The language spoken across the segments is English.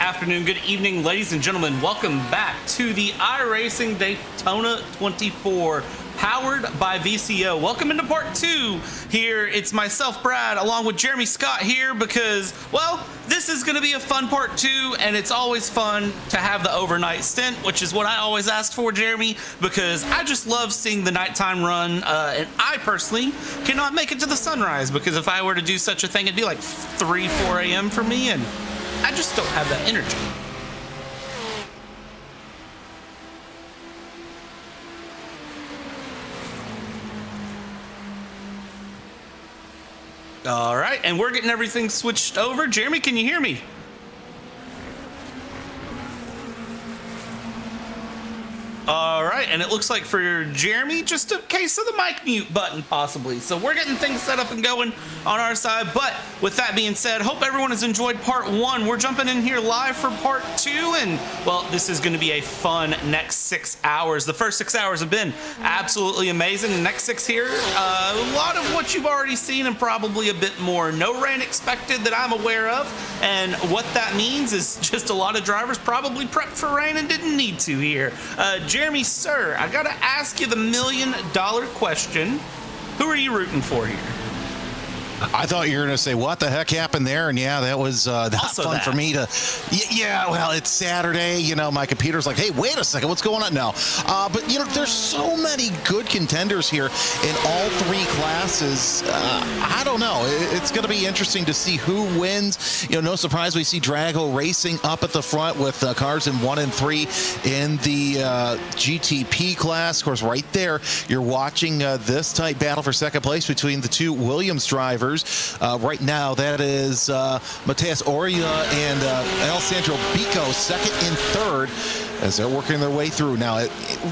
afternoon, good evening, ladies and gentlemen. Welcome back to the iRacing Daytona 24, powered by VCO. Welcome into part 2 here. It's myself, Brad, along with Jeremy Scott here because, well, this is going to be a fun part 2, and it's always fun to have the overnight stint, which is what I always ask for, Jeremy, because I just love seeing the nighttime run, and I personally cannot make it to the sunrise because if I were to do such a thing, it'd be like 3, 4 a.m. for me, and I just don't have that energy. All right, and we're getting everything switched over. Jeremy, can you hear me? All right, and it looks like for Jeremy, just a case of the mic mute button, possibly. So we're getting things set up and going on our side. But with that being said, hope everyone has enjoyed part 1. We're jumping in here live for part 2, and, well, this is going to be a fun next 6 hours. The first 6 hours have been absolutely amazing. The next 6 here, a lot of what you've already seen and probably a bit more. No rain expected that I'm aware of, and what that means is just a lot of drivers probably prepped for rain and didn't need to here. Jeremy, sir, I gotta ask you the $1 million question. Who are you rooting for here? I thought you were going to say, what the heck happened there? And yeah, that was not fun for me to, yeah, well, it's Saturday, you know, my computer's like, hey, wait a second, what's going on now? But, you know, there's so many good contenders here in all 3 classes. I don't know. It's going to be interesting to see who wins. You know, no surprise, we see Drago Racing up at the front with cars in 1 and 3 in the GTP class. Of course, right there, you're watching this tight battle for second place between the 2 Williams drivers. Right now, that is Mateus Oria and Alessandro Bico, second and third, as they're working their way through. Now,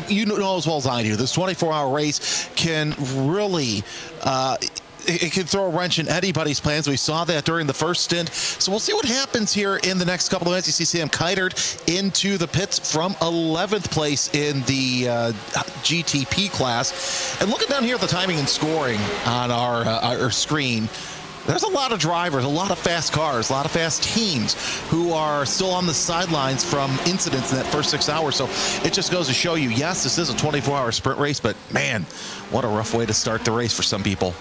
you know as well as I do, this 24-hour race can really it can throw a wrench in anybody's plans. We saw that during the first stint. So we'll see what happens here in the next couple of minutes. You see Sam Keitert into the pits from 11th place in the GTP class. And looking down here at the timing and scoring on our screen, there's a lot of drivers, a lot of fast cars, a lot of fast teams who are still on the sidelines from incidents in that first 6 hours. So it just goes to show you, yes, this is a 24-hour sprint race, but man, what a rough way to start the race for some people.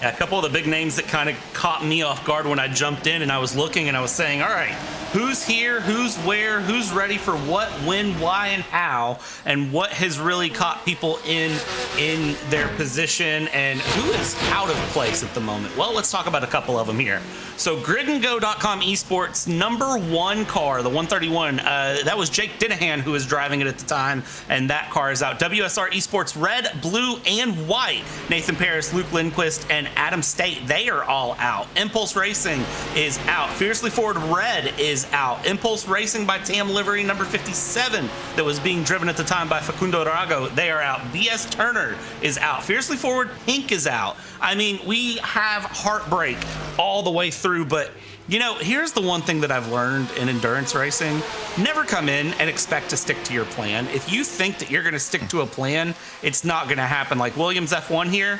Yeah, a couple of the big names that kind of caught me off guard when I jumped in and I was looking and I was saying, all right, who's here, who's where, who's ready for what, when, why, and how, and what has really caught people in their position and who is out of place at the moment? Well, let's talk about a couple of them here. So gridandgo.com esports #1 car, the 131, that was Jake Dinahan who was driving it at the time, and that car is out. WSR esports red, blue, and white, Nathan Paris, Luke Lindquist, and Adam State, they are all out. Impulse Racing is out. Fiercely Forward Red is out. Impulse Racing by Tam Livery number 57 that was being driven at the time by Facundo Drago, they are out. BS Turner is out. Fiercely Forward Pink is out. I mean, we have heartbreak all the way through, but you know, here's the one thing that I've learned in endurance racing. Never come in and expect to stick to your plan. If you think that you're going to stick to a plan, it's not going to happen. Like Williams F1 here,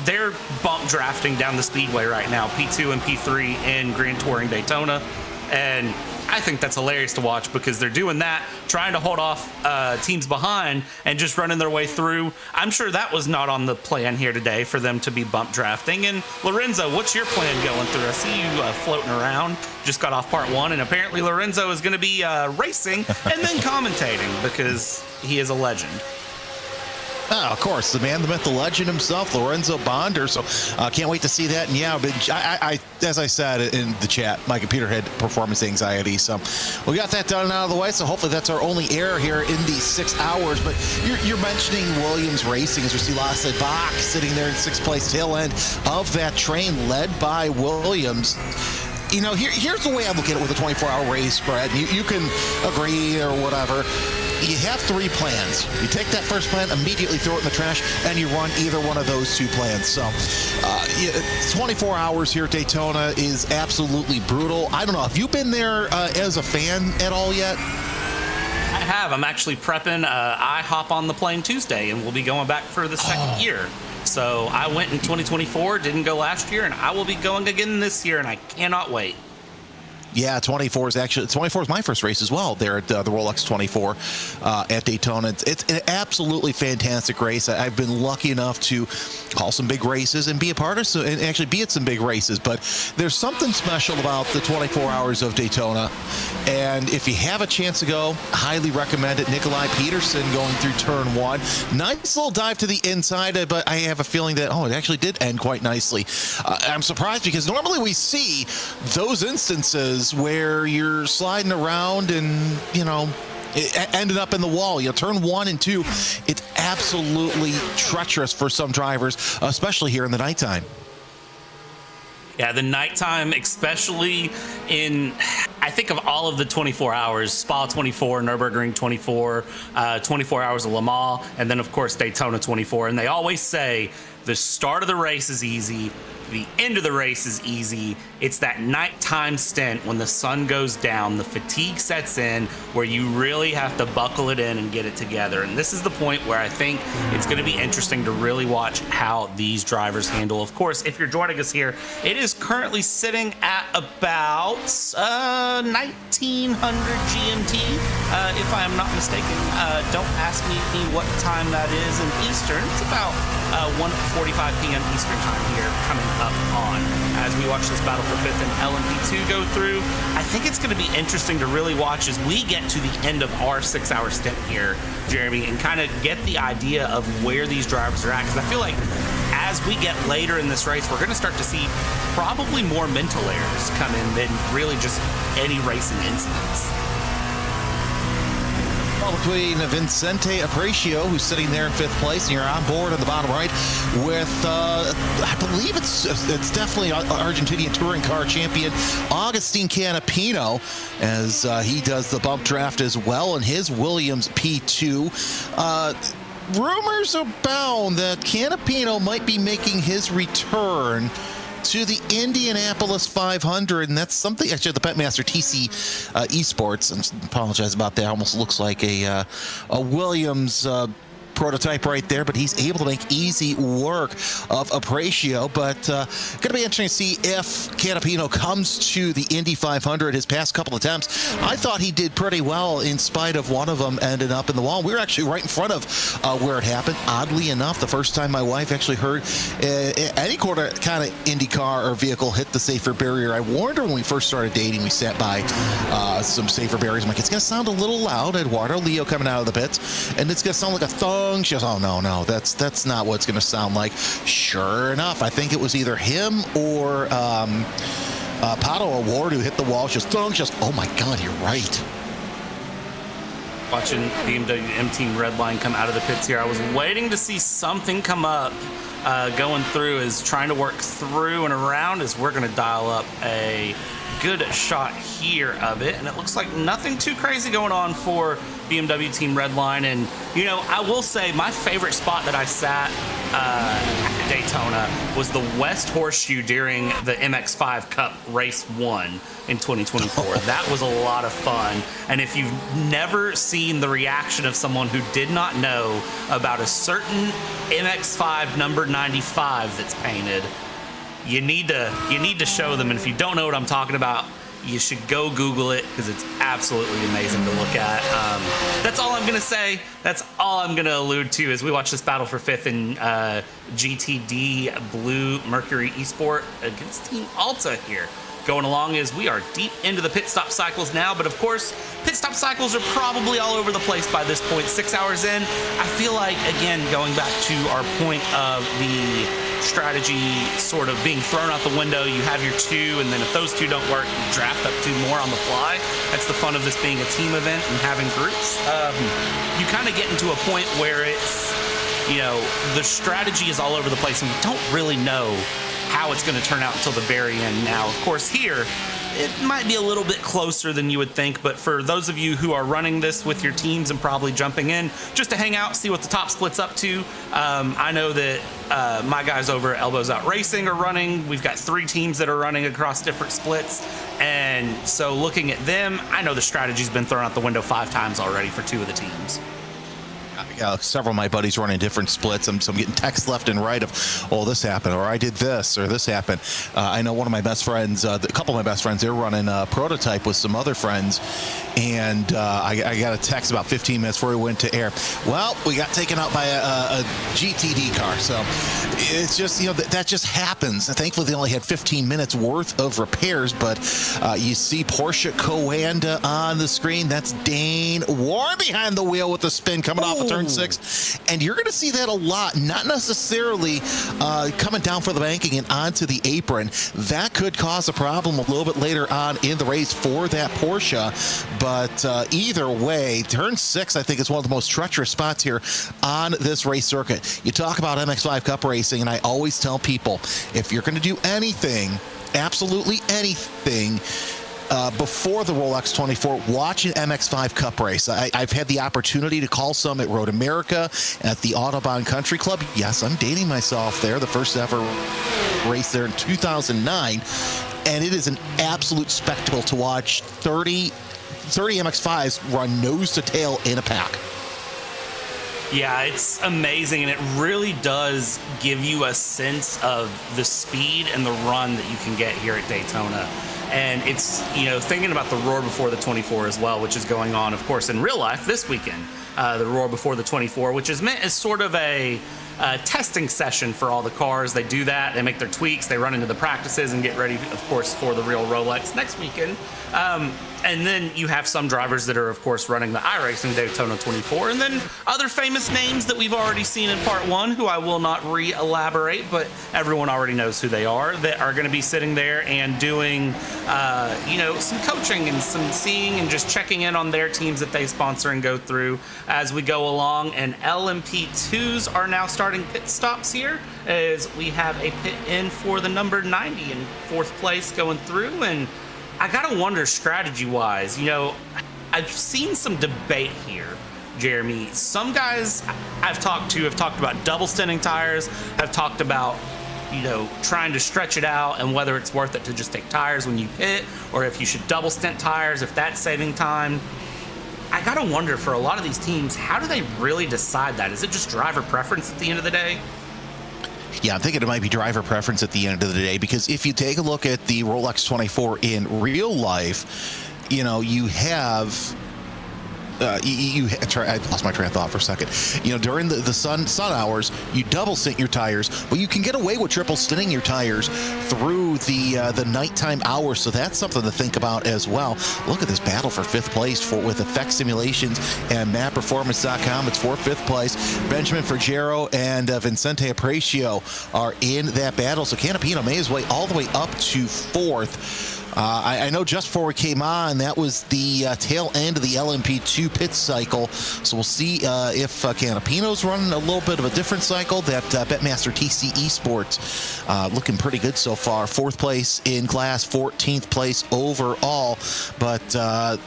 they're bump drafting down the speedway right now, P2 and P3 in Grand Touring Daytona, and I think that's hilarious to watch because they're doing that, trying to hold off teams behind and just running their way through. I'm sure that was not on the plan here today for them to be bump drafting. And Lorenzo, what's your plan going through? I see you floating around. Just got off part 1, and apparently Lorenzo is going to be racing and then commentating because he is a legend. Oh, of course, the man, the myth, the legend himself, Lorenzo Bonder. So can't wait to see that. And yeah, but I, as I said in the chat, my computer had performance anxiety. So we got that done and out of the way. So hopefully that's our only error here in these 6 hours. But you're mentioning Williams Racing as we see Lasse Bach sitting there in 6th place, tail end of that train led by Williams. You know, here's the way I look at it with a 24-hour race, Brad. You can agree or whatever. You have 3 plans. You take that first plan, immediately throw it in the trash, and you run either one of those 2 plans. So 24 hours here at Daytona is absolutely brutal. I don't know. Have you been there as a fan at all yet? I have. I'm actually prepping. I hop on the plane Tuesday, and we'll be going back for the second year. So I went in 2024, didn't go last year, and I will be going again this year, and I cannot wait. Yeah, 24 is my first race as well there at the Rolex 24 at Daytona. It's an absolutely fantastic race. I've been lucky enough to call some big races and be a part of and actually be at some big races, but there's something special about the 24 Hours of Daytona. And if you have a chance to go, highly recommend it. Nikolai Peterson going through turn 1. Nice little dive to the inside, but I have a feeling that, it actually did end quite nicely. I'm surprised because normally we see those instances where you're sliding around and, it ended up in the wall. Turn 1 and 2, it's absolutely treacherous for some drivers, especially here in the nighttime. Yeah, the nighttime, especially I think of all of the 24 hours, Spa 24, Nürburgring 24, 24 hours of Le Mans, and then, of course, Daytona 24. And they always say the start of the race is easy, the end of the race is easy. It's that nighttime stint when the sun goes down, the fatigue sets in, where you really have to buckle it in and get it together. And this is the point where I think it's going to be interesting to really watch how these drivers handle. Of course, if you're joining us here, it is currently sitting at about 1900 GMT, if I am not mistaken. Don't ask me what time that is in Eastern. It's about 1:45 p.m. Eastern time here coming up on as we watch this battle for 5th and LMP2 go through. I think it's going to be interesting to really watch as we get to the end of our 6-hour stint here, Jeremy, and kind of get the idea of where these drivers are at, because I feel like as we get later in this race, we're going to start to see probably more mental errors come in than really just any racing incidents. Between Vincente Aparicio, who's sitting there in 5th place, and you're on board on the bottom right with, I believe it's definitely Argentinian touring car champion Agustin Canapino, as he does the bump draft as well in his Williams P2. Rumors abound that Canapino might be making his return to the Indianapolis 500, and that's something actually the Petmaster TC Esports, and apologize about that, almost looks like a Williams prototype right there, but he's able to make easy work of Aparicio. But going to be interesting to see if Canapino comes to the Indy 500. His past couple attempts, I thought he did pretty well in spite of one of them ended up in the wall. We were actually right in front of where it happened. Oddly enough, the first time my wife actually heard any kind of Indy car or vehicle hit the safer barrier, I warned her when we first started dating. We sat by some safer barriers. I'm like, it's going to sound a little loud. Eduardo Leo coming out of the pits, and it's going to sound like a thong. She goes, oh, no, that's not what it's going to sound like. Sure enough, I think it was either him or Pato O'Ward who hit the wall. She goes, thong. She goes, oh, my God, you're right. Watching BMW M Team Redline come out of the pits here, I was waiting to see something come up going through, is trying to work through and around as we're going to dial up a good shot here of it, and it looks like nothing too crazy going on for BMW Team Redline. And I will say my favorite spot that I sat at Daytona was the West Horseshoe during the MX5 Cup Race 1 in 2024. That was a lot of fun, and if you've never seen the reaction of someone who did not know about a certain MX5 number 95 that's painted, you need to show them. And if you don't know what I'm talking about, you should go Google it, because it's absolutely amazing to look at. That's all I'm going to say. That's all I'm going to allude to as we watch this battle for 5th in GTD Blue Mercury Esport against Team Alta here. Going along as we are deep into the pit stop cycles now, but of course, pit stop cycles are probably all over the place by this point. 6 hours in, I feel like, again, going back to our point of the strategy sort of being thrown out the window, you have your two, and then if those two don't work, you draft up two more on the fly. That's the fun of this being a team event and having groups. You kind of get into a point where it's, the strategy is all over the place, and we don't really know how it's going to turn out until the very end. Now, of course, here it might be a little bit closer than you would think, but for those of you who are running this with your teams and probably jumping in just to hang out, see what the top split's up to, I know that my guys over at Elbows Out Racing are running. We've got 3 teams that are running across different splits, and so looking at them, I know the strategy's been thrown out the window 5 times already for 2 of the teams. Several of my buddies running different splits. So I'm getting texts left and right of, oh, this happened, or I did this, or this happened. I know one of my best friends, a couple of my best friends, they're running a prototype with some other friends, and I got a text about 15 minutes before we went to air. Well, we got taken out by a GTD car. So it's just, that just happens. Thankfully, they only had 15 minutes worth of repairs, but you see Porsche Coanda on the screen. That's Dane Warren behind the wheel with the spin coming off of turn 6. And you're going to see that a lot, not necessarily coming down for the banking and onto the apron. That could cause a problem a little bit later on in the race for that Porsche. But either way, turn 6, I think, is one of the most treacherous spots here on this race circuit. You talk about MX5 Cup racing, and I always tell people, if you're going to do anything, absolutely anything, before the Rolex 24, watch an MX5 Cup race. I've had the opportunity to call some at Road America, at the Audubon Country Club. Yes, I'm dating myself there. The first ever race there in 2009. And it is an absolute spectacle to watch 30 MX5s run nose to tail in a pack. Yeah, it's amazing, and it really does give you a sense of the speed and the run that you can get here at Daytona. And it's, thinking about the Roar Before the 24 as well, which is going on, of course, in real life this weekend. The Roar Before the 24, which is meant as sort of a testing session for all the cars. They do that, they make their tweaks, they run into the practices and get ready, of course, for the real Rolex next weekend. And then you have some drivers that are, of course, running the iRacing Daytona 24, and then other famous names that we've already seen in part 1, who I will not re-elaborate, but everyone already knows who they are, that are going to be sitting there and doing, some coaching and some seeing and just checking in on their teams that they sponsor and go through as we go along. And LMP2s are now starting pit stops here, as we have a pit in for the number 90 in 4th place going through. And I gotta wonder, strategy-wise, I've seen some debate here, Jeremy. Some guys I've talked to have talked about double stinting tires, have talked about, trying to stretch it out and whether it's worth it to just take tires when you pit, or if you should double stint tires, if that's saving time. I gotta wonder, for a lot of these teams, how do they really decide that? Is it just driver preference at the end of the day? Yeah, I'm thinking it might be driver preference at the end of the day, because if you take a look at the Rolex 24 in real life, you have I lost my train of thought for a second. During the sun hours, you double stint your tires, but you can get away with triple stinting your tires through the nighttime hours. So that's something to think about as well. Look at this battle for 5th place with Effect Simulations and MapPerformance.com. It's for 5th place. Benjamin Fergero and Vincente Aprecio are in that battle. So Canapino made his way all the way up to 4th. I know just before we came on, that was the tail end of the LMP2 pit cycle. So we'll see if Canapino's running a little bit of a different cycle. That Betmaster TC Esports looking pretty good so far. 4th place in class, 14th place overall. But I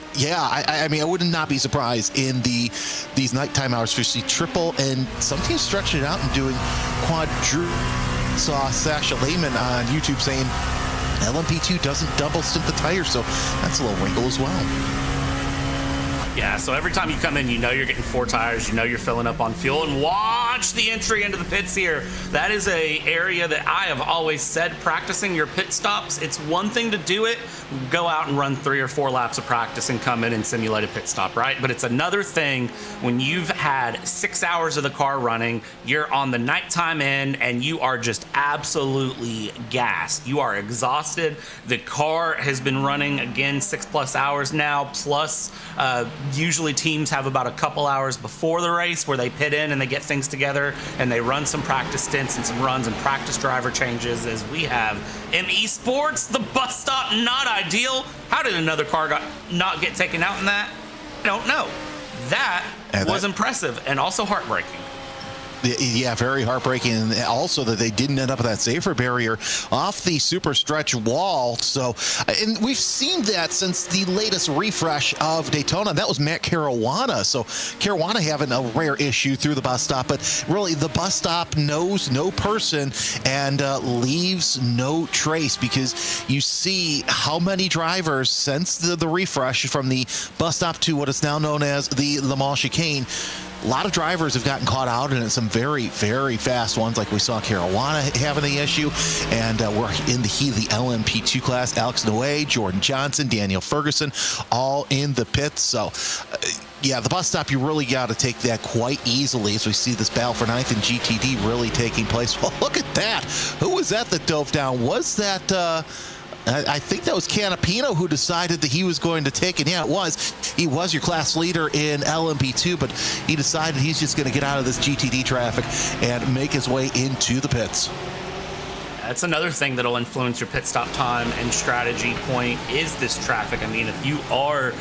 would not be surprised in these nighttime hours to see triple, and some teams stretching it out and doing quadruple. Saw Sasha Lehman on YouTube saying LMP2 doesn't double stint the tires, so that's a little wrinkle as well. Yeah, so every time you come in, you're getting 4 tires, you're filling up on fuel. And watch the entry into the pits here. That is a area that I have always said, practicing your pit stops, it's one thing to do it, go out and run 3 or 4 laps of practice and come in and simulate a pit stop, right? But it's another thing when you've had 6 hours of the car running, you're on the nighttime end, and you are just absolutely gassed. You are exhausted. The car has been running, again, 6+ hours now, plus usually teams have about a couple hours before the race where they pit in and they get things together and they run some practice stints and some runs and practice driver changes, as we have ME Sports. The bus stop, not ideal. How did another car not get taken out in that? I don't know. That was impressive and also heartbreaking. Yeah, very heartbreaking. And also that they didn't end up with that safer barrier off the super stretch wall. So, and we've seen that since the latest refresh of Daytona. That was Matt Caruana. So Caruana having a rare issue through the bus stop, but really the bus stop knows no person and leaves no trace, because you see how many drivers since the refresh from the bus stop to what is now known as the Le Mans chicane a lot of drivers have gotten caught out in it. Some very, very fast ones, like we saw Caruana having the issue. And we're in the heat of the LMP2 class. Alex Noe, Jordan Johnson, Daniel Ferguson, all in the pits. So, yeah, the bus stop, you really got to take that quite easily as we see this battle for ninth in GTD really taking place. Well, look at that. Who was that dove down? Was that... I think that was Canapino who decided that he was going to take it. Yeah, it was. He was your class leader in LMP2, but he decided he's just going to get out of this GTD traffic and make his way into the pits. That's another thing that'll influence your pit stop time and strategy point is this traffic. I mean, if you are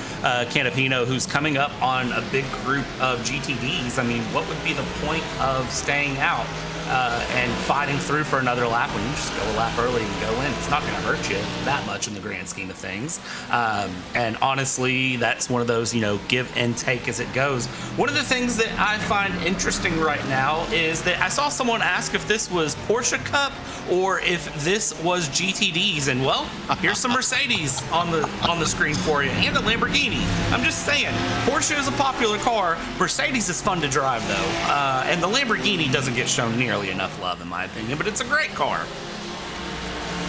Canapino, who's coming up on a big group of GTDs, I mean, what would be the point of staying out and fighting through for another lap when you just go a lap early and go in? It's not going to hurt you that much in the grand scheme of things. And honestly, that's one of those, give and take as it goes. One of the things that I find interesting right now is that I saw someone ask if this was Porsche Cup or if this was GTDs, and well, here's some Mercedes on the screen for you, and a Lamborghini. I'm just saying, Porsche is a popular car. Mercedes is fun to drive though, and the Lamborghini doesn't get shown nearly enough love in my opinion, but it's a great car.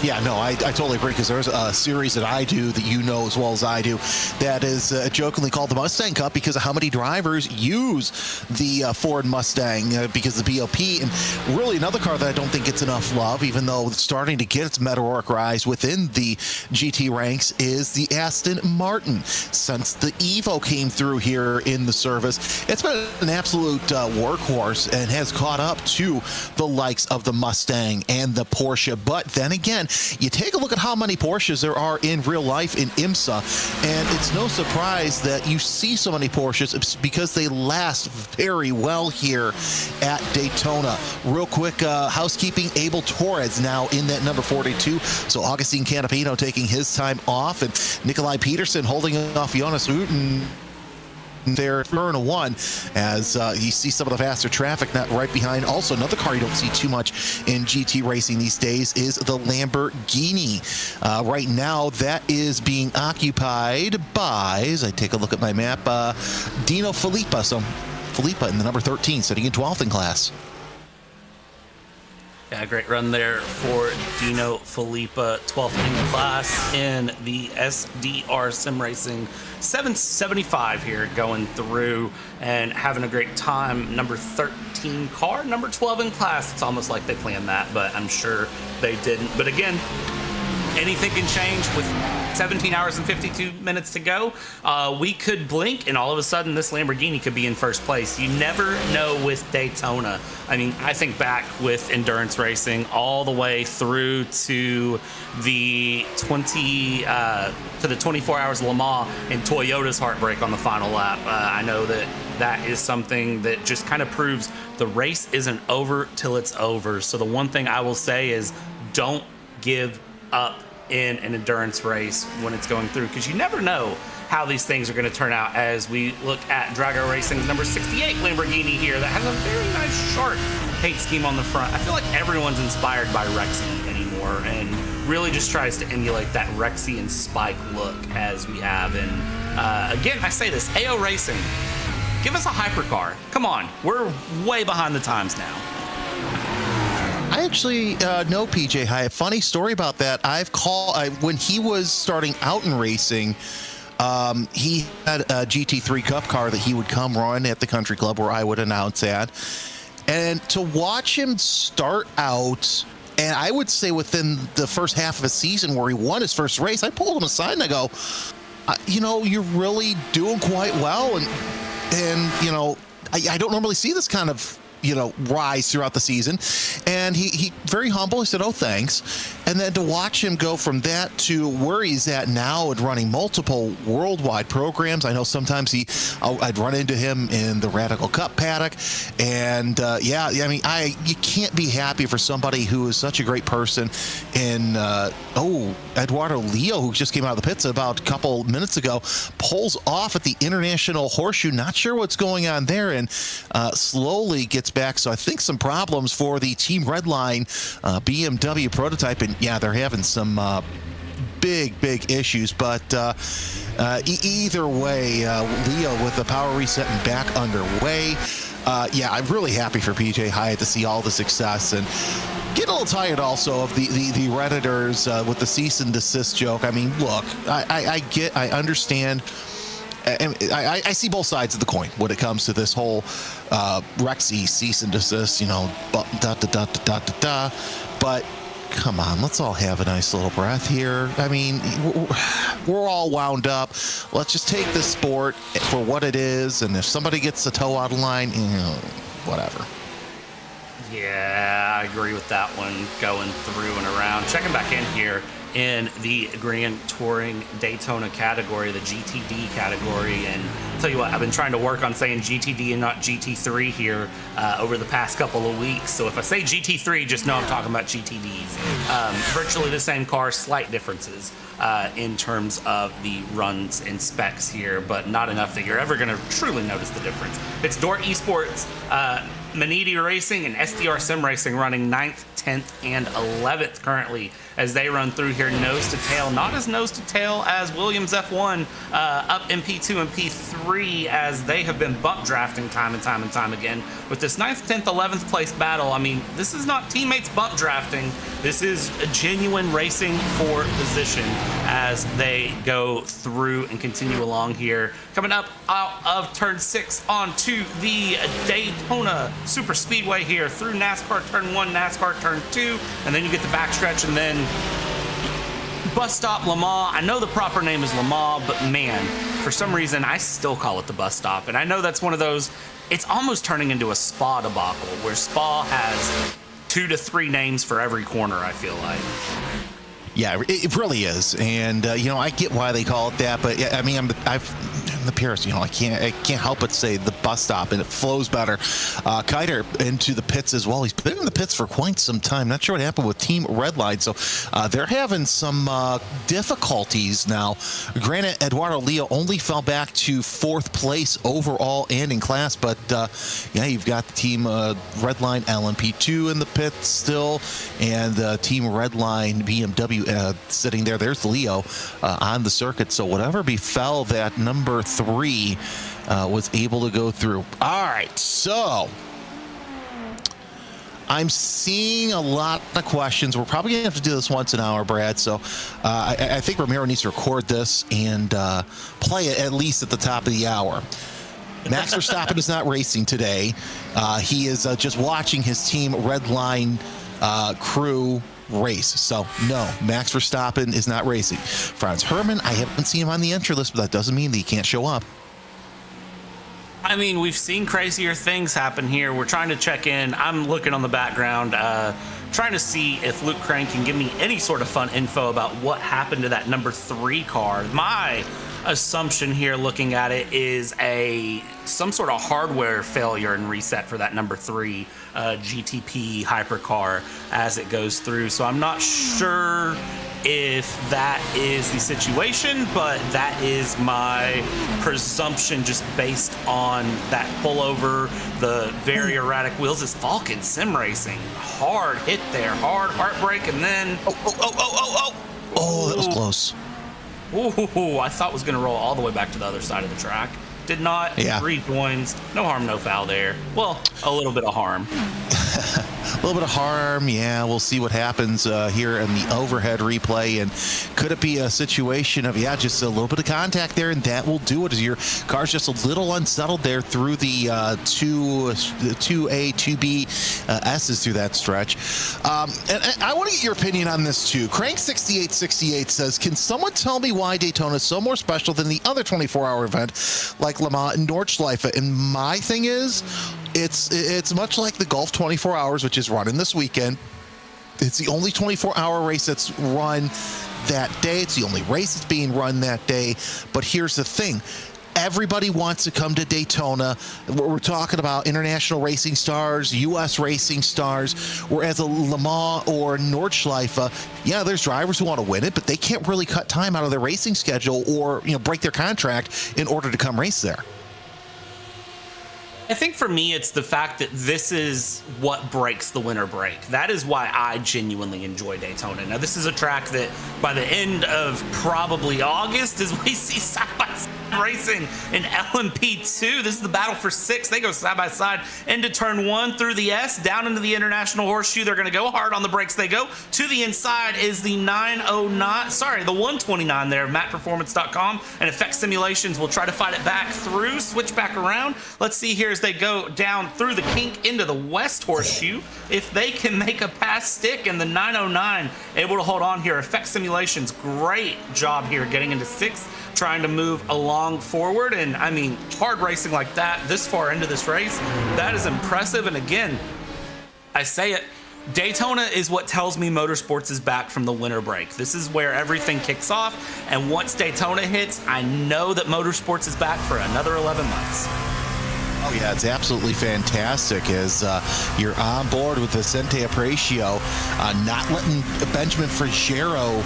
Yeah, no, I totally agree, because there's a series that I do that you know as well as I do that is jokingly called the Mustang Cup because of how many drivers use the Ford Mustang because of the BOP. And really another car that I don't think gets enough love, even though it's starting to get its meteoric rise within the GT ranks, is the Aston Martin. Since the Evo came through here in the service, it's been an absolute workhorse and has caught up to the likes of the Mustang and the Porsche. But then again, you take a look at how many Porsches there are in real life in IMSA, and it's no surprise that you see so many Porsches. It's because they last very well here at Daytona. Real quick housekeeping, Abel Torres now in that number 42. So Augustine Canapino taking his time off, and Nikolai Peterson holding off Jonas Rutten there turn one as you see some of the faster traffic not right behind. Also, another car you don't see too much in GT racing these days is the Lamborghini. Right now, that is being occupied by, as I take a look at my map, Dino Filippa. So Filippa in the number 13, sitting in 12th in class. Yeah, great run there for Dino Filippa, 12th in class in the SDR Sim Racing 775 here, going through and having a great time. Number 13 car, number 12 in class. It's almost like they planned that, but I'm sure they didn't. But again, anything can change with 17 hours and 52 minutes to go. We could blink and all of a sudden this Lamborghini could be in first place. You never know with Daytona. I mean, I think back with endurance racing all the way through to the 24 hours of Le Mans and Toyota's heartbreak on the final lap. I know that is something that just kind of proves the race isn't over till it's over. So the one thing I will say is don't give up in an endurance race when it's going through, because you never know how these things are going to turn out. As we look at Drago Racing's number 68 Lamborghini here that has a very nice sharp paint scheme on the front. I feel like everyone's inspired by Rexy anymore and really just tries to emulate that Rexy and Spike look as we have. And again, I say this, AO Racing, give us a hypercar. Come on, we're way behind the times now. I actually know PJ Hyatt. Funny story about that. When he was starting out in racing, he had a GT3 Cup car that he would come run at the country club where I would announce at. And to watch him start out, and I would say within the first half of a season where he won his first race, I pulled him aside and I go, you're really doing quite well. And I don't normally see this kind of rise throughout the season. And he very humble. He said, "Oh, thanks." And then to watch him go from that to where he's at now and running multiple worldwide programs. I know sometimes I'd run into him in the Radical Cup paddock. And you can't be happy for somebody who is such a great person. And Eduardo Leo, who just came out of the pits about a couple minutes ago, pulls off at the International Horseshoe. Not sure what's going on there, and slowly gets back. So I think some problems for the Team Redline BMW prototype. And yeah, they're having some big issues. But either way, Leo with the power reset and back underway. Yeah, I'm really happy for PJ Hyatt to see all the success, and get a little tired also of the Redditors with the cease and desist joke. I mean, look, I understand. And I see both sides of the coin when it comes to this whole Rexy cease and desist, but come on, let's all have a nice little breath here. I mean, we're all wound up. Let's just take this sport for what it is, and if somebody gets the toe out of line, whatever. Yeah, I agree with that one, going through and around. Checking back in here in the Grand Touring Daytona category, the GTD category, and I'll tell you what, I've been trying to work on saying GTD and not GT3 here over the past couple of weeks. So if I say GT3, just know I'm talking about GTDs. Virtually the same car, slight differences in terms of the runs and specs here, but not enough that you're ever going to truly notice the difference. It's Dort Esports, Maniti Racing, and SDR Sim Racing running 9th, 10th, and 11th currently as they run through here nose to tail. Not as nose to tail as Williams F1 up in P2 and P3, as they have been bump drafting time and time again with this 9th, 10th, 11th place battle. I mean, this is not teammates bump drafting. This is a genuine racing for position as they go through and continue along here. Coming up out of turn 6 onto the Daytona Super Speedway here through NASCAR turn 1, NASCAR turn 2, and then you get the backstretch and then bus stop Le Mans. I know the proper name is Le Mans, but man, for some reason I still call it the bus stop. And I know that's one of those, it's almost turning into a Spa debacle where Spa has 2 to 3 names for every corner, I feel like. Yeah, it really is, and I get why they call it that, but I mean, I'm the purist. I can't help but say the bus stop, and it flows better. Kiter into the pits as well. He's been in the pits for quite some time. Not sure what happened with Team Redline, so they're having some difficulties now. Granted, Eduardo Leo only fell back to 4th place overall and in class, but you've got the Team Redline LMP2 in the pits still, and Team Redline BMW sitting there. There's Leo on the circuit. So whatever befell that number 3 was able to go through. All right, so I'm seeing a lot of questions. We're probably gonna have to do this once an hour, Brad. So I think Ramiro needs to record this and play it at least at the top of the hour. Max Verstappen is not racing today. He is just watching his Team Redline crew race. So no, Max Verstappen is not racing. Franz Herrmann, I haven't seen him on the entry list, but that doesn't mean that he can't show up. I mean, we've seen crazier things happen here. We're trying to check in. I'm looking on the background, trying to see if Luke Crane can give me any sort of fun info about what happened to that number 3 car. My assumption here, looking at it, is some sort of hardware failure and reset for that number 3 GTP hypercar as it goes through. So I'm not sure if that is the situation, but that is my presumption just based on that pullover, the very erratic wheels. This Falcon Sim Racing, hard hit there, hard heartbreak, and then Oh, that was close. Ooh, I thought it was going to roll all the way back to the other side of the track. Did not. Yeah. Rejoins. No harm, no foul there. Well, a little bit of harm. A little bit of harm, yeah. We'll see what happens here in the overhead replay. And could it be a situation of, just a little bit of contact there, and that will do it, as your car's just a little unsettled there through the 2A, 2B S's through that stretch. And I want to get your opinion on this too. Crank6868 says, can someone tell me why Daytona is so more special than the other 24-hour event like Le Mans and Nordschleife? And my thing is, it's much like the Golf 24 Hours, which is running this weekend. It's the only 24-hour race that's run that day. It's the only race that's being run that day. But here's the thing. Everybody wants to come to Daytona. We're talking about international racing stars, U.S. racing stars, whereas a Le Mans or Nordschleife, there's drivers who want to win it, but they can't really cut time out of their racing schedule or break their contract in order to come race there. I think for me, it's the fact that this is what breaks the winter break. That is why I genuinely enjoy Daytona. Now, this is a track that by the end of probably August, as we see side-by-side racing in LMP2, this is the battle for 6. They go side-by-side into turn 1 through the S, down into the International Horseshoe. They're going to go hard on the brakes. They go to the inside is the 129 there of MatPerformance.com, and Effect Simulations will try to fight it back through, switch back around. Let's see here as they go down through the kink into the West Horseshoe. If they can make a pass stick, and the 909 able to hold on here. Effect Simulations, great job here getting into 6th, trying to move along forward. And I mean, hard racing like that this far into this race, that is impressive. And again, I say it, Daytona is what tells me motorsports is back from the winter break. This is where everything kicks off, and once Daytona hits, I know that motorsports is back for another 11 months. Oh, yeah, it's absolutely fantastic as you're on board with Vicente Aparicio, not letting Benjamin Frigero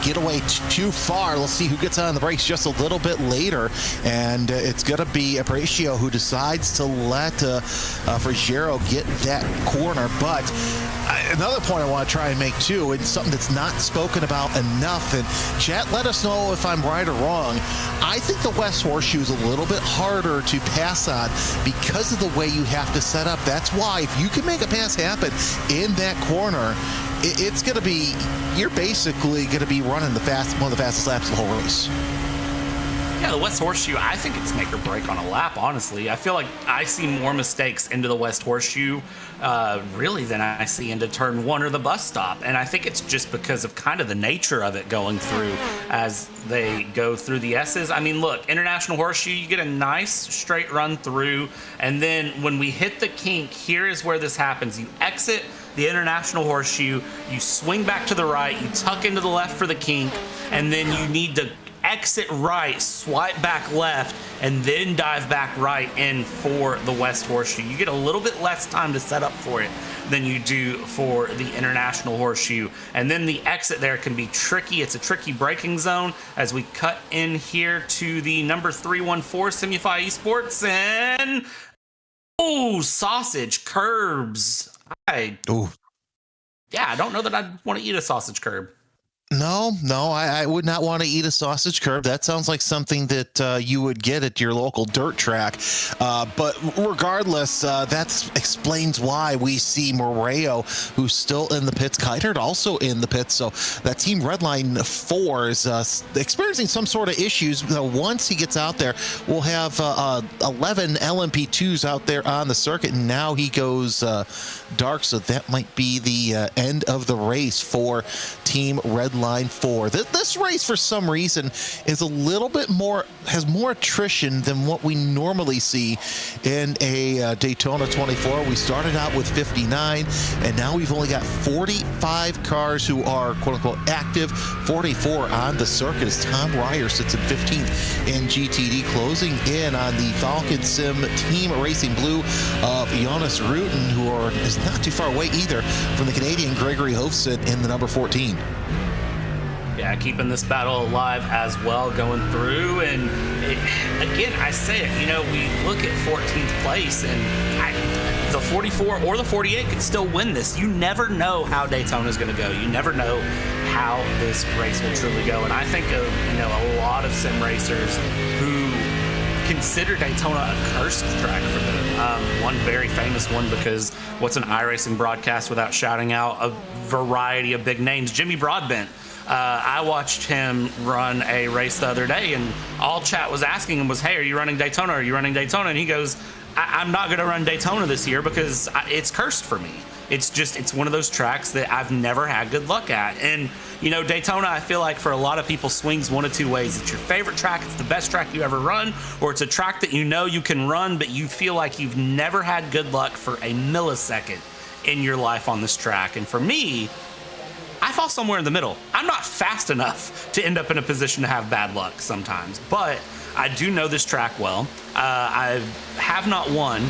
get away too far. Let's see who gets on the brakes just a little bit later, and it's going to be Aparicio who decides to let Frigero get that corner. But another point I want to try and make, too, and something that's not spoken about enough, and chat, let us know if I'm right or wrong. I think the West Horseshoe is a little bit harder to pass on because of the way you have to set up. That's why if you can make a pass happen in that corner, it's going to be, you're basically going to be running one of the fastest laps of the whole race. Yeah, the West Horseshoe, I think it's make or break on a lap, honestly. I feel like I see more mistakes into the West Horseshoe really than I see into turn 1 or the bus stop. And I think it's just because of kind of the nature of it going through as they go through the S's. I mean, look, International Horseshoe, you get a nice straight run through. And then when we hit the kink, here is where this happens. You exit the International Horseshoe, you swing back to the right, you tuck into the left for the kink, and then you need to exit right, swipe back left, and then dive back right in for the West Horseshoe. You get a little bit less time to set up for it than you do for the International Horseshoe. And then the exit there can be tricky. It's a tricky braking zone as we cut in here to the number 314 Simufy Esports, and sausage curbs. I don't know that I'd want to eat a sausage curb. No, I would not want to eat a sausage curb. That sounds like something that you would get at your local dirt track. But regardless, that explains why we see Moreo, who's still in the pits, Keitert also in the pits. So that Team Redline 4 is experiencing some sort of issues. Once he gets out there, we'll have 11 LMP2s out there on the circuit, and now he goes dark. So that might be the end of the race for Team Redline 4. This race, for some reason, is a little bit more, has more attrition than what we normally see in a Daytona 24. We started out with 59, and now we've only got 45 cars who are quote-unquote active, 44 on the circuit as Tom Ryer sits in 15th in GTD, closing in on the Falcon Sim Team Racing Blue of Jonas Rutten, who is not too far away either from the Canadian Gregory Hofseth in the number 14. Yeah, keeping this battle alive as well, going through. And again, I say it, we look at 14th place, and the 44 or the 48 could still win this. You never know how Daytona is going to go. You never know how this race will truly go. And I think of, a lot of sim racers who consider Daytona a cursed track for them. One very famous one, because what's an iRacing broadcast without shouting out a variety of big names? Jimmy Broadbent. I watched him run a race the other day, and all chat was asking him was, hey, are you running Daytona? Are you running Daytona? And he goes, I'm not going to run Daytona this year because it's cursed for me. It's one of those tracks that I've never had good luck at. And, Daytona, I feel like for a lot of people swings one of two ways. It's your favorite track. It's the best track you ever run, or it's a track that you can run, but you feel like you've never had good luck for a millisecond in your life on this track. And for me, I fall somewhere in the middle. I'm not fast enough to end up in a position to have bad luck sometimes, but I do know this track well. I have not won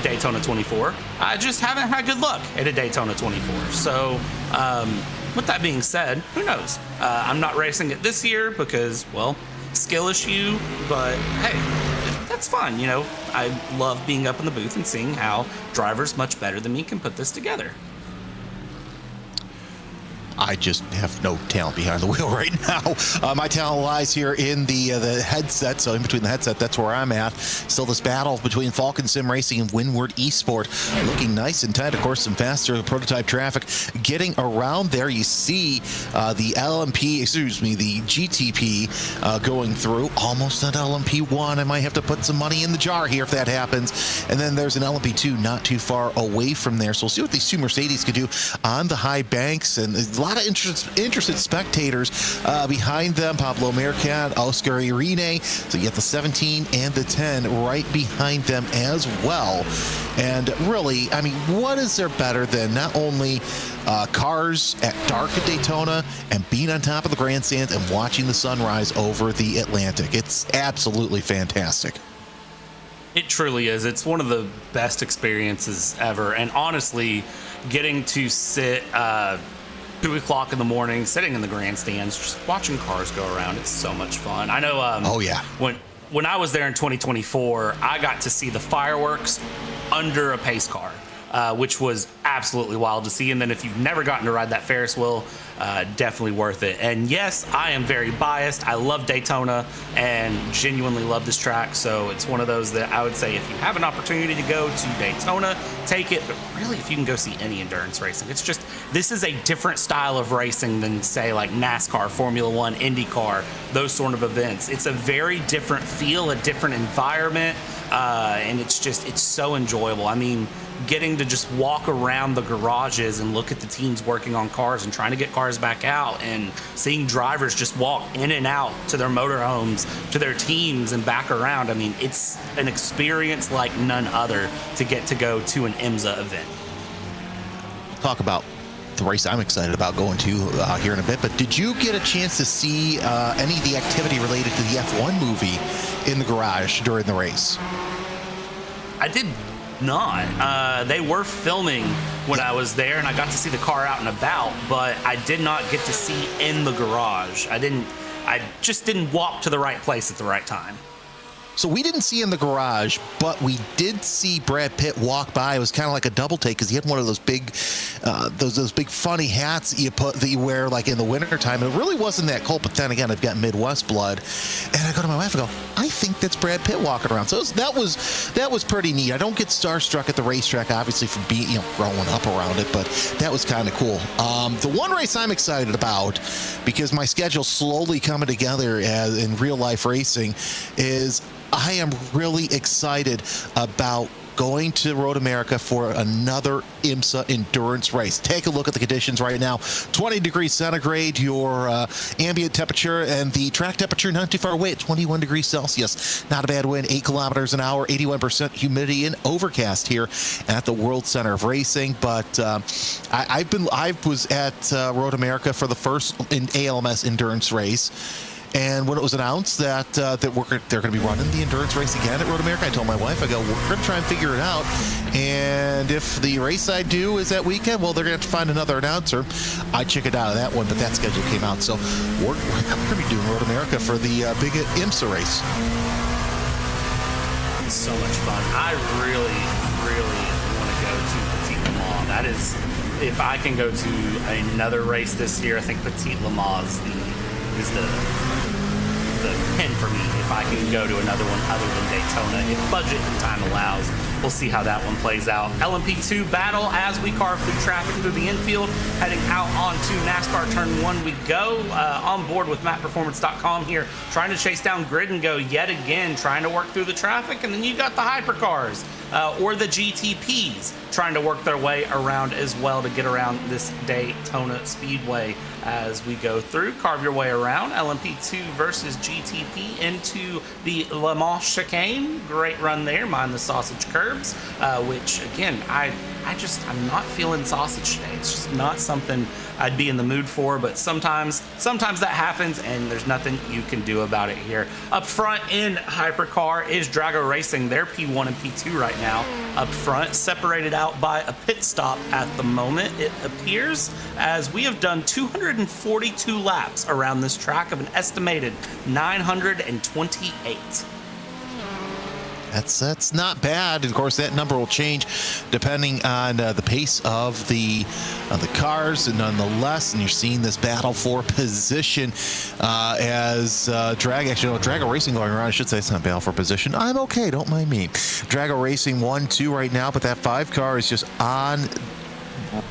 Daytona 24. I just haven't had good luck at a Daytona 24. So with that being said, who knows? I'm not racing it this year because, skill issue, but hey, that's fun. You know, I love being up in the booth and seeing how drivers much better than me can put this together. I just have no talent behind the wheel right now. My talent lies here in the headset. So in between the headset, that's where I'm at. Still this battle between Falcon Sim Racing and Windward Esport, looking nice and tight. Of course, some faster prototype traffic getting around there. You see the the GTP going through. Almost an LMP1. I might have to put some money in the jar here if that happens. And then there's an LMP2 not too far away from there. So we'll see what these two Mercedes can do on the high banks. And a lot of interested spectators behind them. Pablo Mercat, Oscar Irene. So you get the 17 and the 10 right behind them as well. And really, I mean, what is there better than not only cars at dark at Daytona and being on top of the grandstands and watching the sunrise over the Atlantic? It's absolutely fantastic. It truly is. It's one of the best experiences ever. And honestly, getting to sit 2 o'clock in the morning, sitting in the grandstands, just watching cars go around. It's so much fun. I know. Oh yeah. When I was there in 2024, I got to see the fireworks under a pace car, which was absolutely wild to see. And then if you've never gotten to ride that Ferris wheel, definitely worth it. And yes, I am very biased. I love Daytona and genuinely love this track. So it's one of those that I would say if you have an opportunity to go to Daytona, take it. But really, if you can go see any endurance racing, it's just, this is a different style of racing than, say, like NASCAR, Formula One, IndyCar, those sort of events. It's a very different feel, a different environment. And it's so enjoyable. I mean, getting to just walk around the garages and look at the teams working on cars and trying to get cars back out, and seeing drivers just walk in and out to their motorhomes, to their teams, and back around. I mean, it's an experience like none other to get to go to an IMSA event. Talk about the race I'm excited about going to here in a bit, but did you get a chance to see any of the activity related to the F1 movie in the garage during the race? I did not. They were filming when I was there, and I got to see the car out and about, but I did not get to see in the garage. I just didn't walk to the right place at the right time. So we didn't see in the garage, but we did see Brad Pitt walk by. It was kind of like a double take because he had one of those big, those big funny hats that you wear like in the wintertime. And it really wasn't that cold. But then again, I've got Midwest blood, and I go to my wife and go, I think that's Brad Pitt walking around. So that was pretty neat. I don't get starstruck at the racetrack, obviously, from being growing up around it, but that was kind of cool. The one race I'm excited about, because my schedule's slowly coming together as in real life racing, is I am really excited about going to Road America for another IMSA endurance race. Take a look at the conditions right now. 20 degrees centigrade, your ambient temperature, and the track temperature not too far away at 21 degrees Celsius. Not a bad wind, 8 kilometers an hour, 81% humidity, and overcast here at the World Center of Racing. But I was at Road America for the first ALMS endurance race. And when it was announced that they're going to be running the endurance race again at Road America, I told my wife, I go, we're going to try and figure it out. And if the race I do is that weekend, well, they're going to have to find another announcer. I chickened out of that one, but that schedule came out. So we're going to be doing Road America for the big IMSA race. It's so much fun. I really, really want to go to Petit Le Mans. That is, if I can go to another race this year, I think Petit Le Mans is the pin for me if I can go to another one other than Daytona. If budget and time allows, we'll see how that one plays out. LMP2 battle as we carve through traffic through the infield, heading out onto NASCAR Turn 1 we go. On board with MapPerformance.com here, trying to chase down Grid and Go yet again, trying to work through the traffic. And then you got the hypercars or the GTPs trying to work their way around as well to get around this Daytona Speedway as we go through. Carve your way around. LMP2 versus GTP into the Le Mans chicane. Great run there. Mind the sausage curbs, which again, I'm not feeling sausage today. It's just not something I'd be in the mood for, but sometimes that happens and there's nothing you can do about it here. Up front in Hypercar is Drago Racing. They're P1 and P2 right now. Up front, separated out by a pit stop at the moment, it appears, as we have done 242 laps around this track of an estimated 928. That's not bad. And of course, that number will change depending on the pace of the cars, and nonetheless, and you're seeing this battle for position as Drago Racing going around. I should say it's not battle for position. I'm okay. Don't mind me. Drago Racing 1-2 right now, but that 5 car is just on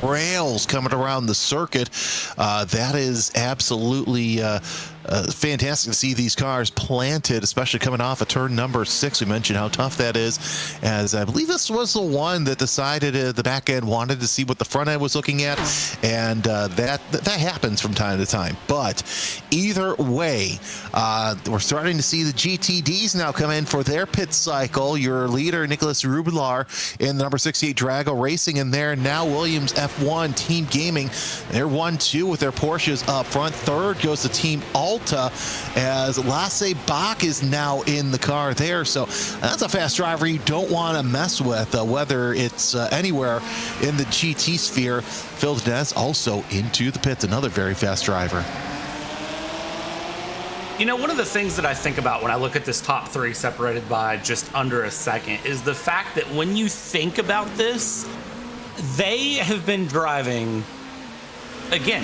rails coming around the circuit. That is absolutely fantastic to see these cars planted, especially coming off of turn number 6. We mentioned how tough that is, as I believe this was the one that decided the back end wanted to see what the front end was looking at, and that happens from time to time. But either way, we're starting to see the GTDs now come in for their pit cycle. Your leader, Nicholas Rubilar, in the number 68 Drago Racing, and there now Williams F1 Team Gaming. They're 1-2 with their Porsches up front. Third goes to Team Alta, as Lasse Bach is now in the car there. So that's a fast driver you don't want to mess with, whether it's anywhere in the GT sphere. Phil Dines also into the pits, another very fast driver. You know, one of the things that I think about when I look at this top 3 separated by just under a second is the fact that when you think about this, they have been driving, again,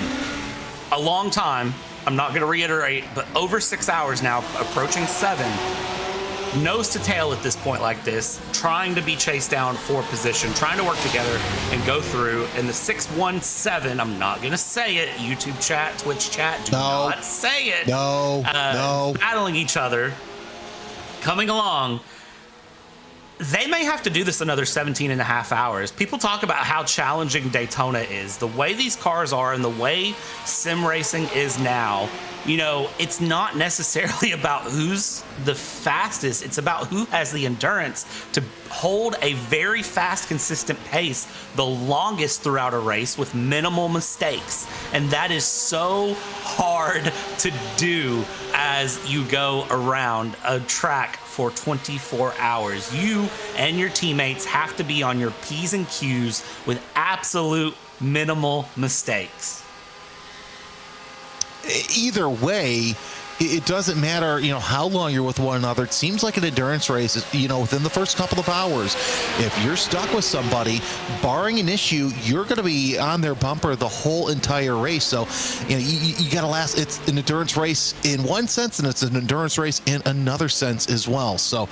a long time. I'm not going to reiterate, but over 6 hours now, approaching 7, nose to tail at this point like this, trying to be chased down for position, trying to work together and go through. And the 617, I'm not going to say it, YouTube chat, Twitch chat, do not say it. No. Battling each other, coming along. They may have to do this another 17 and a half hours. People talk about how challenging Daytona is. The way these cars are and the way sim racing is now, you know, it's not necessarily about who's the fastest. It's about who has the endurance to hold a very fast, consistent pace the longest throughout a race with minimal mistakes. And that is so hard to do as you go around a track for 24 hours. You and your teammates have to be on your P's and Q's with absolute minimal mistakes. Either way, it doesn't matter, you know, how long you're with one another. It seems like an endurance race, you know, within the first couple of hours, if you're stuck with somebody, barring an issue, you're going to be on their bumper the whole entire race. So, you know, you got to last. It's an endurance race in one sense, and it's an endurance race in another sense as well. So,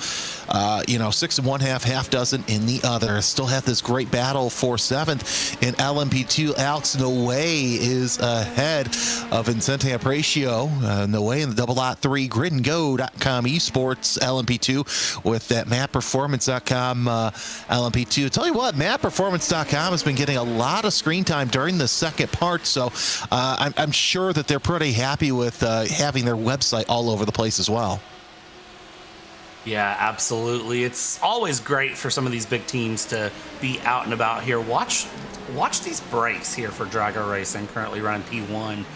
you know, 6 1/2, half dozen in the other. Still have this great battle for 7th in LMP2. Alex Noe is ahead of Vincente Aparicio. Noe in the .3 gridandgo.com esports LMP2 with that mapperformance.com LMP2. Tell you what, mapperformance.com has been getting a lot of screen time during the second part, so I'm sure that they're pretty happy with having their website all over the place as well. Yeah, absolutely. It's always great for some of these big teams to be out and about here. Watch these brakes here for Drago Racing, currently running P1.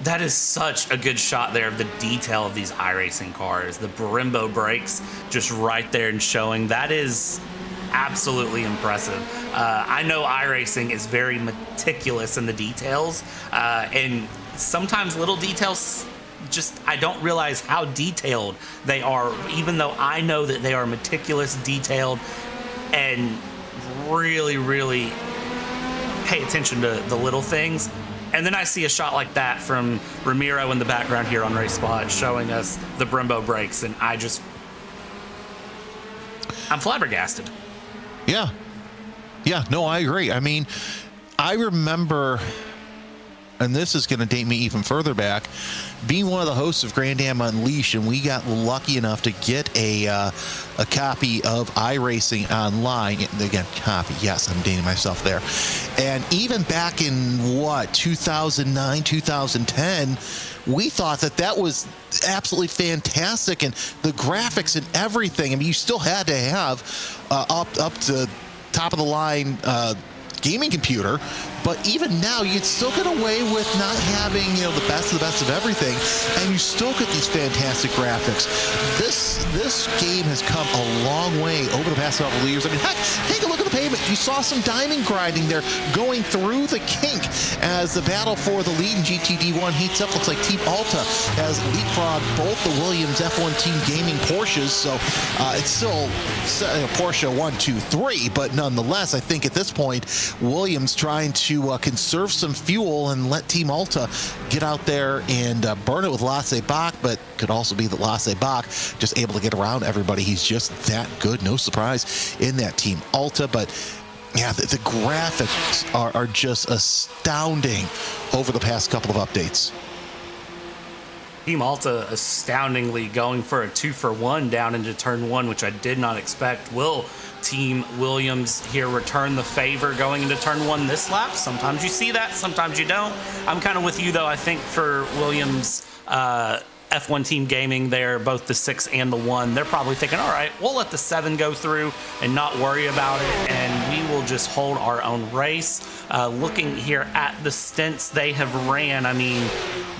That is such a good shot there of the detail of these iRacing cars. The Brembo brakes just right there and showing. That is absolutely impressive. I know iRacing is very meticulous in the details, and sometimes little details, just I don't realize how detailed they are, even though I know that they are meticulous, detailed, and really, really pay attention to the little things. And then I see a shot like that from Ramiro in the background here on Race Spot showing us the Brembo brakes, and I'm flabbergasted. Yeah, no, I agree. I mean, I remember, and this is going to date me even further back, being one of the hosts of Grand Am Unleashed, and we got lucky enough to get a copy of iRacing online. Again, copy. Yes, I'm dating myself there. And even back in 2009, 2010, we thought that was absolutely fantastic, and the graphics and everything. I mean, you still had to have up to top of the line gaming computer, But even now, you'd still get away with not having, the best of everything, and you still get these fantastic graphics. This game has come a long way over the past couple of years. I mean, heck, take a look at the pavement. You saw some diamond grinding there going through the kink as the battle for the lead in GTD1 heats up. Looks like Team Alta has leapfrogged both the Williams F1 Team Gaming Porsches, so it's still Porsche 1, 2, 3, but nonetheless, I think at this point, Williams trying to conserve some fuel and let Team Alta get out there and burn it with Lasse Bach, but could also be that Lasse Bach just able to get around everybody. He's just that good. No surprise in that Team Alta, but yeah, the graphics are just astounding over the past couple of updates. Team Alta astoundingly going for a 2-for-1 down into turn 1, which I did not expect. Will Team Williams here return the favor going into turn 1 this lap? Sometimes you see that, sometimes you don't. I'm kind of with you, though. I think for Williams, F1 Team Gaming there, both the 6 and the 1, they're probably thinking, all right, we'll let the 7 go through and not worry about it, and we will just hold our own race. Looking here at the stints they have ran, I mean,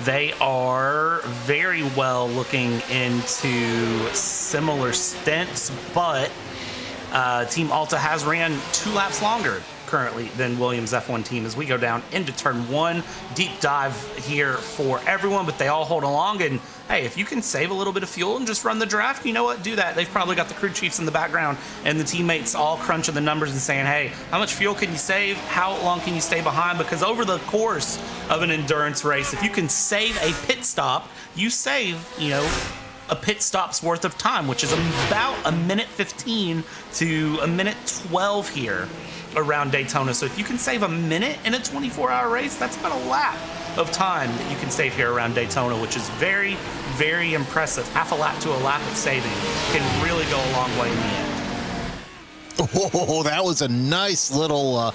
they are very well looking into similar stints, but Team Alta has ran 2 laps longer currently than Williams F1 team as we go down into turn 1. Deep dive here for everyone, but they all hold along, and hey, if you can save a little bit of fuel and just run the draft, you know what, do that. They've probably got the crew chiefs in the background and the teammates all crunching the numbers and saying, hey, how much fuel can you save? How long can you stay behind? Because over the course of an endurance race, if you can save a pit stop, you save, a pit stop's worth of time, which is about a minute 15 to a minute 12 here around Daytona. So if you can save a minute in a 24-hour race, that's about a lap of time that you can save here around Daytona, which is very, very impressive. Half a lap to a lap of saving can really go a long way in the end. Oh, that was a nice little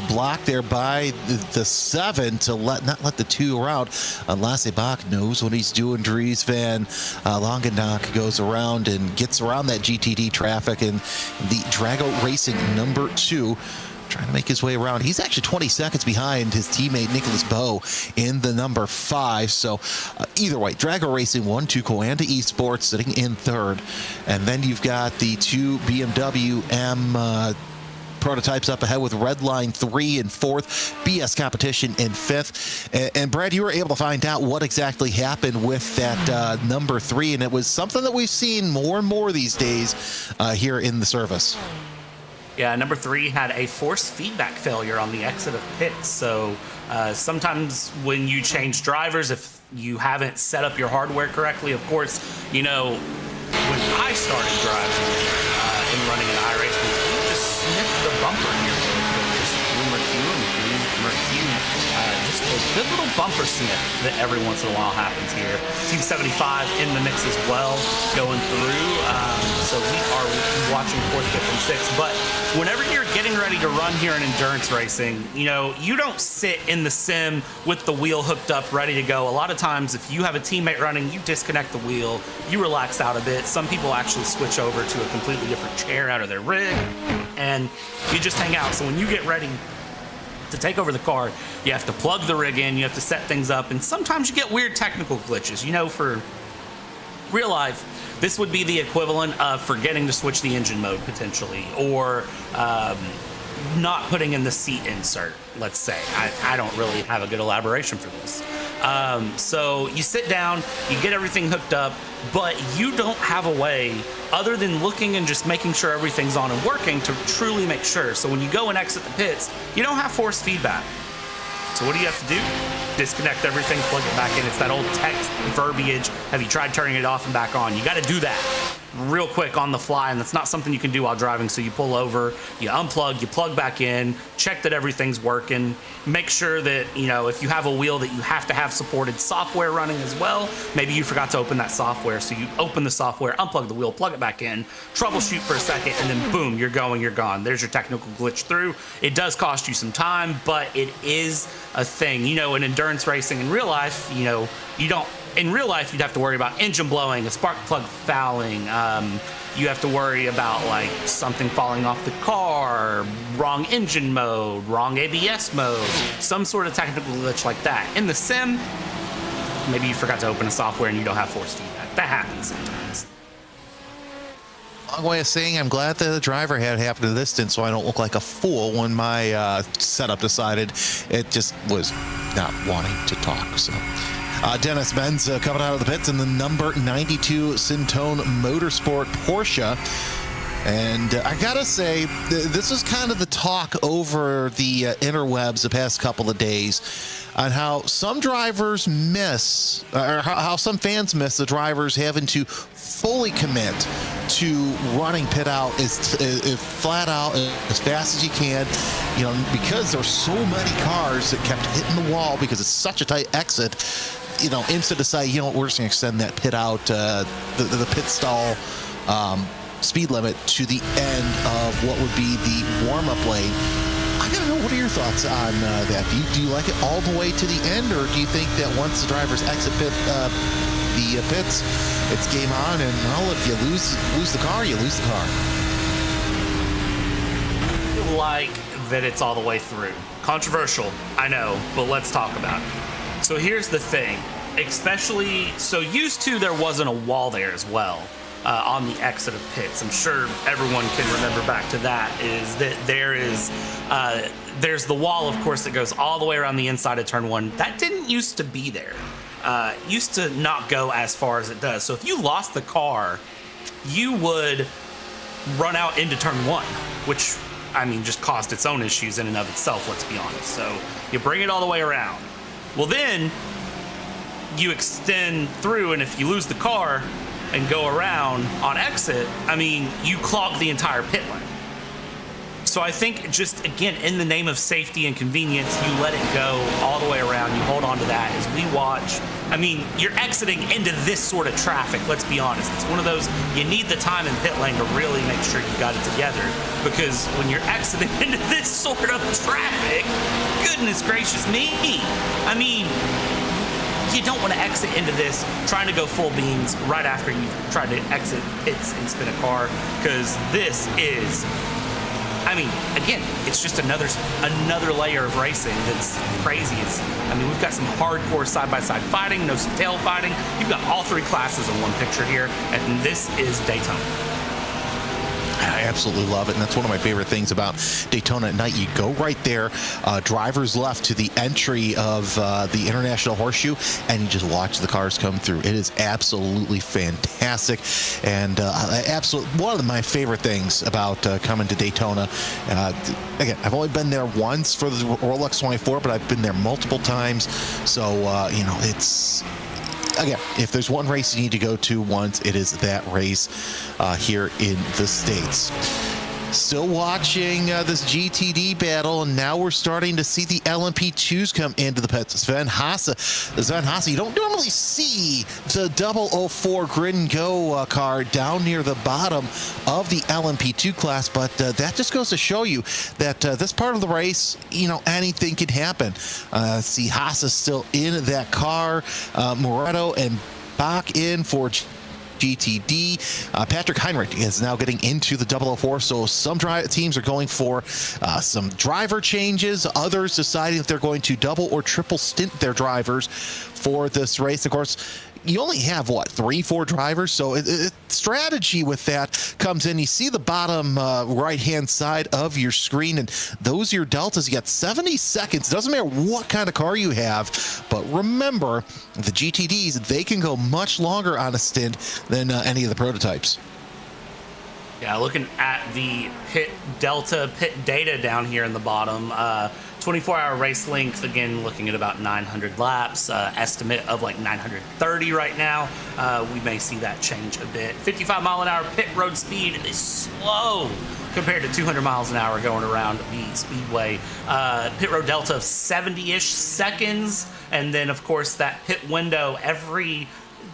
block there by the 7 to not let the 2 around. Lasse Bach knows what he's doing. Dries van Langendak goes around and gets around that GTD traffic, and the Drago Racing number 2 trying to make his way around. He's actually 20 seconds behind his teammate Nicholas Bowe in the number 5. So either way, Drago Racing 1-2 Coanda Esports sitting in 3rd. And then you've got the 2 BMW M prototypes up ahead with Redline 3 and 4th, BS Competition in 5th. And Brad, you were able to find out what exactly happened with that number 3, and it was something that we've seen more and more these days here in the service. Yeah, number 3 had a force feedback failure on the exit of pits. So sometimes when you change drivers, if you haven't set up your hardware correctly, of course, when I started driving and running an iRacing, we just sniffed the bumper here. This is Blue Mercue. Just a good little bumper sniff that every once in a while happens here. Team 75 in the mix as well, going through. So we are watching 4th, 5th, and 6th. But whenever you're getting ready to run here in endurance racing, you don't sit in the sim with the wheel hooked up, ready to go. A lot of times, if you have a teammate running, you disconnect the wheel, you relax out a bit. Some people actually switch over to a completely different chair out of their rig, and you just hang out. So when you get ready to take over the car, you have to plug the rig in, you have to set things up, and sometimes you get weird technical glitches. For real life, this would be the equivalent of forgetting to switch the engine mode potentially, or not putting in the seat insert, let's say. I don't really have a good elaboration for this. So you sit down, you get everything hooked up, but you don't have a way other than looking and just making sure everything's on and working to truly make sure. So when you go and exit the pits, you don't have force feedback. So what do you have to do? Disconnect everything, plug it back in. It's that old text verbiage. Have you tried turning it off and back on? You got to do that real quick on the fly, and that's not something you can do while driving. So you pull over, you unplug, you plug back in, check that everything's working, make sure that, if you have a wheel, that you have to have supported software running as well. Maybe you forgot to open that software, so you open the software, unplug the wheel, plug it back in, troubleshoot for a second, and then boom, you're gone. There's your technical glitch through. It does cost you some time, but it is a thing. In endurance racing in real life, you don't in real life, you'd have to worry about engine blowing, a spark plug fouling. You have to worry about like something falling off the car, wrong engine mode, wrong ABS mode, some sort of technical glitch like that. In the sim, maybe you forgot to open a software and you don't have force feedback. That happens sometimes. Long way of saying I'm glad that the driver had it happen to this stint so I don't look like a fool when my setup decided it just was not wanting to talk. So Dennis Benz coming out of the pits in the number 92 Syntone Motorsport Porsche. And I gotta say, this is kind of the talk over the interwebs the past couple of days on how some drivers miss, or how some fans miss the drivers having to fully commit to running pit out as flat out as fast as you can, you know, because there's so many cars that kept hitting the wall because it's such a tight exit. You know, IMSA decided, you know, we're just going to extend that pit out, the pit stall speed limit to the end of what would be the warm-up lane. I gotta know, what are your thoughts on that? Do you like it all the way to the end, or do you think that once the drivers exit the pits, it's game on, and well, if you lose the car, you lose the car? I like that it's all the way through. Controversial, I know, but let's talk about it. So here's the thing, especially, so used to there wasn't a wall there as well on the exit of pits. I'm sure everyone can remember back to that, is that there's the wall, of course, that goes all the way around the inside of turn one. That didn't used to be there. Used to not go as far as it does. So if you lost the car, you would run out into turn one, which, I mean, just caused its own issues in and of itself, let's be honest. So you bring it all the way around. Well, then you extend through, and if you lose the car and go around on exit, I mean, you clog the entire pit lane. So I think just, again, in the name of safety and convenience, you let it go all the way around. You hold on to that as we watch. I mean, you're exiting into this sort of traffic, let's be honest. It's one of those, you need the time in pit lane to really make sure you got it together, because when you're exiting into this sort of traffic, goodness gracious me, I mean, you don't want to exit into this trying to go full beans right after you've tried to exit pits and spin a car, because this is, I mean, again, it's just another layer of racing that's crazy. I mean, we've got some hardcore side-by-side fighting, no tail fighting. You've got all three classes in one picture here, and this is Daytona. I absolutely love it, and that's one of my favorite things about Daytona at night. You go right there, drivers left to the entry of the International Horseshoe, and you just watch the cars come through. It is absolutely fantastic, and one of my favorite things about coming to Daytona. Again, I've only been there once for the Rolex 24, but I've been there multiple times, so you know, it's... Again, if there's one race you need to go to once, it is that race here in the States. Still watching this GTD battle, and now we're starting to see the LMP2s come into the pits. Sven Hasse, you don't normally see the 004 Grid and Go car down near the bottom of the LMP2 class, but that just goes to show you that this part of the race, you know, anything can happen. See Hasse still in that car, Moretto and Bach in for GTD. Patrick Heinrich is now getting into the 004, so some teams are going for some driver changes, others deciding that they're going to double or triple stint their drivers for this race. Of course, you only have, what, 3-4 drivers? So strategy with that comes in. You see the bottom right-hand side of your screen, and those are your deltas. You got 70 seconds. It doesn't matter what kind of car you have, but remember, the GTDs, they can go much longer on a stint than any of the prototypes. Yeah, looking at the pit delta, pit data down here in the bottom, 24-hour race length, again, looking at about 900 laps, estimate of like 930 right now. We may see that change a bit. 55-mile-an-hour pit road speed is slow compared to 200 miles an hour going around the speedway. Pit road delta of 70-ish seconds, and then, of course, that pit window every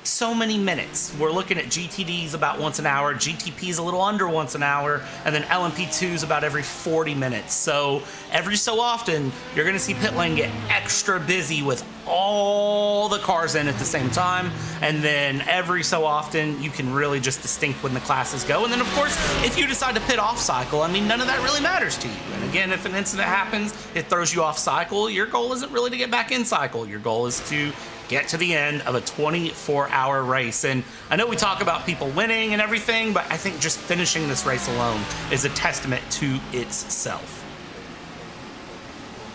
so many minutes. We're looking at GTDs about once an hour, GTPs a little under once an hour, and then LMP2s about every 40 minutes. So every so often, you're going to see pit lane get extra busy with all the cars in at the same time. And then every so often, you can really just distinct when the classes go. And then, of course, if you decide to pit off cycle, I mean, none of that really matters to you. And again, if an incident happens, it throws you off cycle. Your goal isn't really to get back in cycle. Your goal is to get to the end of a 24-hour race. And I know we talk about people winning and everything, but I think just finishing this race alone is a testament to itself.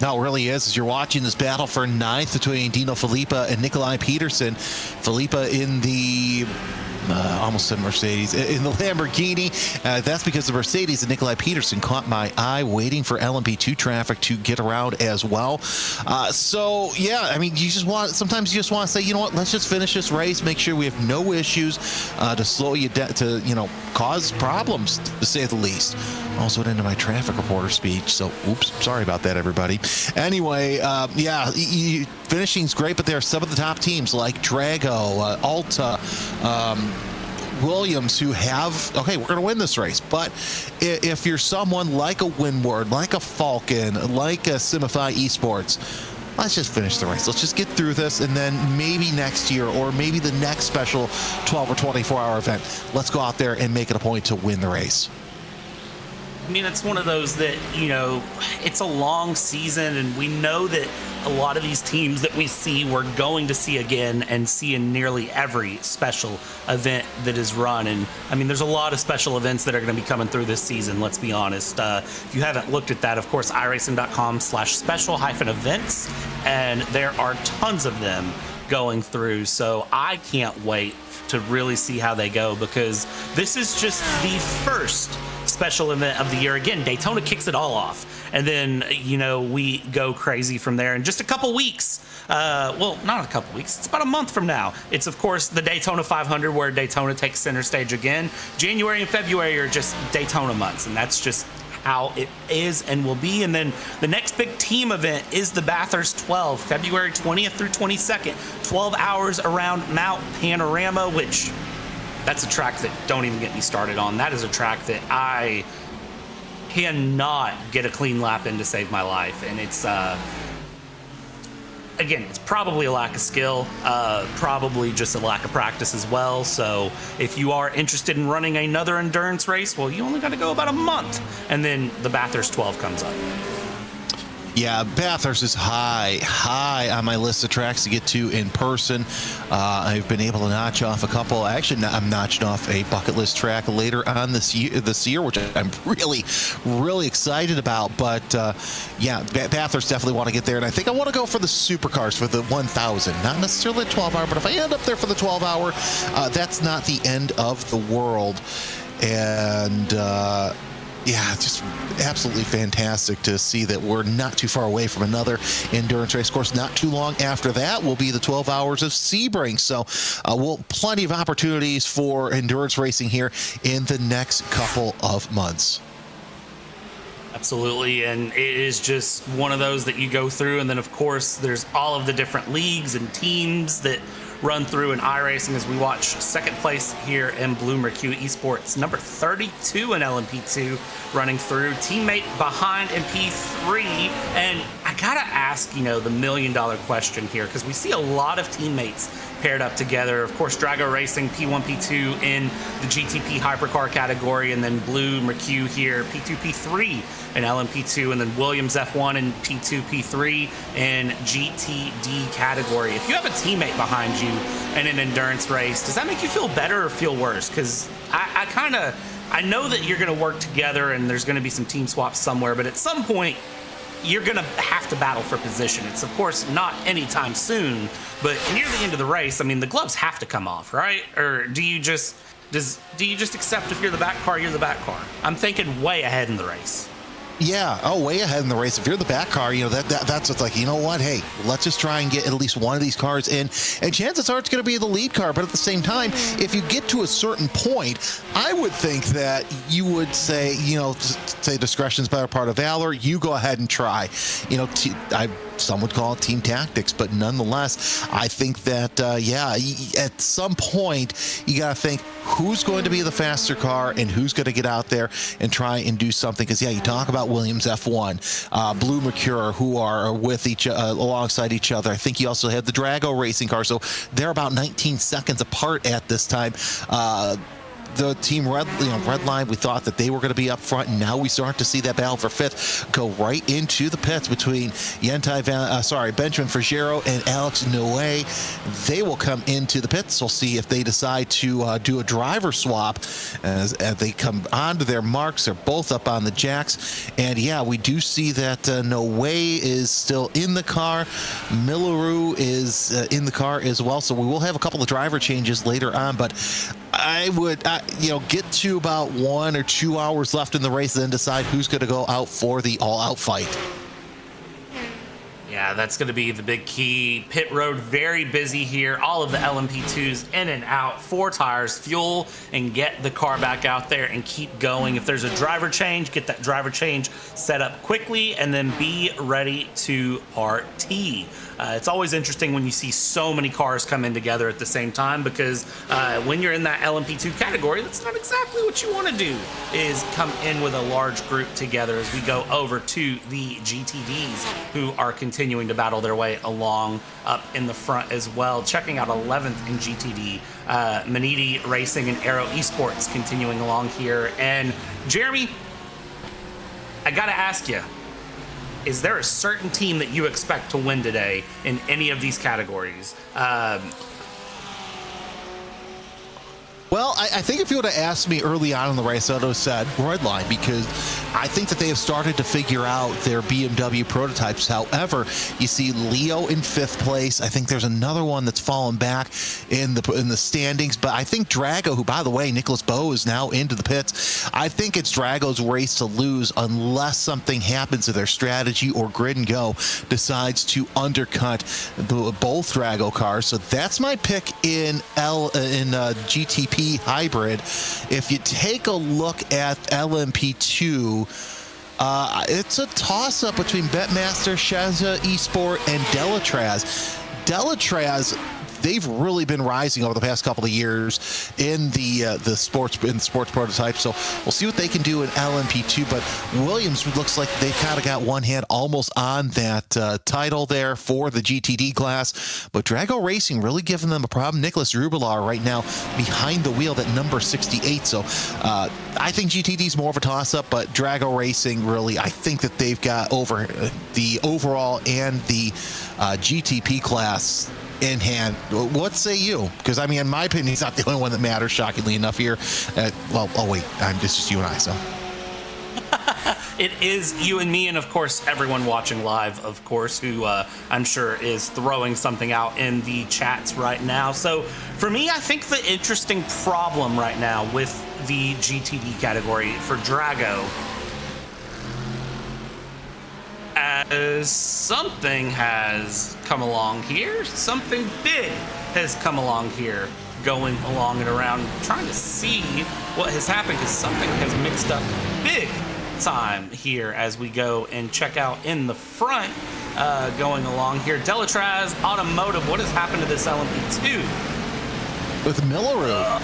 No, it really is. As you're watching this battle for ninth between Dino Filippa and Nikolai Peterson. Filippa in the almost said Mercedes, in the Lamborghini. That's because the Mercedes and Nikolai Peterson caught my eye waiting for LMP2 traffic to get around as well. So yeah, I mean, sometimes you just want to say, you know what, let's just finish this race, make sure we have no issues to slow you down, to, you know, cause problems, to say the least. Also went into my traffic reporter speech, so oops, sorry about that, everybody. Anyway, yeah, finishing's great, but there are some of the top teams like Drago, Alta, Williams who have, okay, we're going to win this race. But if you're someone like a Windward, like a Falcon, like a Simify Esports, let's just finish the race. Let's just get through this, and then maybe next year or maybe the next special 12 or 24-hour event, let's go out there and make it a point to win the race. I mean, it's one of those that, you know, it's a long season, and we know that a lot of these teams that we see, we're going to see again and see in nearly every special event that is run. And I mean, there's a lot of special events that are going to be coming through this season, let's be honest. If you haven't looked at that, of course, iRacing.com/special-events, and there are tons of them going through. So I can't wait to really see how they go, because this is just the first special event of the year. Again, Daytona kicks it all off, and then, you know, we go crazy from there. In just a couple weeks, well, not a couple weeks, it's about a month from now, it's of course the Daytona 500, where Daytona takes center stage again. January and February are just Daytona months, and that's just how it is and will be. And then the next big team event is the Bathurst 12, February 20th through 22nd, 12 hours around Mount Panorama, which that's a track that, don't even get me started on. That is a track that I cannot get a clean lap in to save my life. And it's, again, it's probably a lack of skill, probably just a lack of practice as well. So if you are interested in running another endurance race, well, you only got to go about a month, and then the Bathurst 12 comes up. Yeah, Bathurst is high on my list of tracks to get to in person. I've been able to notch off a couple. Actually, I'm notching off a bucket list track later on this year, which I'm really excited about. But yeah, Bathurst definitely want to get there, and I think I want to go for the supercars for the 1,000, not necessarily the 12-hour. But if I end up there for the 12-hour, that's not the end of the world. And yeah, just absolutely fantastic to see that we're not too far away from another endurance race. Of course, not too long after that will be the 12 hours of Sebring. So plenty of opportunities for endurance racing here in the next couple of months. Absolutely, and it is just one of those that you go through, and then of course there's all of the different leagues and teams that run through in iRacing, as we watch second place here in Bloomer Q Esports, number 32 in LMP2 running through, teammate behind in P3. And I gotta ask, you know, the $1 million question here, because we see a lot of teammates paired up together. Of course, Drago Racing P1, P2 in the GTP hypercar category, and then Blue McHugh here P2, P3 in LMP2, and then Williams F1 in P2, P3 in GTD category. If you have a teammate behind you in an endurance race, does that make you feel better or feel worse? Because I know that you're going to work together and there's going to be some team swaps somewhere, but at some point you're going to have to battle for position. It's of course not anytime soon, but near the end of the race, I mean, the gloves have to come off, right? Or do you just accept if you're the back car, you're the back car? I'm thinking way ahead in the race. Yeah, way ahead in the race. If you're the back car, you know, that's what's like, you know what, hey, let's just try and get at least one of these cars in, and chances are it's going to be the lead car. But at the same time, if you get to a certain point, I would think that you would say, you know, say discretion's better part of valor. You go ahead and try. You know, some would call it team tactics, but nonetheless, I think that, at some point, you got to think who's going to be the faster car and who's going to get out there and try and do something. Because, you talk about Williams F1, Blue Mercure, who are with alongside each other. I think you also have the Drago racing car, so they're about 19 seconds apart at this time. The team Red Line, we thought that they were going to be up front, and now we start to see that battle for fifth go right into the pits between Benjamin Fugero and Alex Noe. They will come into the pits. We'll see if they decide to do a driver swap as they come onto their marks. They're both up on the jacks, and we do see that Noe is still in the car. Milleroo is in the car as well, so we will have a couple of driver changes later on, but I would, get to about 1 or 2 hours left in the race, and then decide who's going to go out for the all-out fight. Yeah, that's going to be the big key. Pit road very busy here. All of the LMP2s in and out. 4 tires, fuel, and get the car back out there and keep going. If there's a driver change, get that driver change set up quickly, and then be ready to party. It's always interesting when you see so many cars come in together at the same time, because when you're in that LMP2 category, that's not exactly what you want to do, is come in with a large group together as we go over to the GTDs, who are continuing to battle their way along up in the front as well. Checking out 11th in GTD, Maniti Racing and Aero Esports continuing along here. And Jeremy, I got to ask you, is there a certain team that you expect to win today in any of these categories? Well, I think if you would have asked me early on in the race, I would have said Red Line, because I think that they have started to figure out their BMW prototypes. However, you see Leo in 5th place. I think there's another one that's fallen back in the standings, but I think Drago, who, by the way, Nicholas Bowe is now into the pits. I think it's Drago's race to lose unless something happens to their strategy or Grid and Go decides to undercut both Drago cars. So that's my pick in GTP hybrid. If you take a look at LMP2, it's a toss-up between Betmaster, Shazza Esport, and Delatraz. Delatraz, they've really been rising over the past couple of years in the sports prototype. So we'll see what they can do in LMP2. But Williams looks like they've kind of got one hand almost on that title there for the GTD class. But Drago Racing really giving them a problem. Nicholas Rubilar right now behind the wheel at number 68. So I think GTD is more of a toss-up, but Drago Racing really, I think that they've got over the overall and the GTP class in hand. What say you? Because, I mean, in my opinion, he's not the only one that matters, shockingly enough here. Wait, it's just you and I, so. It is you and me, and of course, everyone watching live, of course, who I'm sure is throwing something out in the chats right now. So, for me, I think the interesting problem right now with the GTD category for Drago, as something has come along here, something big has come along here, going along and around, trying to see what has happened, because something has mixed up big time here as we go and check out in the front, going along here. Delatraz Automotive, what has happened to this LMP2? With Milleroo.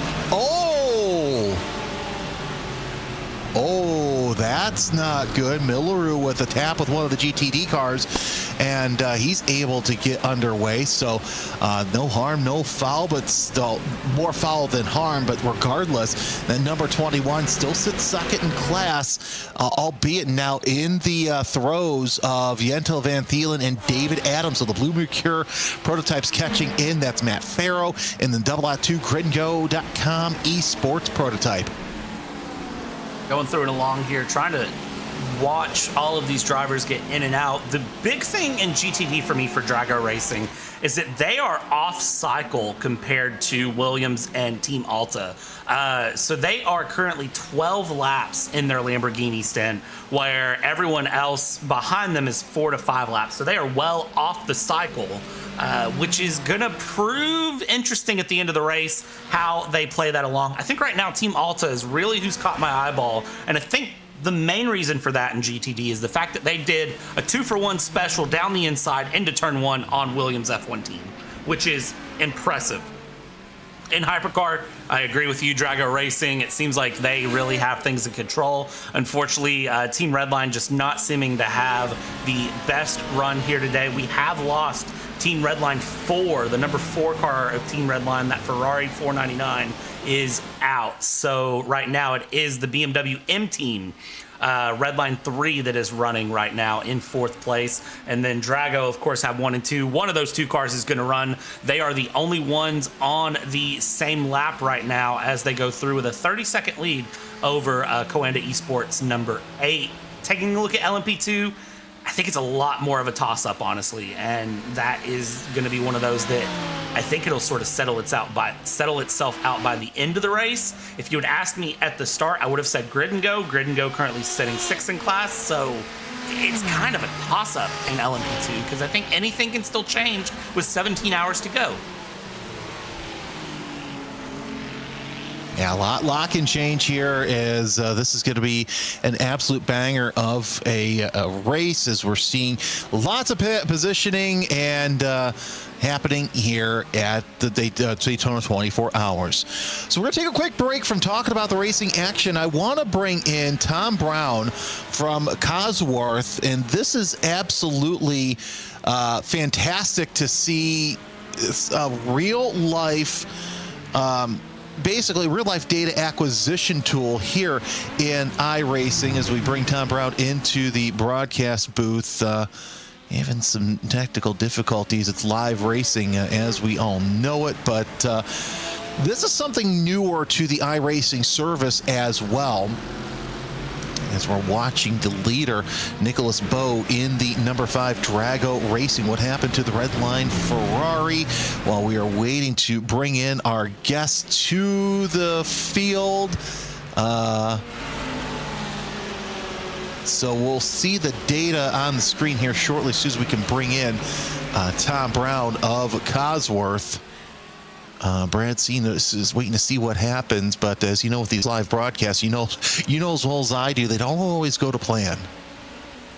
Oh, that's not good. Milleroo with a tap with one of the GTD cars, and he's able to get underway. So no harm, no foul, but still more foul than harm. But regardless, that number 21 still sits second in class, albeit now in the throes of Jentel Van Thielen and David Adams. So the Blue Mercure prototypes catching in. That's Matt Farrow, and then double-out2 gridandgo.com esports prototype. Going through it along here, trying to watch all of these drivers get in and out. The big thing in GTD for me for Drago Racing is that they are off cycle compared to Williams and Team Alta. So they are currently 12 laps in their Lamborghini stint, where everyone else behind them is 4 to 5 laps. So they are well off the cycle, which is going to prove interesting at the end of the race how they play that along. I think right now Team Alta is really who's caught my eyeball, and I think the main reason for that in GTD is the fact that they did a 2-for-1 special down the inside into turn 1 on Williams F1 team, which is impressive. In Hypercar, I agree with you, Drago Racing. It seems like they really have things in control. Unfortunately, Team Redline just not seeming to have the best run here today. We have lost Team Redline 4, the number 4 car of Team Redline, that Ferrari 499 is out. So right now it is the BMW M Team Redline 3 that is running right now in 4th place. And then Drago, of course, have 1 and 2. One of those 2 cars is going to run. They are the only ones on the same lap right now as they go through with a 30-second lead over Coanda Esports number 8. Taking a look at LMP2, I think it's a lot more of a toss-up, honestly, and that is going to be one of those that I think it'll sort of settle itself out by the end of the race. If you had asked me at the start, I would have said Grid and Go. Grid and Go currently sitting 6th in class, so it's kind of a toss-up in LMP2 because I think anything can still change with 17 hours to go. Yeah, a lot can change here as this is going to be an absolute banger of a race as we're seeing lots of positioning and happening here at the Daytona 24 Hours. So we're going to take a quick break from talking about the racing action. I want to bring in Tom Brown from Cosworth, and this is absolutely fantastic to see a real-life basically real-life data acquisition tool here in iRacing as we bring Tom Brown into the broadcast booth. Having some technical difficulties. It's live racing as we all know it, but this is something newer to the iRacing service as well. As we're watching the leader, Nicholas Bowe, in the number 5 Drago Racing. What happened to the red line Ferrari? While we are waiting to bring in our guest to the field. So we'll see the data on the screen here shortly as soon as we can bring in Tom Brown of Cosworth. Brad Cenas is waiting to see what happens, but as you know with these live broadcasts, you know as well as I do, they don't always go to plan.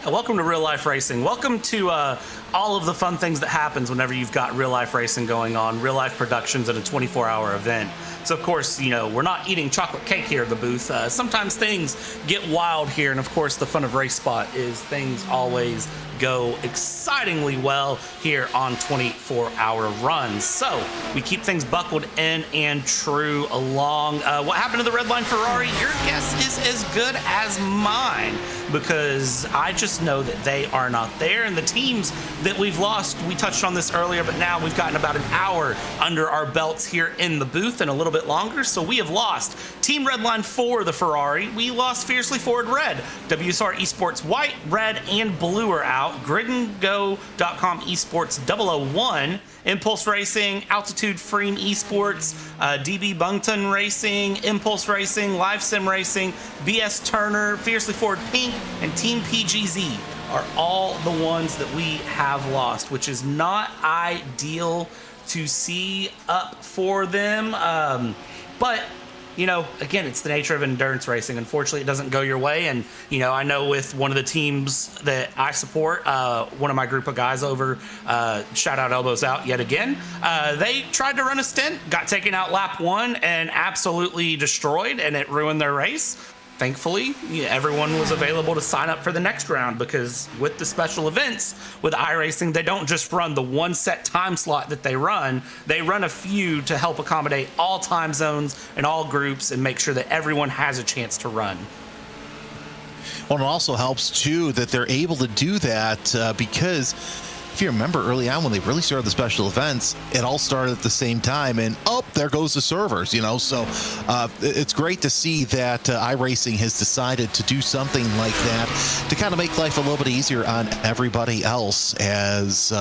Welcome to Real Life Racing. Welcome to all of the fun things that happens whenever you've got real life racing going on, real life productions at a 24-hour event. So, of course, you know, we're not eating chocolate cake here at the booth. Sometimes things get wild here, and, of course, the fun of Race Spot is things always go excitingly well here on 24-hour runs. So we keep things buckled in and true along. What happened to the red line Ferrari? Your guess is as good as mine, because I just know that they are not there. And the teams that we've lost, we touched on this earlier, but now we've gotten about an hour under our belts here in the booth and a little bit longer. So we have lost Team Redline 4, the Ferrari. We lost Fiercely Forward Red. WSR Esports White, Red, and Blue are out. GridandGo.com Esports 001. Impulse Racing, Altitude Freem Esports, DB Bungton Racing, Impulse Racing, Live Sim Racing, BS Turner, Fiercely Forward Pink, and Team PGZ are all the ones that we have lost, which is not ideal to see up for them. But you know, again, it's the nature of endurance racing. Unfortunately, it doesn't go your way. And, you know, I know with one of the teams that I support, one of my group of guys over, shout out Elbows Out yet again, they tried to run a stint, got taken out lap 1 and absolutely destroyed, and it ruined their race. Thankfully, everyone was available to sign up for the next round, because with the special events with iRacing, they don't just run the one set time slot that they run a few to help accommodate all time zones and all groups and make sure that everyone has a chance to run. Well, it also helps too that they're able to do that because if you remember early on when they really started the special events, it all started at the same time, and there goes the servers, you know. So it's great to see that iRacing has decided to do something like that to kind of make life a little bit easier on everybody else as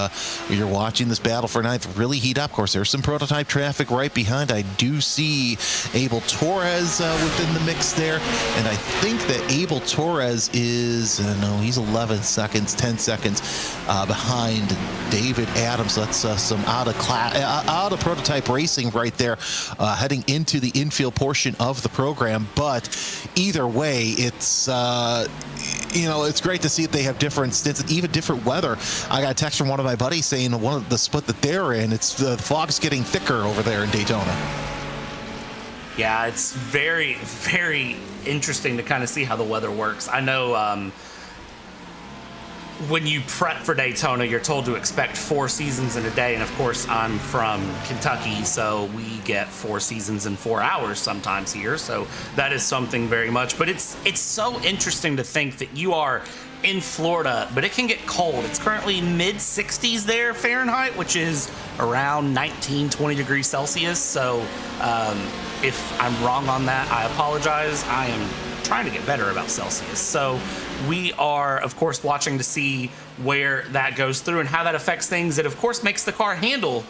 you're watching this battle for ninth really heat up. Of course, there's some prototype traffic right behind. I do see Abel Torres within the mix there, and I think that Abel Torres is, no, he's 11 seconds, 10 seconds behind and David Adams. That's some out of prototype racing right there, heading into the infield portion of the program. But either way, it's it's great to see that they have different stints, even different weather. I got a text from one of my buddies saying one of the split that they're in, it's the fog's getting thicker over there in Daytona. Yeah, it's very, very interesting to kind of see how the weather works. I know when you prep for Daytona, you're told to expect 4 seasons in a day. And of course, I'm from Kentucky, so we get 4 seasons in 4 hours sometimes here. So that is something very much. But it's so interesting to think that you are in Florida, but it can get cold. It's currently mid 60s there Fahrenheit, which is around 19, 20 degrees Celsius. So if I'm wrong on that, I apologize. I am trying to get better about Celsius. So we are, of course, watching to see where that goes through and how that affects things. It, of course, makes the car handle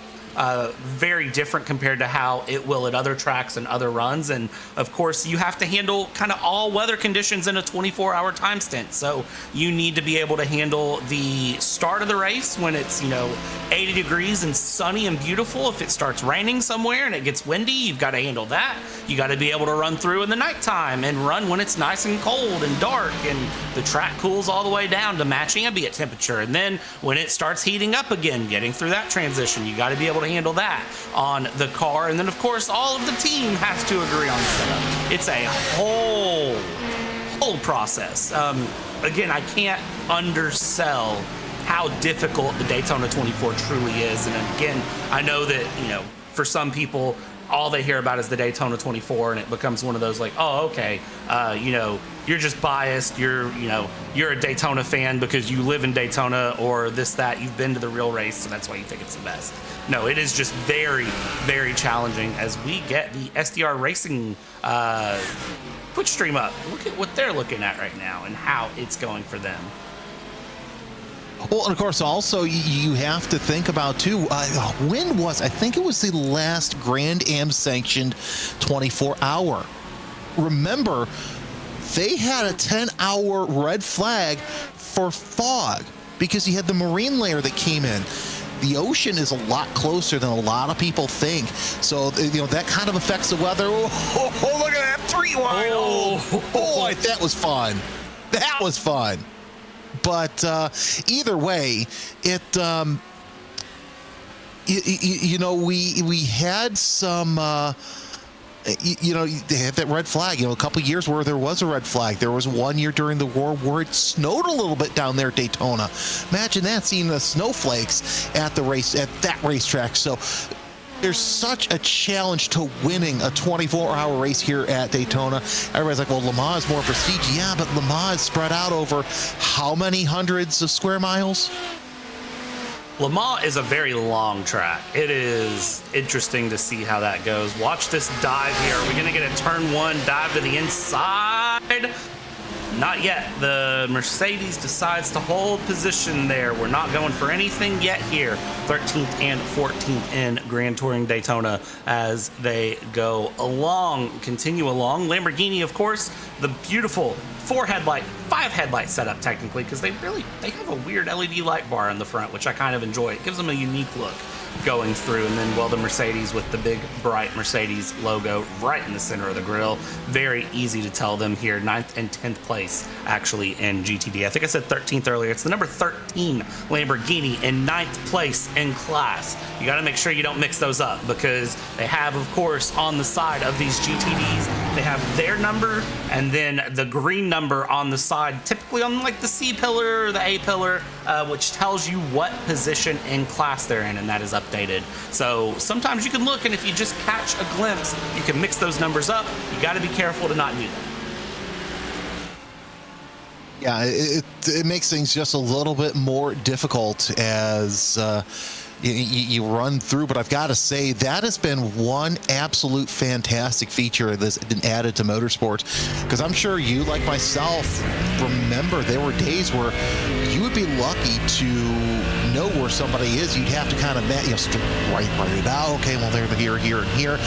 very different compared to how it will at other tracks and other runs. And of course, you have to handle kind of all weather conditions in a 24-hour time stint. So you need to be able to handle the start of the race when it's 80 degrees and sunny and beautiful. If it starts raining somewhere and it gets windy, you've got to handle that. You got to be able to run through in the nighttime and run when it's nice and cold and dark and the track cools all the way down to match ambient temperature. And then when it starts heating up again, getting through that transition, you got to be able to handle that on the car. And then of course all of the team has to agree on the setup. It's a whole process. Again, I can't undersell how difficult the Daytona 24 truly is. And again, I know that for some people all they hear about is the Daytona 24, and it becomes one of those like, oh, okay, you're just biased. You're a Daytona fan because you live in Daytona or this, that. You've been to the real race, and that's why you think it's the best. No, it is just very, very challenging as we get the SDR Racing Twitch stream up. Look at what they're looking at right now and how it's going for them. Well, and of course, also you have to think about too. When was I think it was the last Grand Am sanctioned 24-hour? Remember, they had a 10-hour red flag for fog because you had the marine layer that came in. The ocean is a lot closer than a lot of people think, so that kind of affects the weather. Oh, look at that 3 wide! Oh boy, that was fun. That was fun. But either way, it we had some they had that red flag. A couple of years where there was a red flag. There was one year during the war where it snowed a little bit down there at Daytona. Imagine that, seeing the snowflakes at that racetrack. So there's such a challenge to winning a 24-hour race here at Daytona. Everybody's like, well, Le Mans is more prestige. Yeah, but Le Mans is spread out over how many hundreds of square miles? Le Mans is a very long track. It is interesting to see how that goes. Watch this dive here. Are we going to get a turn 1 dive to the inside? Not yet. The Mercedes decides to hold position there. We're not going for anything yet here. 13th and 14th in Grand Touring Daytona as they go along, continue along. Lamborghini, of course, the beautiful 5 headlight setup technically, because they have a weird LED light bar in the front, which I kind of enjoy. It gives them a unique look going through. And then, the Mercedes with the big bright Mercedes logo right in the center of the grille. Very easy to tell them here. 9th and 10th place actually in GTD. I think I said 13th earlier. It's the number 13 Lamborghini in 9th place in class. You got to make sure you don't mix those up, because they have, of course, on the side of these GTDs, they have their number and then the green number on the side, typically on like the C pillar or the A pillar, which tells you what position in class they're in, and that is updated. So sometimes you can look, and if you just catch a glimpse, you can mix those numbers up. You got to be careful to not do that. Yeah, it makes things just a little bit more difficult as you run through, but I've got to say that has been one absolute fantastic feature that's been added to motorsports, because I'm sure you, like myself, remember there were days where you would be lucky to know where somebody is, you'd have to kind of write it out. Okay, well, they're here, here, and here.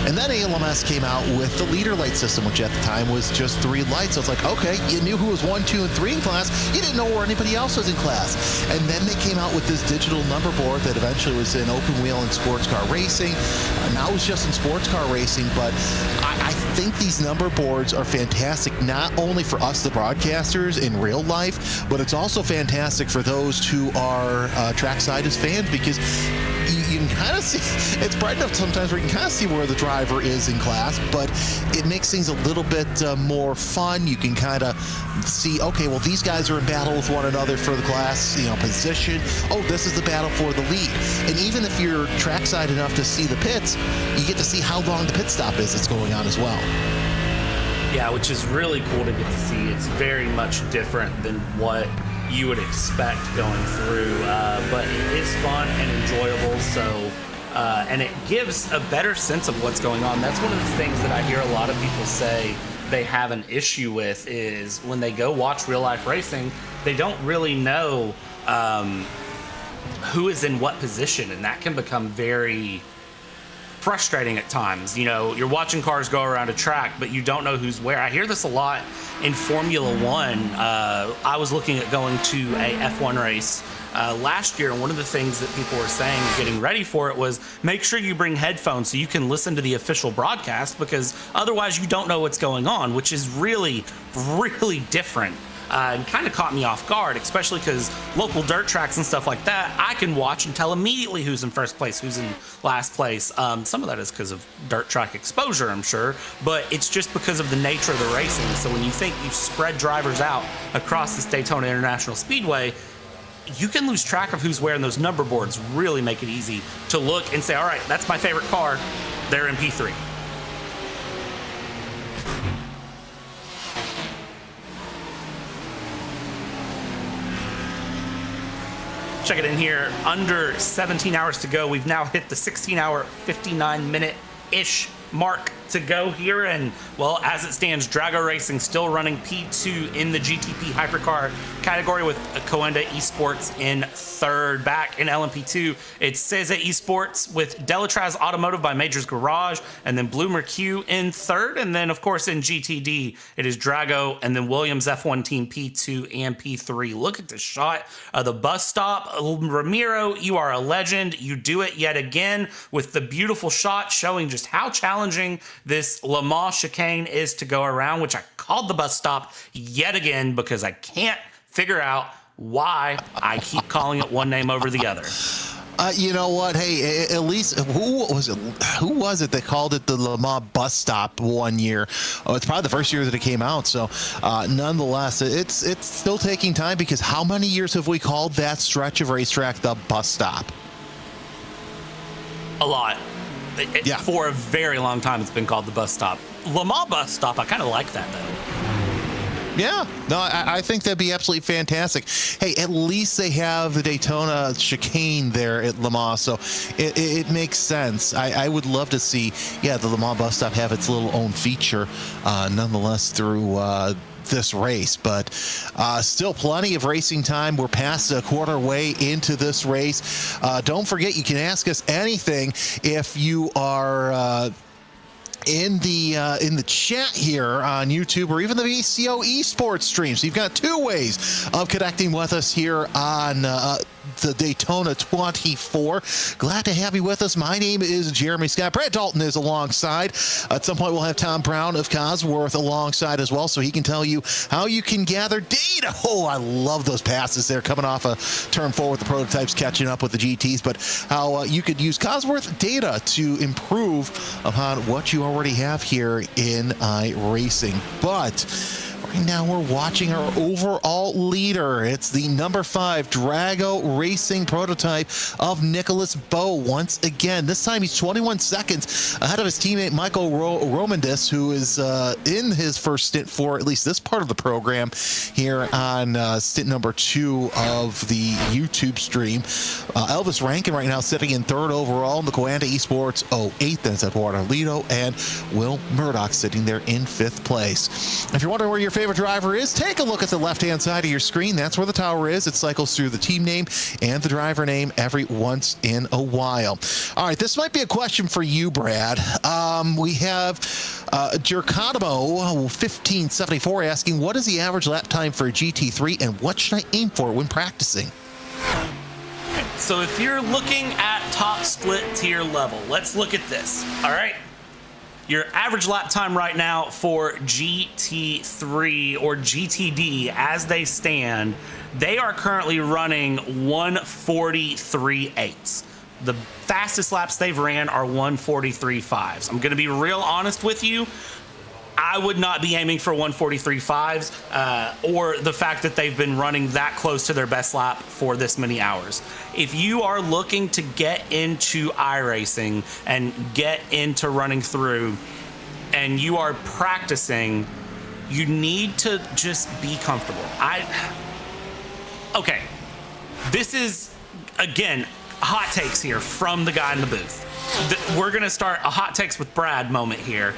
And then ALMS came out with the leader light system, which at the time was just 3 lights. So it's like, okay, you knew who was 1, 2, and 3 in class. You didn't know where anybody else was in class. And then they came out with this digital number board that eventually was in open wheel and sports car racing. Now it's just in sports car racing, but I think these number boards are fantastic, not only for us, the broadcasters, in real life, but it's also fantastic for those who are trackside as fans, because you can kind of see, it's bright enough sometimes where you can kind of see where the driver is in class, but it makes things a little bit more fun. You can kind of see, okay, well, these guys are in battle with one another for the class, position. Oh, this is the battle for the lead. And even if you're trackside enough to see the pits, you get to see how long the pit stop is that's going on as well. Yeah, which is really cool to get to see. It's very much different than what you would expect going through, but it is fun and enjoyable. So, and it gives a better sense of what's going on. That's one of the things that I hear a lot of people say they have an issue with, is when they go watch real life racing, they don't really know who is in what position, and that can become very frustrating at times. You're watching cars go around a track, but you don't know who's where. I hear this a lot in Formula One. I was looking at going to a F1 race last year, and one of the things that people were saying getting ready for it was, make sure you bring headphones so you can listen to the official broadcast, because otherwise you don't know what's going on, which is really, really different. And kind of caught me off guard, especially because local dirt tracks and stuff like that, I can watch and tell immediately who's in first place, who's in last place. Some of that is because of dirt track exposure, I'm sure, but it's just because of the nature of the racing. So when you think you've spread drivers out across this Daytona International Speedway, you can lose track of who's where, and those number boards really make it easy to look and say, all right, that's my favorite car, they're in P3. Check it in here, under 17 hours to go. We've now hit the 16-hour, 59-minute-ish mark to go here, and well, as it stands, Drago Racing still running P2 in the GTP Hypercar category, with Coenda Esports in third. Back in LMP2, it's Ceza Esports with Delatraz Automotive by Majors Garage, and then Bloomer Q in third. And then, of course, in GTD, it is Drago and then Williams F1 Team P2 and P3. Look at the shot of the bus stop. Ramiro, you are a legend. You do it yet again with the beautiful shot showing just how challenging this Le Mans chicane is to go around, which I called the bus stop yet again because I can't figure out why I keep calling it one name over the other. You know what? Hey, at least who was it that called it the Le Mans bus stop one year? Oh, it's probably the first year that it came out. So, nonetheless, it's still taking time, because how many years have we called that stretch of racetrack the bus stop? A lot. Yeah. For a very long time, it's been called the bus stop. Le Mans bus stop, I kind of like that, though. Yeah, no, I think that'd be absolutely fantastic. Hey, at least they have the Daytona chicane there at Le Mans, so it makes sense. I would love to see, the Le Mans bus stop have its little own feature, nonetheless, through this race. But still plenty of racing time. We're past a quarter way into this race. Don't forget, you can ask us anything if you are in the chat here on YouTube, or even the VCO esports stream. So you've got 2 ways of connecting with us here on the Daytona 24. Glad to have you with us. My name is Jeremy Scott. Brad Dalton is alongside. At some point, we'll have Tom Brown of Cosworth alongside as well, so he can tell you how you can gather data. Oh, I love those passes there, coming off a turn 4 with the prototypes catching up with the GTs, but how you could use Cosworth data to improve upon what you already have here in iRacing. But right now, we're watching our overall leader. It's the number 5 Drago Racing prototype of Nicholas Bowe. Once again, this time he's 21 seconds ahead of his teammate Michael Romandis, who is in his first stint for at least this part of the program here on stint number 2 of the YouTube stream. Elvis Rankin right now sitting in 3rd overall in the Coanda Esports 08. That's Eduardo Lito and Will Murdoch sitting there in 5th place. If you're wondering where your favorite driver is, take a look at the left-hand side of your screen. That's where the tower is. It cycles through the team name and the driver name every once in a while. All right, this might be a question for you, Brad. We have Jerkanabo 1574 asking, what is the average lap time for a GT3 and what should I aim for when practicing? So if you're looking at top split tier level, let's look at this. All right. Your average lap time right now for GT3 or GTD as they stand, they are currently running 1:43.8. The fastest laps they've ran are 1:43.5s. I'm going to be real honest with you. I would not be aiming for 1:43.5s or the fact that they've been running that close to their best lap for this many hours. If you are looking to get into iRacing and get into running through and you are practicing, you need to just be comfortable. Okay, this is, again, hot takes here from the guy in the booth. We're going to start a hot takes with Brad moment here.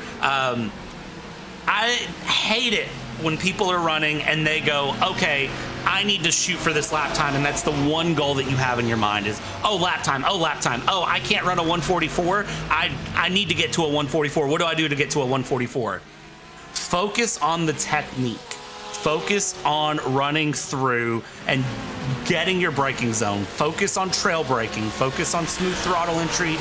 I hate it when people are running and they go, okay, I need to shoot for this lap time, and that's the one goal that you have in your mind is, lap time. Oh, I can't run a 1:44. I need to get to a 1:44. What do I do to get to a 1:44? Focus on the technique. Focus on running through and getting your braking zone. Focus on trail braking. Focus on smooth throttle entry.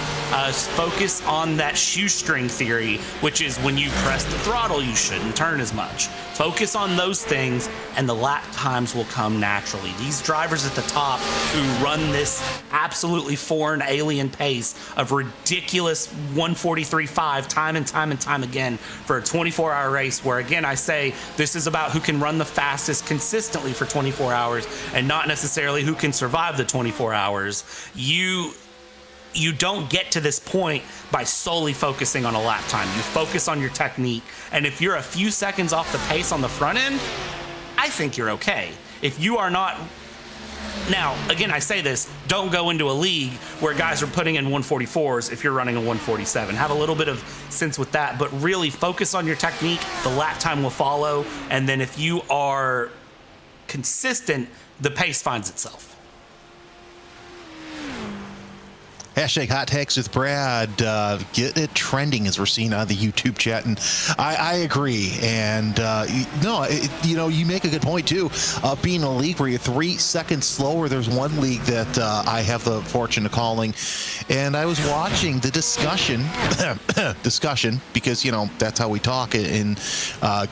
Focus on that shoestring theory, which is when you press the throttle, you shouldn't turn as much. Focus on those things, and the lap times will come naturally. These drivers at the top who run this absolutely foreign alien pace of ridiculous 1:43.5 time and time again for a 24-hour race, where, again, I say this is about who can run the fastest consistently for 24 hours and not necessarily who can survive the 24 hours. You don't get to this point by solely focusing on a lap time. You focus on your technique, and if you're a few seconds off the pace on the front end, I think you're okay. If you are not, now, again, I say this, don't go into a league where guys are putting in 1:44s if you're running a 1:47. Have a little bit of sense with that, but really focus on your technique. The lap time will follow, and then if you are consistent, the pace finds itself. Hashtag hot takes with Brad. Get it trending as we're seeing on the YouTube chat. And I agree. And you make a good point too. Being in a league where you're 3 seconds slower. There's one league that I have the fortune of calling, and I was watching the discussion because that's how we talk in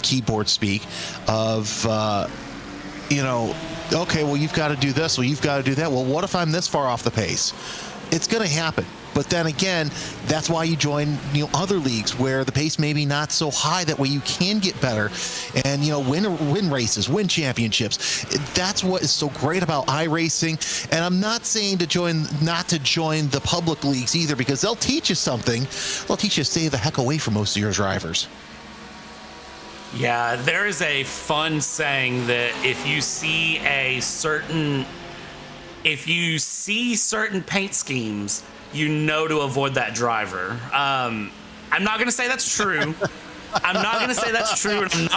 keyboard speak of okay, well, you've got to do this, well, you've got to do that. Well, what if I'm this far off the pace? It's going to happen. But then again, that's why you join other leagues where the pace may be not so high. That way you can get better and win races, win championships. That's what is so great about iRacing. And I'm not saying not to join the public leagues either, because they'll teach you something. They'll teach you to stay the heck away from most of your drivers. Yeah, there is a fun saying that if you see certain paint schemes, to avoid that driver. I'm not going to say that's true. And I'm not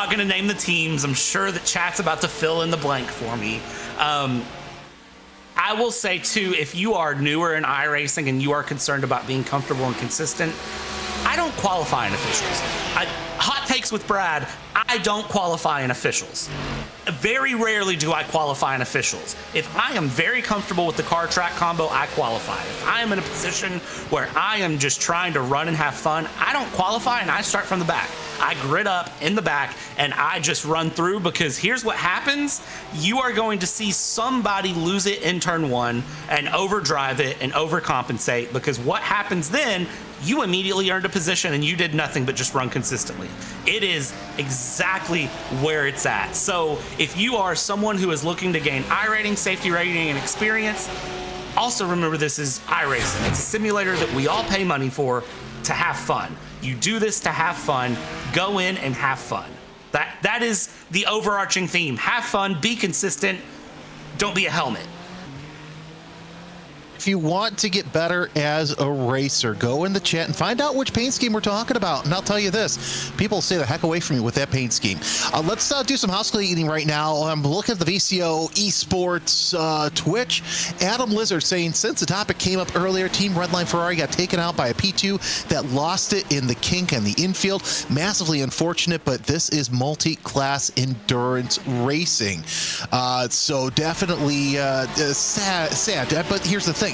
going to name the teams. I'm sure that chat's about to fill in the blank for me. I will say, too, if you are newer in iRacing and you are concerned about being comfortable and consistent, I don't qualify in officials. Hot takes with Brad, I don't qualify in officials. Very rarely do I qualify in officials. If I am very comfortable with the car track combo, I qualify. If I am in a position where I am just trying to run and have fun, I don't qualify and I start from the back. I grid up in the back and I just run through, because here's what happens. You are going to see somebody lose it in turn one and overdrive it and overcompensate, because what happens then, you immediately earned a position and you did nothing but just run consistently. It is exactly where it's at. So if you are someone who is looking to gain iRating, safety rating, and experience, also remember this is iRacing. It's a simulator that we all pay money for to have fun. You do this to have fun. Go in and have fun. That is the overarching theme. Have fun, be consistent, don't be a helmet. if you want to get better as a racer, go in the chat and find out which paint scheme we're talking about. And I'll tell you this, people stay the heck away from you with that paint scheme. Let's do some housekeeping right now. I'm looking at the VCO Esports Twitch. Adam Lizard saying, since the topic came up earlier, Team Redline Ferrari got taken out by a P2 that lost it in the kink and the infield. Massively unfortunate, but this is multi-class endurance racing. So definitely sad. But here's the thing.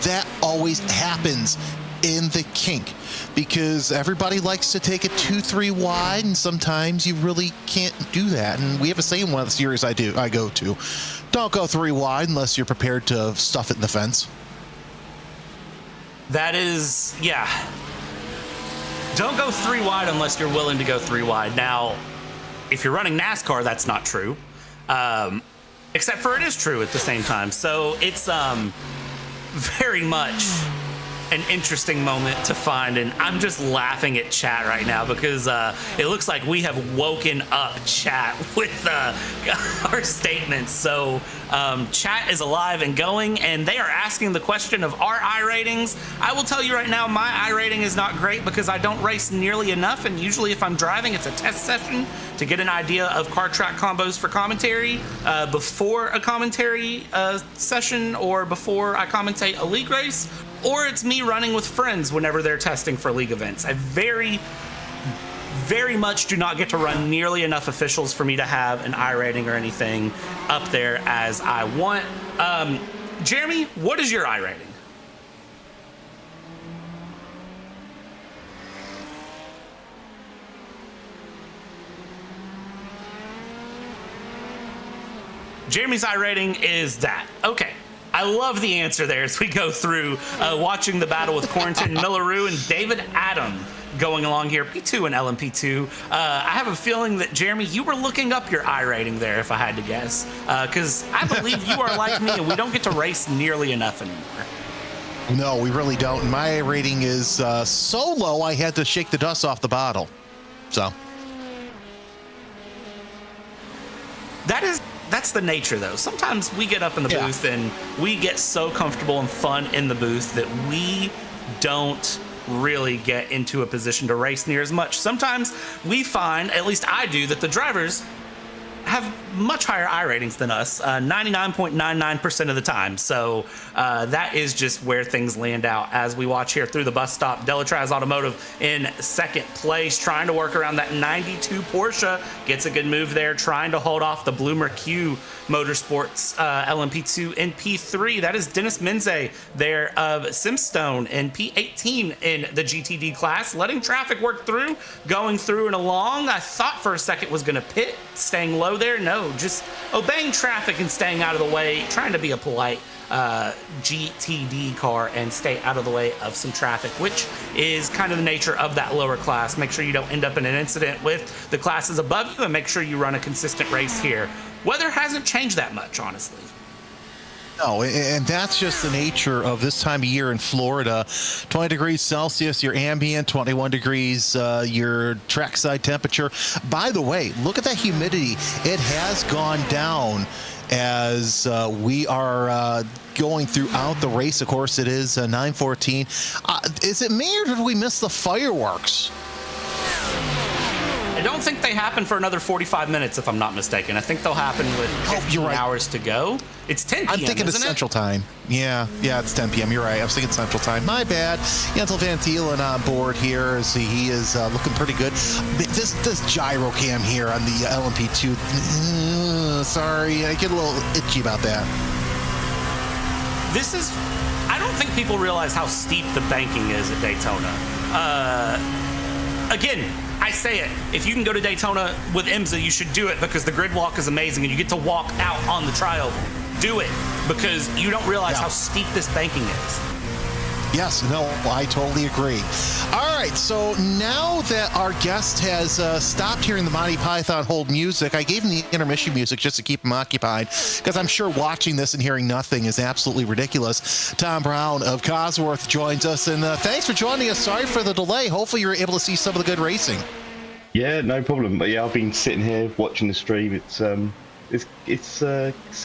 That always happens in the kink because everybody likes to take it 2-3 wide, and sometimes you really can't do that. And we have a saying in one of the series I go to, don't go 3 wide unless you're prepared to stuff it in the fence. That is, yeah. Don't go 3 wide unless you're willing to go 3 wide. Now, if you're running NASCAR, that's not true. Except for it is true at the same time. So it's very much an interesting moment to find, and I'm just laughing at chat right now because it looks like we have woken up chat with our statements. So chat is alive and going, and they are asking the question of our iRatings. I will tell you right now, my iRating is not great because I don't race nearly enough, and usually if I'm driving, it's a test session to get an idea of car track combos for commentary before a commentary session or before I commentate a league race. Or it's me running with friends whenever they're testing for league events. I very, very much do not get to run nearly enough officials for me to have an iRating or anything up there as I want. Jeremy, what is your iRating? Jeremy's iRating is that. Okay. I love the answer there as we go through watching the battle with Corrington, Millaroo, and David Adam going along here. P2 and LMP2. I have a feeling that, Jeremy, you were looking up your iRating there, if I had to guess, because I believe you are like me and we don't get to race nearly enough anymore. No, we really don't. My rating is so low I had to shake the dust off the bottle. So. That's the nature, though. Sometimes we get up in the booth and we get so comfortable and fun in the booth that we don't really get into a position to race near as much. Sometimes we find, at least I do, that the drivers have much higher iRatings than us, 99.99% of the time. So that is just where things land out as we watch here through the bus stop. Delatraz Automotive in second place, trying to work around that 92 Porsche. Gets a good move there, trying to hold off the Bloomer Q Motorsports LMP2 in P3. That is Dennis Menze there of Simstone in P18 in the GTD class, letting traffic work through, going through and along. I thought for a second was going to pit, staying low there. No, just obeying traffic and staying out of the way, trying to be a polite GTD car and stay out of the way of some traffic, which is kind of the nature of that lower class. Make sure you don't end up in an incident with the classes above you, and make sure you run a consistent race here. Weather hasn't changed that much, honestly. No, and that's just the nature of this time of year in Florida. 20 degrees Celsius, your ambient, 21 degrees, your trackside temperature. By the way, look at that humidity. It has gone down as we are going throughout the race. Of course, it is 9:14. Is it me or did we miss the fireworks? I don't think they happen for another 45 minutes, if I'm not mistaken. I think they'll happen with 15 hours to go. It's 10 p.m., I'm thinking it's Central Time. Yeah, it's 10 p.m. You're right. I was thinking Central Time. My bad. Yentel Van Thielen on board here. As he is looking pretty good. This gyro cam here on the LMP2. Sorry, I get a little itchy about that. I don't think people realize how steep the banking is at Daytona. Again, I say it, if you can go to Daytona with IMSA, you should do it because the grid walk is amazing and you get to walk out on the trioval. Do it because you don't realize how steep this banking is. Yes, no, I totally agree. All right, so now that our guest has stopped hearing the Monty Python hold music, I gave him the intermission music just to keep him occupied because I'm sure watching this and hearing nothing is absolutely ridiculous. Tom Brown of Cosworth joins us, and thanks for joining us. Sorry for the delay. Hopefully you're able to see some of the good racing. Yeah, no problem. But yeah, I've been sitting here watching the stream. It's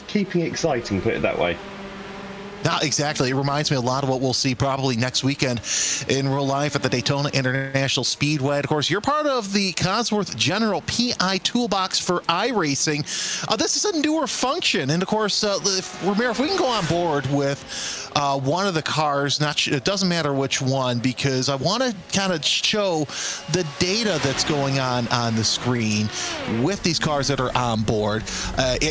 keeping it exciting, put it that way. No, exactly. It reminds me a lot of what we'll see probably next weekend in real life at the Daytona International Speedway. Of course, you're part of the Cosworth General PI Toolbox for iRacing. This is a newer function. And of course, if we can go on board with one of the cars, it doesn't matter which one, because I want to kind of show the data that's going on the screen with these cars that are on board.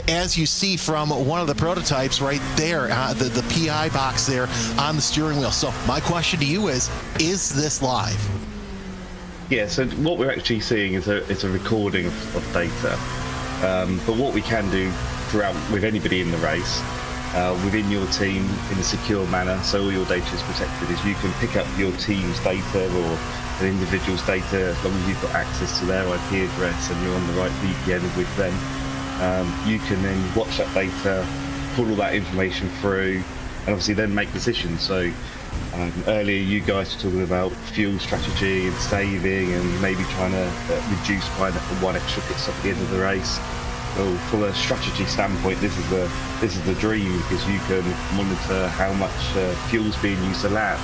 As you see from one of the prototypes right there, the PI box there on the steering wheel. So my question to you is this live? Yeah, so what we're actually seeing is a recording of data. But what we can do throughout with anybody in the race, within your team in a secure manner, so all your data is protected, is you can pick up your team's data or an individual's data as long as you've got access to their IP address and you're on the right VPN with them. You can then watch that data, pull all that information through, and obviously then make decisions. So earlier you guys were talking about fuel strategy and saving and maybe trying to reduce by one extra pit stop at the end of the race. Well, from a strategy standpoint, this is the dream, because you can monitor how much fuel's being used a lap,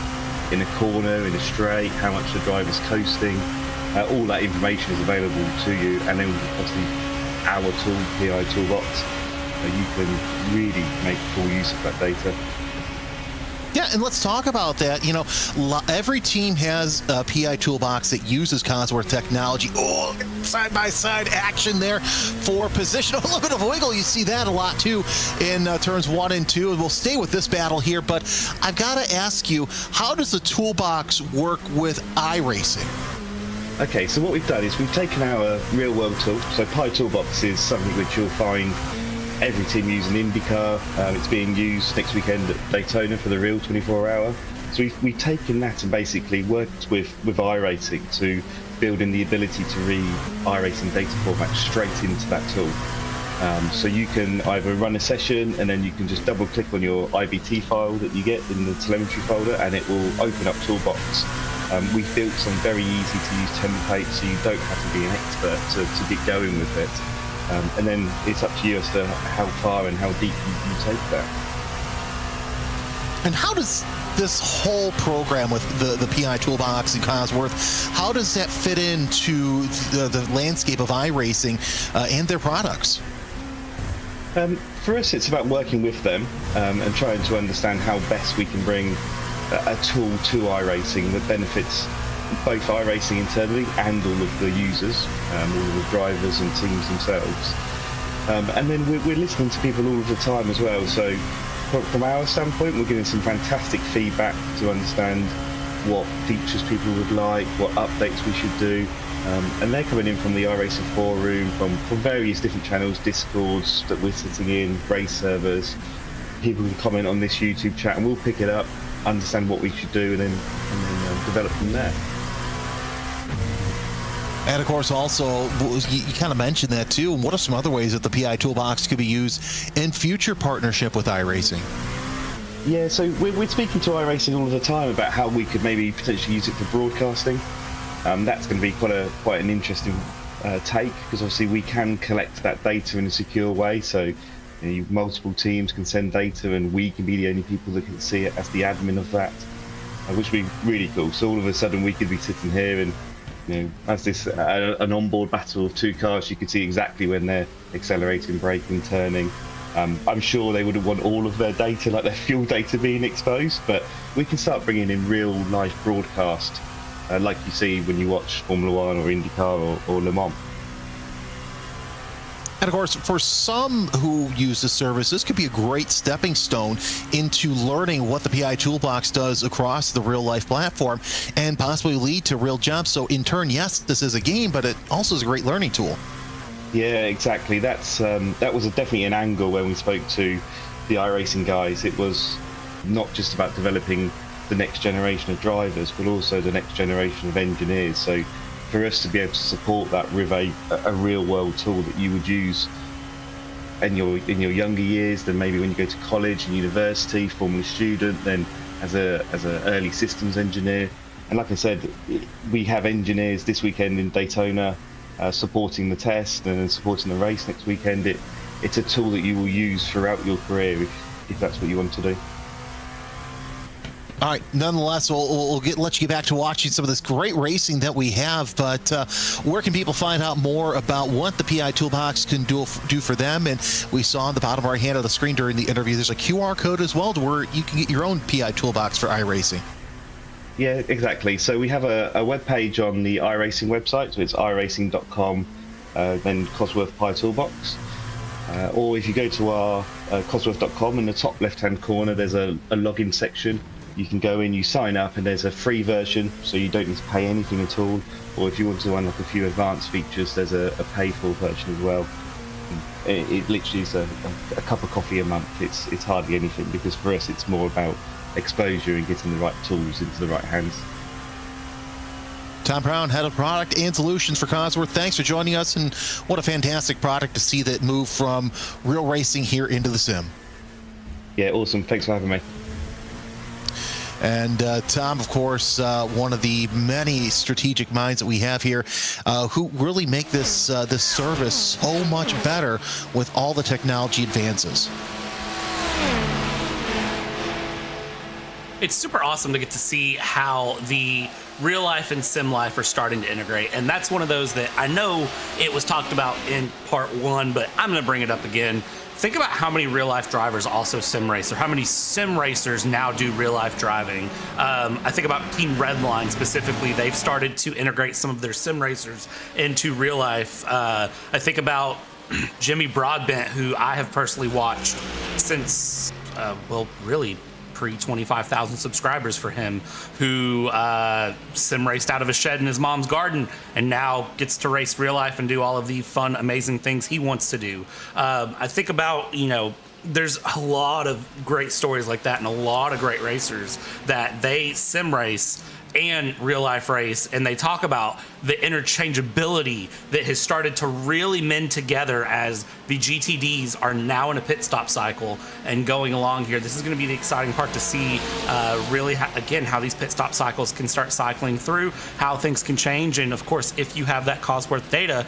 in a corner, in a straight, how much the driver's coasting. All that information is available to you, and then obviously our tool, PI Toolbox, you can really make full use of that data. Yeah, and let's talk about that. You know, every team has a PI Toolbox that uses Cosworth technology. Oh, side-by-side action there for position. A little bit of wiggle. You see that a lot, too, in turns 1 and 2. We'll stay with this battle here, but I've got to ask you, how does the Toolbox work with iRacing? Okay, so what we've done is we've taken our real-world tool. So PI Toolbox is something which you'll find every team using IndyCar. It's being used next weekend at Daytona for the real 24-hour. So we've taken that and basically worked with iRacing to build in the ability to read iRacing data format straight into that tool. So you can either run a session and then you can just double click on your IBT file that you get in the telemetry folder, and it will open up Toolbox. We've built some very easy to use templates, so you don't have to be an expert to get going with it. And then it's up to you as to how far and how deep you take that. And how does this whole program with the PI Toolbox and Cosworth, how does that fit into the landscape of iRacing and their products? For us, it's about working with them and trying to understand how best we can bring a tool to iRacing that benefits both iRacing internally and all of the users, all of the drivers and teams themselves. And then we're listening to people all of the time as well. So from our standpoint, we're getting some fantastic feedback to understand what features people would like, what updates we should do. And they're coming in from the iRacing forum, from various different channels, Discords that we're sitting in, race servers. People can comment on this YouTube chat and we'll pick it up, understand what we should do, and then develop from there. And of course, also, you kind of mentioned that too. What are some other ways that the PI Toolbox could be used in future partnership with iRacing? Yeah, so we're speaking to iRacing all of the time about how we could maybe potentially use it for broadcasting. That's going to be quite an interesting take, because obviously we can collect that data in a secure way. So multiple teams can send data, and we can be the only people that can see it as the admin of that, which would be really cool. So all of a sudden we could be sitting here and, as this an onboard battle of two cars, you could see exactly when they're accelerating, braking, turning. I'm sure they wouldn't want all of their data, like their fuel data, being exposed, but we can start bringing in real life broadcast, like you see when you watch Formula One or IndyCar or Le Mans. And of course, for some who use the service, this could be a great stepping stone into learning what the PI Toolbox does across the real-life platform and possibly lead to real jobs. So in turn, yes, this is a game, but it also is a great learning tool. Yeah, exactly. That was definitely an angle when we spoke to the iRacing guys. It was not just about developing the next generation of drivers, but also the next generation of engineers. So for us to be able to support that with a real world tool that you would use in your younger years, then maybe when you go to college and university, formerly student, then as a early systems engineer. And like I said, we have engineers this weekend in Daytona supporting the test and supporting the race next weekend. It's a tool that you will use throughout your career if that's what you want to do. All right. Nonetheless, we'll let you get back to watching some of this great racing that we have. But where can people find out more about what the PI Toolbox can do for them? And we saw on the bottom right hand of the screen during the interview, there's a QR code as well to where you can get your own PI Toolbox for iRacing. Yeah, exactly. So we have a web page on the iRacing website. So it's iracing.com, then Cosworth PI Toolbox. Or if you go to our Cosworth.com, in the top left-hand corner, there's a login section. You can go in, you sign up, and there's a free version, so you don't need to pay anything at all. Or if you want to unlock a few advanced features, there's a pay-for version as well. It literally is a cup of coffee a month. It's hardly anything, because for us it's more about exposure and getting the right tools into the right hands. Tom Brown, Head of Product and Solutions for Cosworth, thanks for joining us, and what a fantastic product to see that move from real racing here into the sim. Yeah, awesome. Thanks for having me. And Tom, of course, one of the many strategic minds that we have here, who really make this this service so much better with all the technology advances. It's super awesome to get to see how the real life and sim life are starting to integrate. And that's one of those that I know it was talked about in part 1, but I'm going to bring it up again. Think about how many real life drivers also sim race, or how many sim racers now do real life driving. I think about Team Redline specifically. They've started to integrate some of their sim racers into real life. I think about Jimmy Broadbent, who I have personally watched since, really pre-25,000 subscribers for him, who sim raced out of a shed in his mom's garden and now gets to race real life and do all of the fun, amazing things he wants to do. I think about, there's a lot of great stories like that and a lot of great racers that they sim race and real life race, and they talk about the interchangeability that has started to really mend together as the GTDs are now in a pit stop cycle and going along here. This is going to be the exciting part to see really how these pit stop cycles can start cycling through, how things can change. And of course, if you have that Cosworth data,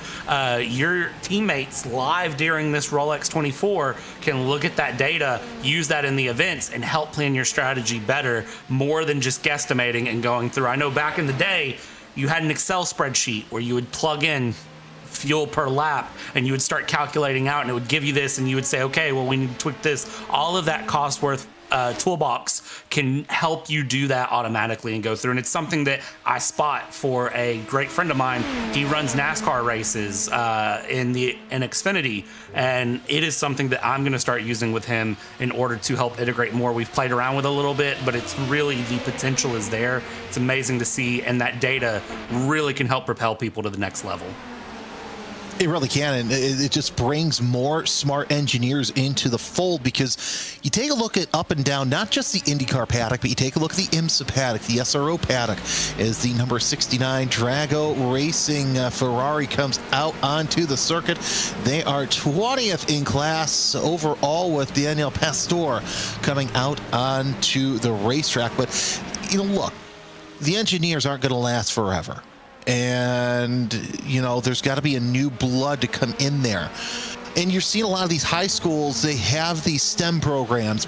your teammates live during this Rolex 24 can look at that data, use that in the events, and help plan your strategy better, more than just guesstimating and going through. I know back in the day, you had an Excel spreadsheet where you would plug in fuel per lap and you would start calculating out, and it would give you this, and you would say, okay, well, we need to tweak this. All of that Cosworth toolbox can help you do that automatically and go through. And it's something that I spot for a great friend of mine. He runs NASCAR races in Xfinity, and it is something that I'm going to start using with him in order to help integrate more. We've played around with it a little bit, but it's really, the potential is there. It's amazing to see, and that data really can help propel people to the next level. It really can, and it just brings more smart engineers into the fold, because you take a look at up and down, not just the IndyCar paddock, but you take a look at the IMSA paddock, the SRO paddock, as the number 69 Drago Racing Ferrari comes out onto the circuit. They are 20th in class overall, with Daniel Pastor coming out onto the racetrack. But, look, the engineers aren't going to last forever. And, there's got to be a new blood to come in there. And you're seeing a lot of these high schools, they have these STEM programs,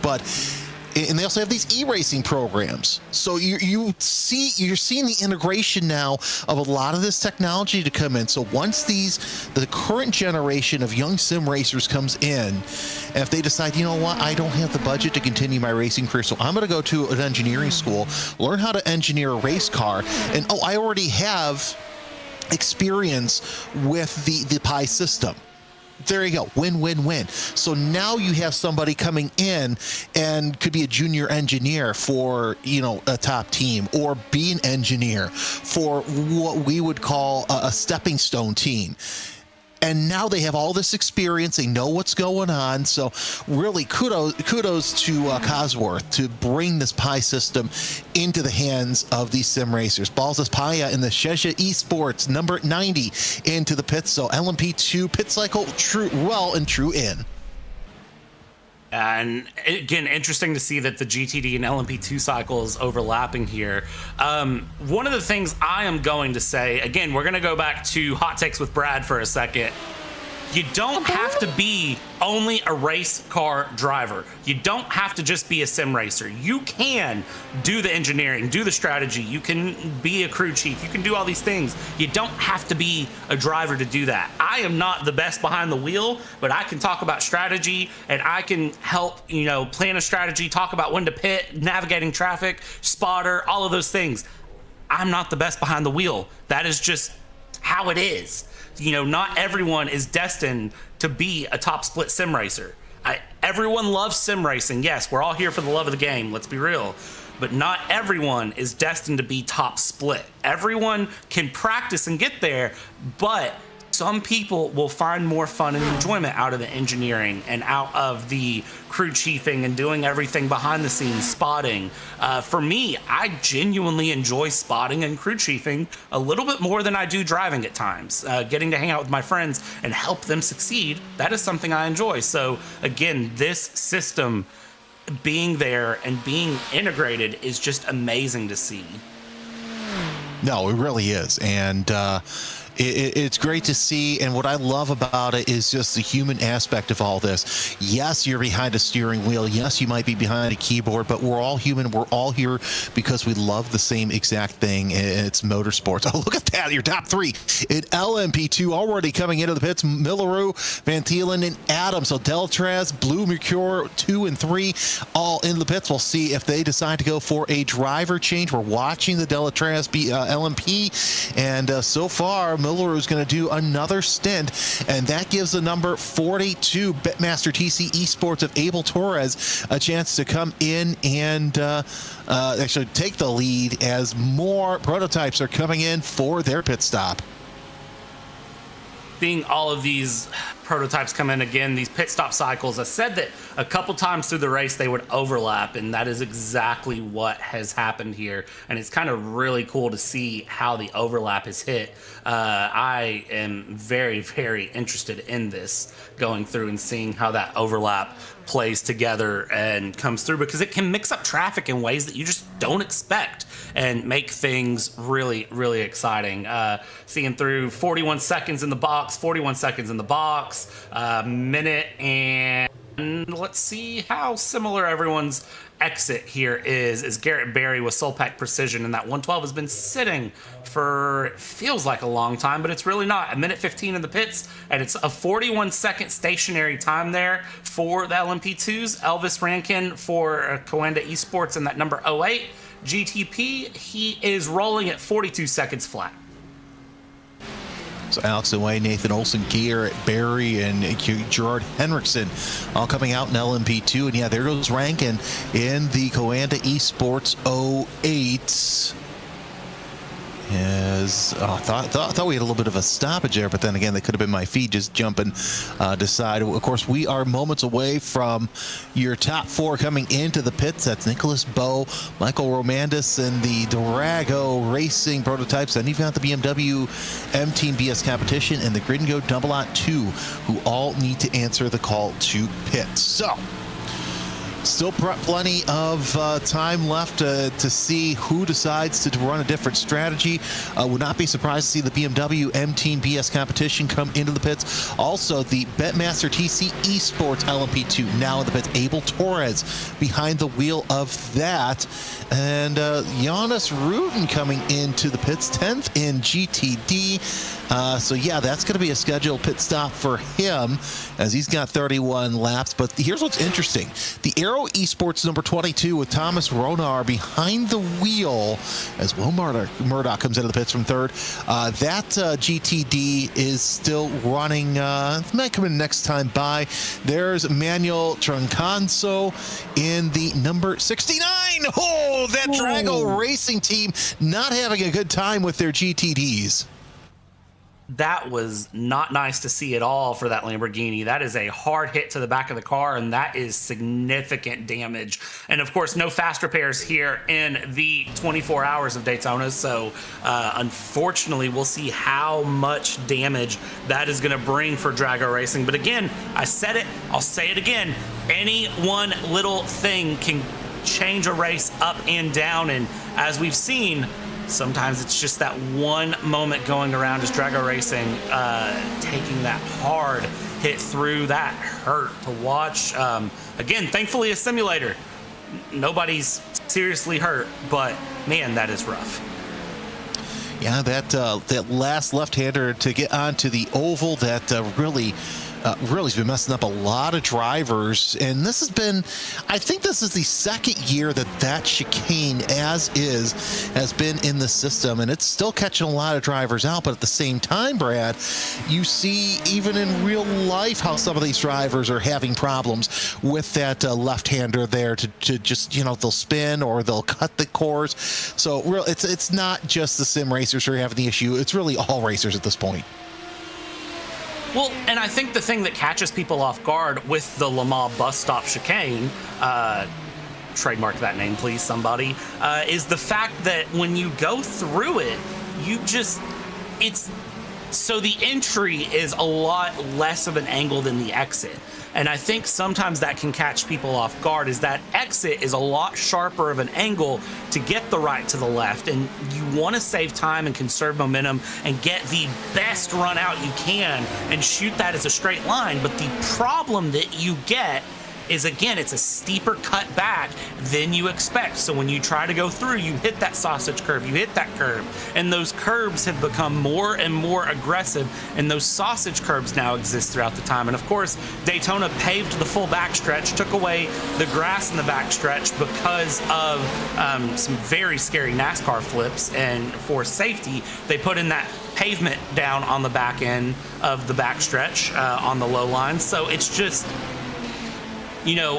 and they also have these e-racing programs. So you're seeing the integration now of a lot of this technology to come in. So once the current generation of young sim racers comes in, and if they decide, I don't have the budget to continue my racing career, so I'm going to go to an engineering school, learn how to engineer a race car, and I already have experience with the PI system. There you go. Win, win, win. So now you have somebody coming in and could be a junior engineer for, a top team, or be an engineer for what we would call a stepping stone team. And now they have all this experience. They know what's going on. So really kudos to Cosworth to bring this PI system into the hands of these sim racers. Balzas Paya in the Shesha Esports, number 90, into the pits. So LMP2 pit cycle, true in. And again, interesting to see that the GTD and LMP2 cycle is overlapping here. One of the things I am going to say, again, we're going to go back to Hot Takes with Brad for a second. You don't have to be only a race car driver. You don't have to just be a sim racer. You can do the engineering, do the strategy. You can be a crew chief. You can do all these things. You don't have to be a driver to do that. I am not the best behind the wheel, but I can talk about strategy, and I can help, plan a strategy, talk about when to pit, navigating traffic, spotter, all of those things. I'm not the best behind the wheel. That is just how it is. Not everyone is destined to be a top split sim racer. Everyone loves sim racing. Yes, we're all here for the love of the game. Let's be real. But not everyone is destined to be top split. Everyone can practice and get there, but some people will find more fun and enjoyment out of the engineering and out of the crew chiefing and doing everything behind the scenes, spotting. For me, I genuinely enjoy spotting and crew chiefing a little bit more than I do driving at times. Getting to hang out with my friends and help them succeed, that is something I enjoy. So again, this system being there and being integrated is just amazing to see. No, it really is. And it's great to see, and what I love about it is just the human aspect of all this. Yes, you're behind a steering wheel. Yes, you might be behind a keyboard, but we're all human. We're all here because we love the same exact thing. It's motorsports. Oh, look at that. Your top three in LMP2 already coming into the pits. Milleru, Van Thielen, and Adams. So Deltraz, Blue Mercure 2 and 3 all in the pits. We'll see if they decide to go for a driver change. We're watching the Deltraz LMP, and so far, Miller is going to do another stint, and that gives the number 42 Betmaster TC Esports of Abel Torres a chance to come in and actually take the lead as more prototypes are coming in for their pit stop. Seeing all of these prototypes come in again, these pit stop cycles, I said that a couple times through the race they would overlap, and that is exactly what has happened here. And it's kind of really cool to see how the overlap is hit. I am very, very interested in this, going through and seeing how that overlap plays together and comes through, because it can mix up traffic in ways that you just don't expect and make things really, really exciting. Seeing through 41 seconds in the box, 41 seconds in the box, minute, and let's see how similar everyone's exit here is Garrett Berry with Solpack Precision, and that 112 has been sitting for, it feels like a long time, but it's really not. A minute 15 in the pits, and it's a 41 second stationary time there for the LMP2s. Elvis Rankin for Coanda Esports in that number 08 GTP. He is rolling at 42 seconds flat. So Alex Away, Nathan Olson, Garrett Berry, and Gerard Henriksen all coming out in LMP2. And yeah, there goes Rankin in the Coanda Esports 08. As thought we had a little bit of a stoppage there, but then again, that could have been my feet just jumping to side. Of course, we are moments away from your top four coming into the pits. That's Nicholas Bowe, Michael Romandis, and the Durago Racing prototypes. And you've got the BMW M Team BS competition and the Grid and Go Double Out 2, who all need to answer the call to pit. So still plenty of time left to see who decides to run a different strategy. Would not be surprised to see the BMW M Team BS competition come into the pits. Also, the Betmaster TC Esports LMP2 now in the pits. Abel Torres behind the wheel of that. And Jonas Rudin coming into the pits, 10th in GTD. So yeah, that's going to be a scheduled pit stop for him, as he's got 31 laps. But here's what's interesting. The Aero Esports number 22 with Thomas Ronar behind the wheel as Will Murdoch comes into the pits from third. That GTD is still running. Might come in next time by. There's Manuel Troncanso in the number 69. Oh, that Drago Racing team not having a good time with their GTDs. That was not nice to see at all for that Lamborghini. That is a hard hit to the back of the car, and that is significant damage. And of course, no fast repairs here in the 24 hours of Daytona. So unfortunately, we'll see how much damage that is going to bring for Drago Racing. But again, I said it, I'll say it again. Any one little thing can change a race up and down. And as we've seen, Sometimes it's just that one moment going around as Drago Racing, taking that hard hit through. That hurt to watch. Again, thankfully a simulator. Nobody's seriously hurt, but man, that is rough. Yeah, that last left-hander to get onto the oval, that really has been messing up a lot of drivers. And this has been, I think this is the second year that chicane has been in the system, and it's still catching a lot of drivers out. But at the same time, Brad, you see even in real life how some of these drivers are having problems with that left-hander there to just, they'll spin or they'll cut the course. So it's not just the sim racers who are having the issue. It's really all racers at this point. Well, and I think the thing that catches people off guard with the Le Mans bus stop chicane, trademark that name, please, somebody, is the fact that when you go through it, so the entry is a lot less of an angle than the exit. And I think sometimes that can catch people off guard, is that exit is a lot sharper of an angle to get the right to the left. And you want to save time and conserve momentum and get the best run out you can and shoot that as a straight line. But the problem that you get is, again, it's a steeper cut back than you expect. So when you try to go through, you hit that sausage curve, you hit that curve, and those curves have become more and more aggressive, and those sausage curves now exist throughout the time. And of course, Daytona paved the full backstretch, took away the grass in the backstretch because of some very scary NASCAR flips, and for safety, they put in that pavement down on the back end of the backstretch on the low line. So it's just,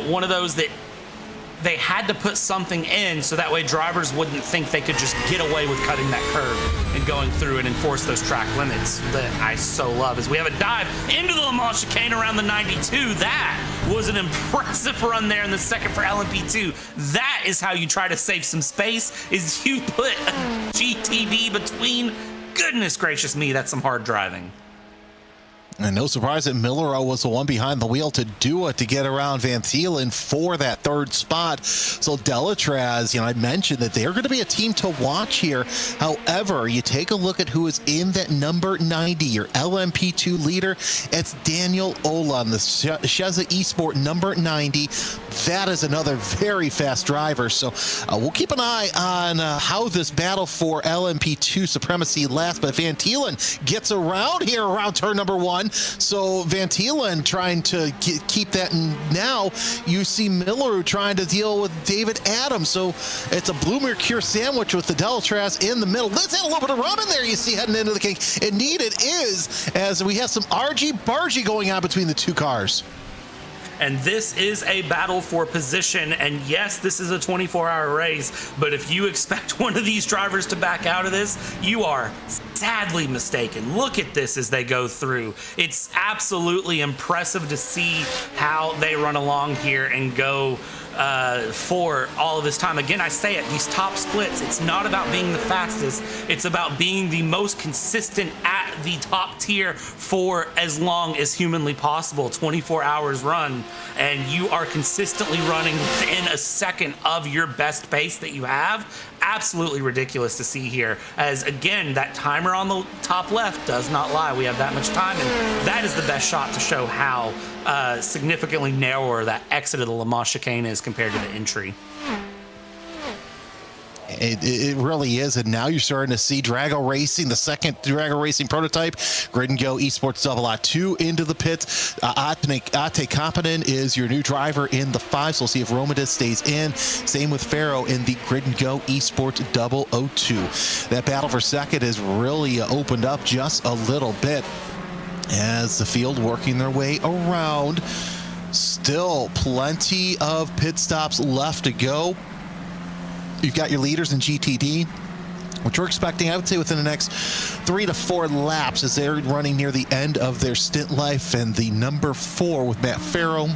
one of those that they had to put something in so that way drivers wouldn't think they could just get away with cutting that curve and going through and enforce those track limits that I so love. As we have a dive into the Le Mans chicane around the 92, that was an impressive run there in the second for LMP2. That is how you try to save some space, is you put a GTD between. Goodness gracious me, that's some hard driving. And no surprise that Miller was the one behind the wheel to do it, to get around Van Thielen for that third spot. So Delatraz, I mentioned that they're going to be a team to watch here. However, you take a look at who is in that number 90, your LMP2 leader. It's Daniel Olan, the Sheza Esport number 90. That is another very fast driver. So we'll keep an eye on how this battle for LMP2 supremacy lasts. But Van Thielen gets around here around turn number 1. So Van Thielen trying to keep that. And now you see Miller trying to deal with David Adams. So it's a Blue Mercure sandwich with the Delatraz in the middle. Let's add a little bit of rum in there, you see, heading into the cake. Indeed it is, as we have some argy-bargy going on between the two cars. And this is a battle for position. And yes, this is a 24-hour race, but if you expect one of these drivers to back out of this, you are sadly mistaken. Look at this as they go through. It's absolutely impressive to see how they run along here and go for all of this time. Again, I say it, these top splits, it's not about being the fastest, it's about being the most consistent at the top tier for as long as humanly possible. 24 hours run, and you are consistently running within a second of your best pace that you have. Absolutely ridiculous to see here, as again, that timer on the top left does not lie. We have that much time, and that is the best shot to show how significantly narrower that exit of the Le Mans chicane is compared to the entry. It really is, and now you're starting to see Drago Racing, the second Drago Racing prototype, Grid and Go Esports Double A2 into the pits. Ate Kapanen is your new driver in the 5, so we'll see if Romadis stays in. Same with Farrow in the Grid and Go Esports Double O2. That battle for second has really opened up just a little bit as the field working their way around. Still plenty of pit stops left to go. You've got your leaders in GTD, which we're expecting, I would say, within the next 3 to 4 laps as they're running near the end of their stint life. And the number 4 with Matt Farrow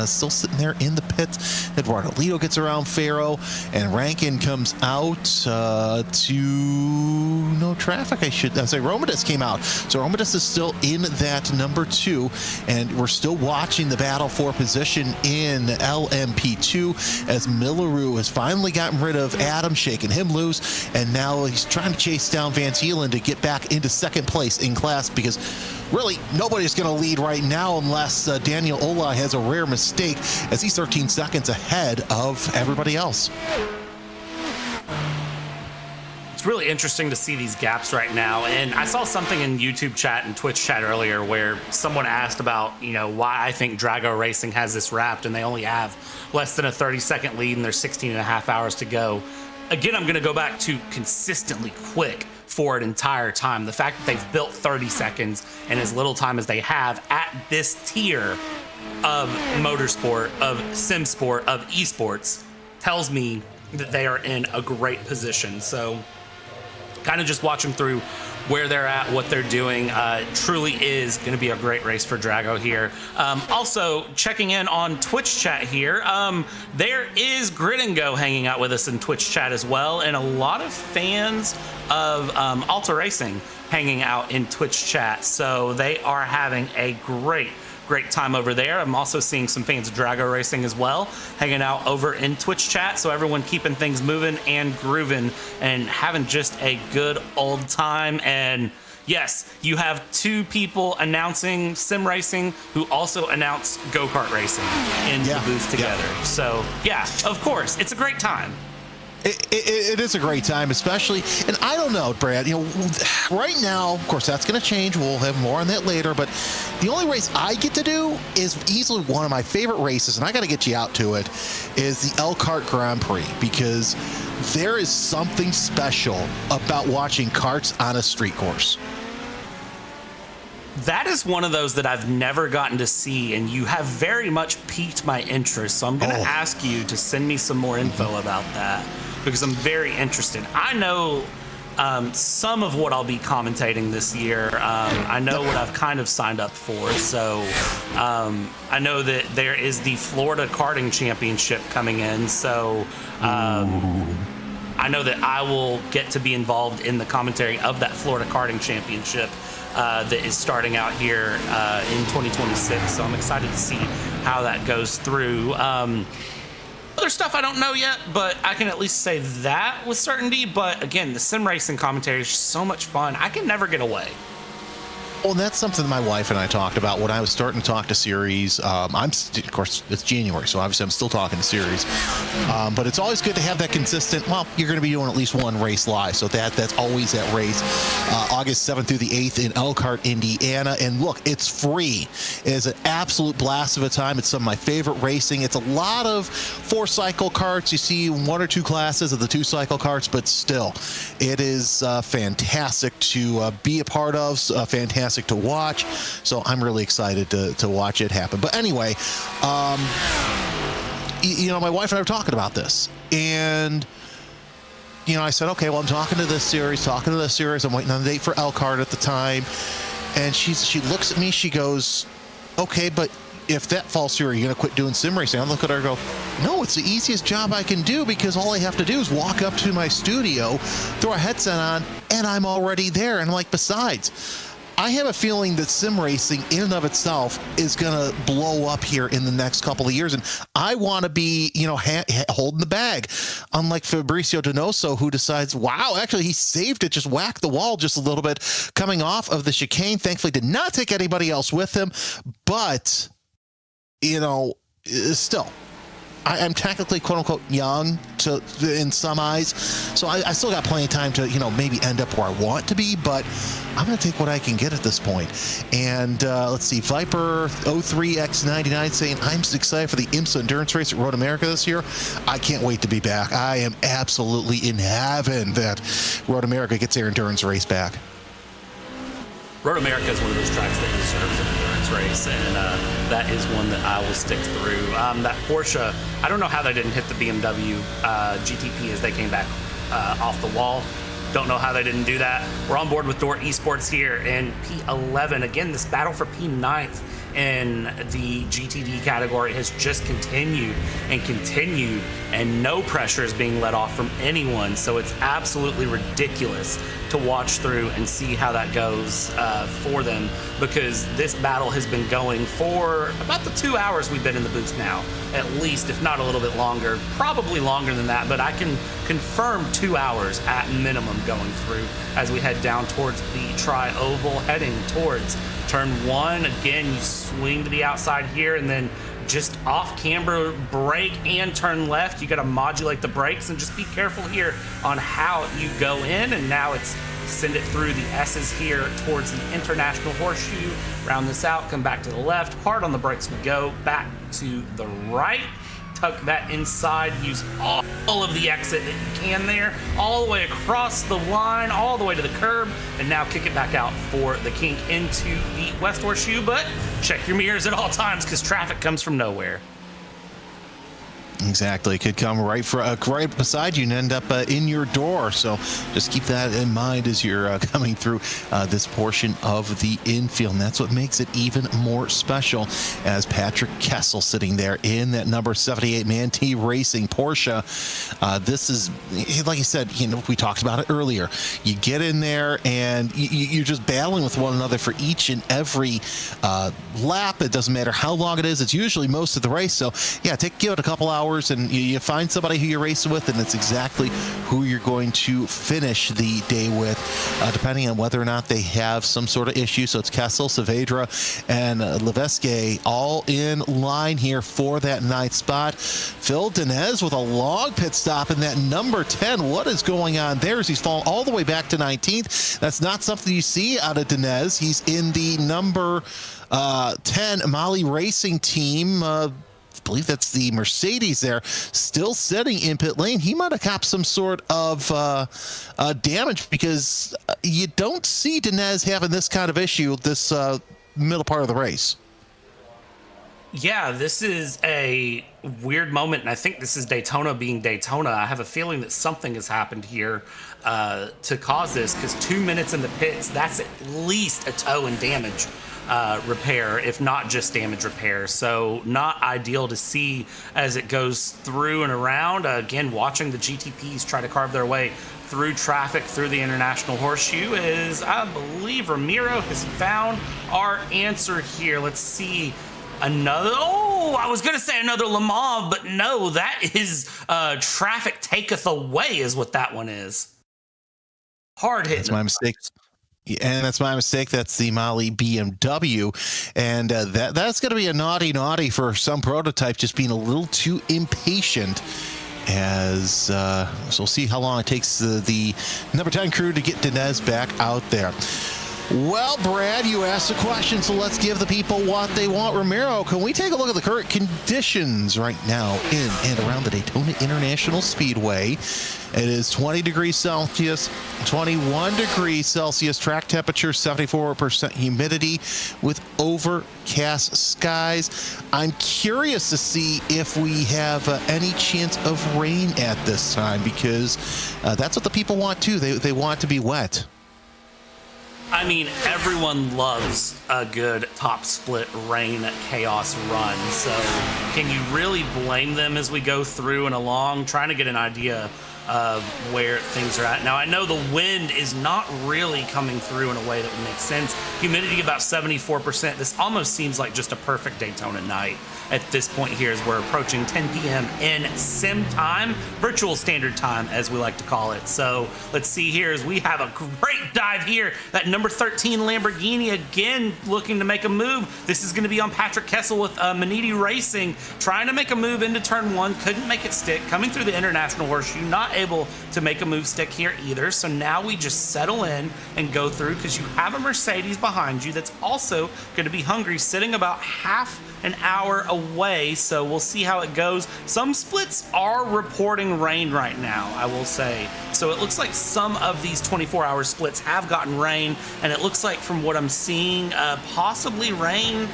Still sitting there in the pit. Eduardo Lito gets around Faro, and Rankin comes out to no traffic. I say Romadis came out. So Romadis is still in that number 2, and we're still watching the battle for position in LMP2 as Milleroo has finally gotten rid of Adam, shaking him loose, and now he's trying to chase down Van Thielen to get back into second place in class, because really nobody's going to lead right now unless Daniel Ola has a rare mistake, as he's 13 seconds ahead of everybody else. It's really interesting to see these gaps right now. And I saw something in YouTube chat and Twitch chat earlier where someone asked about, why I think Drago Racing has this wrapped and they only have less than a 30-second lead and there's 16 and a half hours to go. Again, I'm going to go back to consistently quick for an entire time. The fact that they've built 30 seconds in as little time as they have at this tier of motorsport, of sim sport, of esports tells me that they are in a great position. So kind of just watch them through where they're at, what they're doing. Truly is going to be a great race for Drago here. Also, checking in on Twitch chat here, there is Grid and Go hanging out with us in Twitch chat as well, and a lot of fans of Alta Racing hanging out in Twitch chat. So they are having a great time over there. I'm also seeing some fans of Drago Racing as well hanging out over in Twitch chat. So everyone keeping things moving and grooving and having just a good old time. And yes, you have 2 people announcing sim racing who also announce go-kart racing in the booth together. So yeah, of course, it's a great time. It is a great time, especially, and I don't know, Brad, right now, of course, that's going to change. We'll have more on that later, but the only race I get to do is easily one of my favorite races, and I got to get you out to it, is the Elkhart Grand Prix, because there is something special about watching karts on a street course. That is one of those that I've never gotten to see, and you have very much piqued my interest. So I'm going to ask you to send me some more info about that, because I'm very interested. I know some of what I'll be commentating this year. I know what I've kind of signed up for. So I know that there is the Florida Karting Championship coming in. So I know that I will get to be involved in the commentary of that Florida Karting Championship that is starting out here in 2026. So I'm excited to see how that goes through. Other stuff I don't know yet, but I can at least say that with certainty. But again, the sim racing commentary is so much fun. I can never get away. Well, that's something my wife and I talked about when I was starting to talk to series. Of course, it's January, so obviously I'm still talking to series. But it's always good to have that consistent, well, you're going to be doing at least one race live. So that's always that race. August 7th through the 8th in Elkhart, Indiana. And look, it's free. It is an absolute blast of a time. It's some of my favorite racing. It's a lot of 4-cycle karts. You see 1 or 2 classes of the 2-cycle karts, but still, it is fantastic to be a part of, fantastic to watch. So I'm really excited to watch it happen. But anyway, my wife and I were talking about this, and I said, okay, well, I'm talking to this series. I'm waiting on the date for Elkhart at the time, and she looks at me. She goes, okay, but if that falls through, are you going to quit doing sim racing? I look at her and go, no, it's the easiest job I can do, because all I have to do is walk up to my studio, throw a headset on, and I'm already there. And I'm like, besides, I have a feeling that sim racing in and of itself is going to blow up here in the next couple of years. And I want to be, holding the bag. Unlike Fabricio Donoso, who decides, wow, actually he saved it, just whacked the wall just a little bit coming off of the chicane. Thankfully did not take anybody else with him. But, still, I'm technically, quote unquote, young in some eyes. So I still got plenty of time to, maybe end up where I want to be, but I'm going to take what I can get at this point. And let's see, Viper 03X99 saying, I'm excited for the IMSA Endurance Race at Road America this year. I can't wait to be back. I am absolutely in heaven that Road America gets their endurance race back. Road America is one of those tracks that deserves an endurance race, and that is one that I will stick through. That Porsche, I don't know how they didn't hit the BMW GTP as they came back off the wall. Don't know how they didn't do that. We're on board with Door Esports here in P11. Again, this battle for P9th in the GTD category has just continued, and no pressure is being let off from anyone. So it's absolutely ridiculous to watch through and see how that goes for them, because this battle has been going for about the 2 hours we've been in the booth now, at least, if not a little bit longer, probably longer than that, but I can confirm 2 hours at minimum going through as we head down towards the tri-oval, heading towards turn 1. Again, you swing to the outside here, and then just off camber brake and turn left. You got to modulate the brakes, and just be careful here on how you go in. And now it's send it through the S's here towards the International Horseshoe, round this out, come back to the left, hard on the brakes we go, back to the right, tuck that inside, use all of the exit that you can there, all the way across the line, all the way to the curb, and now kick it back out for the kink into the West Horseshoe. But check your mirrors at all times, because traffic comes from nowhere. Exactly. It could come right beside you and end up in your door. So just keep that in mind as you're coming through this portion of the infield. And that's what makes it even more special, as Patrick Kessel sitting there in that number 78 Manatee Racing Porsche. This is, like you said, we talked about it earlier. You get in there and you're just battling with one another for each and every lap. It doesn't matter how long it is. It's usually most of the race. So yeah, give it a couple hours, and you find somebody who you're racing with, and it's exactly who you're going to finish the day with, depending on whether or not they have some sort of issue. So it's Kessel, Saavedra, and Levesque all in line here for that 9th spot. Phil Dinez with a long pit stop in that number 10. What is going on there as he's fallen all the way back to 19th? That's not something you see out of Dinez. He's in the number 10 Mali Racing team. I believe that's the Mercedes there, still sitting in pit lane. He might have copped some sort of damage, because you don't see Dinez having this kind of issue this middle part of the race. Yeah, this is a weird moment, and I think this is Daytona being Daytona. I have a feeling that something has happened here to cause this, because 2 minutes in the pits, that's at least a toe and damage repair, if not just damage repair. So not ideal to see as it goes through and around. Again, watching the GTPs try to carve their way through traffic through the International Horseshoe, is, I believe, Ramiro has found our answer here. Let's see. Another, I was going to say another Le Mans, but no, that is traffic taketh away is what that one is. Hard hitting. That's my mistake. And that's my mistake. That's the Mali BMW. And that's going to be a naughty for some prototype, just being a little too impatient. So we'll see how long it takes the number 10 crew to get Dinez back out there. Well, Brad, you asked the question, so let's give the people what they want. Ramiro, can we take a look at the current conditions right now in and around the Daytona International Speedway? It is 20 degrees Celsius, 21 degrees Celsius, track temperature, 74% humidity with overcast skies. I'm curious to see if we have any chance of rain at this time, because that's what the people want too. They want it to be wet. I mean, everyone loves a good top split rain chaos run. So can you really blame them as we go through and along, trying to get an idea of where things are at? Now, I know the wind is not really coming through in a way that would make sense. Humidity about 74%. This almost seems like just a perfect Daytona night at this point here, as we're approaching 10 p.m. in sim time, virtual standard time, as we like to call it. So let's see here as we have a great dive here. That number 13 Lamborghini again looking to make a move. This is going to be on Patrick Kessel with Maniti Racing, trying to make a move into turn 1. Couldn't make it stick. Coming through the International Horseshoe, not able to make a move stick here either. So now we just settle in and go through, because you have a Mercedes behind you that's also going to be hungry, sitting about half an hour away. So we'll see how it goes. Some splits are reporting rain right now, I will say. So it looks like some of these 24-hour splits have gotten rain, and it looks like, from what I'm seeing, possibly rain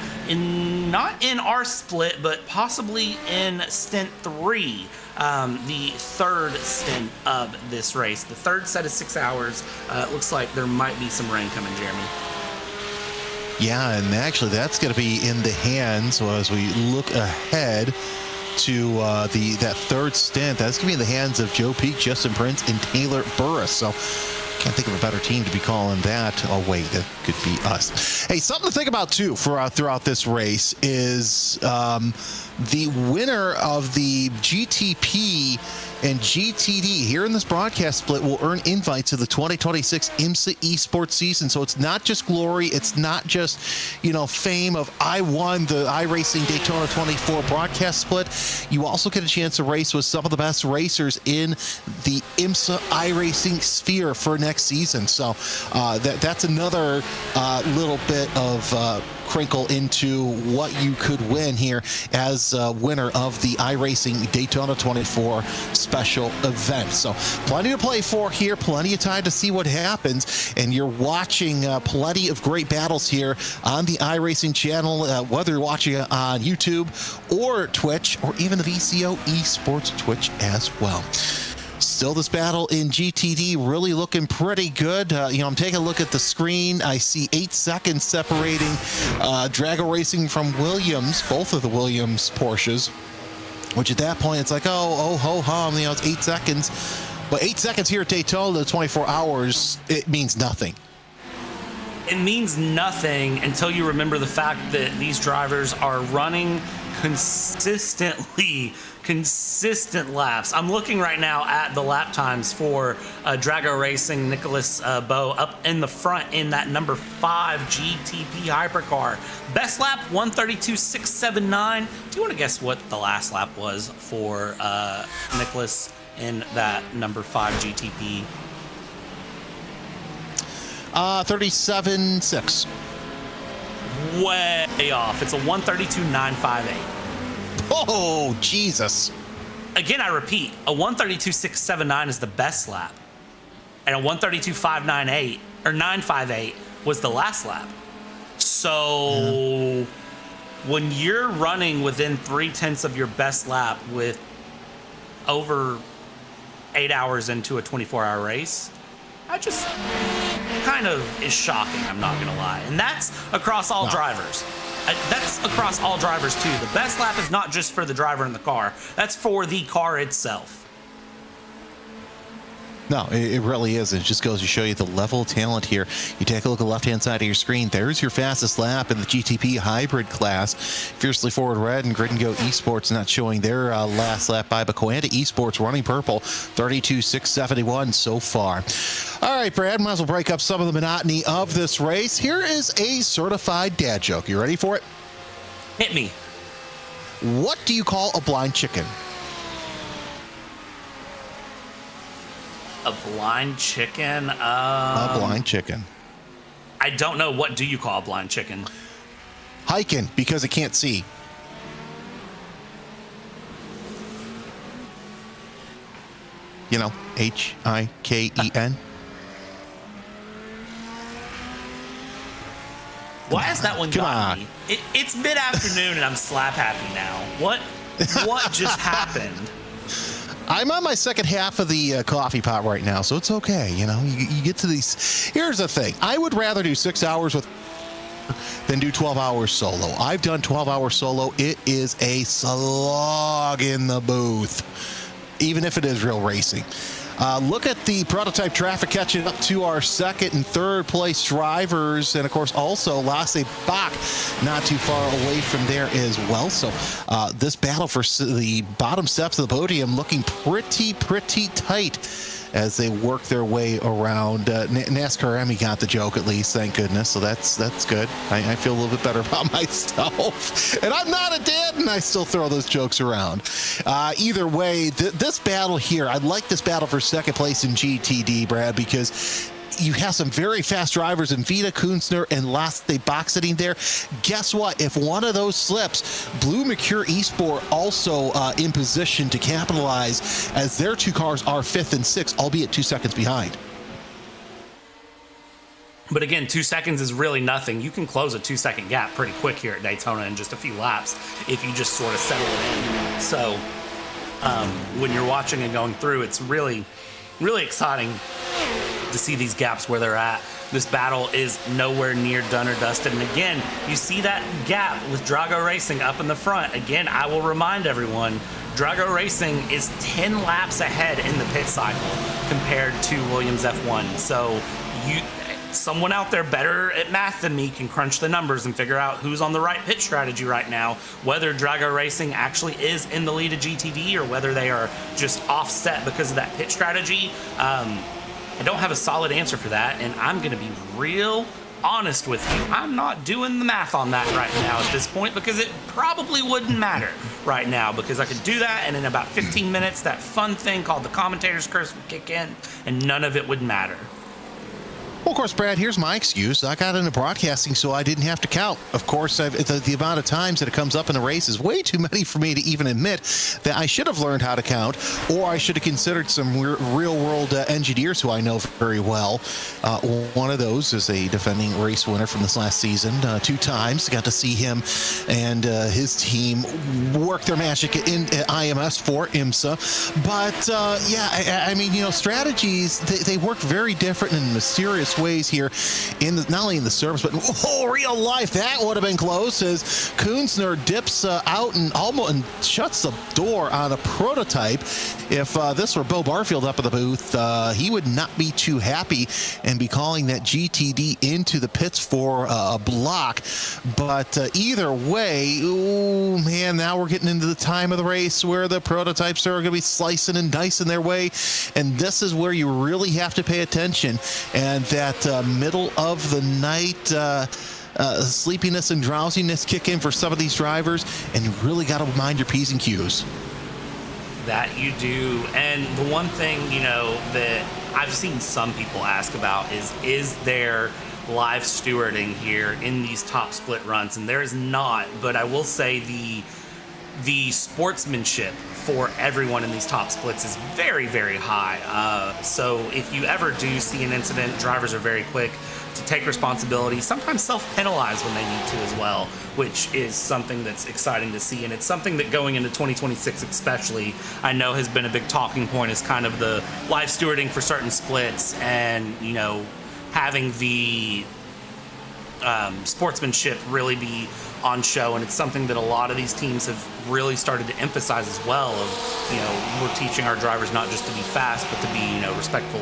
not in our split, but possibly in stint 3. The third stint of this race, the third set of 6 hours. It looks like there might be some rain coming, Jeremy. Yeah, and actually that's going to be in the hands. So as we look ahead to that third stint, that's going to be in the hands of Joe Peak, Justin Prince, and Taylor Burris. So can't think of a better team to be calling that. Oh, wait, that could be us. Hey, something to think about, too, for throughout this race is the winner of the GTP and GTD here in this broadcast split will earn invites to the 2026 IMSA esports season. So it's not just glory. It's not just, fame of I won the iRacing Daytona 24 broadcast split. You also get a chance to race with some of the best racers in the IMSA iRacing sphere for next season. So that's another little bit of crinkle into what you could win here as a winner of the iRacing Daytona 24 special event. So plenty to play for here, plenty of time to see what happens, and you're watching plenty of great battles here on the iRacing channel, whether you're watching it on YouTube or Twitch or even the VCO esports Twitch as well. Still, this battle in GTD really looking pretty good. I'm taking a look at the screen. I see 8 seconds separating Drago Racing from Williams, both of the Williams Porsches, which at that point, it's like, oh, ho, hum, it's 8 seconds. But 8 seconds here at Daytona, 24 hours, it means nothing. It means nothing until you remember the fact that these drivers are running consistent laps. I'm looking right now at the lap times for Drago Racing, Nicholas Bowe up in the front in that number 5 GTP hypercar. Best lap 132.679. Do you want to guess what the last lap was for Nicholas in that number 5 GTP? 37.6. Way off. It's a 132.958. Oh, Jesus. Again, I repeat, a 132.679 is the best lap. And a 132.598 or 958 was the last lap. So when you're running within 3/10 of your best lap with over 8 hours into a 24-hour race, that just kind of is shocking, I'm not going to lie. And that's across all drivers. That's across all drivers, too. The best lap is not just for the driver in the car. That's for the car itself. No, it really is. It just goes to show you the level of talent here. You take a look at the left-hand side of your screen. There's your fastest lap in the GTP hybrid class. Fiercely Forward Red and Grid and Go Esports not showing their last lap by, but Coanda Esports running purple, 32.671 so far. All right, Brad, might as well break up some of the monotony of this race. Here is a certified dad joke. You ready for it? Hit me. What do you call a blind chicken? A blind chicken? A blind chicken. I don't know. What do you call a blind chicken? Hiking, because it can't see. Hiken. Why is that one got me? It's mid-afternoon and I'm slap happy now. What just happened? I'm on my second half of the coffee pot right now, so it's okay. You get to these. Here's the thing. I would rather do 6 hours than do 12 hours solo. I've done 12 hours solo. It is a slog in the booth, even if it is real racing. Look at the prototype traffic catching up to our second and third place drivers. And, of course, also Lasse Bach not too far away from there as well. So this battle for the bottom steps of the podium looking pretty tight as they work their way around. NASCAR Emmy got the joke at least, thank goodness. So that's good. I feel a little bit better about myself. And I'm not a dad, and I still throw those jokes around. Either way, this battle here, I like this battle for second place in GTD, Brad, because you have some very fast drivers in Vita Kunzner and Lasse Bach sitting there. Guess what? If one of those slips, Blue Mercure Esport also in position to capitalize, as their two cars are 5th and 6th, albeit 2 seconds behind. But again, 2 seconds is really nothing. You can close a 2-second gap pretty quick here at Daytona in just a few laps if you just sort of settle it in. So when you're watching and going through, it's really, really exciting to see these gaps where they're at. This battle is nowhere near done or dusted. And again, you see that gap with Drago Racing up in the front. Again, I will remind everyone, Drago Racing is 10 laps ahead in the pit cycle compared to Williams F1. So someone out there better at math than me can crunch the numbers and figure out who's on the right pit strategy right now, whether Drago Racing actually is in the lead of GTD or whether they are just offset because of that pit strategy. I don't have a solid answer for that, and I'm going to be real honest with you. I'm not doing the math on that right now at this point because it probably wouldn't matter right now, because I could do that and in about 15 minutes that fun thing called the commentator's curse would kick in and none of it would matter. Well, of course, Brad, here's my excuse. I got into broadcasting so I didn't have to count. Of course, the amount of times that it comes up in a race is way too many for me to even admit that I should have learned how to count, or I should have considered some real-world engineers who I know very well. One of those is a defending race winner from this last season, 2 times. Got to see him and his team work their magic in IMS for IMSA. But, yeah, I mean, you know, strategies, they work very different and mysterious ways here not only in the service but real life. That would have been close as Kunzner dips out and almost shuts the door on a prototype. If this were Bo Barfield up in the booth, he would not be too happy and be calling that GTD into the pits for a block. But either way, oh man, now we're getting into the time of the race where the prototypes are going to be slicing and dicing their way, and this is where you really have to pay attention. And that middle of the night sleepiness and drowsiness kick in for some of these drivers, and you really got to mind your P's and Q's. That you do. And the one thing, you know, that I've seen some people ask about is there live stewarding here in these top split runs? And there is not, but I will say the sportsmanship for everyone in these top splits is very, very high. So if you ever do see an incident, drivers are very quick to take responsibility, sometimes self-penalize when they need to as well, which is something that's exciting to see. And it's something that going into 2026 especially, I know has been a big talking point, is kind of the live stewarding for certain splits and, you know, having the sportsmanship really be on show. And it's something that a lot of these teams have really started to emphasize as well, of, you know, we're teaching our drivers not just to be fast but to be, you know, respectful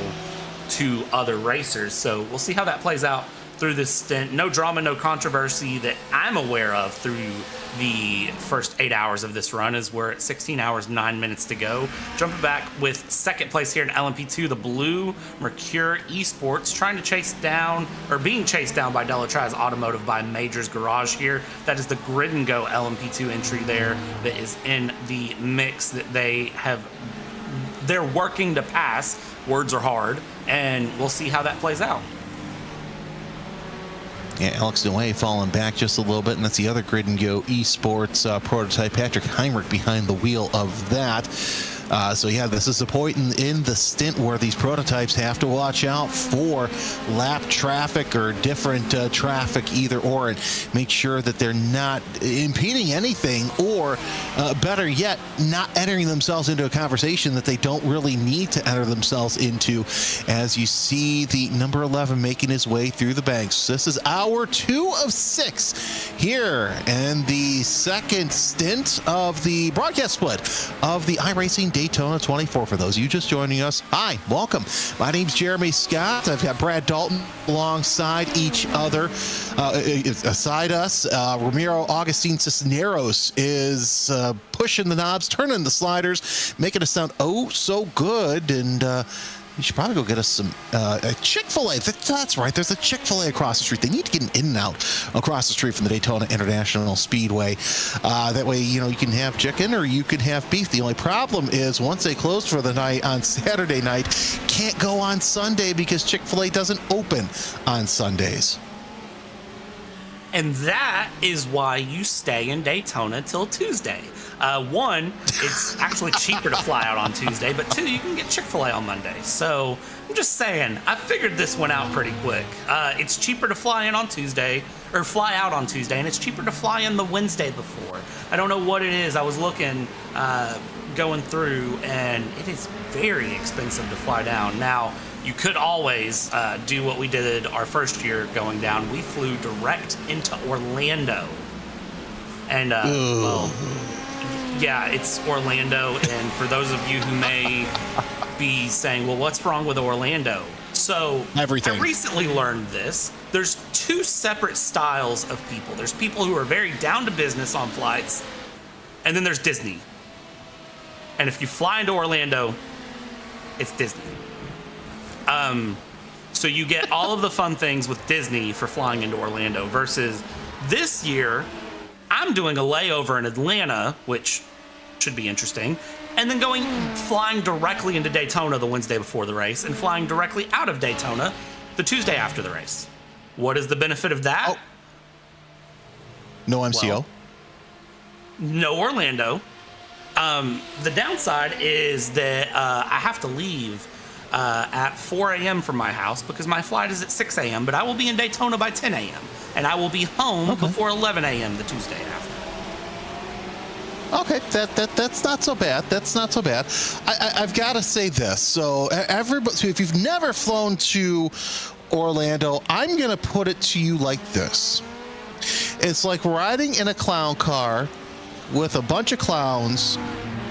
to other racers. So we'll see how that plays out through this stint. No drama, no controversy that I'm aware of through the first 8 hours of this run, as we're at 16 hours 9 minutes to go. Jumping back with second place here in LMP2, the Blue Mercure Esports, trying to chase down, or being chased down by Delatraz Automotive by Majors Garage here. That is the Grid and Go LMP2 entry there that is in the mix that they're working to pass. Words are hard, and we'll see how that plays out. Yeah, Alex Noe falling back just a little bit, and that's the other Grid and Go Esports prototype. Patrick Heinrich behind the wheel of that. So yeah, this is the point in the stint where these prototypes have to watch out for lap traffic or different traffic, either or, and make sure that they're not impeding anything, or better yet, not entering themselves into a conversation that they don't really need to enter themselves into. As you see the number 11 making his way through the banks. This is hour 2 of 6 here, and the second stint of the broadcast split of the iRacing Daytona 24. For those of you just joining us, hi, welcome. My name's Jeremy Scott. I've got Brad Dalton alongside each other. Aside us, Ramiro Augustine Cisneros is pushing the knobs, turning the sliders, making us sound oh so good. And you should probably go get us some Chick-fil-A. That's right. There's a Chick-fil-A across the street. They need to get an In-N-Out across the street from the Daytona International Speedway. That way, you know, you can have chicken or you can have beef. The only problem is once they close for the night on Saturday night, can't go on Sunday because Chick-fil-A doesn't open on Sundays. And that is why you stay in Daytona till Tuesday. One, it's actually cheaper to fly out on Tuesday, but 2, you can get Chick-fil-A on Monday. So I'm just saying, I figured this one out pretty quick. It's cheaper to fly in on Tuesday, or fly out on Tuesday, and it's cheaper to fly in the Wednesday before. I don't know what it is. I was looking, going through, and it is very expensive to fly down. Now, you could always do what we did our first year going down. We flew direct into Orlando. And, well, yeah, it's Orlando. And for those of you who may be saying, well, what's wrong with Orlando? So everything. I recently learned this. There's two separate styles of people. There's people who are very down to business on flights, and then there's Disney. And if you fly into Orlando, it's Disney. So you get all of the fun things with Disney for flying into Orlando versus this year, I'm doing a layover in Atlanta, which should be interesting, and then flying directly into Daytona the Wednesday before the race and flying directly out of Daytona the Tuesday after the race. What is the benefit of that? Oh. No MCO? Well, no Orlando. The downside is that I have to leave at 4 a.m. from my house because my flight is at 6 a.m., but I will be in Daytona by 10 a.m., and I will be home before 11 a.m. the Tuesday after. Okay, that's not so bad. That's not so bad. I've got to say this. So if you've never flown to Orlando, I'm going to put it to you like this. It's like riding in a clown car with a bunch of clowns.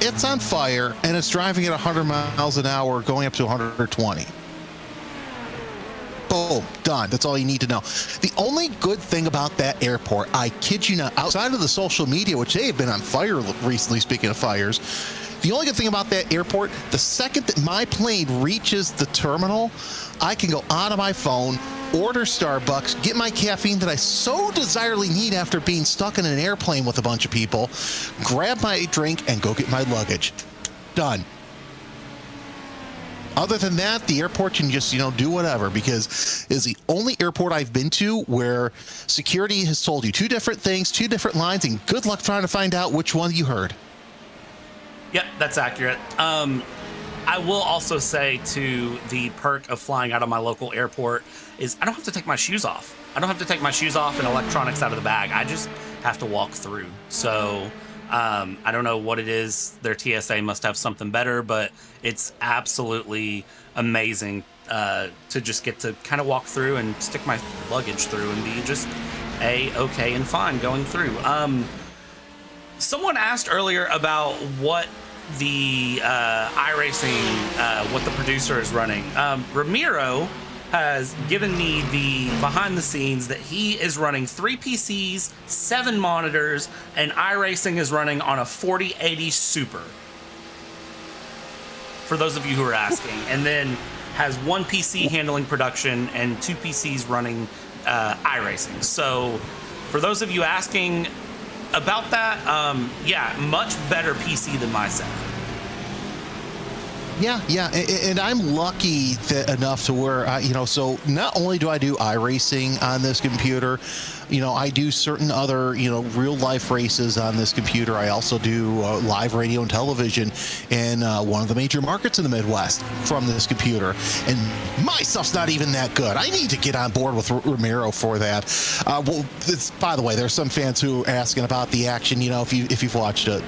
It's on fire, and it's driving at 100 miles an hour, going up to 120. Boom, done. That's all you need to know. The only good thing about that airport, I kid you not, outside of the social media, which they have been on fire recently, speaking of fires, the only good thing about that airport, the second that my plane reaches the terminal, I can go onto my phone, order Starbucks, get my caffeine that I so desirably need after being stuck in an airplane with a bunch of people, grab my drink, and go get my luggage. Done. Other than that, the airport can just, do whatever, because it's the only airport I've been to where security has told you two different things, two different lines, and good luck trying to find out which one you heard. Yep, that's accurate. I will also say to the perk of flying out of my local airport is I don't have to take my shoes off. I don't have to take my shoes off and electronics out of the bag. I just have to walk through. So I don't know what it is. Their TSA must have something better, but it's absolutely amazing to just get to kind of walk through and stick my luggage through and be just okay and fine going through. Someone asked earlier about what the iRacing, what the producer is running. Ramiro has given me the behind the scenes that he is running 3 PCs, 7 monitors, and iRacing is running on a 4080 Super. For those of you who are asking. And then has 1 PC handling production and 2 PCs running iRacing. So for those of you asking about that, yeah, much better PC than my setup. Yeah, and I'm lucky enough to where, so not only do I do iRacing on this computer, I do certain other, real life races on this computer. I also do live radio and television in one of the major markets in the Midwest from this computer. And my stuff's not even that good. I need to get on board with Ramiro for that. By the way, there's some fans who are asking about the action. If you've watched it.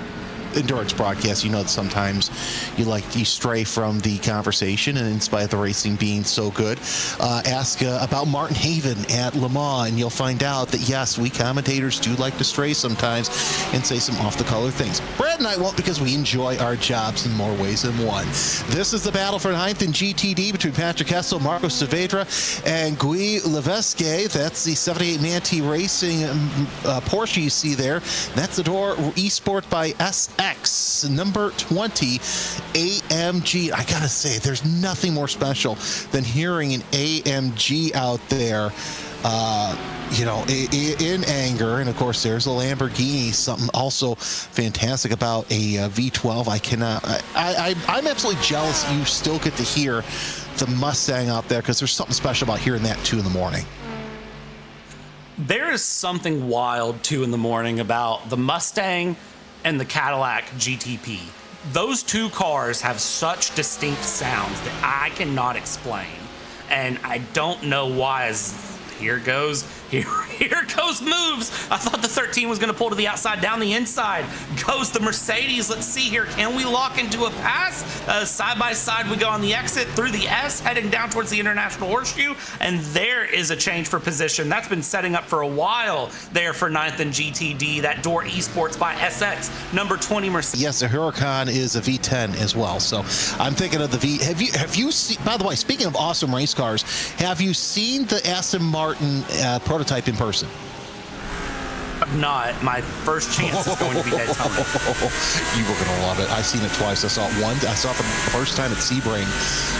Endurance broadcast, that sometimes you stray from the conversation, and in spite of the racing being so good, ask about Martin Haven at Le Mans, and you'll find out that yes, we commentators do like to stray sometimes and say some off-the-color things. Brad and I won't, because we enjoy our jobs in more ways than one. This is the battle for ninth in GTD between Patrick Hessel, Marco Saavedra, and Guy Levesque. That's the 78 Manti Racing Porsche you see there. That's the door Esport by SX, number 20 AMG. I gotta say, there's nothing more special than hearing an AMG out there, in anger. And of course, there's a Lamborghini, something also fantastic about a V12. I'm absolutely jealous you still get to hear the Mustang out there, because there's something special about hearing that 2 a.m. There is something wild 2 a.m. about the Mustang and the Cadillac GTP. Those 2 cars have such distinct sounds that I cannot explain. And I don't know why. Here here goes moves. I thought the 13 was going to pull to the outside, down the inside. Goes the Mercedes. Let's see here. Can we lock into a pass? Side by side we go on the exit through the S, heading down towards the International Horseshoe. And there is a change for position. That's been setting up for a while there for 9th and GTD. That Door Esports by SX, number 20 Mercedes. Yes, the Huracan is a V10 as well. So I'm thinking of the V. Have you seen, by the way, speaking of awesome race cars, have you seen the Aston Martin prototype in person? Not. My first chance is going to be Daytona. You were going to love it. I've seen it twice. I saw it once. I saw it for the first time at Sebring.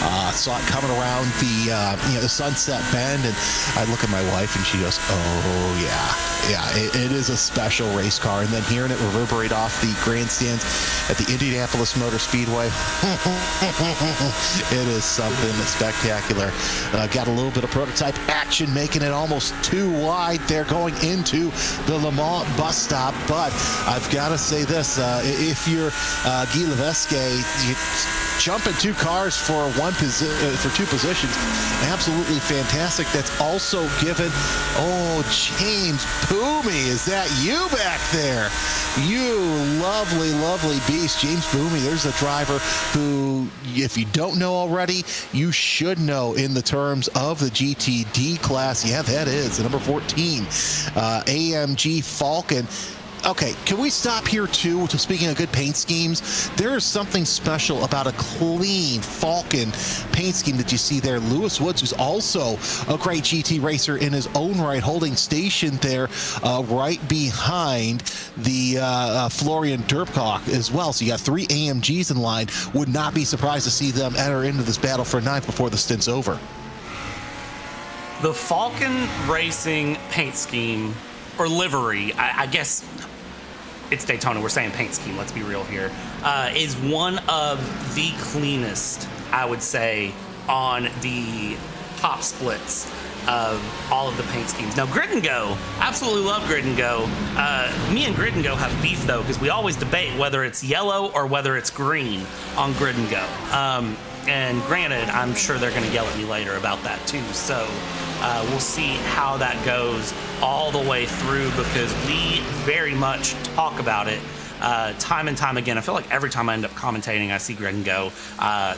I saw it coming around the Sunset Bend, and I look at my wife, and she goes, "Oh yeah, it is a special race car." And then hearing it reverberate off the grandstands at the Indianapolis Motor Speedway, it is something spectacular. Got a little bit of prototype action, making it almost too wide there going into the Le Mans bus stop. But I've got to say this, if you're Guy Levesque, you jump in two cars for two positions, absolutely fantastic. That's also given, James Boomey, is that you back there? You lovely beast, James Boomey. There's a driver who, if you don't know already, you should know in the terms of the GTD class. Yeah, that is the number 14 AMG Falcon. Okay, can we stop here too? Speaking of good paint schemes, there is something special about a clean Falcon paint scheme that you see there. Lewis Woods, who's also a great GT racer in his own right, holding station there right behind the Florian Durpcock as well. So you got 3 AMGs in line. Would not be surprised to see them enter into this battle for 9th before the stint's over. The Falcon Racing paint scheme, or livery, I guess it's Daytona, we're saying paint scheme, let's be real here, is one of the cleanest, I would say, on the top splits of all of the paint schemes. Now, Grid and Go, absolutely love Grid and Go. Me and Grid and Go have beef, though, because we always debate whether it's yellow or whether it's green on Grid and Go. And granted, I'm sure they're going to yell at me later about that, too. So we'll see how that goes all the way through, because we very much talk about it time and time again. I feel like every time I end up commentating, I see Grid and Go,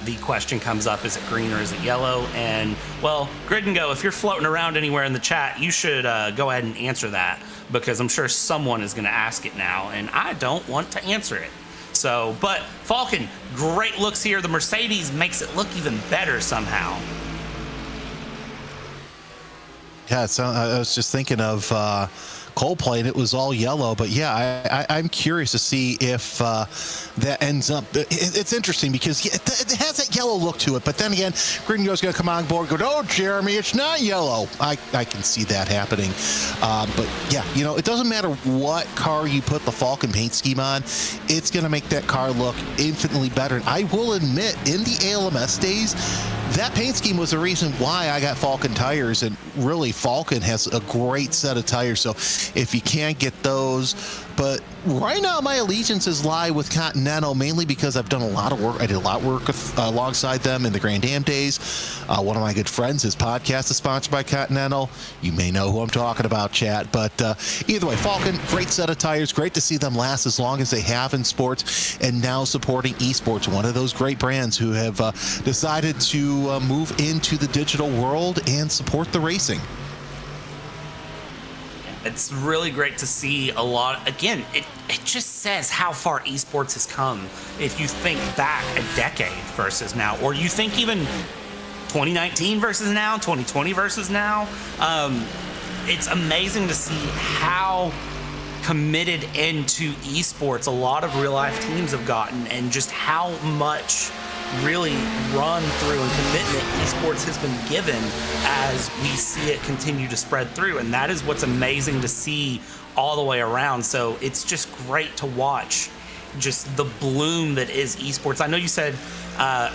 the question comes up, is it green or is it yellow? And, well, Grid and Go, if you're floating around anywhere in the chat, you should go ahead and answer that, because I'm sure someone is going to ask it now, and I don't want to answer it. So, but Falcon, great looks here. The Mercedes makes it look even better somehow. Yeah, I was just thinking of Coldplay, and it was all yellow. But yeah, I'm curious to see if that ends up. It's interesting because it has that yellow look to it. But then again, Grid and Go's going to come on board and go, "Oh, Jeremy, it's not yellow." I can see that happening. But yeah, it doesn't matter what car you put the Falcon paint scheme on, it's going to make that car look infinitely better. And I will admit, in the ALMS days, that paint scheme was the reason why I got Falcon tires, and really Falcon has a great set of tires. So if you can't get those, but right now my allegiances lie with Continental, mainly because I've done a lot of work. I did a lot of work alongside them in the Grand Am days. One of my good friends, his podcast is sponsored by Continental. You may know who I'm talking about, chat. But either way, Falcon, great set of tires. Great to see them last as long as they have in sports, and now supporting esports, one of those great brands who have decided to move into the digital world and support the racing. It's really great to see a lot. Again, it just says how far esports has come. If you think back a decade versus now, or you think even 2019 versus now, 2020 versus now, it's amazing to see how committed into esports a lot of real life teams have gotten, and just how much really run through and commitment esports has been given as we see it continue to spread through. And that is what's amazing to see all the way around. So it's just great to watch just the bloom that is esports. I know you said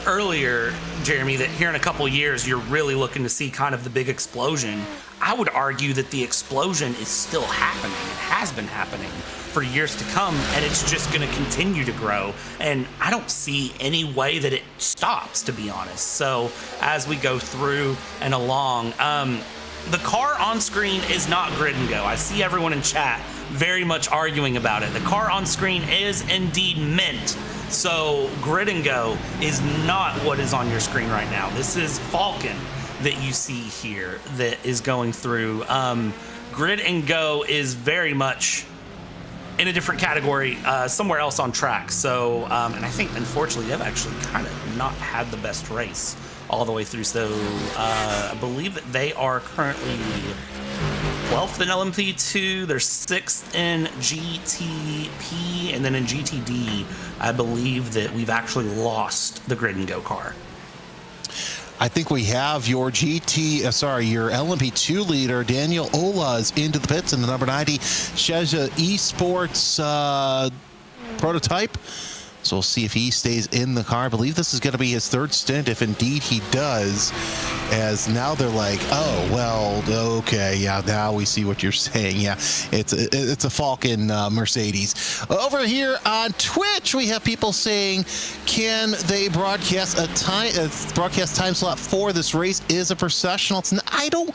earlier, Jeremy, that here in a couple years you're really looking to see kind of the big explosion. I would argue that the explosion is still happening. It has been happening for years to come, and it's just going to continue to grow. And I don't see any way that it stops, to be honest. So as we go through and along, the car on screen is not grid and go. I see everyone in chat very much arguing about it. The car on screen is indeed mint. So grid and go is not what is on your screen right now. This is Falcon that you see here that is going through. Grid and go is very much in a different category, somewhere else on track. So, and I think unfortunately they've actually kind of not had the best race all the way through. So I believe that they are currently 12th in LMP2, they're 6th in GTP, and then in GTD, I believe that we've actually lost the grid and go car. I think we have your your LMP2 leader, Daniel Olaz, into the pits in the number 90 Sheja Esports prototype. So we'll see if he stays in the car. I believe this is going to be his third stint, if indeed he does, as now they're like, oh, well, okay, yeah, now we see what you're saying. Yeah, it's a Falcon Mercedes. Over here on Twitch, we have people saying, can they broadcast broadcast time slot for this race is a processional? I don't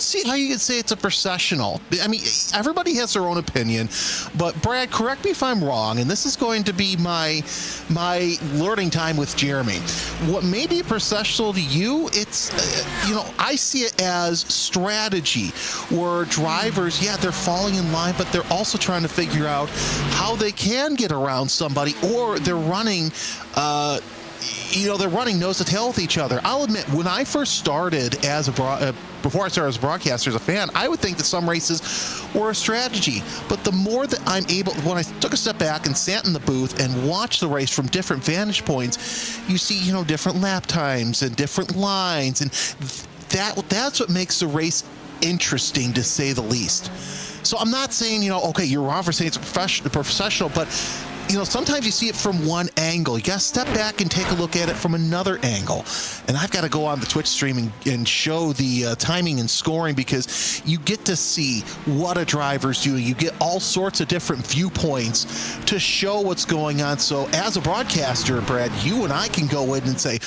see how you can say it's a processional. I mean, everybody has their own opinion, but Brad, correct me if I'm wrong, and this is going to be my learning time with Jeremy. What may be processional to you, it's I see it as strategy, where drivers, yeah, they're falling in line, but they're also trying to figure out how they can get around somebody, or they're running they're running nose to tail with each other. I'll admit, when I first started before I started as a broadcaster, as a fan, I would think that some races were a strategy. But the more that I'm able, when I took a step back and sat in the booth and watched the race from different vantage points, you see, different lap times and different lines, and that's what makes the race interesting, to say the least. So I'm not saying, okay, you're wrong for saying it's professional, but sometimes you see it from one angle. You got to step back and take a look at it from another angle. And I've got to go on the Twitch stream and show the timing and scoring, because you get to see what a driver's doing. You get all sorts of different viewpoints to show what's going on. So as a broadcaster, Brad, you and I can go in and say,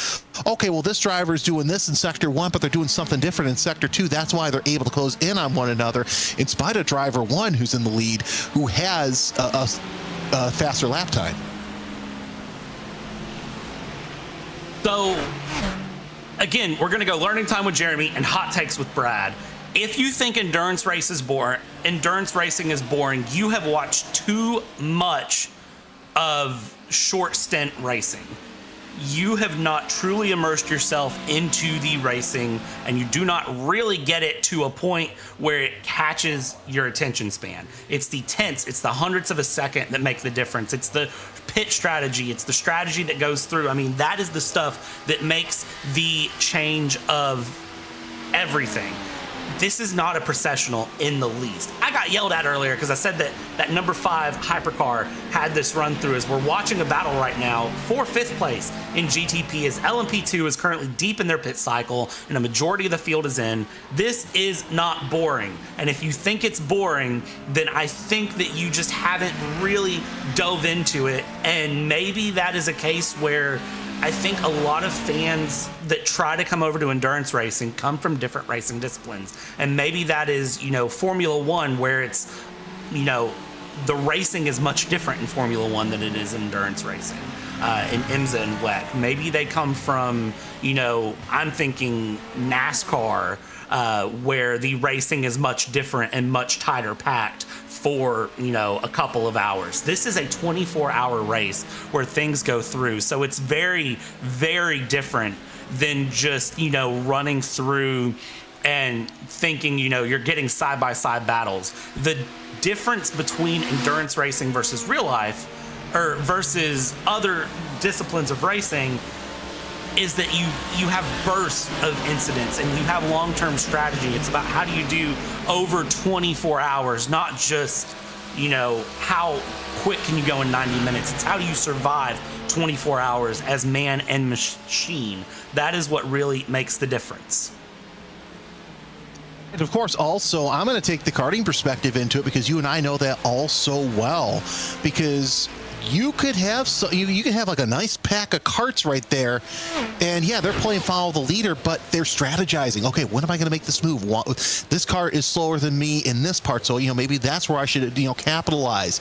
okay, well, this driver's doing this in Sector 1, but they're doing something different in Sector 2. That's why they're able to close in on one another, in spite of driver 1, who's in the lead, who has a faster lap time. So, again, we're going to go learning time with Jeremy and hot takes with Brad. If you think endurance racing is boring, you have watched too much of short stint racing. You have not truly immersed yourself into the racing, and you do not really get it to a point where it catches your attention span. It's the tenths, it's the hundredths of a second that make the difference. It's the pit strategy, it's the strategy that goes through. I mean, that is the stuff that makes the change of everything. This is not a processional in the least. I got yelled at earlier because I said that number 5 hypercar had this run through, as we're watching a battle right now for 5th place in GTP, as LMP2 is currently deep in their pit cycle and a majority of the field is in. This is not boring. And if you think it's boring, then I think that you just haven't really dove into it. And maybe that is a case where I think a lot of fans that try to come over to endurance racing come from different racing disciplines. And maybe that is, Formula One, where it's, the racing is much different in Formula One than it is in endurance racing, in IMSA and WEC. Maybe they come from, I'm thinking NASCAR, where the racing is much different and much tighter packed for a couple of hours. This is a 24-hour race where things go through, so it's very, very different than just running through and thinking you're getting side-by-side battles. The difference between endurance racing versus real life, or versus other disciplines of racing, is that you have bursts of incidents and you have long-term strategy. It's about how do you do over 24 hours, not just, how quick can you go in 90 minutes. It's how do you survive 24 hours as man and machine. That is what really makes the difference. And of course, also, I'm going to take the karting perspective into it, because you and I know that all so well, because you could have you could have like a nice pack of carts right there, and yeah, they're playing follow the leader, but they're strategizing. Okay, when am I going to make this move? This car is slower than me in this part, so maybe that's where I should capitalize.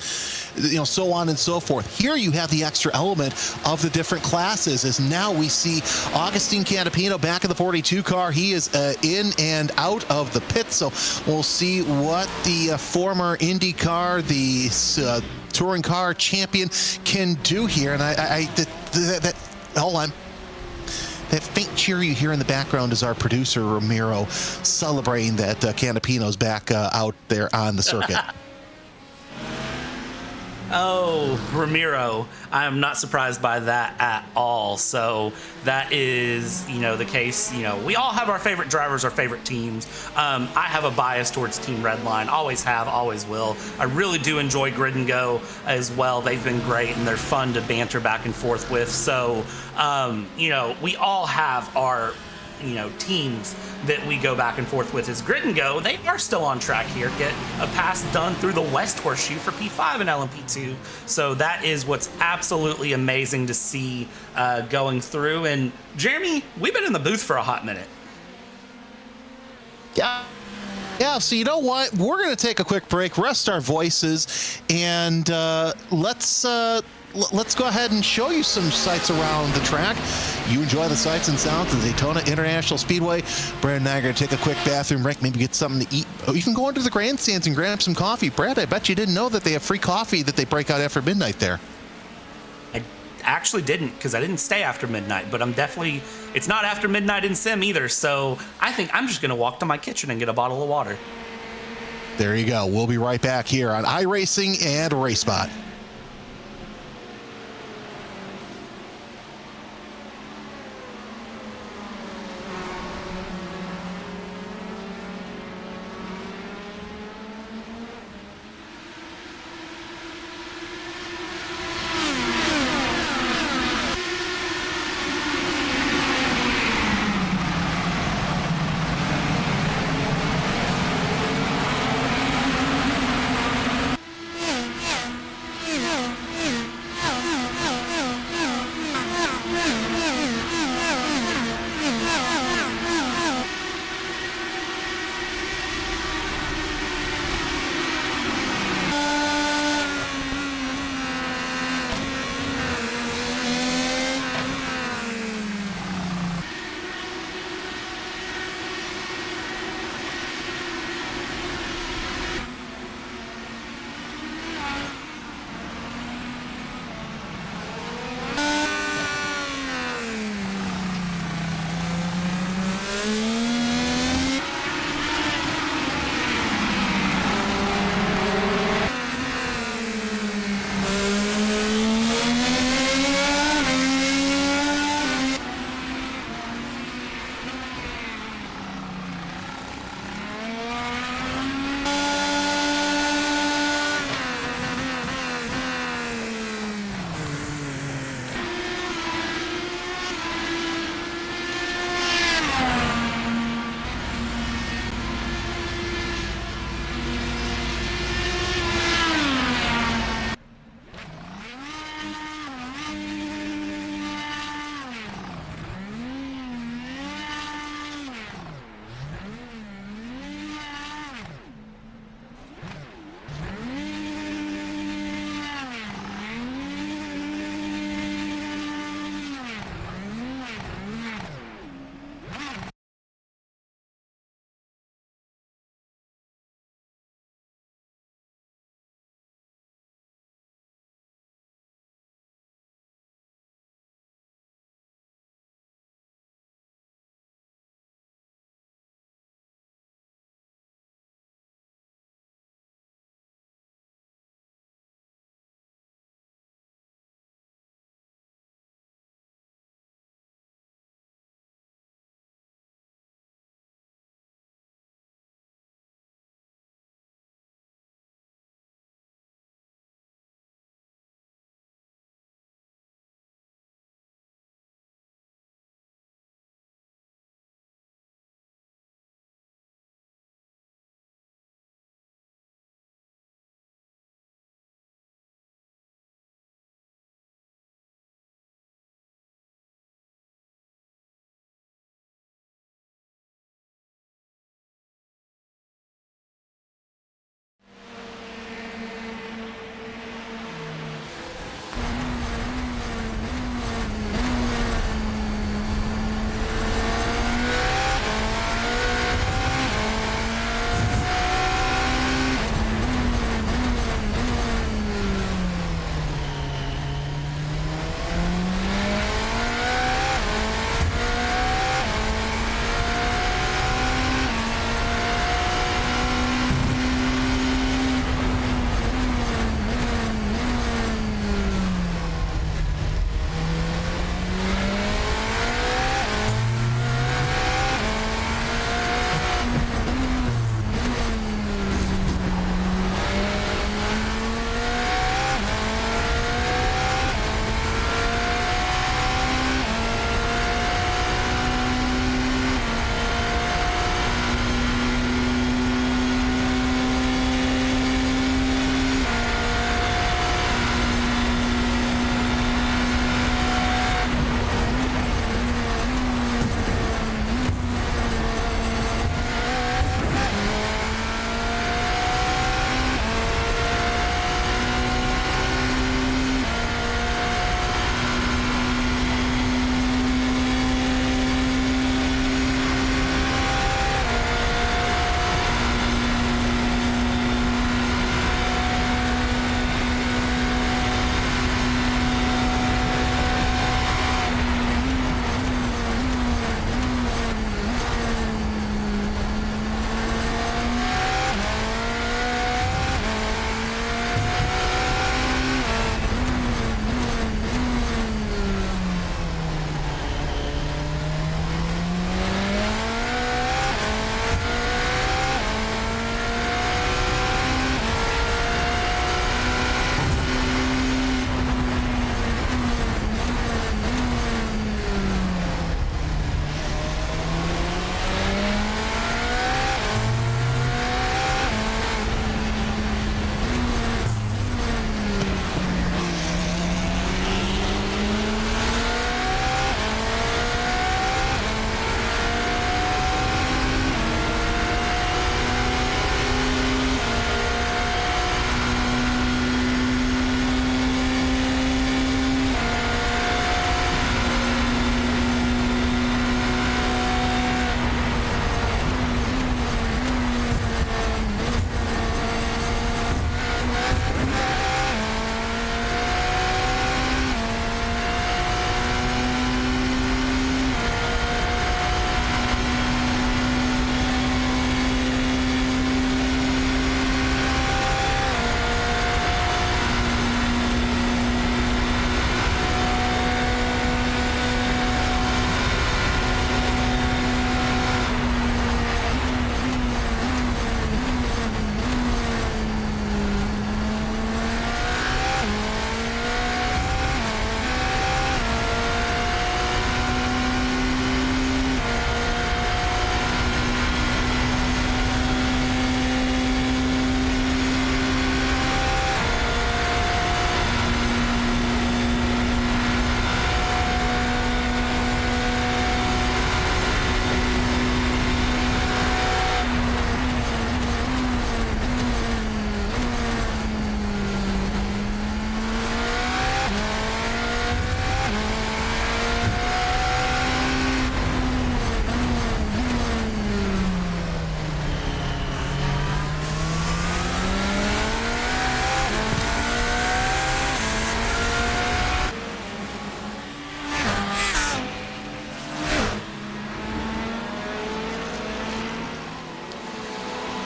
So on and so forth. Here you have the extra element of the different classes, as now we see Augustine Canapino back in the 42 car. He is in and out of the pit, so we'll see what the former IndyCar, the touring car champion, can do here. And hold on. That faint cheer you hear in the background is our producer Ramiro celebrating that Canapino's back out there on the circuit. Oh, Ramiro, I am not surprised by that at all. So that is, the case. We all have our favorite drivers, our favorite teams. I have a bias towards Team Redline. Always have, always will. I really do enjoy Grid and Go as well. They've been great, and they're fun to banter back and forth with. So, we all have our teams that we go back and forth with. Is Grid and Go. They are still on track here. Get a pass done through the West Horseshoe for P5 and LMP2. So that is what's absolutely amazing to see going through. And Jeremy, we've been in the booth for a hot minute. Yeah, so you know what? We're going to take a quick break, rest our voices, and let's go ahead and show you some sights around the track. You enjoy the sights and sounds of Daytona International Speedway. Brad and I are going to take a quick bathroom break, maybe get something to eat. Oh, you can go into the grandstands and grab some coffee. Brad, I bet you didn't know that they have free coffee that they break out after midnight there. I actually didn't, because I didn't stay after midnight, but it's not after midnight in Sim either, so I think I'm just going to walk to my kitchen and get a bottle of water. There you go. We'll be right back here on iRacing and RaceBot.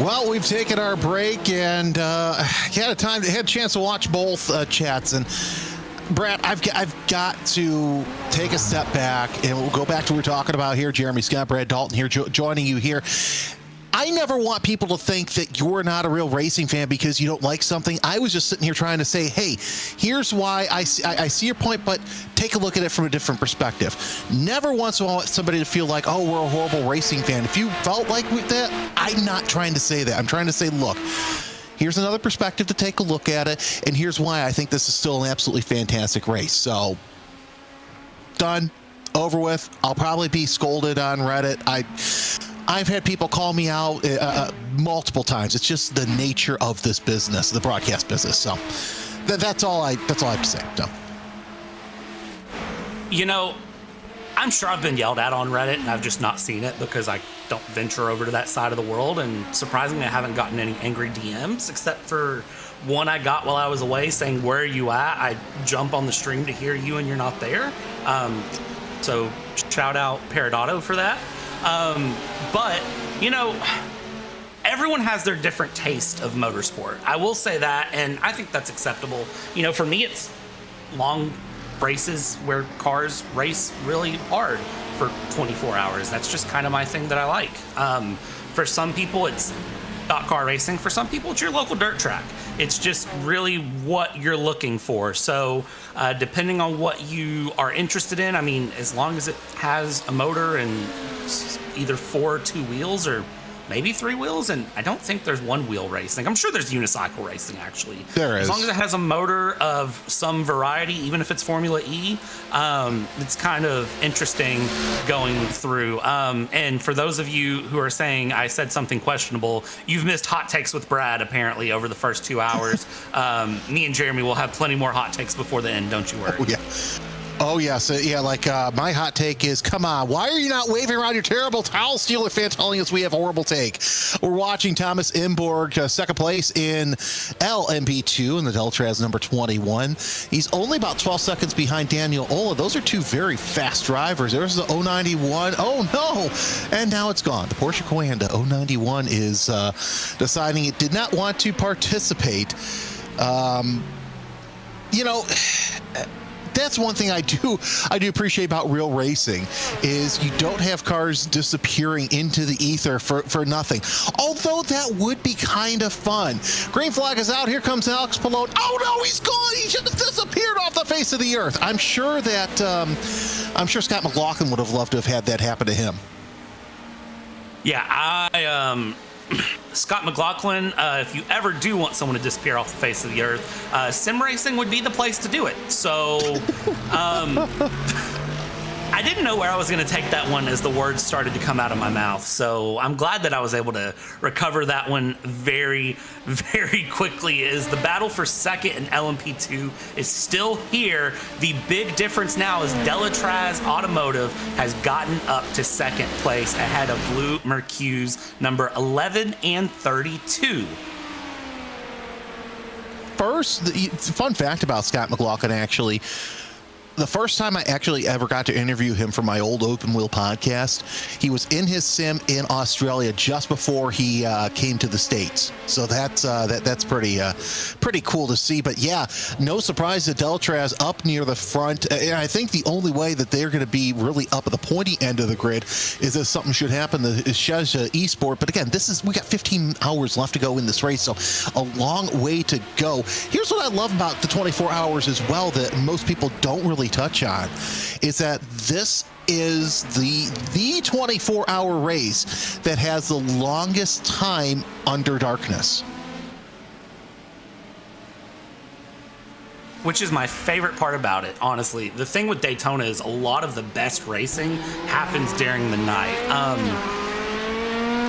Well, we've taken our break and had a chance to watch both chats. And Brad, I've got to take a step back, and we'll go back to what we're talking about here. Jeremy Scott, Brad Dalton here, joining you here. I never want people to think that you're not a real racing fan because you don't like something. I was just sitting here trying to say, hey, here's why I see your point, but take a look at it from a different perspective. Never once want somebody to feel like, oh, we're a horrible racing fan. If you felt like that, I'm not trying to say that. I'm trying to say, look, here's another perspective to take a look at it, and here's why I think this is still an absolutely fantastic race. So, done, over with. I'll probably be scolded on Reddit. I've had people call me out multiple times. It's just the nature of this business, the broadcast business. So that's all I have to say. So. You know, I'm sure I've been yelled at on Reddit, and I've just not seen it because I don't venture over to that side of the world. And surprisingly, I haven't gotten any angry DMs except for one I got while I was away saying, "Where are you at? I jump on the stream to hear you, and you're not there." So shout out Peridotto for that. But, you know, everyone has their different taste of motorsport. I will say that, and I think that's acceptable. You know, for me, it's long races where cars race really hard for 24 hours. That's just kind of my thing that I like. For some people, it's stock car racing. For some people, it's your local dirt track. It's just really what you're looking for. So depending on what you are interested in, I mean, as long as it has a motor and either 4 or 2 wheels or maybe 3 wheels, and I don't think there's one wheel racing. I'm sure there's unicycle racing, actually. There is. As long as it has a motor of some variety, even if it's Formula E, it's kind of interesting going through. And for those of you who are saying I said something questionable, you've missed hot takes with Brad, apparently, over the first 2 hours. Me and Jeremy will have plenty more hot takes before the end, don't you worry. Oh, yeah. Oh, yeah. So, yeah, like my hot take is, come on, why are you not waving around your terrible towel stealer fan telling us we have a horrible take? We're watching Thomas Imborg, second place in LMP2 in the Deltraz number 21. He's only about 12 seconds behind Daniel Ola. Those are 2 very fast drivers. There's the 091. Oh, no. And now it's gone. The Porsche Coanda 091 is deciding it did not want to participate. You know, that's one thing I do appreciate about real racing is you don't have cars disappearing into the ether for nothing. Although that would be kind of fun. Green flag is out. Here comes Alex Palone. Oh no, he's gone. He just disappeared off the face of the earth. I'm sure Scott McLaughlin would have loved to have had that happen to him. Yeah, Scott McLaughlin, if you ever do want someone to disappear off the face of the earth, sim racing would be the place to do it. So, I didn't know where I was going to take that one as the words started to come out of my mouth. So I'm glad that I was able to recover that one very, very quickly. As the battle for second in LMP2 is still here. The big difference now is Delatraz Automotive has gotten up to second place ahead of Blue Mercue's number 11 and 32. First, the fun fact about Scott McLaughlin, actually, the first time I actually ever got to interview him for my old Open Wheel podcast, he was in his sim in Australia just before he came to the States. So that's pretty cool to see. But yeah, no surprise that Delatraz up near the front. And I think the only way that they're going to be really up at the pointy end of the grid is if something should happen to Shezha Esport. But again, we got 15 hours left to go in this race, so a long way to go. Here's what I love about the 24 hours as well that most people don't really touch on, is that this is the 24-hour race that has the longest time under darkness. Which is my favorite part about it, honestly. The thing with Daytona is a lot of the best racing happens during the night.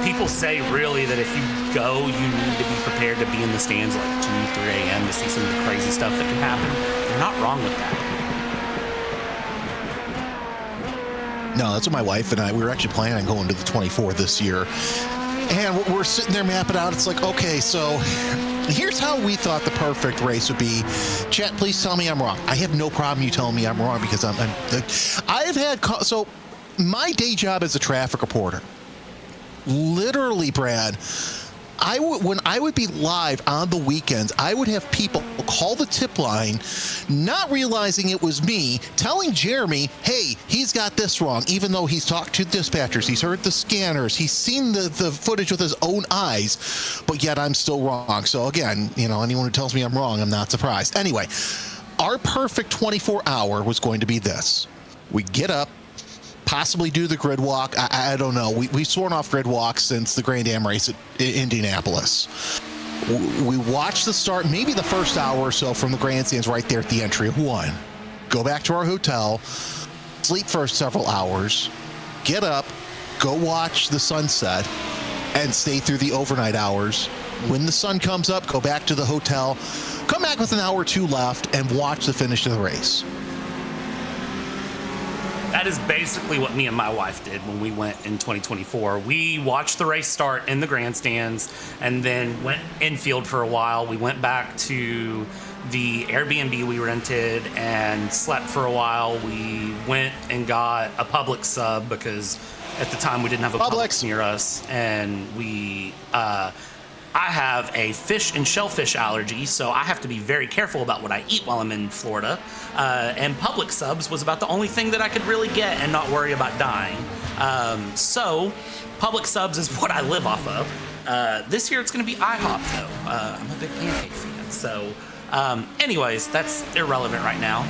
People say really that if you go, you need to be prepared to be in the stands like 2, 3 a.m. to see some of the crazy stuff that can happen. They're not wrong with that. No, that's what my wife and we were actually planning on going to the 24 this year. And we're sitting there mapping out. It's like, okay, so here's how we thought the perfect race would be. Chat, please tell me I'm wrong. I have no problem you telling me I'm wrong because so my day job as a traffic reporter, literally, Brad, when I would be live on the weekends, I would have people call the tip line, not realizing it was me, telling Jeremy, hey, he's got this wrong, even though he's talked to dispatchers, he's heard the scanners, he's seen the footage with his own eyes, but yet I'm still wrong. So again, anyone who tells me I'm wrong, I'm not surprised. Anyway, our perfect 24-hour was going to be this. We get up, possibly do the grid walk. I don't know. We've sworn off grid walks since the Grand Am race at Indianapolis. We watch the start, maybe the first hour or so from the grandstands right there at the entry of 1. Go back to our hotel, sleep for several hours, get up, go watch the sunset, and stay through the overnight hours. When the sun comes up, go back to the hotel, come back with an hour or two left, and watch the finish of the race. That is basically what me and my wife did when we went in 2024. We watched the race start in the grandstands and then went infield for a while. We went back to the Airbnb we rented and slept for a while. We went and got a Publix sub because at the time we didn't have a Publix near us. And I have a fish and shellfish allergy, so I have to be very careful about what I eat while I'm in Florida. And Publix subs was about the only thing that I could really get and not worry about dying. So Publix subs is what I live off of. This year it's going to be IHOP, though. I'm a big pancake fan. So anyways, that's irrelevant right now.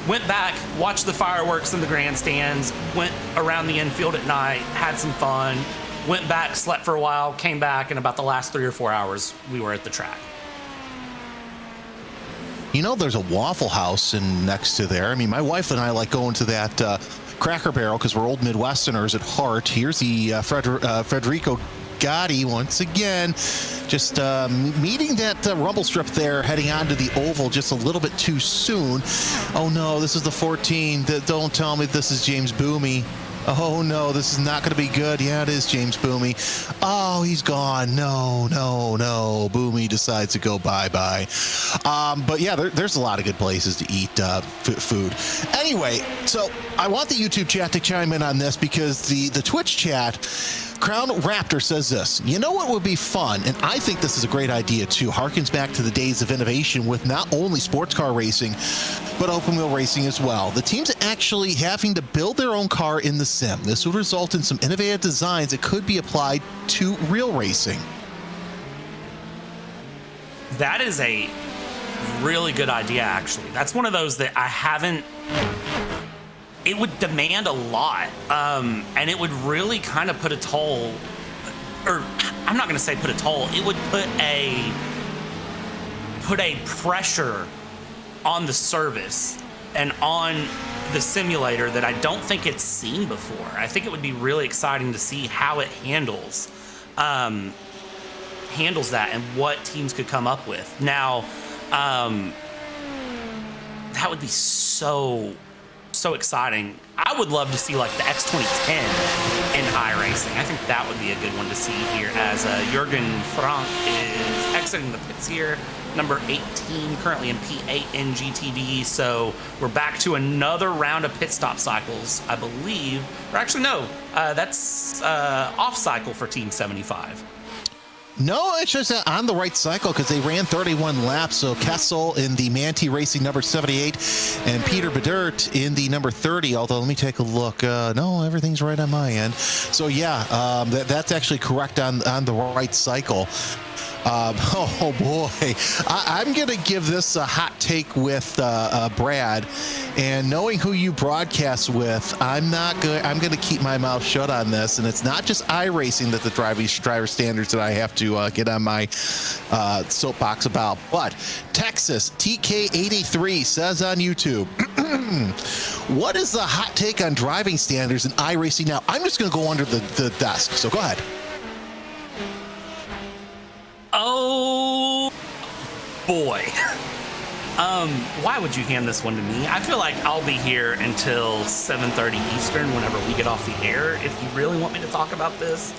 Went back, watched the fireworks in the grandstands, went around the infield at night, had some fun. Went back, slept for a while, came back, and about the last 3 or 4 hours, we were at the track. There's a Waffle House next to there. I mean, my wife and I like going to that Cracker Barrel because we're old Midwesterners at heart. Here's the Federico Gotti once again, just meeting that rumble strip there, heading on to the oval just a little bit too soon. Oh no, this is the 14. Don't tell me this is James Boomey. Oh no, this is not going to be good. Yeah, it is James Boomey. Oh, he's gone. No. Boomey decides to go bye-bye. But yeah, there's a lot of good places to eat food. Anyway, so I want the YouTube chat to chime in on this because the Twitch chat, Crown Raptor says this. You know what would be fun, and I think this is a great idea too, harkens back to the days of innovation with not only sports car racing, but open wheel racing as well. The teams actually having to build their own car in the sim. This would result in some innovative designs that could be applied to real racing. That is a really good idea, actually. That's one of those that I haven't... It would demand a lot, and it would really kind of put a toll, or I'm not going to say put a toll, it would put a pressure on the service and on the simulator that I don't think it's seen before. I think it would be really exciting to see how it handles that and what teams could come up with. Now, that would be so exciting. I would love to see like the X2010 in iRacing. I think that would be a good one to see here as Jürgen Frank is exiting the pits here. Number 18, currently in P8 in GTD. So we're back to another round of pit stop cycles, I believe. Or actually, no, that's off cycle for Team 75. No, it's just on the right cycle because they ran 31 laps. So Kessel in the Manti Racing number 78 and Peter Bedert in the number 30. Although, let me take a look. No, everything's right on my end. So, yeah, that's actually correct on the right cycle. Oh boy, I'm going to give this a hot take with Brad, and knowing who you broadcast with, I'm going to keep my mouth shut on this. And it's not just iRacing that the driver standards that I have to get on my soapbox about, but Texas TK83 says on YouTube, what is the hot take on driving standards in iRacing now? I'm just going to go under the desk, so go ahead. Oh boy. Why would you hand this one to me? I feel like I'll be here until 7:30 Eastern whenever we get off the air. If you really want me to talk about this,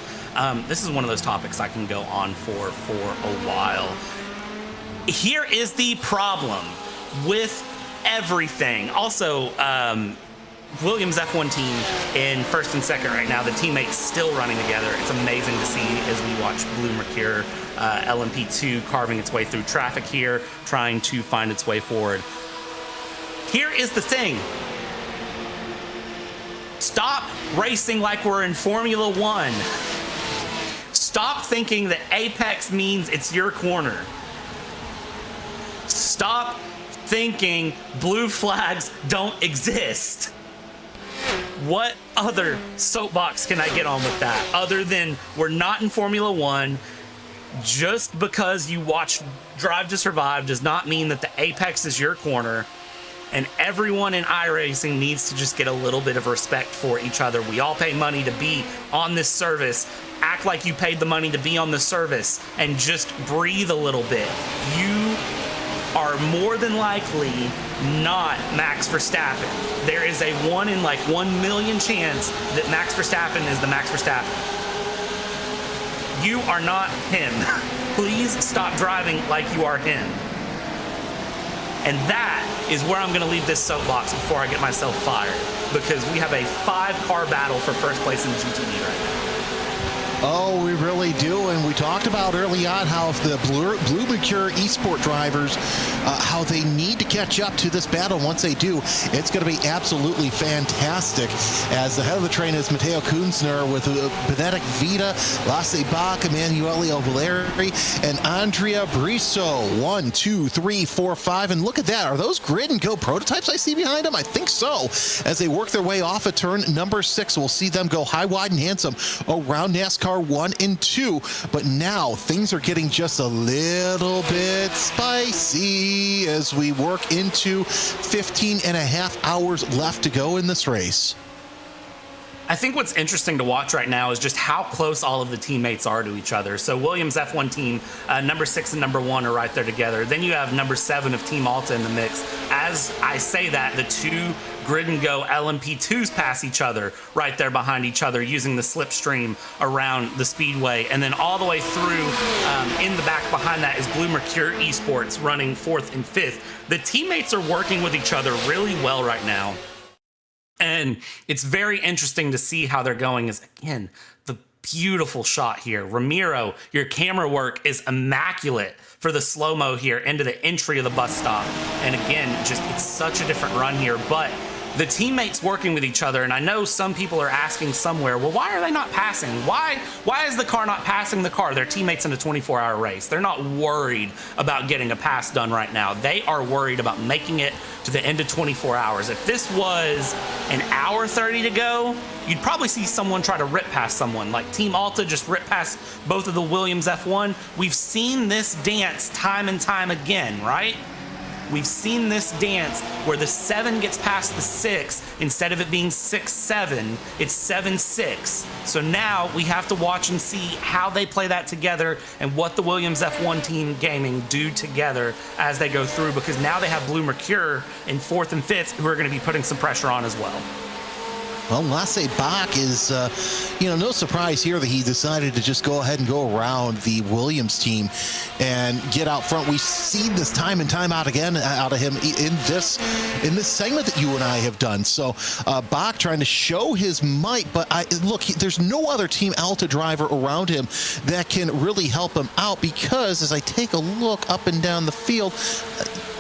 this is one of those topics I can go on for a while. Here is the problem with everything. Also, Williams F1 team in first and second right now. The teammates still running together. It's amazing to see as we watch Blue Mercure LMP2 carving its way through traffic here, trying to find its way forward. Here is the thing. Stop racing like we're in Formula One. Stop thinking that apex means it's your corner. Stop thinking blue flags don't exist. What other soapbox can I get on with that other than we're not in Formula One? Just because you watch Drive to Survive does not mean that the apex is your corner. And everyone in iRacing needs to just get a little bit of respect for each other. We all pay money to be on this service. Act like you paid the money to be on the service and just breathe a little bit. You are more than likely not Max Verstappen. There is a 1 in 1 million chance that Max Verstappen is the Max Verstappen. You are not him. Please stop driving like you are him. And that is where I'm going to leave this soapbox before I get myself fired, because we have a 5-car battle for first place in the GTD right now. Oh, we really do. And we talked about early on how if the Blue Mercure eSport drivers, how they need to catch up to this battle. Once they do, it's going to be absolutely fantastic. As the head of the train is Matteo Kunzner with Benedict Vita, Lasse Bach, Emanuele Ovaleri, and Andrea Briso. 1, 2, 3, 4, 5. And look at that. Are those Grid and Go prototypes I see behind them? I think so. As they work their way off of turn number 6, we'll see them go high, wide, and handsome around NASCAR 1 and 2, but now things are getting just a little bit spicy as we work into 15 and a half hours left to go in this race. I think what's interesting to watch right now is just how close all of the teammates are to each other. So Williams F1 team, number 6 and number 1 are right there together. Then you have number 7 of Team Alta in the mix. As I say that, the 2 Grid and Go LMP2s pass each other right there behind each other using the slipstream around the speedway. And then all the way through in the back behind that is Blue Mercure Esports running 4th and 5th. The teammates are working with each other really well right now. And it's very interesting to see how they're going. Is again, the beautiful shot here. Ramiro, your camera work is immaculate for the slow-mo here into the entry of the bus stop. And again, just it's such a different run here, but the teammates working with each other. And I know some people are asking somewhere, well, why are they not passing? Why is the car not passing the car? They're teammates in a 24-hour race. They're not worried about getting a pass done right now. They are worried about making it to the end of 24 hours. If this was an hour 30 to go, you'd probably see someone try to rip past someone. Like Team Alta just ripped past both of the Williams F1. We've seen this dance time and time again, right? We've seen this dance where the 7 gets past the 6. Instead of it being 6-7, it's 7-6. So now we have to watch and see how they play that together and what the Williams F1 team gaming do together as they go through, because now they have Blue Mercure in 4th and 5th who are going to be putting some pressure on as well. Well, Lasse Bach is, no surprise here that he decided to just go ahead and go around the Williams team and get out front. We've seen this time and time out again out of him in this segment that you and I have done. So Bach trying to show his might, but look, there's no other Team Alta driver around him that can really help him out, because as I take a look up and down the field,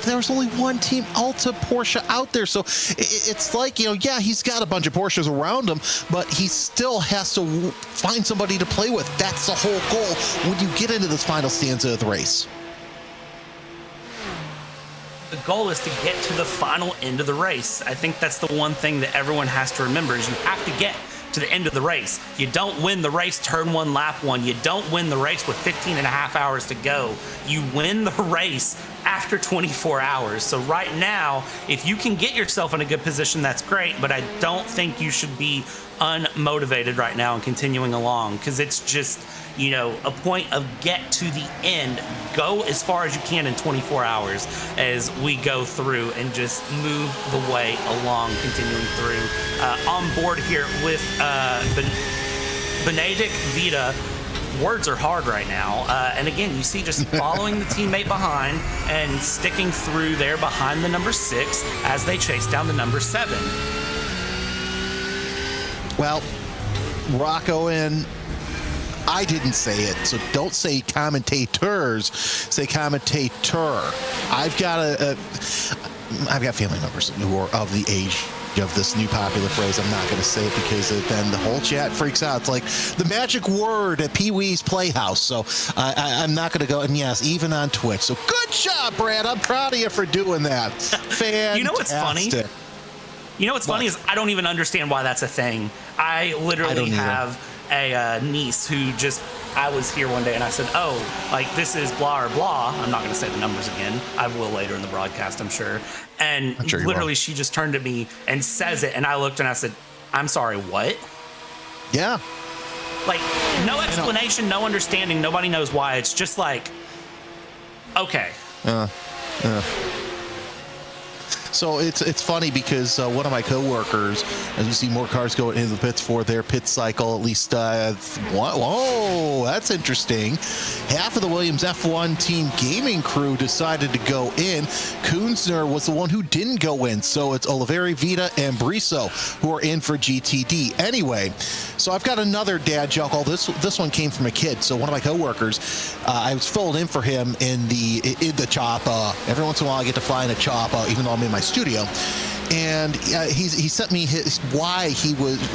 there's only one Team Alta Porsche out there. So it's like, yeah, he's got a bunch of Porsches around him, but he still has to find somebody to play with. That's the whole goal when you get into this final stanza of the race. The goal is to get to the final end of the race. I think that's the one thing that everyone has to remember, is you have to get to the end of the race. You don't win the race turn 1, lap 1. You don't win the race with 15 and a half hours to go. You win the race after 24 hours. So right now, if you can get yourself in a good position, that's great, but I don't think you should be unmotivated right now and continuing along, because it's just, a point of get to the end. Go as far as you can in 24 hours as we go through and just move the way along, continuing through. On board here with Benedict Vita. Words are hard right now. And again, you see just following the teammate behind and sticking through there behind the number 6 as they chase down the number 7. Well, Rocco and I didn't say it, so don't say commentators. Say commentator. I've got family members who are of the age of this new popular phrase. I'm not going to say it because then the whole chat freaks out. It's like the magic word at Pee Wee's Playhouse. So I'm not going to go. And yes, even on Twitch. So good job, Brad. I'm proud of you for doing that. Fantastic. You know what's funny? Funny is I don't even understand why that's a thing. I literally have a niece who I was here one day and I said, oh, like this is blah or blah. I'm not going to say the numbers again. I will later in the broadcast, I'm sure. And literally she just turned to me and says it. And I looked and I said, I'm sorry, what? Yeah. Like no explanation, no understanding. Nobody knows why. It's just like, okay. So it's funny because one of my coworkers, as you see more cars going into the pits for their pit cycle, at least whoa, that's interesting. Half of the Williams F1 team gaming crew decided to go in. Kunzner was the one who didn't go in, so it's Oliveri, Vita, and Briso who are in for GTD. Anyway, so I've got another dad joke. This one came from a kid. So one of my coworkers, I was filled in for him in the chopper. Every once in a while, I get to fly in a chopper, even though I'm in my studio. And he sent me why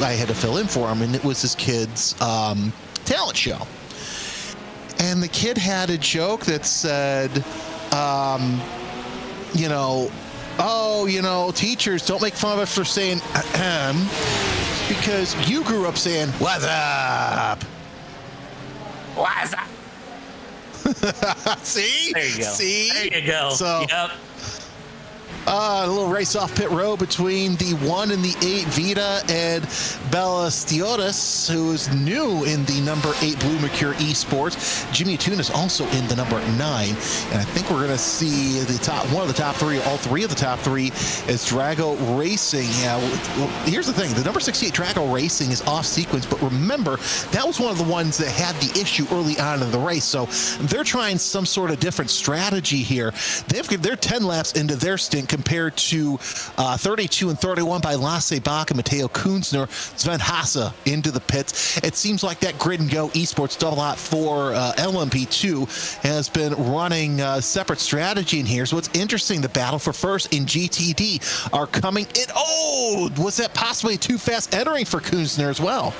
I had to fill in for him, and it was his kid's talent show. And the kid had a joke that said, teachers, don't make fun of us for saying ahem, because you grew up saying, what's up? What's up? See? There you go. See? There you go. So, yep. A little race off pit road between the 1 and the 8 Vita and Ballastiotis, who is new in the number 8 Blue Mercure Esports. Jimmy Toon is also in the number 9. And I think we're going to see one of the top 3, all 3 of the top 3 is Drago Racing. Yeah, well, here's the thing. The number 68 Drago Racing is off sequence, but remember, that was one of the ones that had the issue early on in the race. So they're trying some sort of different strategy here. They're 10 laps into their stint compared to 32 and 31 by Lasse Bach and Matteo Kunzner. Sven Hasse into the pits. It seems like that Grid and Go Esports double out for LMP2 has been running a separate strategy in here. So it's interesting. The battle for first in GTD are coming in. Oh, was that possibly too fast entering for Kunzner as well?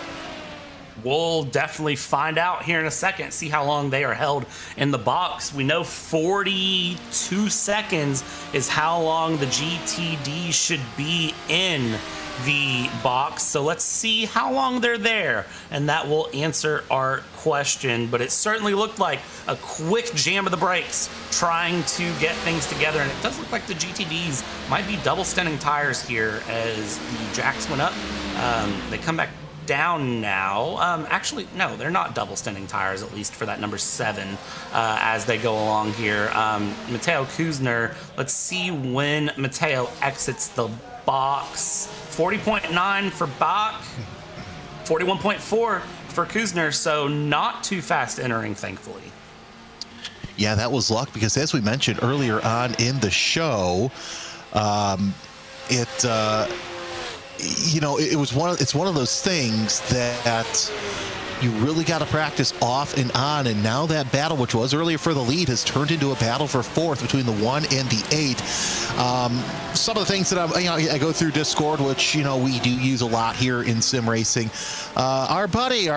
We'll definitely find out here in a second, see how long they are held in the box. We know 42 seconds is how long the GTD should be in the box. So let's see how long they're there, and that will answer our question. But it certainly looked like a quick jam of the brakes trying to get things together, and it does look like the GTDs might be double stinting tires here as the jacks went up. They come back down now. Actually, no, they're not double stinting tires, at least for that number 7 as they go along here. Matteo Kunzner, let's see when Matteo exits the box. 40.9 for Bach, 41.4 for Kunzner, so not too fast entering, thankfully. Yeah, that was luck because, as we mentioned earlier on in the show, it's one of those things that you really got to practice off and on, and now that battle, which was earlier for the lead, has turned into a battle for fourth between the 1 and the 8. Some of the things that I go through Discord, which we do use a lot here in sim racing. Our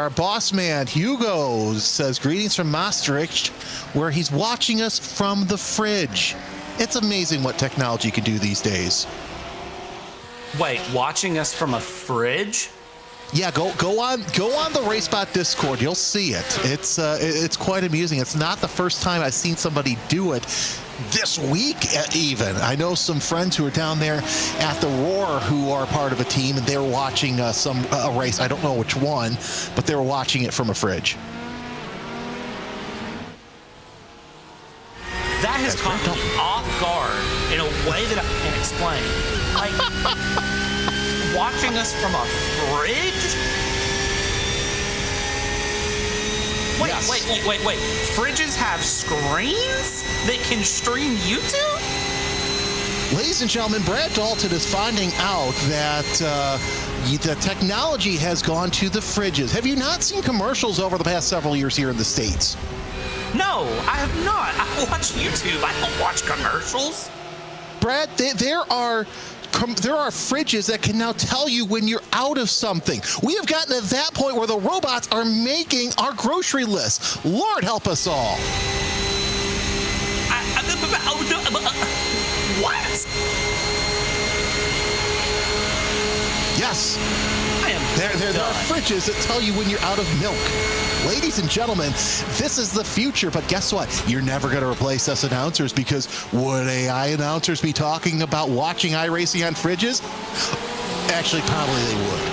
boss man Hugo says greetings from Maastricht, where he's watching us from the fridge. It's amazing what technology can do these days. Wait, watching us from a fridge? Yeah, go on the RaceBot Discord. You'll see it. It's quite amusing. It's not the first time I've seen somebody do it this week even. I know some friends who are down there at the Roar who are part of a team, and they were watching a race. I don't know which one, but they were watching it from a fridge. That has caught me off guard in a way that I can't explain. Like, watching us from a fridge? Wait, yes. Wait. Fridges have screens that can stream YouTube? Ladies and gentlemen, Brad Dalton is finding out that the technology has gone to the fridges. Have you not seen commercials over the past several years here in the States? No, I have not. I watch YouTube. I don't watch commercials. Brad, there are fridges that can now tell you when you're out of something. We have gotten to that point where the robots are making our grocery list. Lord help us all. What? Yes. I am There are fridges that tell you when you're out of milk. Ladies and gentlemen, this is the future, but guess what? You're never going to replace us announcers, because would AI announcers be talking about watching iRacing on fridges? Actually, probably they would.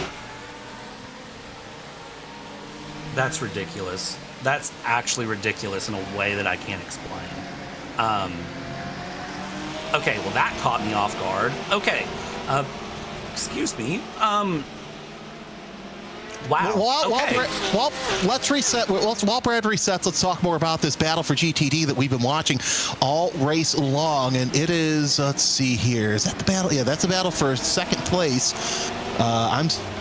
That's ridiculous. That's actually ridiculous in a way that I can't explain. Okay, well, that caught me off guard. Okay. Excuse me. Wow. Well, let's reset. While Brad resets, let's talk more about this battle for GTD that we've been watching all race long. And it is, let's see here. Is that the battle? Yeah, that's the battle for second place.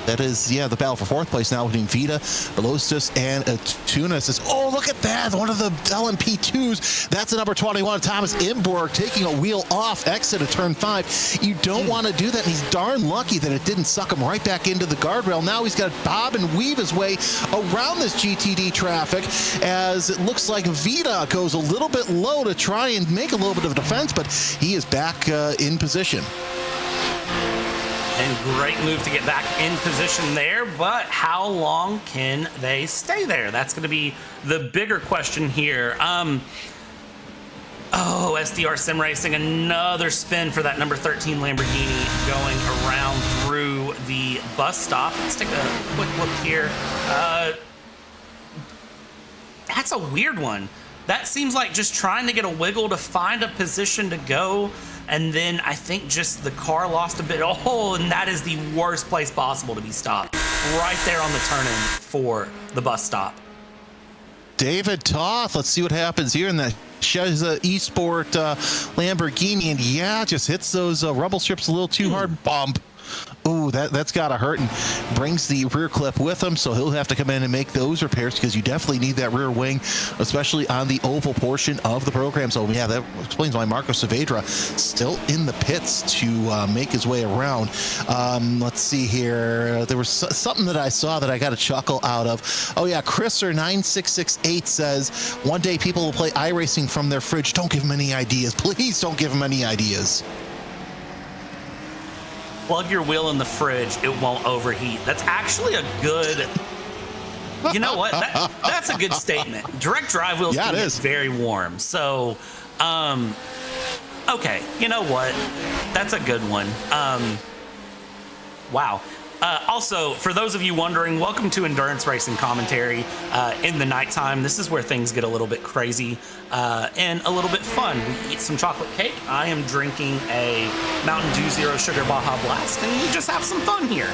That is, the battle for fourth place now between Vita, Velocious, and Tunis. Oh, look at that. One of the LMP2s. That's the number 21, Thomas Imborg, taking a wheel off exit of turn 5. You don't want to do that, and he's darn lucky that it didn't suck him right back into the guardrail. Now he's got to bob and weave his way around this GTD traffic, as it looks like Vita goes a little bit low to try and make a little bit of defense, but he is back in position. And great move to get back in position there, but how long can they stay there? That's going to be the bigger question here. SDR Sim Racing, another spin for that number 13 Lamborghini going around through the bus stop. Let's take a quick look here. That's a weird one. That seems like just trying to get a wiggle to find a position to go. And then I think just the car lost a bit. And that is the worst place possible to be stopped. Right there on the turn-in for the bus stop. David Toth, let's see what happens here in that Sheza Esport Lamborghini. And just hits those rumble strips a little too hard. Bump. Ooh, that's got to hurt, and brings the rear clip with him, so he'll have to come in and make those repairs, because you definitely need that rear wing, especially on the oval portion of the program. So, that explains why Marco Saavedra still in the pits to make his way around. Let's see here. There was something that I saw that I got a chuckle out of. Chriser9668 says, one day people will play iRacing from their fridge. Don't give them any ideas. Please don't give them any ideas. Plug your wheel in the fridge, it won't overheat. That's actually a good... You know what? That's a good statement. Direct drive wheels can get very warm. So, okay, you know what? That's a good one. Wow. Also, for those of you wondering, welcome to Endurance Racing Commentary in the nighttime. This is where things get a little bit crazy and a little bit fun. We eat some chocolate cake. I am drinking a Mountain Dew Zero Sugar Baja Blast, and we just have some fun here.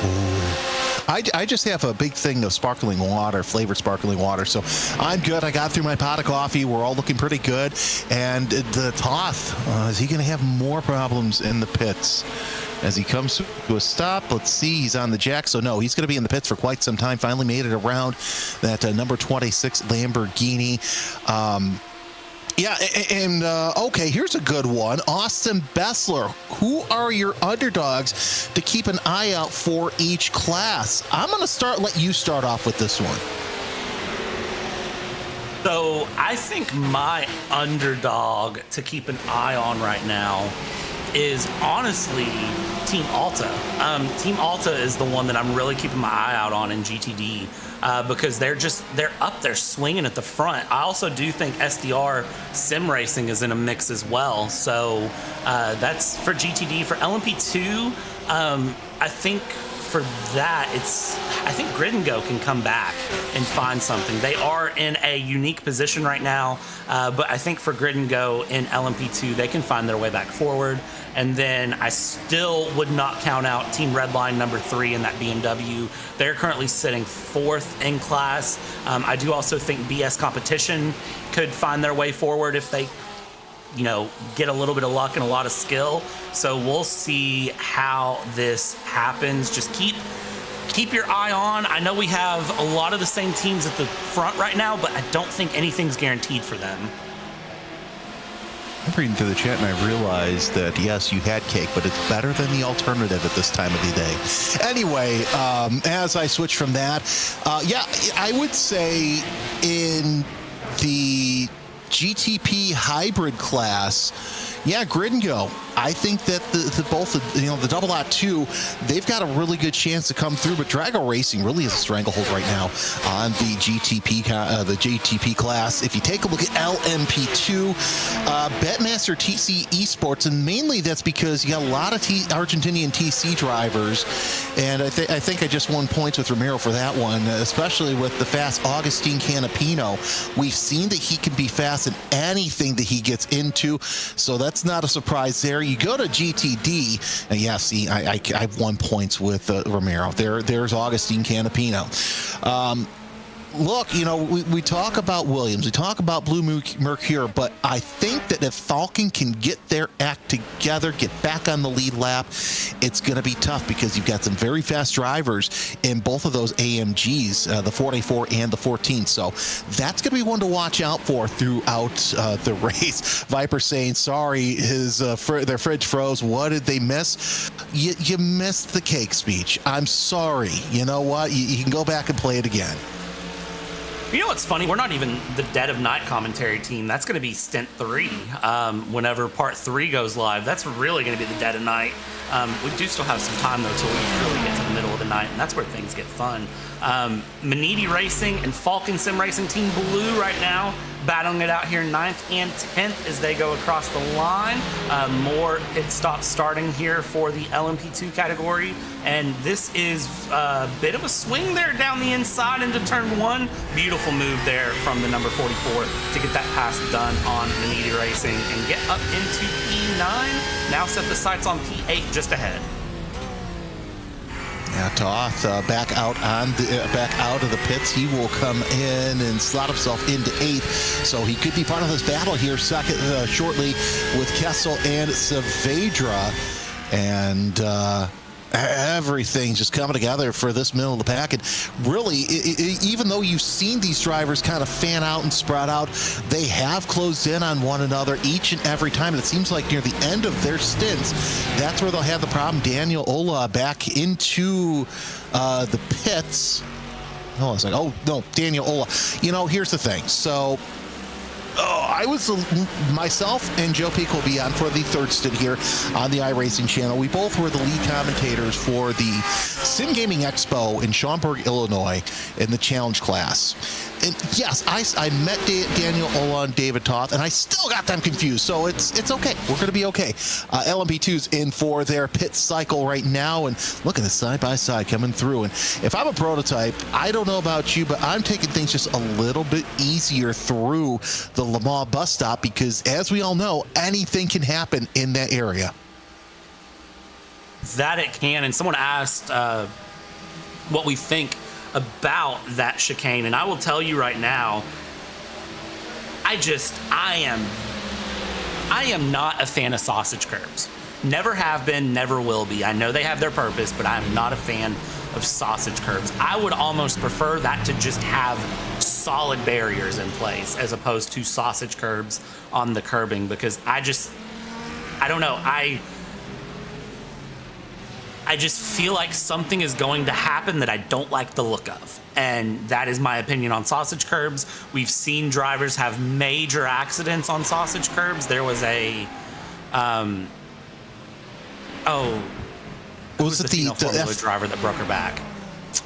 I just have a big thing of sparkling water, flavored sparkling water, so I'm good. I got through my pot of coffee. We're all looking pretty good. And the Toth, is he going to have more problems in the pits as he comes to a stop? Let's see. He's on the jack, so no, he's going to be in the pits for quite some time. Finally made it around that number 26 Lamborghini. Okay, here's a good one. Austin Bessler. Who are your underdogs to keep an eye out for each class? I'm going to let you start off with this one. So I think my underdog to keep an eye on right now is honestly Team Alta. Team Alta is the one that I'm really keeping my eye out on in GTD because they're up there swinging at the front. I also do think SDR Sim Racing is in a mix as well. So that's for GTD. For LMP2, I think for that, I think Grid and Go can come back and find something. They are in a unique position right now, but I think for Grid and Go in LMP2, they can find their way back forward. And then I still would not count out Team Redline number 3 in that BMW. They're currently sitting 4th in class. I do also think BS Competition could find their way forward if they get a little bit of luck and a lot of skill. So we'll see how this happens. Just keep your eye on. I know we have a lot of the same teams at the front right now, but I don't think anything's guaranteed for them. I'm reading through the chat and I realized that, yes, you had cake, but it's better than the alternative at this time of the day. Anyway, as I switch from that, I would say in the GTP hybrid class, grid and go. I think that the double out 2, they've got a really good chance to come through. But Drago Racing really is a stranglehold right now on the GTP class. If you take a look at LMP2, Betmaster TC Esports, and mainly that's because you got a lot of Argentinian TC drivers, and I think I just won points with Romero for that one, especially with the fast Agustin Canapino. We've seen that he can be fast in anything that he gets into, so that's not a surprise there. You go to GTD, and I've won points with Romero. There's Agustin Canapino. Look, we talk about Williams, we talk about Blue Mercure, but I think that if Falcon can get their act together, get back on the lead lap, it's going to be tough because you've got some very fast drivers in both of those AMGs, the 44 and the 14. So that's going to be one to watch out for throughout the race. Viper saying, sorry, their fridge froze. What did they miss? You missed the cake speech. I'm sorry. You know what? You can go back and play it again. You know what's funny? We're not even the Dead of Night commentary team. That's going to be stint 3. Whenever part 3 goes live, that's really going to be the Dead of Night. We do still have some time, though, till we really get to the middle of the night, and that's where things get fun. Maniti Racing and Falcon Sim Racing Team Blue right now battling it out here 9th and 10th as they go across the line. More pit stops starting here for the LMP2 category, and this is a bit of a swing there down the inside into turn 1. Beautiful move there from the number 44 to get that pass done on Maniti Racing and get up into P9. Now set the sights on P8 just ahead. Toth back out of the pits. He will come in and slot himself into 8th, so he could be part of this battle here second shortly with Kessel and Saavedra, and everything's just coming together for this middle of the pack. And really, even though you've seen these drivers kind of fan out and sprout out, they have closed in on one another each and every time. And it seems like near the end of their stints, that's where they'll have the problem. Daniel Ola back into the pits. Oh, I was like, oh, no, Daniel Ola. Here's the thing. So I was myself and Joe Peak will be on for the third stint here on the iRacing channel. We both were the lead commentators for the Sim Gaming Expo in Schaumburg, Illinois, in the challenge class. And yes, I met Daniel Ola and David Toth, and I still got them confused. So it's okay. We're going to be okay. LMP2's in for their pit cycle right now, and look at the side by side coming through. And if I'm a prototype, I don't know about you, but I'm taking things just a little bit easier through the Le Mans bus stop because, as we all know, anything can happen in that area. That it can. And someone asked what we think about that chicane, and I will tell you right now, I am not a fan of sausage curbs. Never have been, never will be. I know they have their purpose, but I'm not a fan of sausage curbs. I would almost prefer that to just have solid barriers in place as opposed to sausage curbs on the curbing, because I don't know. I just feel like something is going to happen that I don't like the look of. And that is my opinion on sausage curbs. We've seen drivers have major accidents on sausage curbs. There was a, was it the Formula driver that broke her back?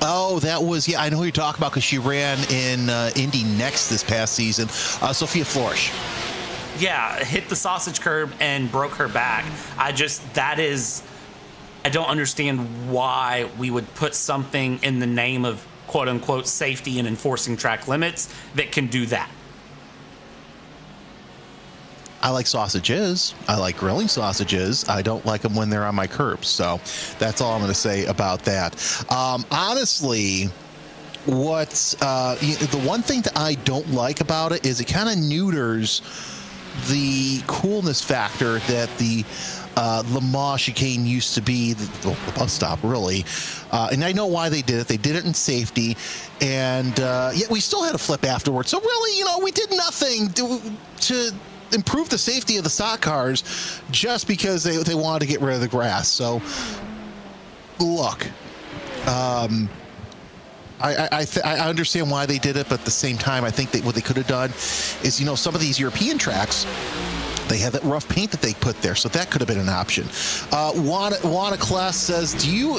Oh, that was, I know who you're talking about because she ran in Indy Next this past season. Sophia Flores. Yeah, hit the sausage curb and broke her back. I don't understand why we would put something in the name of quote unquote safety and enforcing track limits that can do that. I like sausages. I like grilling sausages. I don't like them when they're on my curbs. So that's all I'm going to say about that. Honestly, the one thing that I don't like about it is it kind of neuters the coolness factor that the Le Mans chicane used to be, the bus stop, really. And I know why they did it. They did it in safety, and yet we still had a flip afterwards. So really, we did nothing to improve the safety of the stock cars just because they wanted to get rid of the grass. So, look, I understand why they did it, but at the same time, I think that what they could have done is, some of these European tracks, they have that rough paint that they put there, so that could have been an option. Juana Class says, do you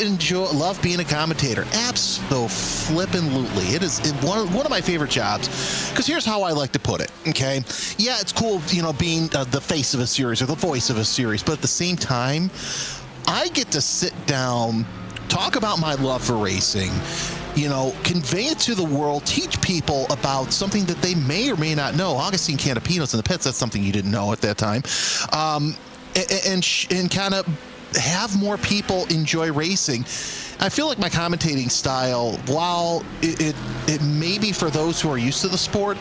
love being a commentator? Absolutely. It is one of my favorite jobs, because here's how I like to put it, okay? Yeah, it's cool, being the face of a series or the voice of a series, but at the same time, I get to sit down, talk about my love for racing, convey it to the world, teach people about something that they may or may not know. Augustine Canapino's in the pits, that's something you didn't know at that time. And kind of have more people enjoy racing. I feel like my commentating style, while it may be for those who are used to the sport,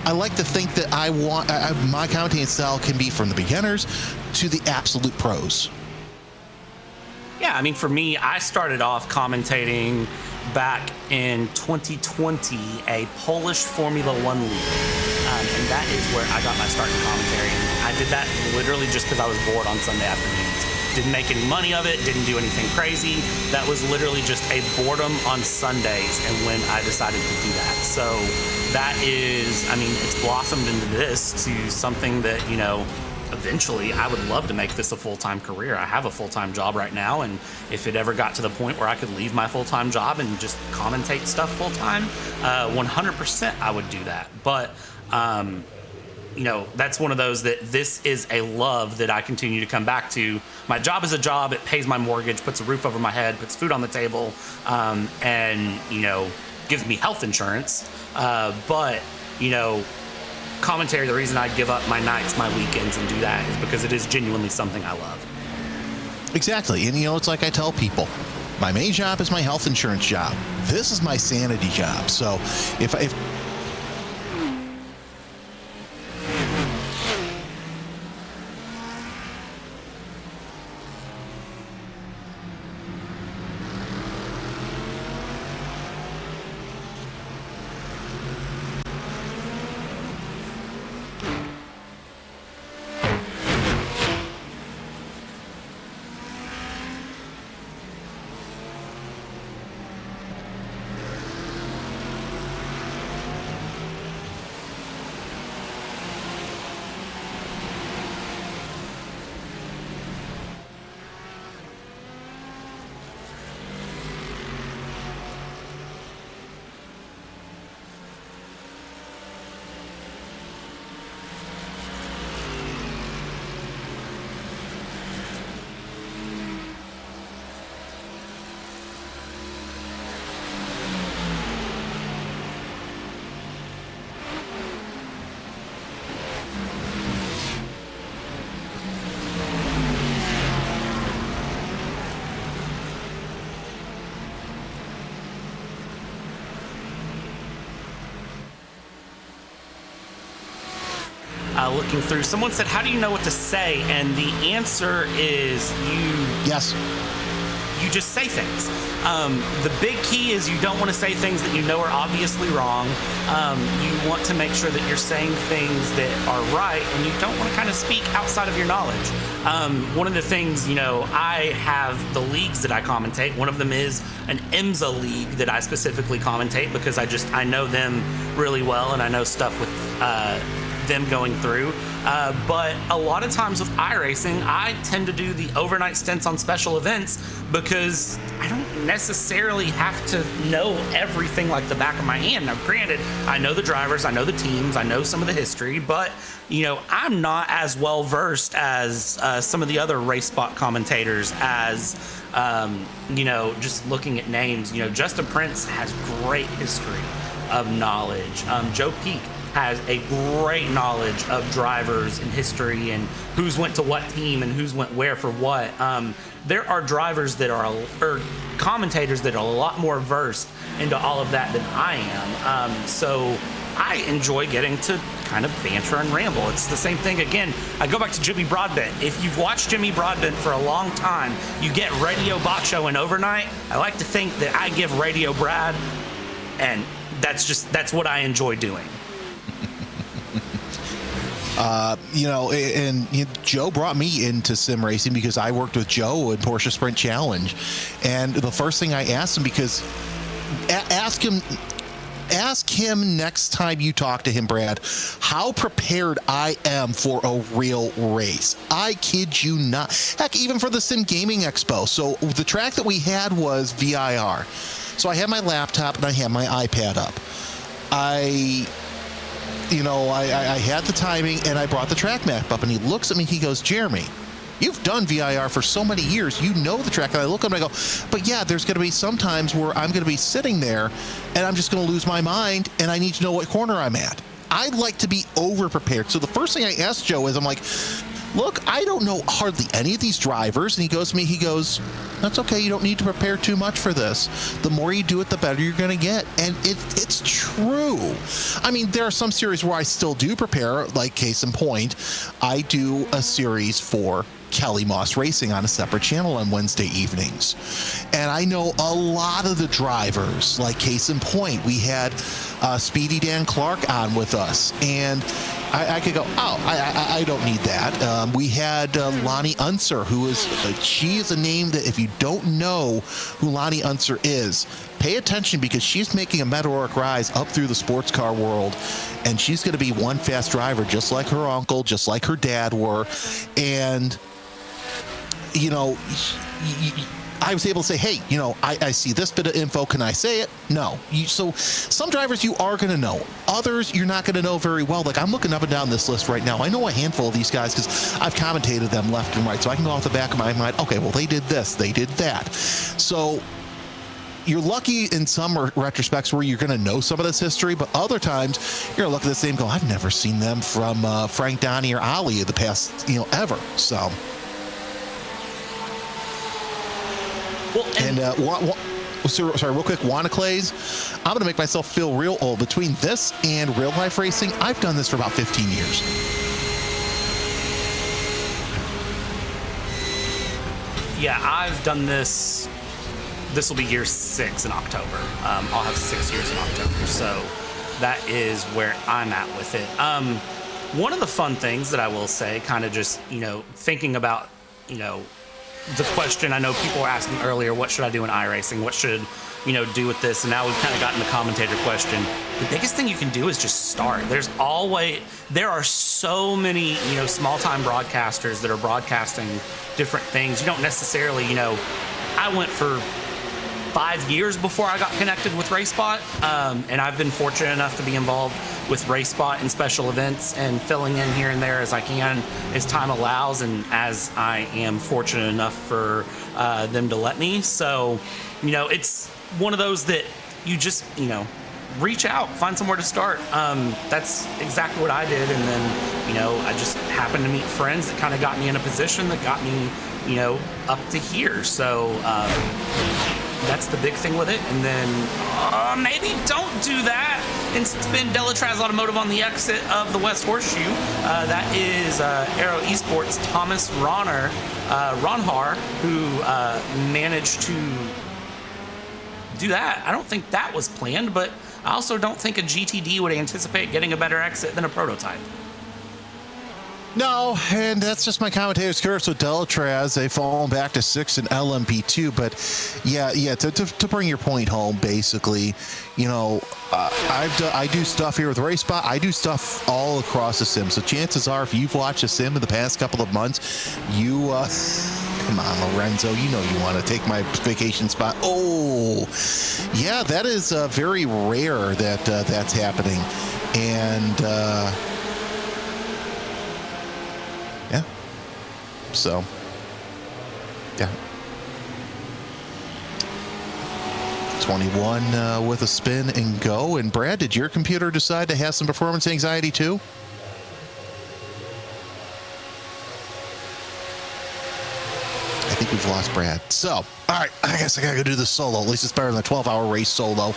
I like to think that my commentating style can be from the beginners to the absolute pros. Yeah, I mean, for me, I started off commentating back in 2020, a Polish Formula One league. And that is where I got my start in commentary. And I did that literally just because I was bored on Sunday afternoons. Didn't make any money of it, didn't do anything crazy. That was literally just a boredom on Sundays, and when I decided to do that. So that is, it's blossomed into this, to something that, eventually I would love to make this a full-time career. I have a full-time job right now, and if it ever got to the point where I could leave my full-time job and just commentate stuff full-time, 100% I would do that. But that's one of those that this is a love that I continue to come back to. My job is a job. It pays my mortgage, puts a roof over my head, puts food on the table, and gives me health insurance. But commentary, the reason I give up my nights, my weekends, and do that is because it is genuinely something I love. Exactly. And it's like I tell people, my main job is my health insurance job. This is my sanity job. So if looking through, someone said, how do you know what to say? And the answer is yes, you just say things. The big key is you don't want to say things that you know are obviously wrong. You want to make sure that you're saying things that are right, and you don't want to kind of speak outside of your knowledge. One of the things, I have the leagues that I commentate. One of them is an IMSA league that I specifically commentate because I know them really well, and I know stuff with them going through. But a lot of times with iRacing, I tend to do the overnight stints on special events because I don't necessarily have to know everything like the back of my hand. Now, granted, I know the drivers, I know the teams, I know some of the history, but I'm not as well versed as some of the other race spot commentators as just looking at names. Justin Prince has great history of knowledge. Joe Peak has a great knowledge of drivers and history and who's went to what team and who's went where for what. There are drivers that are, or commentators that are a lot more versed into all of that than I am. So I enjoy getting to kind of banter and ramble. It's the same thing. Again, I go back to Jimmy Broadbent. If you've watched Jimmy Broadbent for a long time, you get Radio Bacho and Overnight. I like to think that I give Radio Brad, and that's what I enjoy doing. Joe brought me into sim racing because I worked with Joe in Porsche Sprint Challenge, and the first thing I asked him, because ask him next time you talk to him, Brad, how prepared I am for a real race. I kid you not. Heck, even for the Sim Gaming Expo. So the track that we had was VIR. So I had my laptop and I had my iPad up. I had the timing, and I brought the track map up, and he looks at me, he goes, Jeremy, you've done VIR for so many years, you know the track. And I look at him and I go, but yeah, there's going to be some times where I'm going to be sitting there and I'm just going to lose my mind, and I need to know what corner I'm at. I like to be over prepared. So the first thing I asked Joe is, I'm like, look, I don't know hardly any of these drivers. And he goes to me, that's okay. You don't need to prepare too much for this. The more you do it, the better you're going to get. And it's true. I mean, there are some series where I still do prepare, like case in point, I do a series for Kelly Moss Racing on a separate channel on Wednesday evenings. And I know a lot of the drivers, like case in point, we had Speedy Dan Clark on with us, and I could go, I don't need that. We had Lonnie Unser, she is a name that if you don't know who Lonnie Unser is, pay attention, because she's making a meteoric rise up through the sports car world, and she's going to be one fast driver, just like her uncle, just like her dad were. And I was able to say, hey, I see this bit of info. Can I say it? No. So some drivers you are going to know. Others you're not going to know very well. Like, I'm looking up and down this list right now. I know a handful of these guys because I've commentated them left and right. So I can go off the back of my mind, okay, well, they did this, they did that. So you're lucky in some retrospects where you're going to know some of this history, but other times you're going to look at this name and go, I've never seen them from Frank Donnie or Ali in the past, ever. So... Well, real quick, Wanaclays, I'm going to make myself feel real old. Between this and real life racing, I've done this for about 15 years. Yeah, I've done this. This will be year 6 in October. I'll have 6 years in October. So that is where I'm at with it. One of the fun things that I will say, kind of just, thinking about, the question I know people were asking earlier, what should I do in iRacing? What should, do with this? And now we've kind of gotten the commentator question. The biggest thing you can do is just start. There are so many, small-time broadcasters that are broadcasting different things. You don't necessarily, I went for 5 years before I got connected with RaceSpot, and I've been fortunate enough to be involved with RaceSpot in special events and filling in here and there as I can as time allows, and as I am fortunate enough for them to let me. So, it's one of those that you just, reach out, find somewhere to start. That's exactly what I did, and then, I just happened to meet friends that kind of got me in a position that got me, up to here. So, that's the big thing with it. And then maybe don't do that and spin Delatraz Automotive on the exit of the West Horseshoe. That is Aero Esports Thomas Ronhar, who managed to do that. I don't think that was planned, but I also don't think a GTD would anticipate getting a better exit than a prototype. No, and that's just my commentator's curse with Delatraz. They've fallen back to 6 in LMP2, but yeah. To bring your point home, basically, I do stuff here with RaceSpot. I do stuff all across the sim. So chances are, if you've watched a sim in the past couple of months, you come on, Lorenzo, you want to take my vacation spot. Oh, yeah, that is very rare that that's happening, and. Yeah. So, yeah. 21 with a spin and go. And Brad, did your computer decide to have some performance anxiety too? I think we've lost Brad. So, all right, I guess I got to go do this solo. At least it's better than the 12-hour race solo.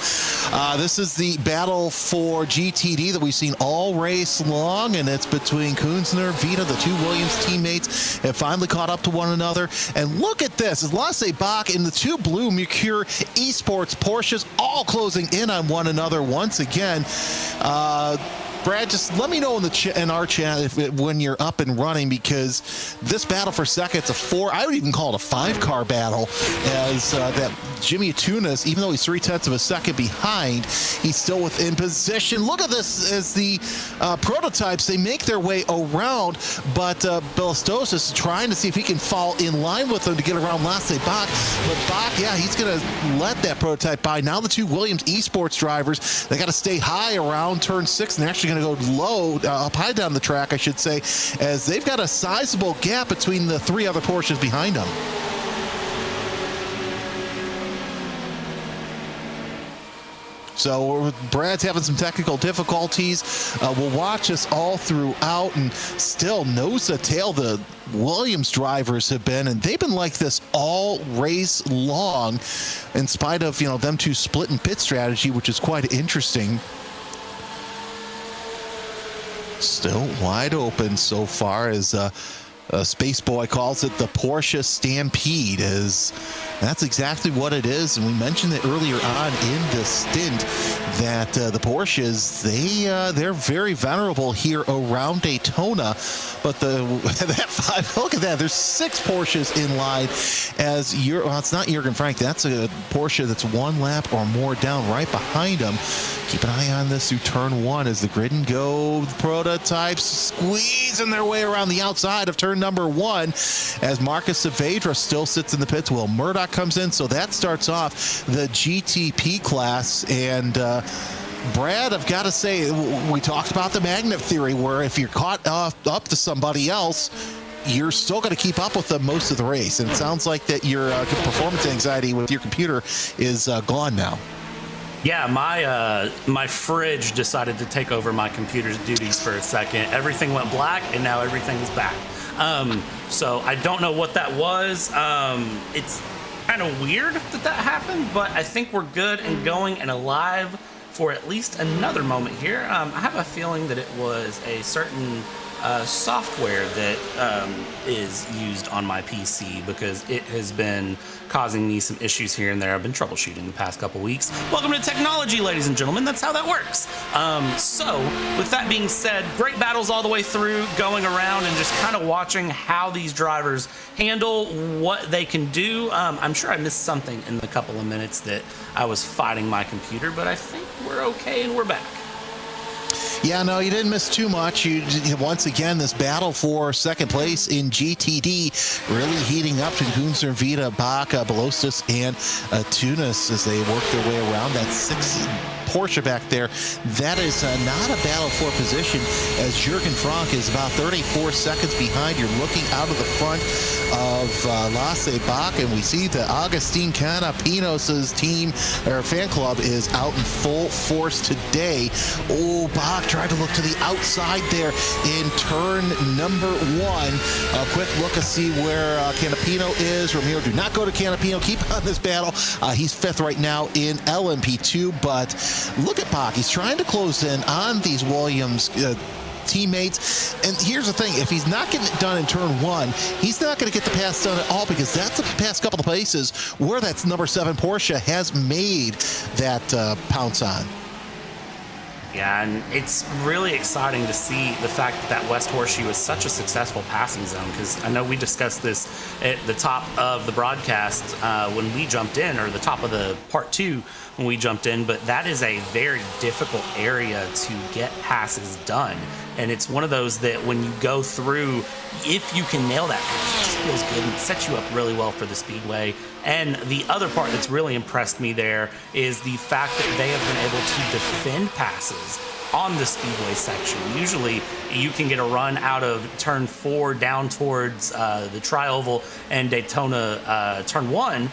This is the battle for GTD that we've seen all race long, and it's between Kunzner, Vita, the two Williams teammates have finally caught up to one another. And look at this. It's Lasse Bach and the two blue Mercure Esports Porsches all closing in on one another once again. Brad, just let me know in our chat when you're up and running, because this battle for second, it's a four. I would even call it a 5-car battle, as that Jimmy Tunis, even though he's 0.3 of a second behind, he's still within position. Look at this as the prototypes, they make their way around, but Ballastos is trying to see if he can fall in line with them to get around Lasse Bach. But Bach, yeah, he's going to let that prototype by. Now the two Williams Esports drivers, they got to stay high around turn 6, and they're actually going to go low, up high down the track, I should say, as they've got a sizable gap between the three other Porsches behind them. So Brad's having some technical difficulties. We'll watch this all throughout, and still nose to tail the Williams drivers have been, and they've been like this all race long, in spite of them two splitting pit strategy, which is quite interesting. Still wide open so far, as Space Boy calls it the Porsche Stampede. That's exactly what it is, and we mentioned it earlier on in the stint that the Porsches, they're very venerable here around Daytona, but that 5, look at that, there's 6 Porsches in line, as it's not Jürgen Frank, that's a Porsche that's 1 lap or more down right behind him. Keep an eye on this through turn 1 as the grid and go prototypes squeezing their way around the outside of turn number 1, as Marcus Saavedra still sits in the pits. Will Murdoch comes in, so that starts off the GTP class. And Brad, I've got to say, we talked about the magnet theory, where if you're caught up to somebody else, you're still going to keep up with them most of the race. And it sounds like that your performance anxiety with your computer is gone now. Yeah, my fridge decided to take over my computer's duties for a second. Everything went black, and now everything is back. So I don't know what that was. It's kind of weird that happened, but I think we're good and going and alive for at least another moment here. I have a feeling that it was a certain software that is used on my PC, because it has been causing me some issues here and there. I've been troubleshooting the past couple weeks. Welcome to technology, ladies and gentlemen. That's how that works. So with that being said, great battles all the way through, going around and just kind of watching how these drivers handle what they can do. I'm sure I missed something in the couple of minutes that I was fighting my computer, but I think we're okay and we're back. Yeah, no, you didn't miss too much. Once again, this battle for second place in GTD really heating up to Kunzner, Vita, Bach, Balostas, and Tunis as they work their way around that 6 Porsche back there. That is not a battle for position, as Jürgen Frank is about 34 seconds behind. You're looking out of the front of Lasse Bach, and we see that Agustin Canapinos' team or fan club is out in full force today. Oh, Bach tried to look to the outside there in turn number 1. A quick look to see where Canapino is. Ramiro, do not go to Canapino. Keep on this battle. He's 5th right now in LMP2, but look at Bach. He's trying to close in on these Williams teammates. And here's the thing, if he's not getting it done in turn 1, he's not going to get the pass done at all, because that's the past couple of places where that number 7 Porsche has made that pounce on. Yeah, and it's really exciting to see the fact that West Horseshoe is such a successful passing zone, because I know we discussed this at the top of the broadcast when we jumped in, or the top of the part 2 when we jumped in, but that is a very difficult area to get passes done. And it's one of those that when you go through, if you can nail that pass, it just feels good and it sets you up really well for the Speedway. And the other part that's really impressed me there is the fact that they have been able to defend passes on the Speedway section. Usually you can get a run out of turn 4 down towards the Tri-Oval and Daytona turn 1.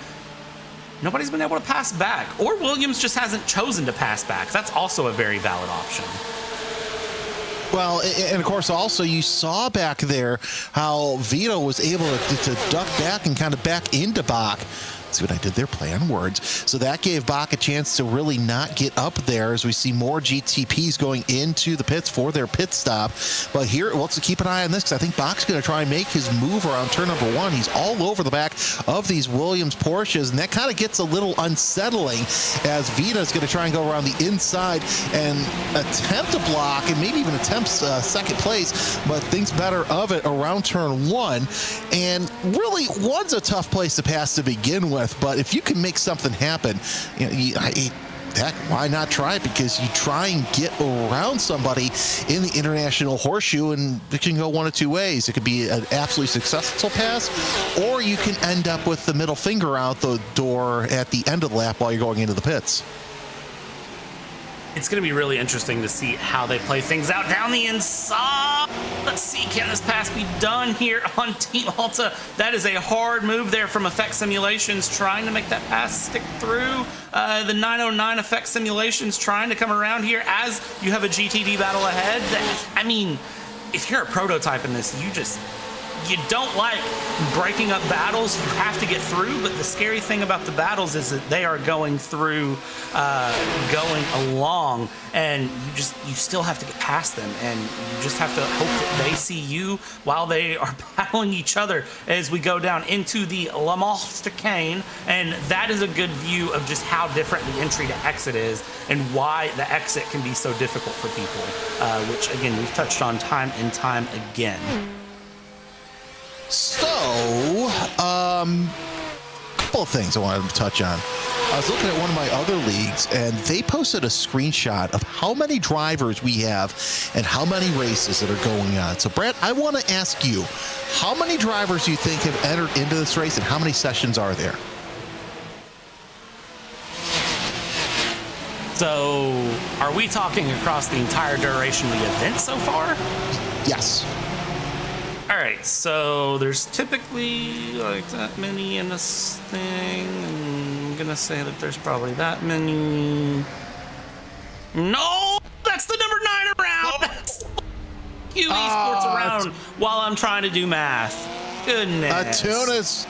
Nobody's been able to pass back, or Williams just hasn't chosen to pass back. That's also a very valid option. Well, and of course, also you saw back there how Vito was able to duck back and kind of back into Bach. See what I did there? Play on words. So that gave Bach a chance to really not get up there as we see more GTPs going into the pits for their pit stop. But here, let's keep an eye on this because I think Bach's going to try and make his move around turn number 1. He's all over the back of these Williams Porsches, and that kind of gets a little unsettling as Vito's going to try and go around the inside and attempt a block and maybe even attempts second place, but thinks better of it around turn 1. And really, 1's a tough place to pass to begin with. But if you can make something happen, heck, why not try it? Because you try and get around somebody in the International Horseshoe, and it can go one of two ways. It could be an absolutely successful pass, or you can end up with the middle finger out the door at the end of the lap while you're going into the pits. It's going to be really interesting to see how they play things out down the inside. Let's see, can this pass be done here on Team Alta? That is a hard move there from Effect Simulations, trying to make that pass stick through. The 909 Effect Simulations trying to come around here as you have a GTD battle ahead. I mean, if you're a prototype in this, you don't like breaking up battles. You have to get through, but the scary thing about the battles is that they are going through, going along, and you still have to get past them, and you just have to hope that they see you while they are battling each other as we go down into the Le Mans chicane. And that is a good view of just how different the entry to exit is and why the exit can be so difficult for people, which again we've touched on time and time again. So, couple of things I wanted to touch on. I was looking at one of my other leagues, and they posted a screenshot of how many drivers we have and how many races that are going on. So, Brad, I want to ask you, how many drivers do you think have entered into this race, and how many sessions are there? So, are we talking across the entire duration of the event so far? Yes. All right, so there's typically like that many in this thing. I'm gonna say that there's probably that many. No, that's the number 9 round. That's QE Sports round while I'm trying to do math. Goodness.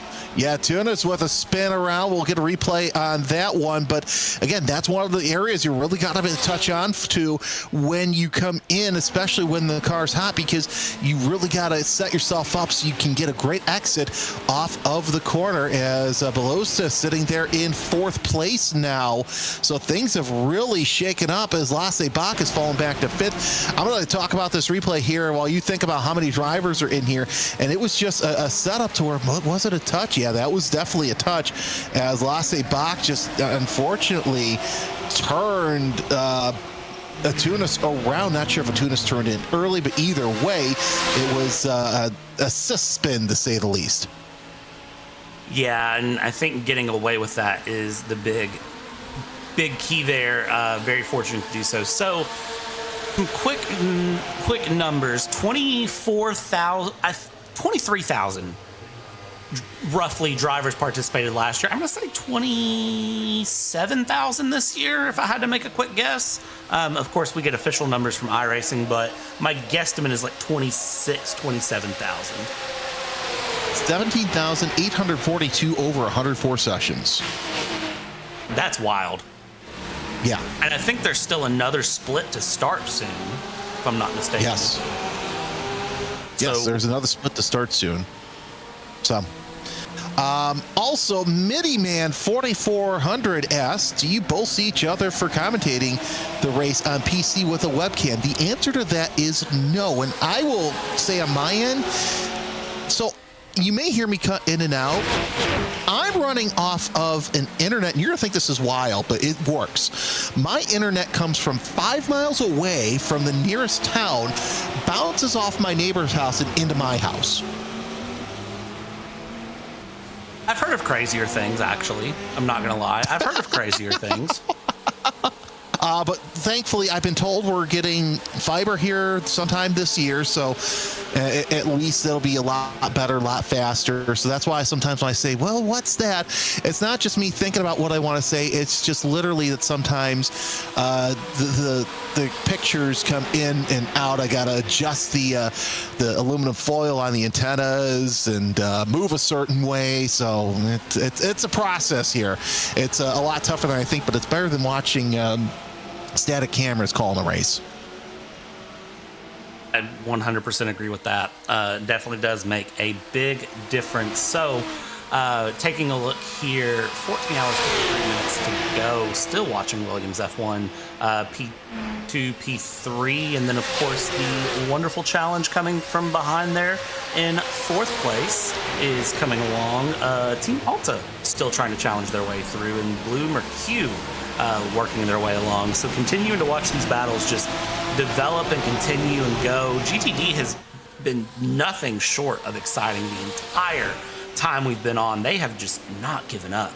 Tunis with a spin around. We'll get a replay on that one. But again, that's one of the areas you really got to touch on to when you come in, especially when the car's hot, because you really got to set yourself up so you can get a great exit off of the corner, as Belosa sitting there in 4th place now. So things have really shaken up as Lasse Bach has fallen back to 5th. I'm going to talk about this replay here while you think about how many drivers are in here. And it was just a setup to where, was it a touch? Yeah, that was definitely a touch, as Lasse Bach just unfortunately turned Tunis around. Not sure if Tunis turned in early, but either way, it was a assist spin, to say the least. Yeah, and I think getting away with that is the big key there. Very fortunate to do so. So, quick numbers: 23,000 roughly drivers participated last year. I'm going to say 27,000 this year, if I had to make a quick guess. Of course, we get official numbers from iRacing, but my guesstimate is like 27,000. 17,842 over 104 sessions. That's wild. Yeah. And I think there's still another split to start soon, if I'm not mistaken. Yes. Yes, there's another split to start soon. So, also, Midi-Man 4400 asks, do you both see each other for commentating the race on PC with a webcam? The answer to that is no, and I will say on my end, so you may hear me cut in and out. I'm running off of an internet, and you're going to think this is wild, but it works. My internet comes from 5 miles away from the nearest town, bounces off my neighbor's house and into my house. I've heard of crazier things, actually. I'm not going to lie. I've heard of crazier things. But thankfully, I've been told we're getting fiber here sometime this year, so at least it'll be a lot better, a lot faster. So that's why sometimes when I say, well, what's that? It's not just me thinking about what I want to say. It's just literally that sometimes the pictures come in and out. I got to adjust the aluminum foil on the antennas and move a certain way. So it's a process here. It's a lot tougher than I think, but it's better than watching static cameras calling a race. I 100% agree with that. Definitely does make a big difference. So, taking a look here, 14 hours, 53 minutes to go. Still watching Williams F1, P2, P3, and then, of course, the wonderful challenge coming from behind there in fourth place is coming along. Team Alta still trying to challenge their way through, and Blue Mercue working their way along. So continuing to watch these battles just develop and continue and go. GTD has been nothing short of exciting the entire time we've been on. They have just not given up.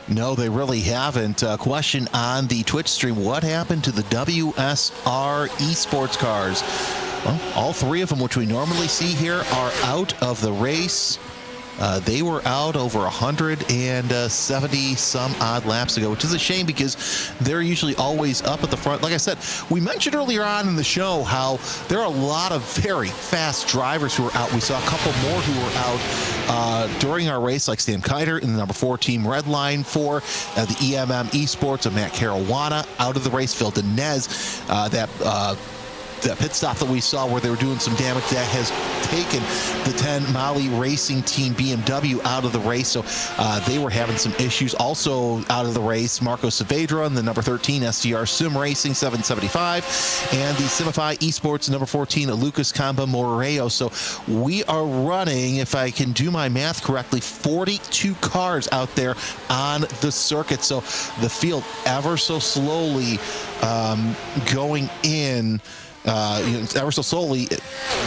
No, they really haven't. Question on the Twitch stream: what happened to the WSR esports cars? Well, all three of them, which we normally see here, are out of the race. They were out over 170 some odd laps ago, which is a shame because they're usually always up at the front. Like I said, we mentioned earlier on in the show how there are a lot of very fast drivers who are out. We saw a couple more who were out during our race, like Sam Kiter in the number 4 team Redline 4, the EMM Esports of Matt Caruana out of the race. Phil Dinez, that pit stop that we saw where they were doing some damage, that has taken the 10 Mali Racing Team BMW out of the race. So they were having some issues. Also out of the race, Marco Saavedra in the number 13 STR Sim Racing 775, and the Simify Esports number 14 Lucas Camba Moreo. So we are running, if I can do my math correctly, 42 cars out there on the circuit. So the field ever so slowly going in, ever so slowly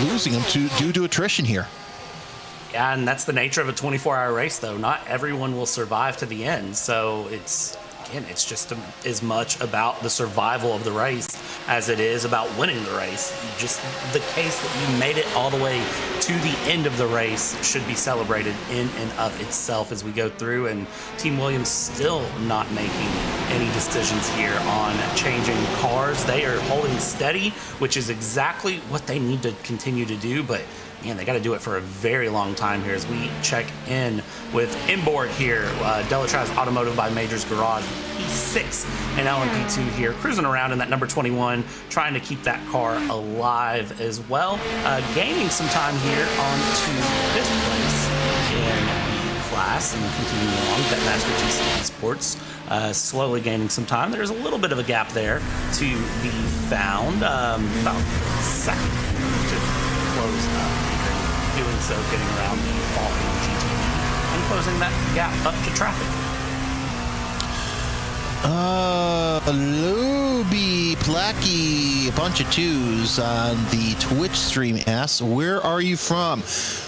losing them due to attrition here. Yeah, and that's the nature of a 24-hour race, though. Not everyone will survive to the end. So it's just as much about the survival of the race as it is about winning the race. Just the case that you made it all the way to the end of the race should be celebrated in and of itself as we go through. And Team Williams still not making any decisions here on changing cars. They are holding steady, which is exactly what they need to continue to do. But man, they got to do it for a very long time here as we check in with inboard here. Delatraz Automotive by Majors Garage, P6 and LMP2 here, cruising around in that number 21, trying to keep that car alive as well. Gaining some time here on to 5th place in the class and continuing along. Betmaster GC Sports slowly gaining some time. There's a little bit of a gap there to be found. About a second to close up. Doing so, getting around the Falcon GTD and closing that gap up to traffic. Luby Placky, a bunch of 2s on the Twitch stream asks, where are you from?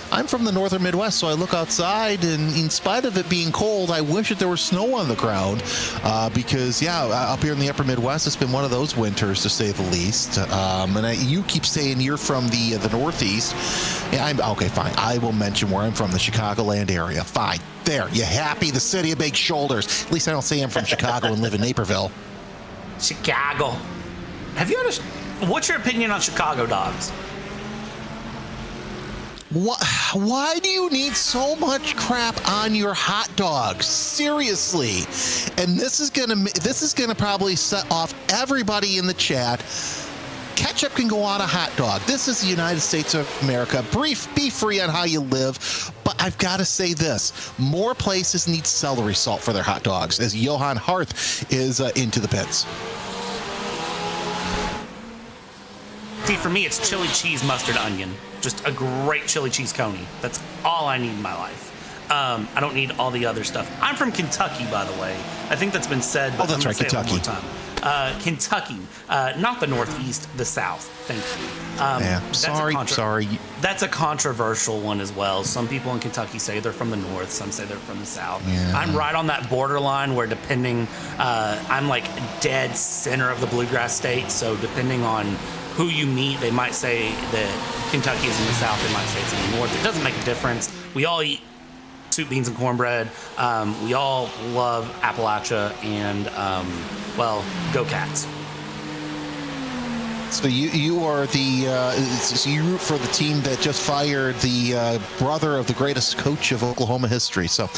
I'm from the northern Midwest, so I look outside, and in spite of it being cold, I wish that there was snow on the ground because, yeah, up here in the upper Midwest, it's been one of those winters, to say the least. You keep saying you're from the Northeast. Yeah, okay, fine. I will mention where I'm from, the Chicagoland area. Fine. There, you happy? The city of big shoulders. At least I don't say I'm from Chicago and live in Naperville. Chicago. What's your opinion on Chicago dogs? Why do you need so much crap on your hot dogs? Seriously. And this is gonna probably set off everybody in the chat. Ketchup can go on a hot dog. This is the United States of America. Be free on how you live. But I've got to say this. More places need celery salt for their hot dogs, as Johan Harth is into the pits. See, for me, it's chili cheese, mustard, onion. Just a great chili cheese coney. That's all I need in my life. I don't need all the other stuff. I'm from Kentucky, by the way. I think that's been said, but that's right, Kentucky. One more time. Kentucky, not the Northeast, the South. Thank you. Sorry. That's a controversial one as well. Some people in Kentucky say they're from the North. Some say they're from the South. Yeah. I'm right on that borderline where I'm like dead center of the Bluegrass State. So depending on who you meet, they might say that Kentucky is in the South. They might say it's in the North. It doesn't make a difference. We all eat soup, beans, and cornbread. We all love Appalachia, and well, go Cats. So you are so you root for the team that just fired the brother of the greatest coach of Oklahoma history. So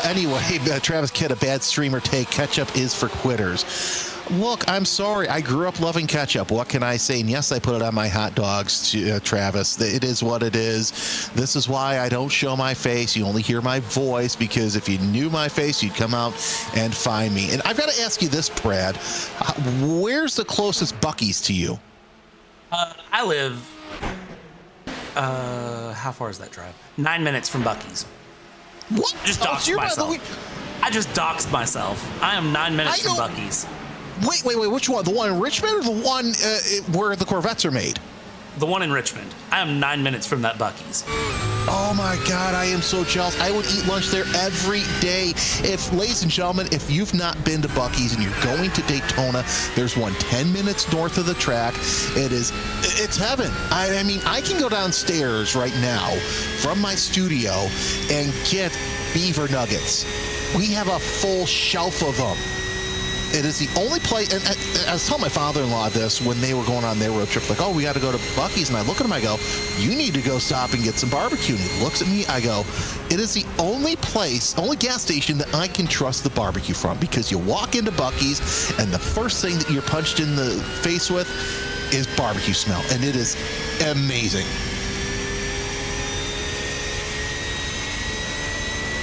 anyway, Travis Kidd, a bad streamer take. Ketchup is for quitters. Look, I'm sorry. I grew up loving ketchup. What can I say? And yes, I put it on my hot dogs, Travis. It is what it is. This is why I don't show my face. You only hear my voice, because if you knew my face, you'd come out and find me. And I've got to ask you this, Brad. Where's the closest Buc-ee's to you? I live, how far is that drive? 9 minutes from Buc-ee's. What? Just doxed myself. I just doxed myself. I am 9 minutes from Buc-ee's. Wait, which one? The one in Richmond or the one where the Corvettes are made? The one in Richmond. I am 9 minutes from that Buc-ee's. Oh my God, I am so jealous. I would eat lunch there every day. Ladies and gentlemen, if you've not been to Buc-ee's and you're going to Daytona, there's one 10 minutes north of the track. It's heaven. I mean, I can go downstairs right now from my studio and get beaver nuggets. We have a full shelf of them. It is the only place, and I was telling my father-in-law this when they were going on their road trip, like, oh, we got to go to Buc-ee's, and I look at him, I go, you need to go stop and get some barbecue. And he looks at me, I go, it is the only gas station that I can trust the barbecue from, because you walk into Buc-ee's, and the first thing that you're punched in the face with is barbecue smell, and it is amazing.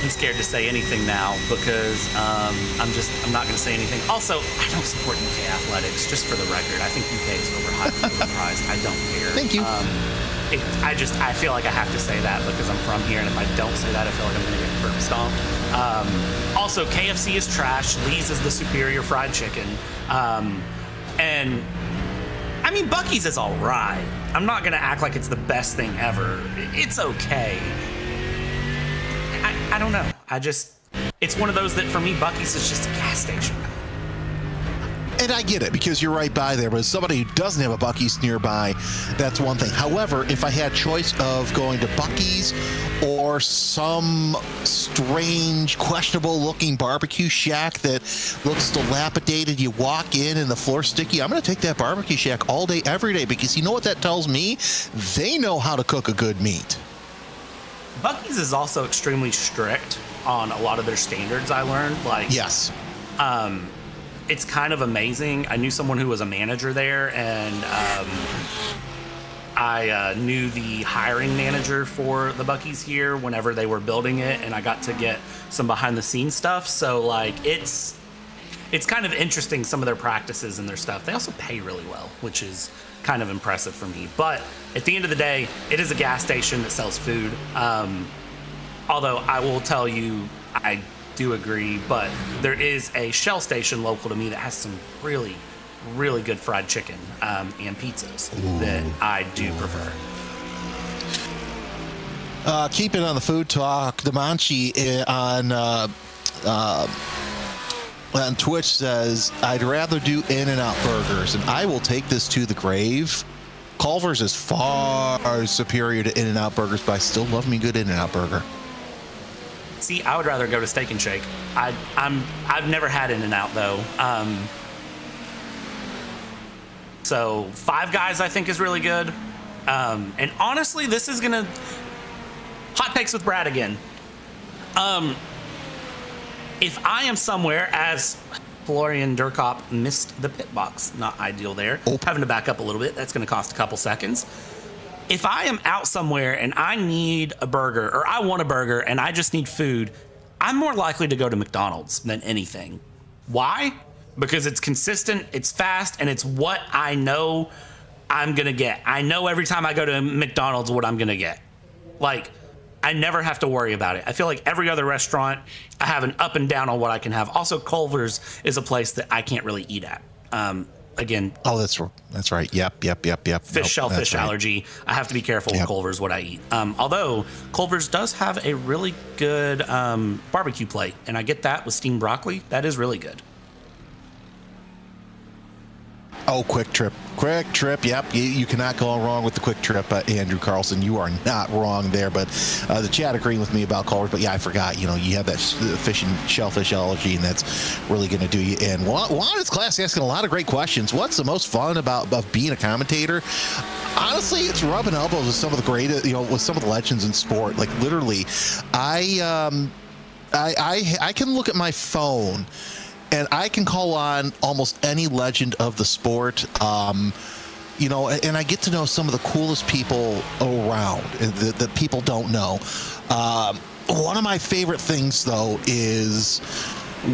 I'm scared to say anything now because I'm not going to say anything. Also, I don't support UK athletics, just for the record. I think UK is overhyped and overpriced. I don't care. Thank you. I feel like I have to say that because I'm from here, and if I don't say that, I feel like I'm going to get curb stomped. Also, KFC is trash. Lee's is the superior fried chicken. And I mean, Buc-ee's is all right. I'm not going to act like it's the best thing ever. It's okay. I don't know. It's one of those that for me, Buc-ee's is just a gas station. And I get it, because you're right by there, but as somebody who doesn't have a Buc-ee's nearby, that's one thing. However, if I had choice of going to Buc-ee's or some strange, questionable-looking barbecue shack that looks dilapidated, you walk in and the floor's sticky, I'm going to take that barbecue shack all day, every day, because you know what that tells me? They know how to cook a good meat. Buc-ee's is also extremely strict on a lot of their standards, I learned. Yes. It's kind of amazing. I knew someone who was a manager there, and I knew the hiring manager for the Buc-ee's here whenever they were building it, and I got to get some behind-the-scenes stuff. So, it's kind of interesting, some of their practices and their stuff. They also pay really well, which is kind of impressive for me. But at the end of the day, it is a gas station that sells food. Although I will tell you, I do agree, but there is a Shell station local to me that has some really, really good fried chicken and pizzas that I do prefer. Keeping on the food talk, Demanchi on Twitch says, I'd rather do In-N-Out burgers, and I will take this to the grave. Culver's is far superior to In-N-Out burgers, but I still love me a good In-N-Out burger. See, I would rather go to Steak and Shake. I've never had In-N-Out though. So Five Guys I think is really good. And honestly, this is gonna hot takes with Brad again. If I am somewhere, as Florian Durkop missed the pit box, not ideal there. Having to back up a little bit, that's going to cost a couple seconds. If I am out somewhere and I need a burger, or I want a burger and I just need food, I'm more likely to go to McDonald's than anything. Why? Because it's consistent, it's fast, and it's what I know I'm going to get. I know every time I go to McDonald's what I'm going to get. I never have to worry about it. I feel like every other restaurant, I have an up and down on what I can have. Also, Culver's is a place that I can't really eat at. Again. Oh, that's right. Yep. Shellfish allergy. I have to be careful with Culver's what I eat. Although Culver's does have a really good barbecue plate, and I get that with steamed broccoli. That is really good. Oh, Quick Trip. Quick Trip, yep. You cannot go wrong with the Quick Trip, Andrew Carlson. You are not wrong there, but the chat agreeing with me about colors. But yeah, I forgot, you have that fish and shellfish allergy, and that's really going to do you in. Juan class asking a lot of great questions. What's the most fun about being a commentator? Honestly, it's rubbing elbows with some of the greatest, with some of the legends in sport. Like literally, I can look at my phone and I can call on almost any legend of the sport, and I get to know some of the coolest people around that people don't know. One of my favorite things, though, is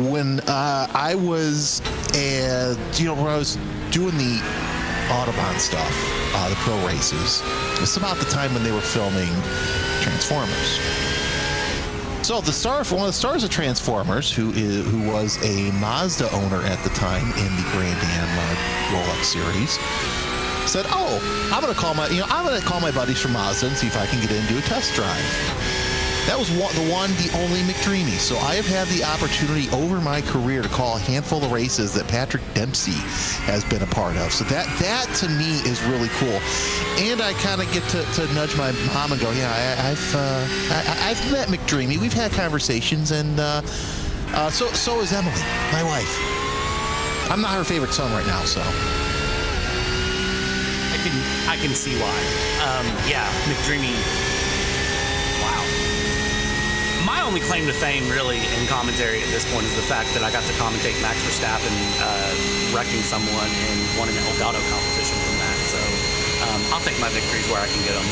when I was, when I was doing the Autobahn stuff, the pro races. It's about the time when they were filming Transformers. So one of the stars of Transformers, who was a Mazda owner at the time in the Grand Am Rolex series, said, "Oh, I'm going to call my buddies from Mazda and see if I can get into a test drive." That was the only McDreamy. So I have had the opportunity over my career to call a handful of races that Patrick Dempsey has been a part of. So that to me is really cool. And I kind of get to nudge my mom and go, yeah, I've met McDreamy. We've had conversations, and so is Emily, my wife. I'm not her favorite son right now, so. I can see why. Yeah, McDreamy. Wow. My only claim to fame, really, in commentary at this point is the fact that I got to commentate Max Verstappen wrecking someone and won an Elgato competition from that. So I'll take my victories where I can get them.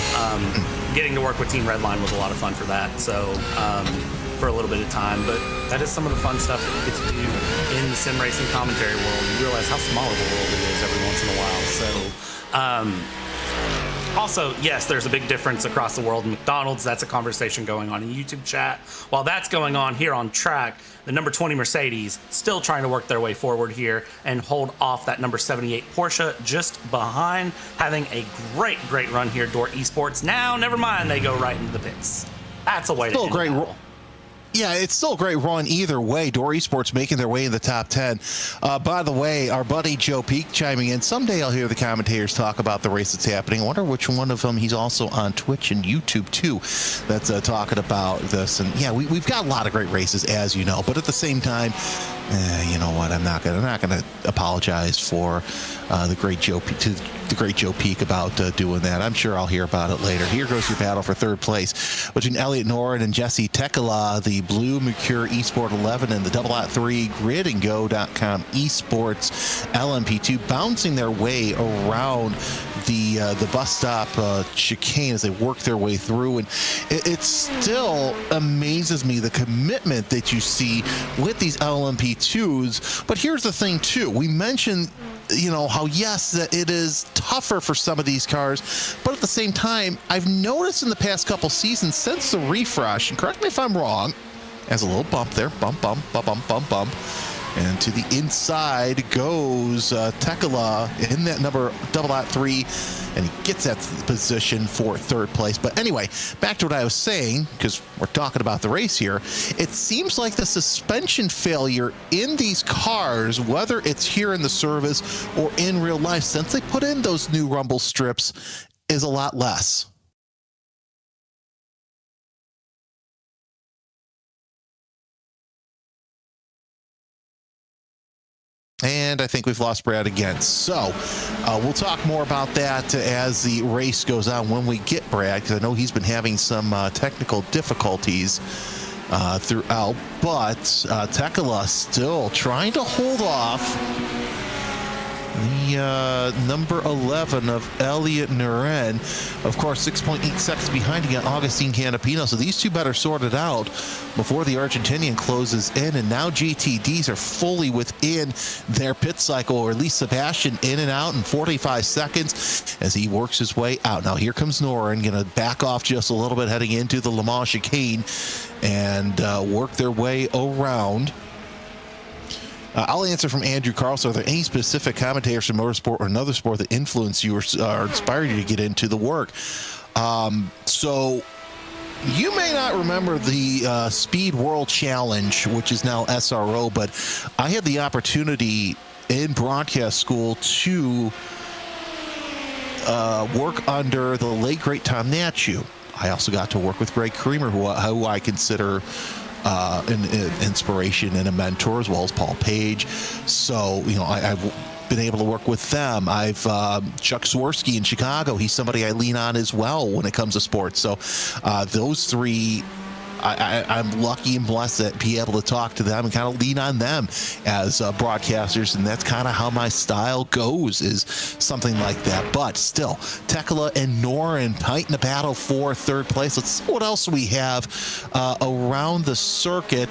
Getting to work with Team Redline was a lot of fun for that. So for a little bit of time, but that is some of the fun stuff that you get to do in the sim racing commentary world. You realize how small of a world it is every once in a while. So. Also, yes, there's a big difference across the world in McDonald's. That's a conversation going on in YouTube chat. While that's going on here on track, the number 20 Mercedes still trying to work their way forward here and hold off that number 78 Porsche just behind, having a great run here, Door Esports. Now, never mind, they go right into the pits. That's a way to end it. Yeah, it's still a great run either way. Door Esports making their way in the top 10. By the way, our buddy Joe Peak chiming in. Someday I'll hear the commentators talk about the race that's happening. I wonder which one of them. He's also on Twitch and YouTube too. That's talking about this. And yeah, we've got a lot of great races, as you know. But at the same time, you know what? I'm not gonna apologize for the great Joe Peak about doing that. I'm sure I'll hear about it later. Here goes your battle for third place between Elliot Noren and Jesse Tekela, the Blue Mercure Esport 11 and the .3 GridandGo.com Esports LMP2, bouncing their way around the bus stop chicane as they work their way through. And it still amazes me the commitment that you see with these LMP2s. But here's the thing too, we mentioned how yes, that it is tougher for some of these cars, but at the same time, I've noticed in the past couple seasons since the refresh, and correct me if I'm wrong, has a little bump there, bump, and to the inside goes Tekela in that number 3, and he gets that position for third place. But anyway, back to what I was saying, because we're talking about the race here. It seems like the suspension failure in these cars, whether it's here in the service or in real life, since they put in those new rumble strips, is a lot less. And I think we've lost Brad again. So we'll talk more about that as the race goes on when we get Brad, because I know he's been having some technical difficulties throughout. But Tekela still trying to hold off the number 11 of Elliot Noren. Of course, 6.8 seconds behind again, Augustine Canapino. So these two better sort it out before the Argentinian closes in. And now GTDs are fully within their pit cycle, or at least Sebastian in and out in 45 seconds as he works his way out. Now here comes Noren, going to back off just a little bit heading into the Le Mans chicane and work their way around. I'll answer from Andrew Carlson. Are there any specific commentators from motorsport or another sport that influence you or inspired you to get into the work? So you may not remember the Speed World Challenge, which is now SRO, but I had the opportunity in broadcast school to work under the late great Tom Natchew. I also got to work with Greg Creamer, who I consider an inspiration and a mentor, as well as Paul Page. So, I've been able to work with them. I've Chuck Swirsky in Chicago. He's somebody I lean on as well when it comes to sports. So those three, I'm lucky and blessed to be able to talk to them and kind of lean on them as broadcasters, and that's kind of how my style goes, is something like that. But still, Tekla and Noren fighting the battle for third place. Let's see what else we have around the circuit.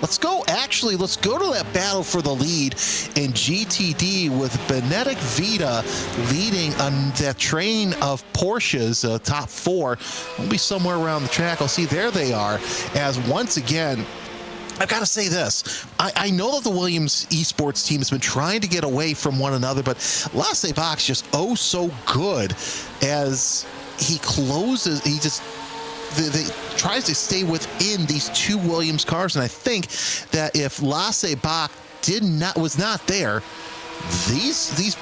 Let's go to that battle for the lead in GTD with Benedict Vita leading on that train of Porsches, top four. We'll be somewhere around the track. I'll see, there they are, as once again, I've got to say this. I know that the Williams esports team has been trying to get away from one another, but Lasse Bach's just so good as he closes. He just tries to stay within these two Williams cars, and I think that if Lasse Bach was not there, this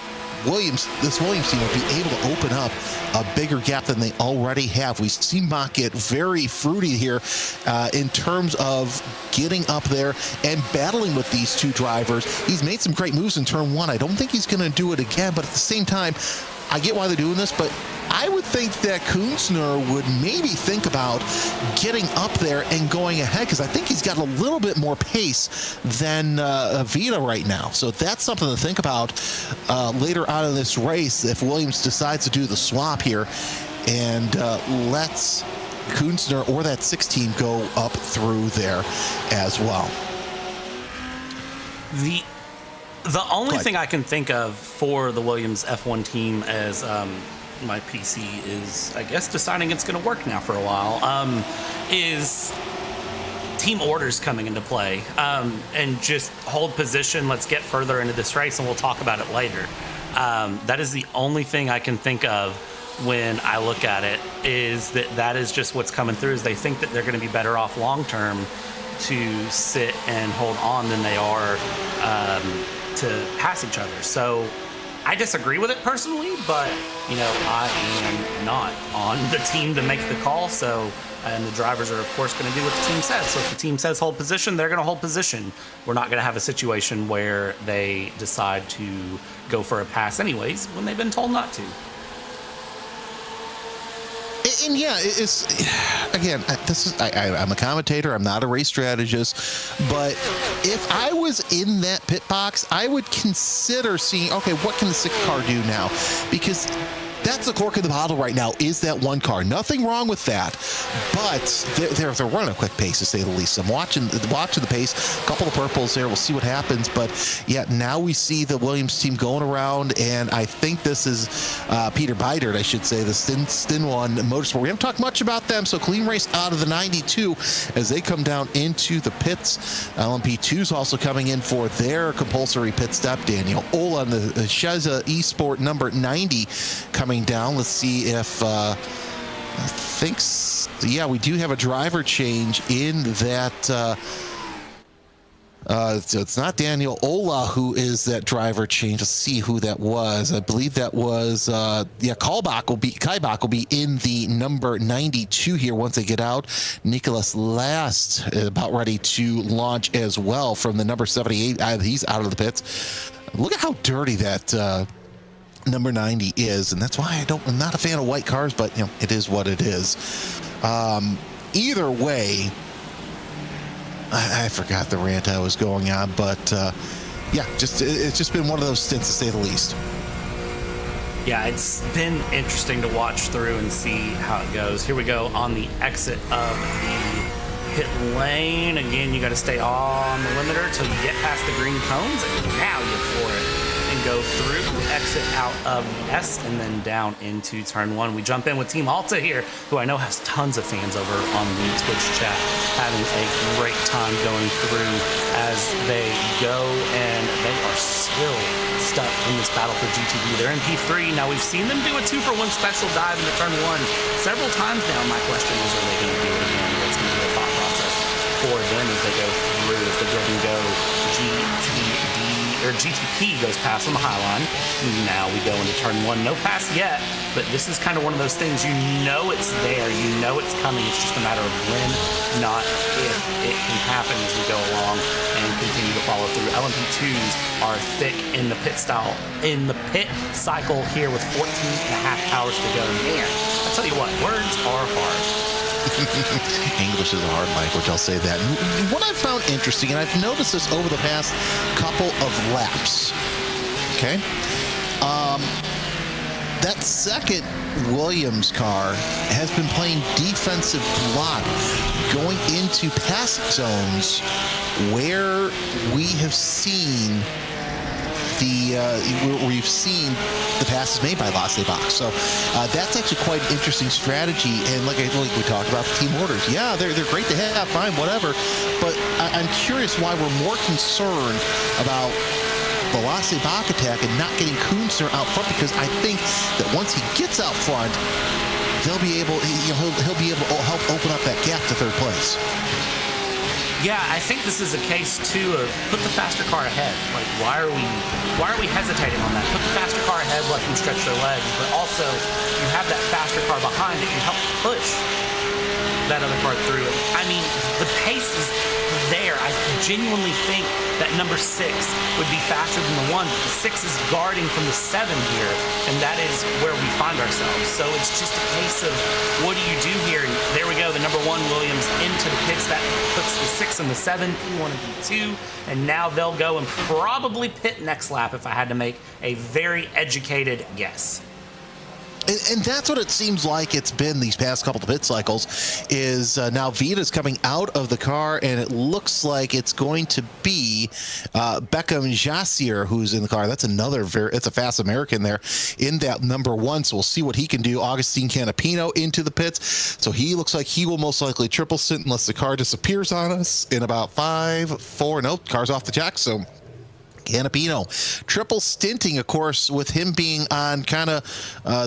Williams team would be able to open up a bigger gap than they already have. We've seen Bach get very fruity here in terms of getting up there and battling with these two drivers. He's made some great moves in turn one. I don't think he's going to do it again, but at the same time, I get why they're doing this, but I would think that Kunzner would maybe think about getting up there and going ahead, because I think he's got a little bit more pace than Vita right now. So that's something to think about later on in this race if Williams decides to do the swap here and lets Kunzner or that 16 go up through there as well. The only thing I can think of for the Williams F1 team as my PC is, I guess, deciding it's going to work now for a while, is team orders coming into play, and just hold position. Let's get further into this race and we'll talk about it later. That is the only thing I can think of when I look at it, is that is just what's coming through, is they think that they're going to be better off long term to sit and hold on than they are to pass each other. So I disagree with it personally, but I am not on the team to make the call. So, and the drivers are of course going to do what the team says. So if the team says hold position, they're going to hold position. We're not going to have a situation where they decide to go for a pass anyways when they've been told not to. And yeah, it's, again, I'm a commentator. I'm not a race strategist, but if I was in that pit box, I would consider seeing, okay, what can the sixth car do now? Because that's the cork in the bottle right now, is that one car. Nothing wrong with that, but they're running a quick pace, to say the least. I'm watching the pace. A couple of purples there. We'll see what happens. But yeah, now we see the Williams team going around, and I think this is Peter Beidert, I should say, the Stin One Motorsport. We haven't talked much about them, so clean race out of the 92 as they come down into the pits. LMP2's also coming in for their compulsory pit stop. Daniel Ola on the Sheza eSport number 90 coming down. Let's see if we do have a driver change in that. So it's not Daniel Ola who is that driver change. Let's see who that was. I believe that was Kaibach will be in the number 92 here once they get out. Nicholas Last is about ready to launch as well from the number 78. He's out of the pits. Look at how dirty that number 90 is, and that's why I'm not a fan of white cars, but it is what it is. Either way, I forgot the rant I was going on, but it's just been one of those stints, to say the least. Yeah, it's been interesting to watch through and see how it goes. Here we go on the exit of the pit lane. Again, you got to stay on the limiter till you get past the green cones, and now you floor it and go through, exit out of the S, and then down into turn one. We jump in with Team Alta here, who I know has tons of fans over on the Twitch chat, having a great time going through as they go, and they are still stuck in this battle for GTD. They're in P3. Now, we've seen them do a 2-for-1 special dive into turn one several times now. My question is, are they going to do it again? What's going to be the thought process for them as they go through, as they go and go GTD, or or GTP goes past on the high line. Now we go into turn 1. No pass yet, but this is kind of one of those things, you know it's there, you know it's coming. It's just a matter of when, not if it can happen as we go along and continue to follow through. LMP2s are thick in the pit cycle here with 14 and a half hours to go. Man, I tell you what, words are hard. English is a hard language, I'll say that. And what I've found interesting, and I've noticed this over the past couple of laps, okay? That second Williams car has been playing defensive block, going into passing zones where we have seen we've seen the passes made by Lasse Bach. So that's actually quite an interesting strategy. And like we talked about the team orders, yeah, they're great to have, fine, whatever. But I'm curious why we're more concerned about the Lasse Bach attack and not getting Kunzner out front, because I think that once he gets out front, he'll be able to help open up that gap to third place. Yeah, I think this is a case too of put the faster car ahead. Like, why are we hesitating on that? Put the faster car ahead, let them stretch their legs, but also you have that faster car behind that can help push that other car through it. I mean, the pace is there. I genuinely think that number 6 would be faster than the 1, but the 6 is guarding from the 7 here, and that is where we find ourselves. So it's just a case of what do you do here? And there we go, the number 1 Williams into the pits. That puts the 6 and the 7, P1 and P2, and now they'll go and probably pit next lap if I had to make a very educated guess. And that's what it seems like it's been these past couple of pit cycles, is now Vita's coming out of the car, and it looks like it's going to be Beckham Jassier who's in the car. That's it's a fast American there in that number 1, so we'll see what he can do. Augustine Canapino into the pits, so he looks like he will most likely triple stint unless the car disappears on us in about 5, 4, nope, car's off the jack, so Canapino triple stinting, of course, with him being on kind of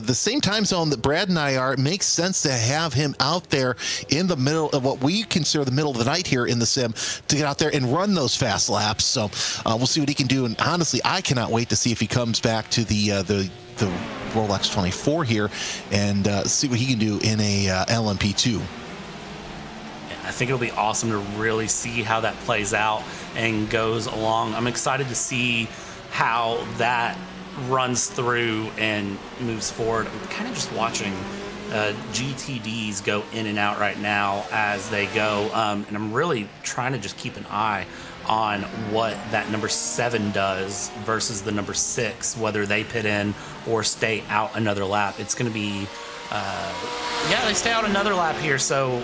the same time zone that Brad and I are. It makes sense to have him out there in the middle of what we consider the middle of the night here in the sim to get out there and run those fast laps. So we'll see what he can do. And honestly, I cannot wait to see if he comes back to the Rolex 24 here and see what he can do in a LMP2. I think it'll be awesome to really see how that plays out and goes along. I'm excited to see how that runs through and moves forward. I'm kind of just watching GTDs go in and out right now as they go, and I'm really trying to just keep an eye on what that number 7 does versus the number 6, whether they pit in or stay out another lap. It's going to be, they stay out another lap here, so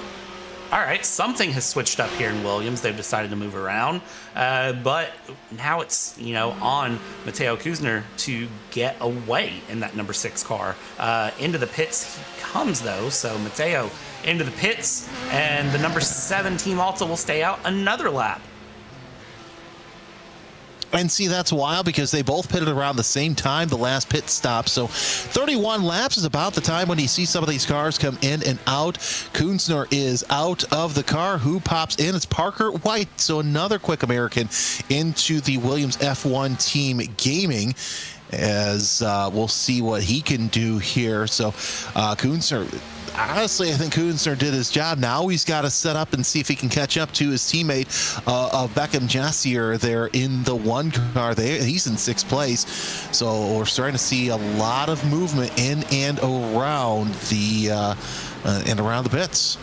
all right, something has switched up here in Williams. They've decided to move around, but now it's on Matteo Kunzner to get away in that number 6 car. Into the pits he comes though, so Matteo into the pits, and the number 7 Team Alta will stay out another lap. And see, that's wild because they both pitted around the same time, the last pit stop. So 31 laps is about the time when you see some of these cars come in and out. Kunzner is out of the car. Who pops in? It's Parker White. So another quick American into the Williams F1 team gaming, as we'll see what he can do here. So Kunzner, honestly, I think Kunzner did his job. Now he's got to set up and see if he can catch up to his teammate of Beckham Jassier there in the 1 car. He's in 6th place. So we're starting to see a lot of movement in and around the pits.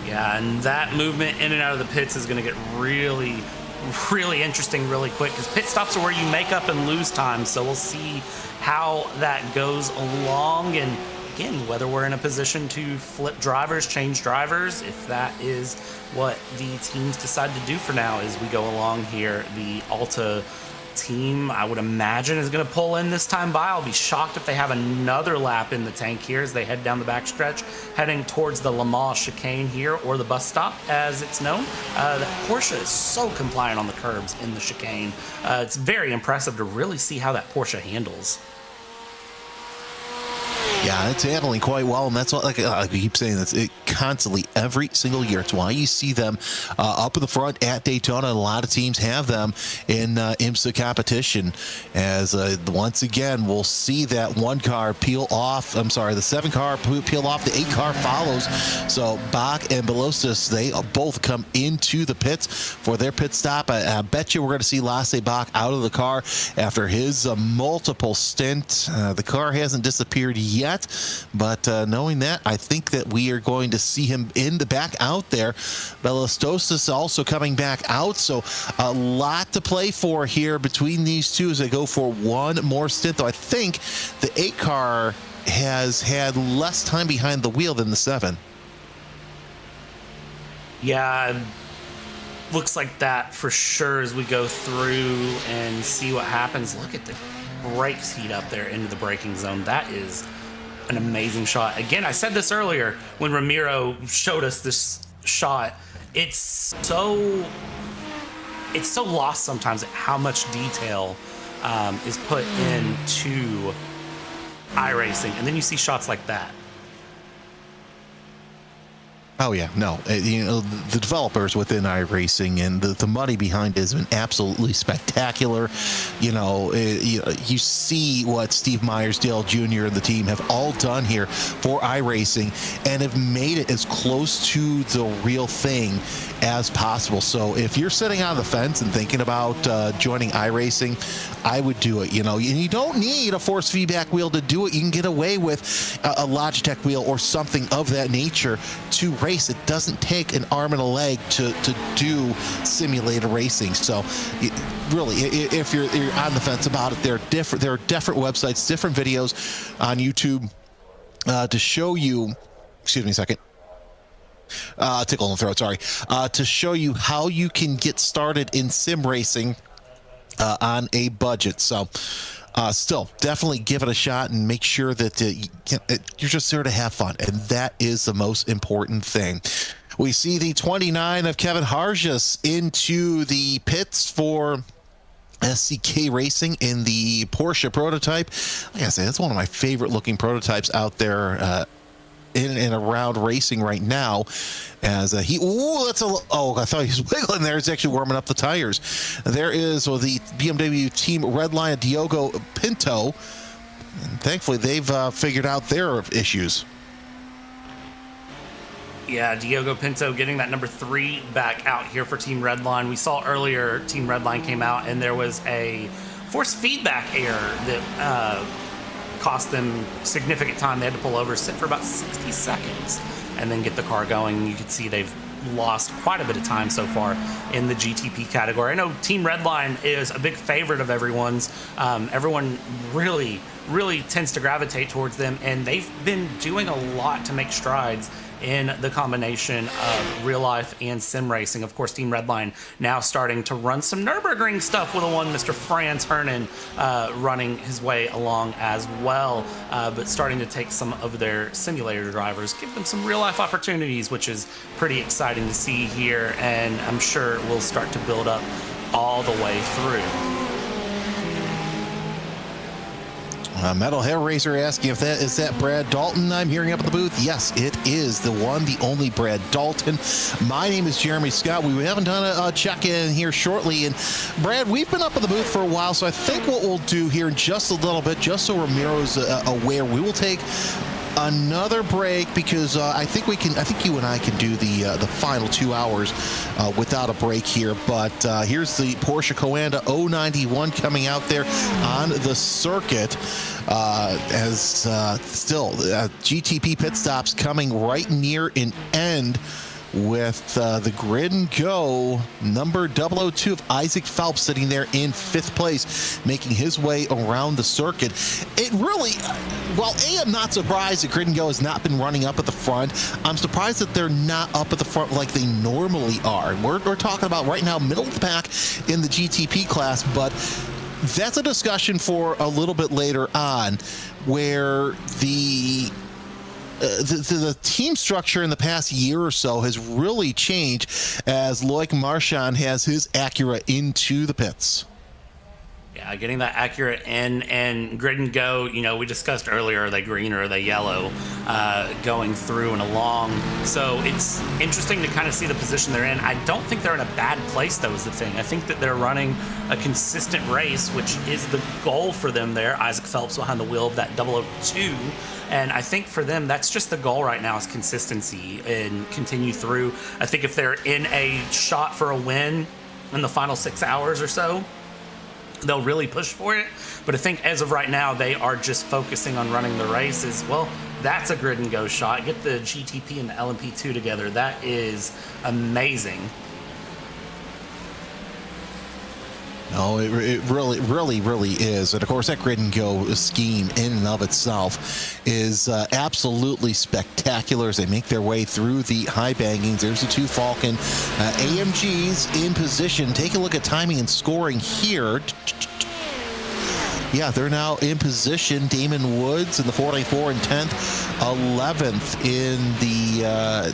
Yeah, and that movement in and out of the pits is going to get really interesting really quick, because pit stops are where you make up and lose time. So we'll see how that goes along, and again, whether we're in a position to flip drivers, change drivers, if that is what the teams decide to do for now as we go along here. The Alta team, I would imagine, is going to pull in this time by. I'll be shocked if they have another lap in the tank here as they head down the backstretch, heading towards the Le Mans chicane here, or the bus stop as it's known. The Porsche is so compliant on the curbs in the chicane. It's very impressive to really see how that Porsche handles. Yeah, it's handling quite well, and that's what, like I keep saying, this it constantly every single year. It's why you see them up in the front at Daytona. A lot of teams have them in IMSA competition. As once again, we'll see that one car peel off. I'm sorry, the 7 car peel off. The 8 car follows. So Bach and Belostis, they both come into the pits for their pit stop. I bet you we're going to see Lasse Bach out of the car after his multiple stint. The car hasn't disappeared yet. But knowing that, I think that we are going to see him in the back out there. Belostosis also coming back out, so a lot to play for here between these two as they go for one more stint. Though I think the 8 car has had less time behind the wheel than the 7. Yeah, looks like that for sure as we go through and see what happens. Look at the brakes heat up there into the braking zone. That is an amazing shot. Again, I said this earlier when Ramiro showed us this shot. It's so lost sometimes at how much detail is put into iRacing, and then you see shots like that. Oh yeah, no, the developers within iRacing and the money behind it has been absolutely spectacular. You see what Steve Meyersdale Jr. and the team have all done here for iRacing and have made it as close to the real thing as possible. So if you're sitting on the fence and thinking about joining iRacing, I would do it. And you don't need a force feedback wheel to do it. You can get away with a Logitech wheel or something of that nature to race. It doesn't take an arm and a leg to do simulator racing. So really, if you're on the fence about it, there are different websites, different videos on YouTube to show you. Excuse me a second. Tickle in the throat, sorry. To show you how you can get started in sim racing on a budget. So still, definitely give it a shot and make sure that you're just there to have fun. And that is the most important thing. We see the 29 of Kevin Harjas into the pits for SCK Racing in the Porsche prototype. Like I say, that's one of my favorite looking prototypes out there in and around racing right now. As I thought he was wiggling there. It's actually warming up the tires. There is the BMW Team Redline Diogo Pinto. And thankfully, they've figured out their issues. Yeah, Diogo Pinto getting that number 3 back out here for Team Redline. We saw earlier Team Redline came out and there was a force feedback error that cost them significant time. They had to pull over, sit for about 60 seconds, and then get the car going. You can see they've lost quite a bit of time so far in the GTP category. I know Team Redline is a big favorite of everyone's. Everyone really tends to gravitate towards them, and they've been doing a lot to make strides in the combination of real life and sim racing. Of course, Team Redline now starting to run some Nürburgring stuff with Mr. Franz Hernan running his way along as well, but starting to take some of their simulator drivers, give them some real life opportunities, which is pretty exciting to see here, and I'm sure it will start to build up all the way through. Metal Hair Racer asking if that is Brad Dalton I'm hearing up at the booth. Yes, it is the one, the only Brad Dalton. My name is Jeremy Scott. We haven't done a check-in here shortly. And Brad, we've been up at the booth for a while, so I think what we'll do here in just a little bit, just so Ramiro's aware, we will take another break because I think you and I can do the final 2 hours without a break here. But here's the Porsche Coanda 091 coming out there on the circuit. As still GTP pit stops coming right near an end with the grid and go number 002 of Isaac Phelps sitting there in 5th place, making his way around the circuit. It really, well, I'm not surprised that grid and go has not been running up at the front. I'm surprised that they're not up at the front like they normally are. We're talking about right now middle of the pack in the GTP class, but that's a discussion for a little bit later on, where the team structure in the past year or so has really changed as Loic Marchand has his Acura into the pits. Yeah, getting that accurate in and grid and go. You know, we discussed earlier, are they green or are they yellow going through and along? So it's interesting to kind of see the position they're in. I don't think they're in a bad place, though, is the thing. I think that they're running a consistent race, which is the goal for them there. Isaac Phelps behind the wheel of that 002. And I think for them, that's just the goal right now, is consistency and continue through. I think if they're in a shot for a win in the final 6 hours or so, they'll really push for it. But I think as of right now, they are just focusing on running the races. Well, that's a grid and go shot. Get the GTP and the LMP2 together. That is amazing. No, it really is. And of course, that grid and go scheme in and of itself is absolutely spectacular as they make their way through the high bankings. There's the two Falcon AMGs in position. Take a look at timing and scoring here. Yeah, they're now in position. Damon Woods in the 494 and 10th. 11th in the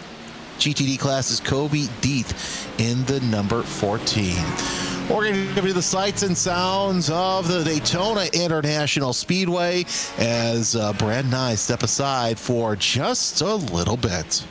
GTD class is Kobe Deeth in the number 14. We're going to give you the sights and sounds of the Daytona International Speedway as Brad and I step aside for just a little bit.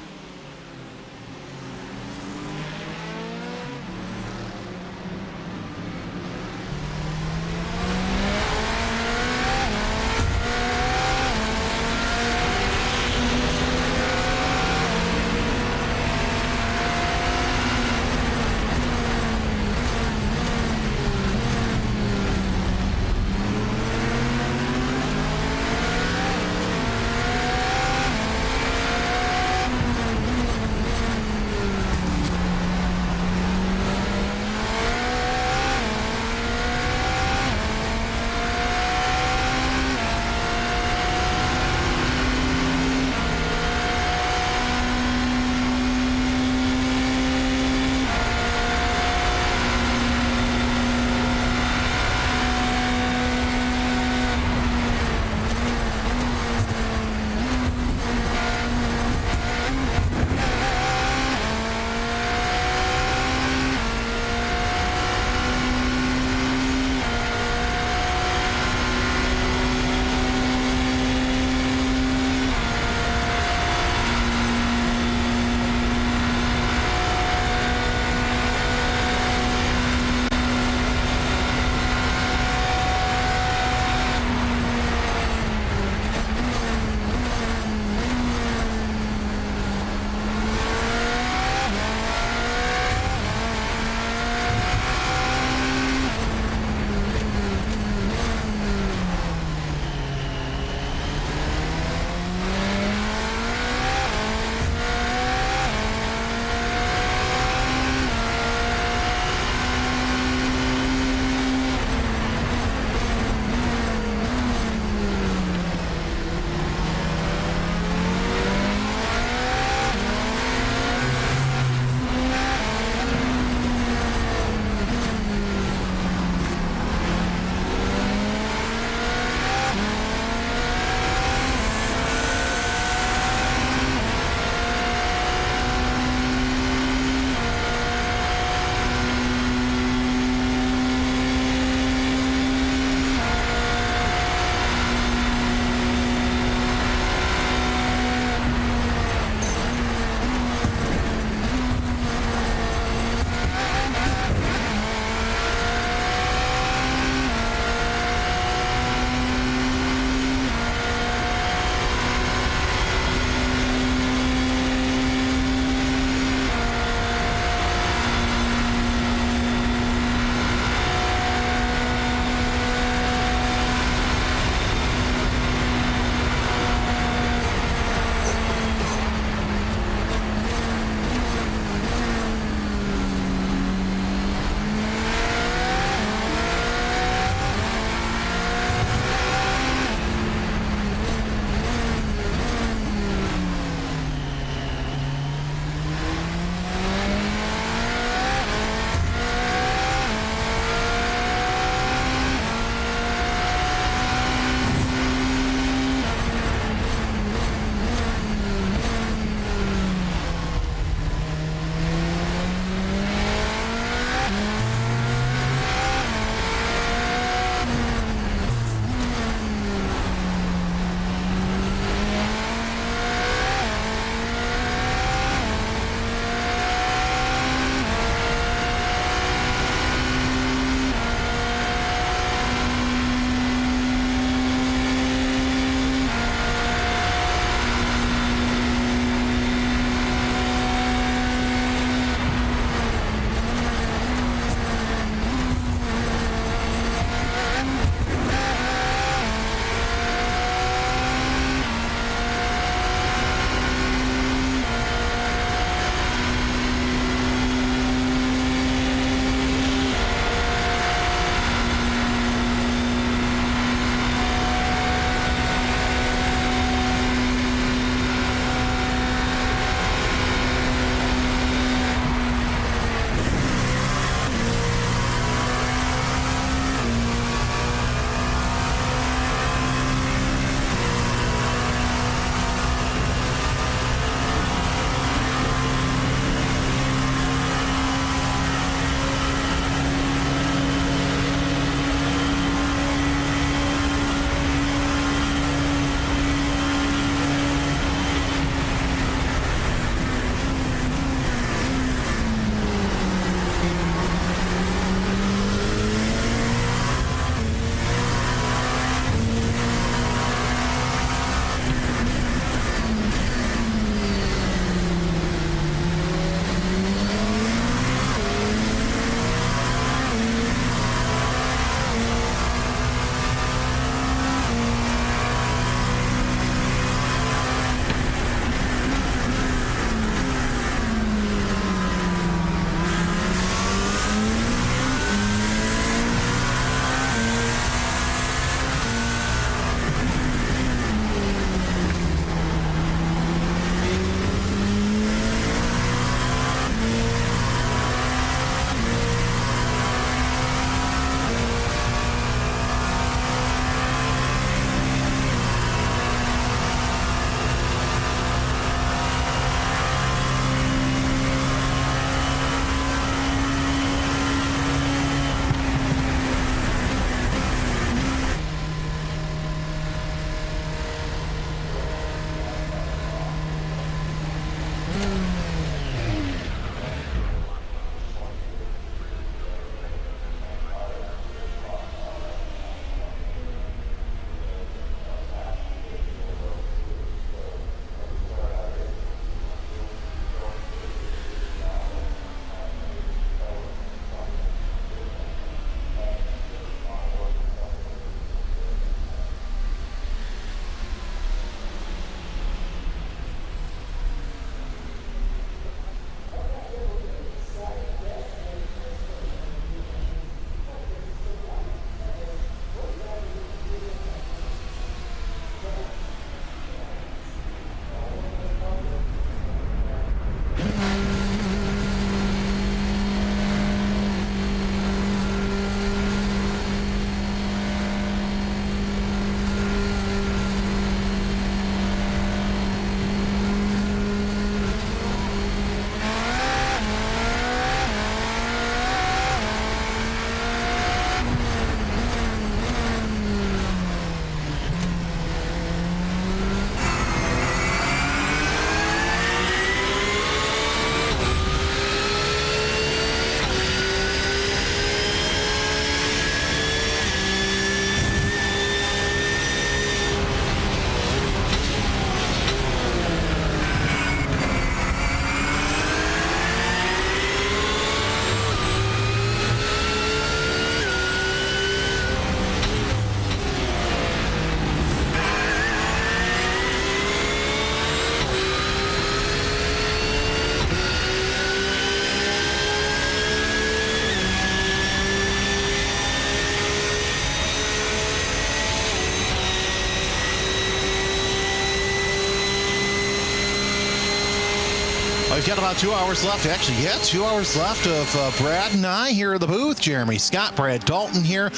got about 2 hours left. Actually, yeah, 2 hours left of Brad and I here in the booth. Jeremy Scott, Brad Dalton here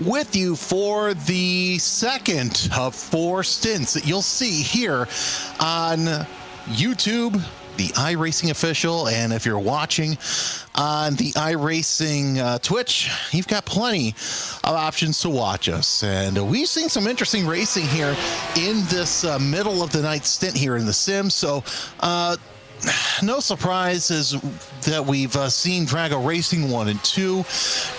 with you for the second of 4 stints that you'll see here on YouTube, the iRacing official, and if you're watching on the iRacing Twitch, you've got plenty of options to watch us. And we've seen some interesting racing here in this middle of the night stint here in the sim. So no surprises that we've seen Drago Racing 1 and 2.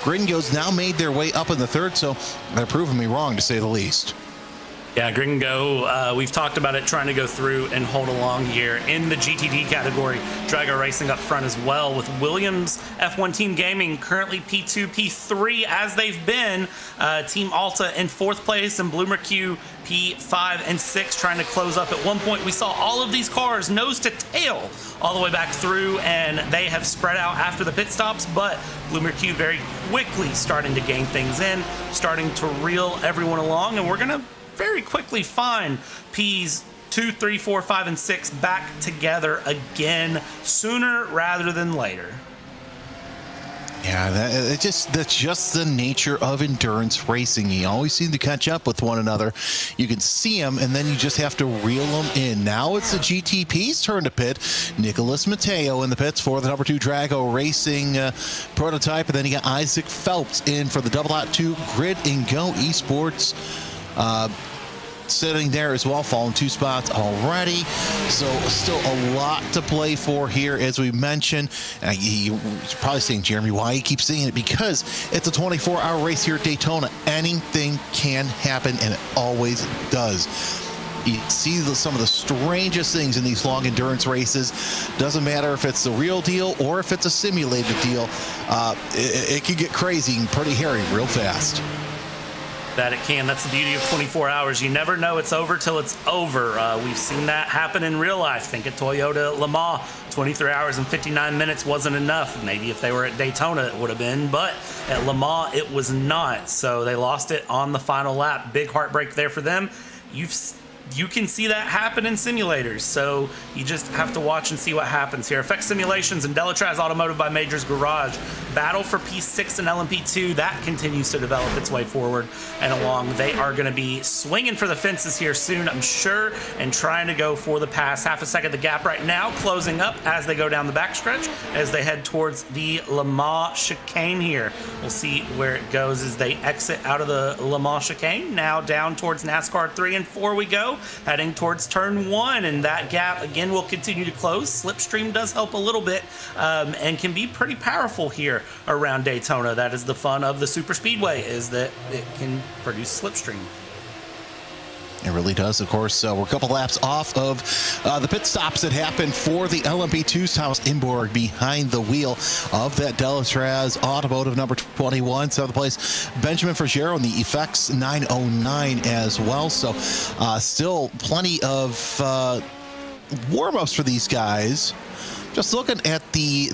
Gringo's now made their way up in the third, so they're proving me wrong, to say the least. Yeah, Gringo, we've talked about it, trying to go through and hold along here in the GTD category. Drago Racing up front as well, with Williams F1 Team Gaming currently P2, P3 as they've been. Team Alta in 4th place, and Bloomer Q P5 and 6 trying to close up. At one point, we saw all of these cars nose to tail all the way back through, and they have spread out after the pit stops, but Bloomer Q very quickly starting to gain things in, starting to reel everyone along, and we're going to very quickly find P's 2, 3, 4, 5, and 6 back together again sooner rather than later. Yeah, that's just the nature of endurance racing. You always seem to catch up with one another. You can see them, and then you just have to reel them in. Now it's the GTP's turn to pit. Nicholas Mateo in the pits for the number 2 Drago Racing prototype, and then you got Isaac Phelps in for the 002 Grid and Go Esports. Sitting there as well, falling 2 spots already. So still a lot to play for here, as we mentioned. You're probably saying, Jeremy, why you keep saying it? Because it's a 24-hour race here at Daytona. Anything can happen, and it always does. You see some of the strangest things in these long endurance races. Doesn't matter if it's the real deal or if it's a simulated deal. It can get crazy and pretty hairy real fast. That it can. That's the beauty of 24 hours. You never know it's over till it's over. We've seen that happen in real life. Think of Toyota Le Mans. 23 hours and 59 minutes wasn't enough. Maybe if they were at Daytona it would have been, but at Le Mans it was not. So they lost it on the final lap. Big heartbreak there for them. You can see that happen in simulators, so you just have to watch and see what happens here. Effect Simulations and Delatraz Automotive by Majors Garage. Battle for P6 and LMP2, that continues to develop its way forward and along. They are going to be swinging for the fences here soon, I'm sure, and trying to go for the pass. Half a second the gap right now, closing up as they go down the backstretch, as they head towards the Le Mans chicane here. We'll see where it goes as they exit out of the Le Mans chicane. Now down towards NASCAR 3 and 4 we go, heading towards turn 1, and that gap again will continue to close. Slipstream does help a little bit and can be pretty powerful here around Daytona. That is the fun of the super speedway, is that it can produce slipstream. It really does, of course. We're a couple laps off of the pit stops that happened for the LMP2s. Thomas Imborg behind the wheel of that Delatraz Automotive number 21. 7th place, Benjamin Frugero in the Effects 909 as well. So still plenty of warm-ups for these guys. Just looking at the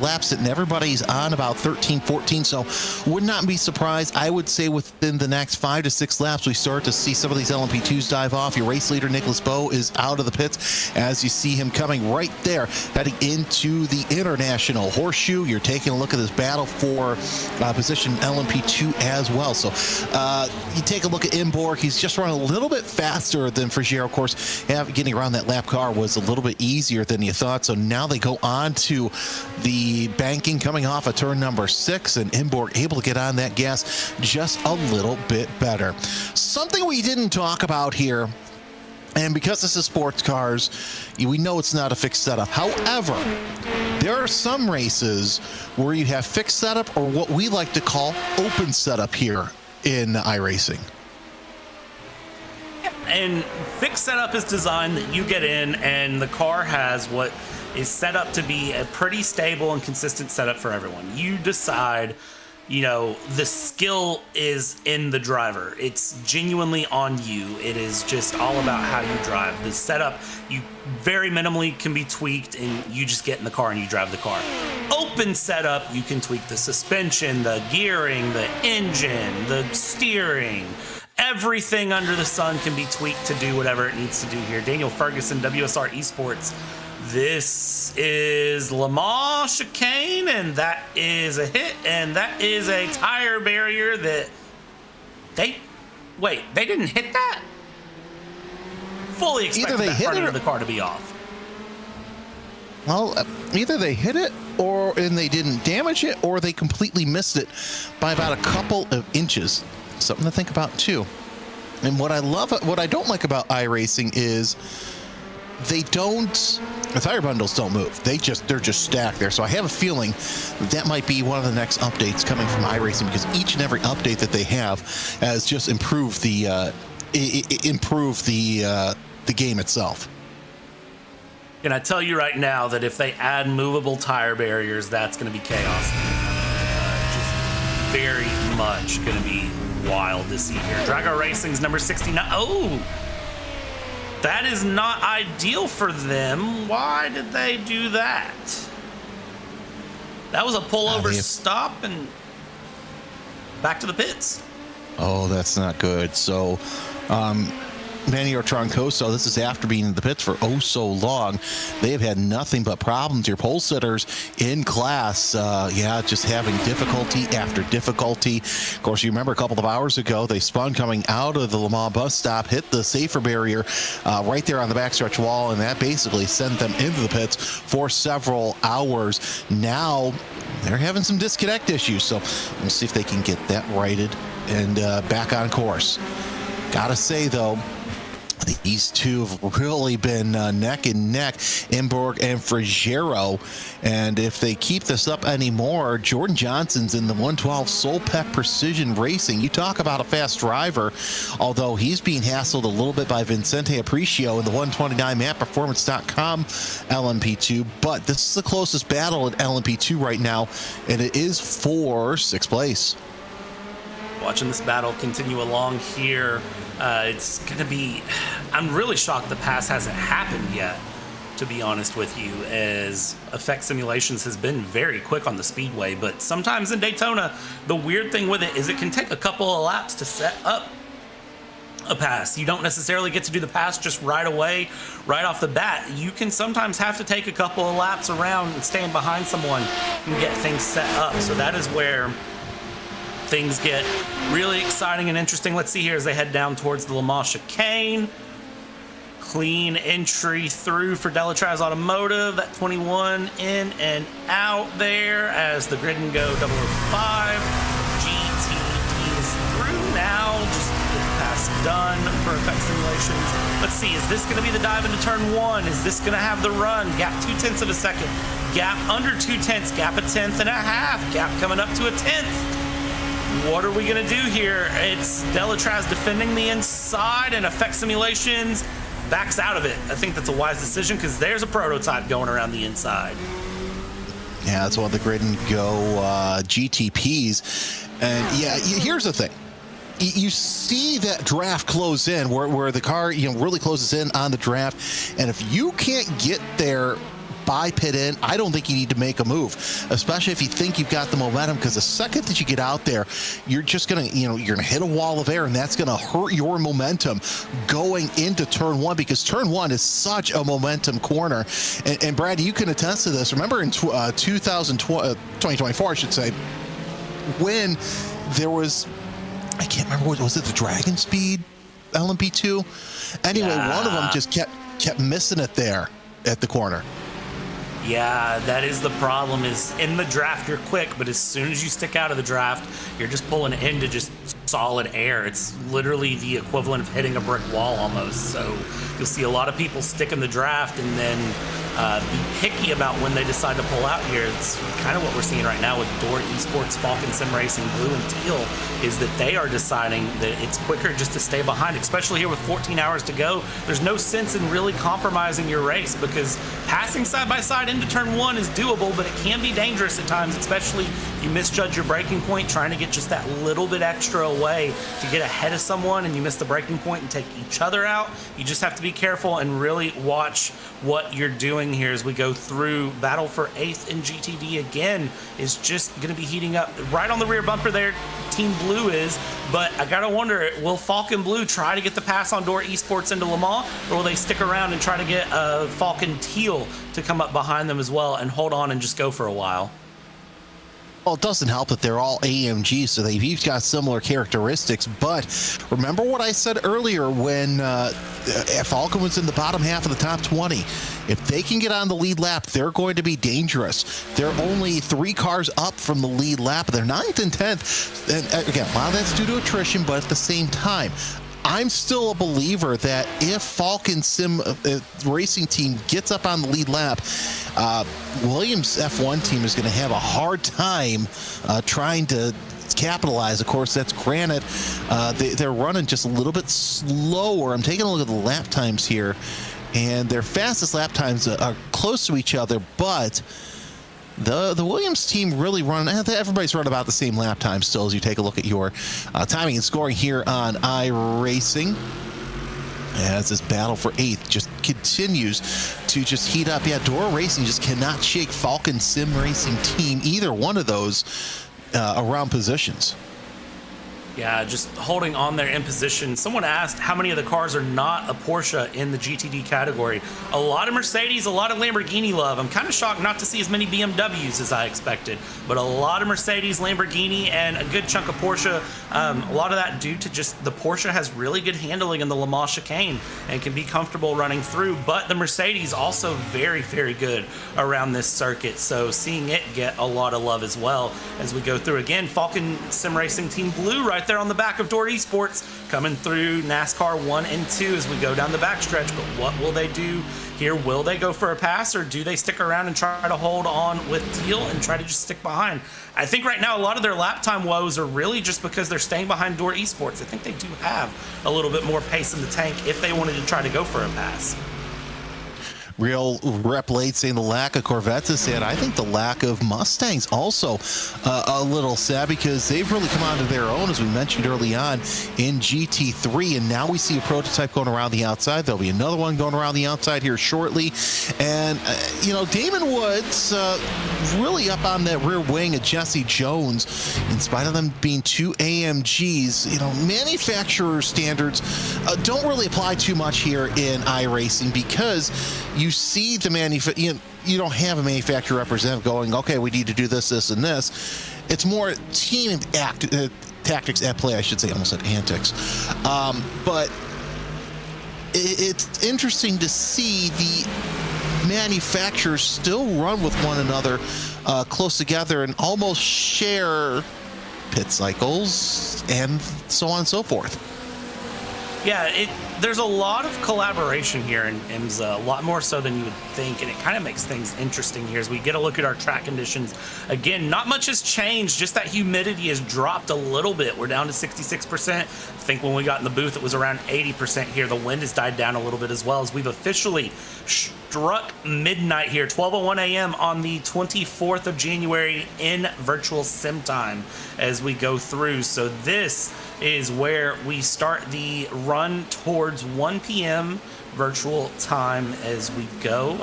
laps, and everybody's on about 13, 14, so would not be surprised. I would say within the next 5 to 6 laps, we start to see some of these LMP2s dive off. Your race leader, Nicholas Bowe, is out of the pits as you see him coming right there, heading into the International Horseshoe. You're taking a look at this battle for position LMP2 as well. So you take a look at Imborg. He's just running a little bit faster than Frugero. Of course, getting around that lap car was a little bit easier than you thought. So now they go on to the banking coming off of turn number 6, and Imborg able to get on that gas just a little bit better. Something we didn't talk about here, and because this is sports cars, we know it's not a fixed setup. However, there are some races where you have fixed setup, or what we like to call open setup here in iRacing. And fixed setup is designed that you get in and the car has what is set up to be a pretty stable and consistent setup for everyone. You decide, you know, the skill is in the driver. It's genuinely on you. It is just all about how you drive. The setup, you very minimally can be tweaked, and you just get in the car and you drive the car. Open setup, you can tweak the suspension, the gearing, the engine, the steering. Everything under the sun can be tweaked to do whatever it needs to do here. Daniel Ferguson, WSR Esports, This is Le Mans chicane, and that is a hit, and that is a tire barrier that they didn't hit that? Fully expected that front end of the car to be off. Well, either they hit it and they didn't damage it, or they completely missed it by about a couple of inches. Something to think about too. And what I don't like about iRacing is the tire bundles don't move. They're just stacked there. So I have a feeling that might be one of the next updates coming from iRacing, because each and every update that they have has just improved the game itself. Can I tell you right now that if they add movable tire barriers, that's going to be chaos. Just very much going to be wild to see here. Drago Racing's number 69. Oh, that is not ideal for them. Why did they do that? That was a pullover stop and back to the pits. Oh, that's not good. So, Manny Troncoso, this is after being in the pits for so long. They have had nothing but problems. Your pole sitters in class, just having difficulty after difficulty. Of course, you remember a couple of hours ago, they spun coming out of the Le Mans bus stop, hit the safer barrier right there on the backstretch wall, and that basically sent them into the pits for several hours. Now, they're having some disconnect issues, so we'll see if they can get that righted and back on course. Gotta say, though, these two have really been neck and neck, Imborg and Frigero. And if they keep this up anymore, Jordan Johnson's in the 112 Solpec Precision Racing. You talk about a fast driver, although he's being hassled a little bit by Vincente Aparicio in the 129 MapPerformance.com LMP2. But this is the closest battle at LMP2 right now, and it is for 6th place. Watching this battle continue along here, it's going to be... I'm really shocked the pass hasn't happened yet, to be honest with you, as Effect Simulations has been very quick on the speedway. But sometimes in Daytona, the weird thing with it is it can take a couple of laps to set up a pass. You don't necessarily get to do the pass just right away, right off the bat. You can sometimes have to take a couple of laps around and stand behind someone and get things set up. So that is where things get really exciting and interesting. Let's see here as they head down towards the Le Mans chicane. Clean entry through for Delatraz Automotive. That 21 in and out there as the grid and go 005. GT is through now. Just get the pass done for Effect Simulations. Let's see, is this going to be the dive into turn 1? Is this going to have the run? Gap 0.2 of a second. Gap under 0.2. Gap a 1/10 and a half. Gap coming up to a 1/10. What are we going to do here? It's Delatraz defending the inside, and Effect Simulations backs out of it. I think that's a wise decision because there's a prototype going around the inside. Yeah, that's one of the grid and go GTPs. And yeah, here's the thing. You see that draft close in where the car really closes in on the draft, and if you can't get there by pit in, I don't think you need to make a move, especially if you think you've got the momentum, because the second that you get out there, you're just gonna you're gonna hit a wall of air, and that's gonna hurt your momentum going into turn 1, because turn 1 is such a momentum corner. And Brad, you can attest to this. Remember in 2024, I should say, when there was, I can't remember, was it the Dragon Speed LMP2? Anyway, one of them just kept missing it there at the corner. Yeah, that is the problem, is in the draft you're quick, but as soon as you stick out of the draft, you're just pulling into just solid air. It's literally the equivalent of hitting a brick wall almost. So you'll see a lot of people stick in the draft and then be picky about when they decide to pull out here. It's kind of what we're seeing right now with Door Esports, Falcon Sim Racing, Blue and Teal, is that they are deciding that it's quicker just to stay behind, especially here with 14 hours to go. There's no sense in really compromising your race, because passing side by side into turn 1 is doable, but it can be dangerous at times, especially if you misjudge your braking point, trying to get just that little bit extra away to get ahead of someone, and you miss the braking point and take each other out, you just have to be careful and really watch what you're doing here as we go through. Battle for 8th in GTD again is just going to be heating up. Right on the rear bumper there, Team Blue is, but I gotta wonder, will Falcon Blue try to get the pass on Door Esports into Le Mans, or will they stick around and try to get Falcon Teal to come up behind them as well and hold on and just go for a while? Well, it doesn't help that they're all AMGs, so they've each got similar characteristics. But remember what I said earlier when Falcon was in the bottom half of the top 20. If they can get on the lead lap, they're going to be dangerous. They're only 3 cars up from the lead lap. They're 9th and 10th. And again, a lot of that's due to attrition, but at the same time, I'm still a believer that if Falcon Sim racing team gets up on the lead lap, Williams F1 team is going to have a hard time trying to capitalize. Of course, that's granted. They're running just a little bit slower. I'm taking a look at the lap times here, and their fastest lap times are close to each other, but the Williams team really everybody's run about the same lap time still as you take a look at your timing and scoring here on iRacing, as this battle for 8th just continues to just heat up. Yeah, Door Racing just cannot shake Falcon Sim Racing team, either one of those, around positions. Yeah, just holding on there in position. Someone asked how many of the cars are not a Porsche in the GTD category. A lot of Mercedes, a lot of Lamborghini love. I'm kind of shocked not to see as many BMWs as I expected, but a lot of Mercedes, Lamborghini, and a good chunk of Porsche. A lot of that due to just the Porsche has really good handling in the Le Mans chicane and can be comfortable running through, but the Mercedes also very, very good around this circuit. So seeing it get a lot of love as well as we go through. Again, Falcon Sim Racing Team Blue right there on the back of Door Esports, coming through NASCAR 1 and 2 as we go down the backstretch. But what will they do here? Will they go for a pass, or do they stick around and try to hold on with Teal and try to just stick behind? I think right now a lot of their lap time woes are really just because they're staying behind Door Esports. I think they do have a little bit more pace in the tank if they wanted to try to go for a pass. Real Rep Late saying the lack of Corvettes is sad. I think the lack of Mustangs also a little sad, because they've really come onto their own, as we mentioned early on, in GT3, and now we see a prototype going around the outside. There'll be another one going around the outside here shortly. And, Damon Woods really up on that rear wing of Jesse Jones, in spite of them being 2 AMGs. Manufacturer standards don't really apply too much here in iRacing, because you see the you don't have a manufacturer representative going, okay, we need to do this, this, and this. It's more team tactics at play, I should say. Almost said antics. But it's interesting to see the manufacturers still run with one another close together and almost share pit cycles and so on and so forth. Yeah, there's a lot of collaboration here in IMSA, a lot more so than you would think, and it kind of makes things interesting here as we get a look at our track conditions. Again, not much has changed, just that humidity has dropped a little bit. We're down to 66%. I think when we got in the booth, it was around 80% here. The wind has died down a little bit as well, as we've officially struck midnight here, 12:01 a.m. on the 24th of January in virtual sim time as we go through. So this is where we start the run towards 1 p.m. virtual time as we go.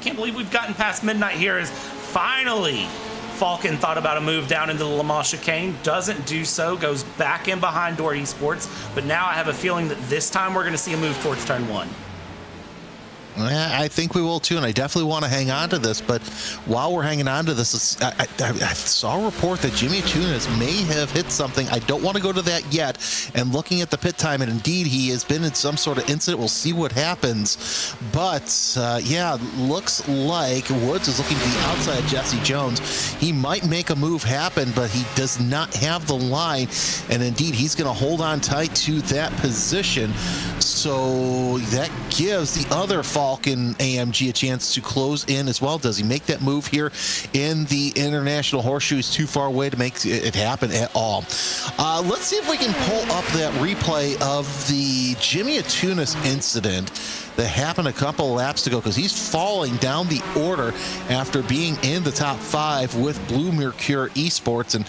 Can't believe we've gotten past midnight here, as finally Falcon thought about a move down into the Le Mans chicane, doesn't do so, goes back in behind Door Esports, but now I have a feeling that this time we're going to see a move towards turn 1. I think we will too, and I definitely want to hang on to this. But while we're hanging on to this, I saw a report that Jimmy Tunis may have hit something. I don't want to go to that yet. And looking at the pit time, and indeed he has been in some sort of incident. We'll see what happens. But yeah, looks like Woods is looking to the outside of Jesse Jones. He might make a move happen, but he does not have the line. And indeed, he's going to hold on tight to that position. So that gives the other Falcon AMG a chance to close in as well. Does he make that move here in the International Horseshoe? He's too far away to make it happen at all. Let's see if we can pull up that replay of the Jimmy Atunis incident. that happened a couple laps ago, because he's falling down the order after being in the top 5 with Blue Mercure Esports. And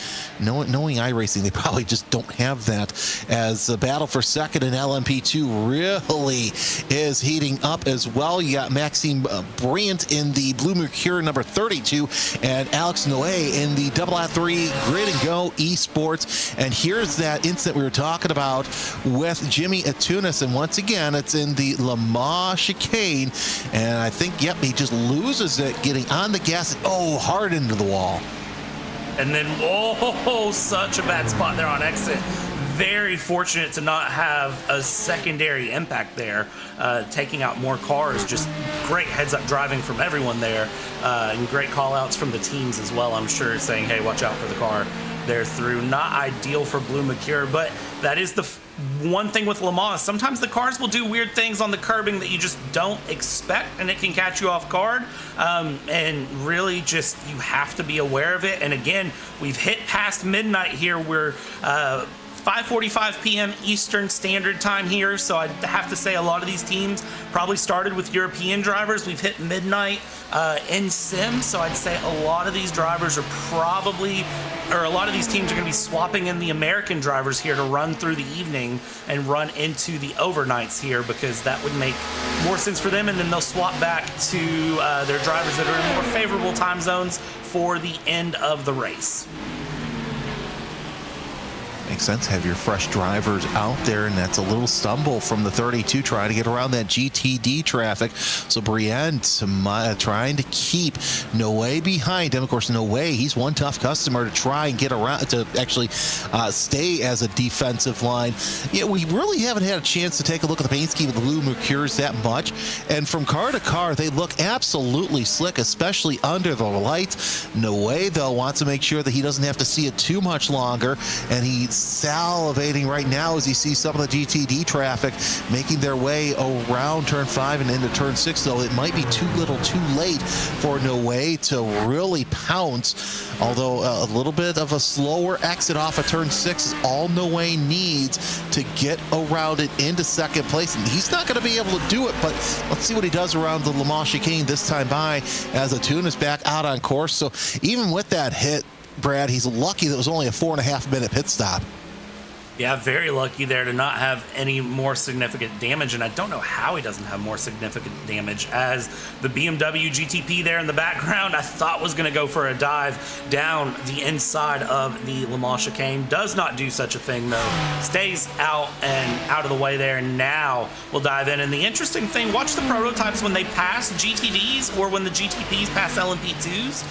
knowing iRacing, they probably just don't have that, as the battle for second in LMP2 really is heating up as well. You got Maxime Bryant in the Blue Mercure number 32 and Alex Noe in the AA3 Grid and Go Esports. And here's that incident we were talking about with Jimmy Atunis, and once again it's in the Le Mans chicane, and I think, yep, he just loses it getting on the gas, hard into the wall. And then, such a bad spot there on exit. Very fortunate to not have a secondary impact there, taking out more cars. Just great heads-up driving from everyone there, and great call-outs from the teams as well, I'm sure, saying, hey, watch out for the car there through. Not ideal for Blue Mercure, but that is the one thing with Le Mans. Sometimes the cars will do weird things on the curbing that you just don't expect, and it can catch you off guard. And really just, you have to be aware of it. And again, we've hit past midnight here. We're 5:45 p.m. Eastern Standard Time here, so I have to say a lot of these teams probably started with European drivers. We've hit midnight in sim, so I'd say a lot of these drivers are probably, or a lot of these teams are going to be swapping in the American drivers here to run through the evening and run into the overnights here, because that would make more sense for them, and then they'll swap back to their drivers that are in more favorable time zones for the end of the race. Makes sense. Have your fresh drivers out there, and that's a little stumble from the 32 trying to get around that GTD traffic. So Brienne trying to keep Noe behind him. Of course, Noe, he's one tough customer to try and get around, to actually stay as a defensive line. Yeah, we really haven't had a chance to take a look at the paint scheme of the Blue Mercures that much. And from car to car, they look absolutely slick, especially under the lights. Noe, though, wants to make sure that he doesn't have to see it too much longer, and he's salivating right now as he sees some of the GTD traffic making their way around turn 5 and into turn 6, though it might be too little too late for Noe to really pounce, although a little bit of a slower exit off of turn 6 is all Noe needs to get around it into second place, and he's not going to be able to do it, but let's see what he does around the Le Mans chicane this time by, as Atunis back out on course. So even with that hit, Brad, he's lucky that it was only a 4.5 minute pit stop. Yeah, very lucky there to not have any more significant damage, and I don't know how he doesn't have more significant damage, as the BMW GTP there in the background I thought was going to go for a dive down the inside of the Le Mans chicane. Does not do such a thing, though. Stays out and out of the way there, and now we'll dive in. And the interesting thing, watch the prototypes when they pass GTDs or when the GTPs pass LMP2s,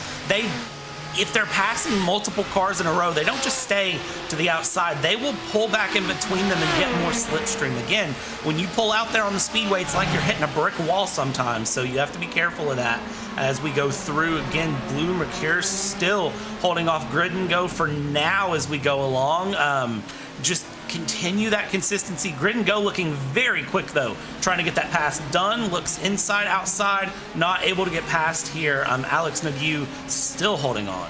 if they're passing multiple cars in a row, they don't just stay to the outside. They will pull back in between them and get more slipstream. Again, when you pull out there on the speedway, it's like you're hitting a brick wall sometimes, so you have to be careful of that as we go through. Again, Blue Mercure still holding off Grid and Go for now as we go along. Just continue that consistency. Grid and Go looking very quick, though, trying to get that pass done. Looks inside, outside, not able to get past here. Alex Nagu still holding on.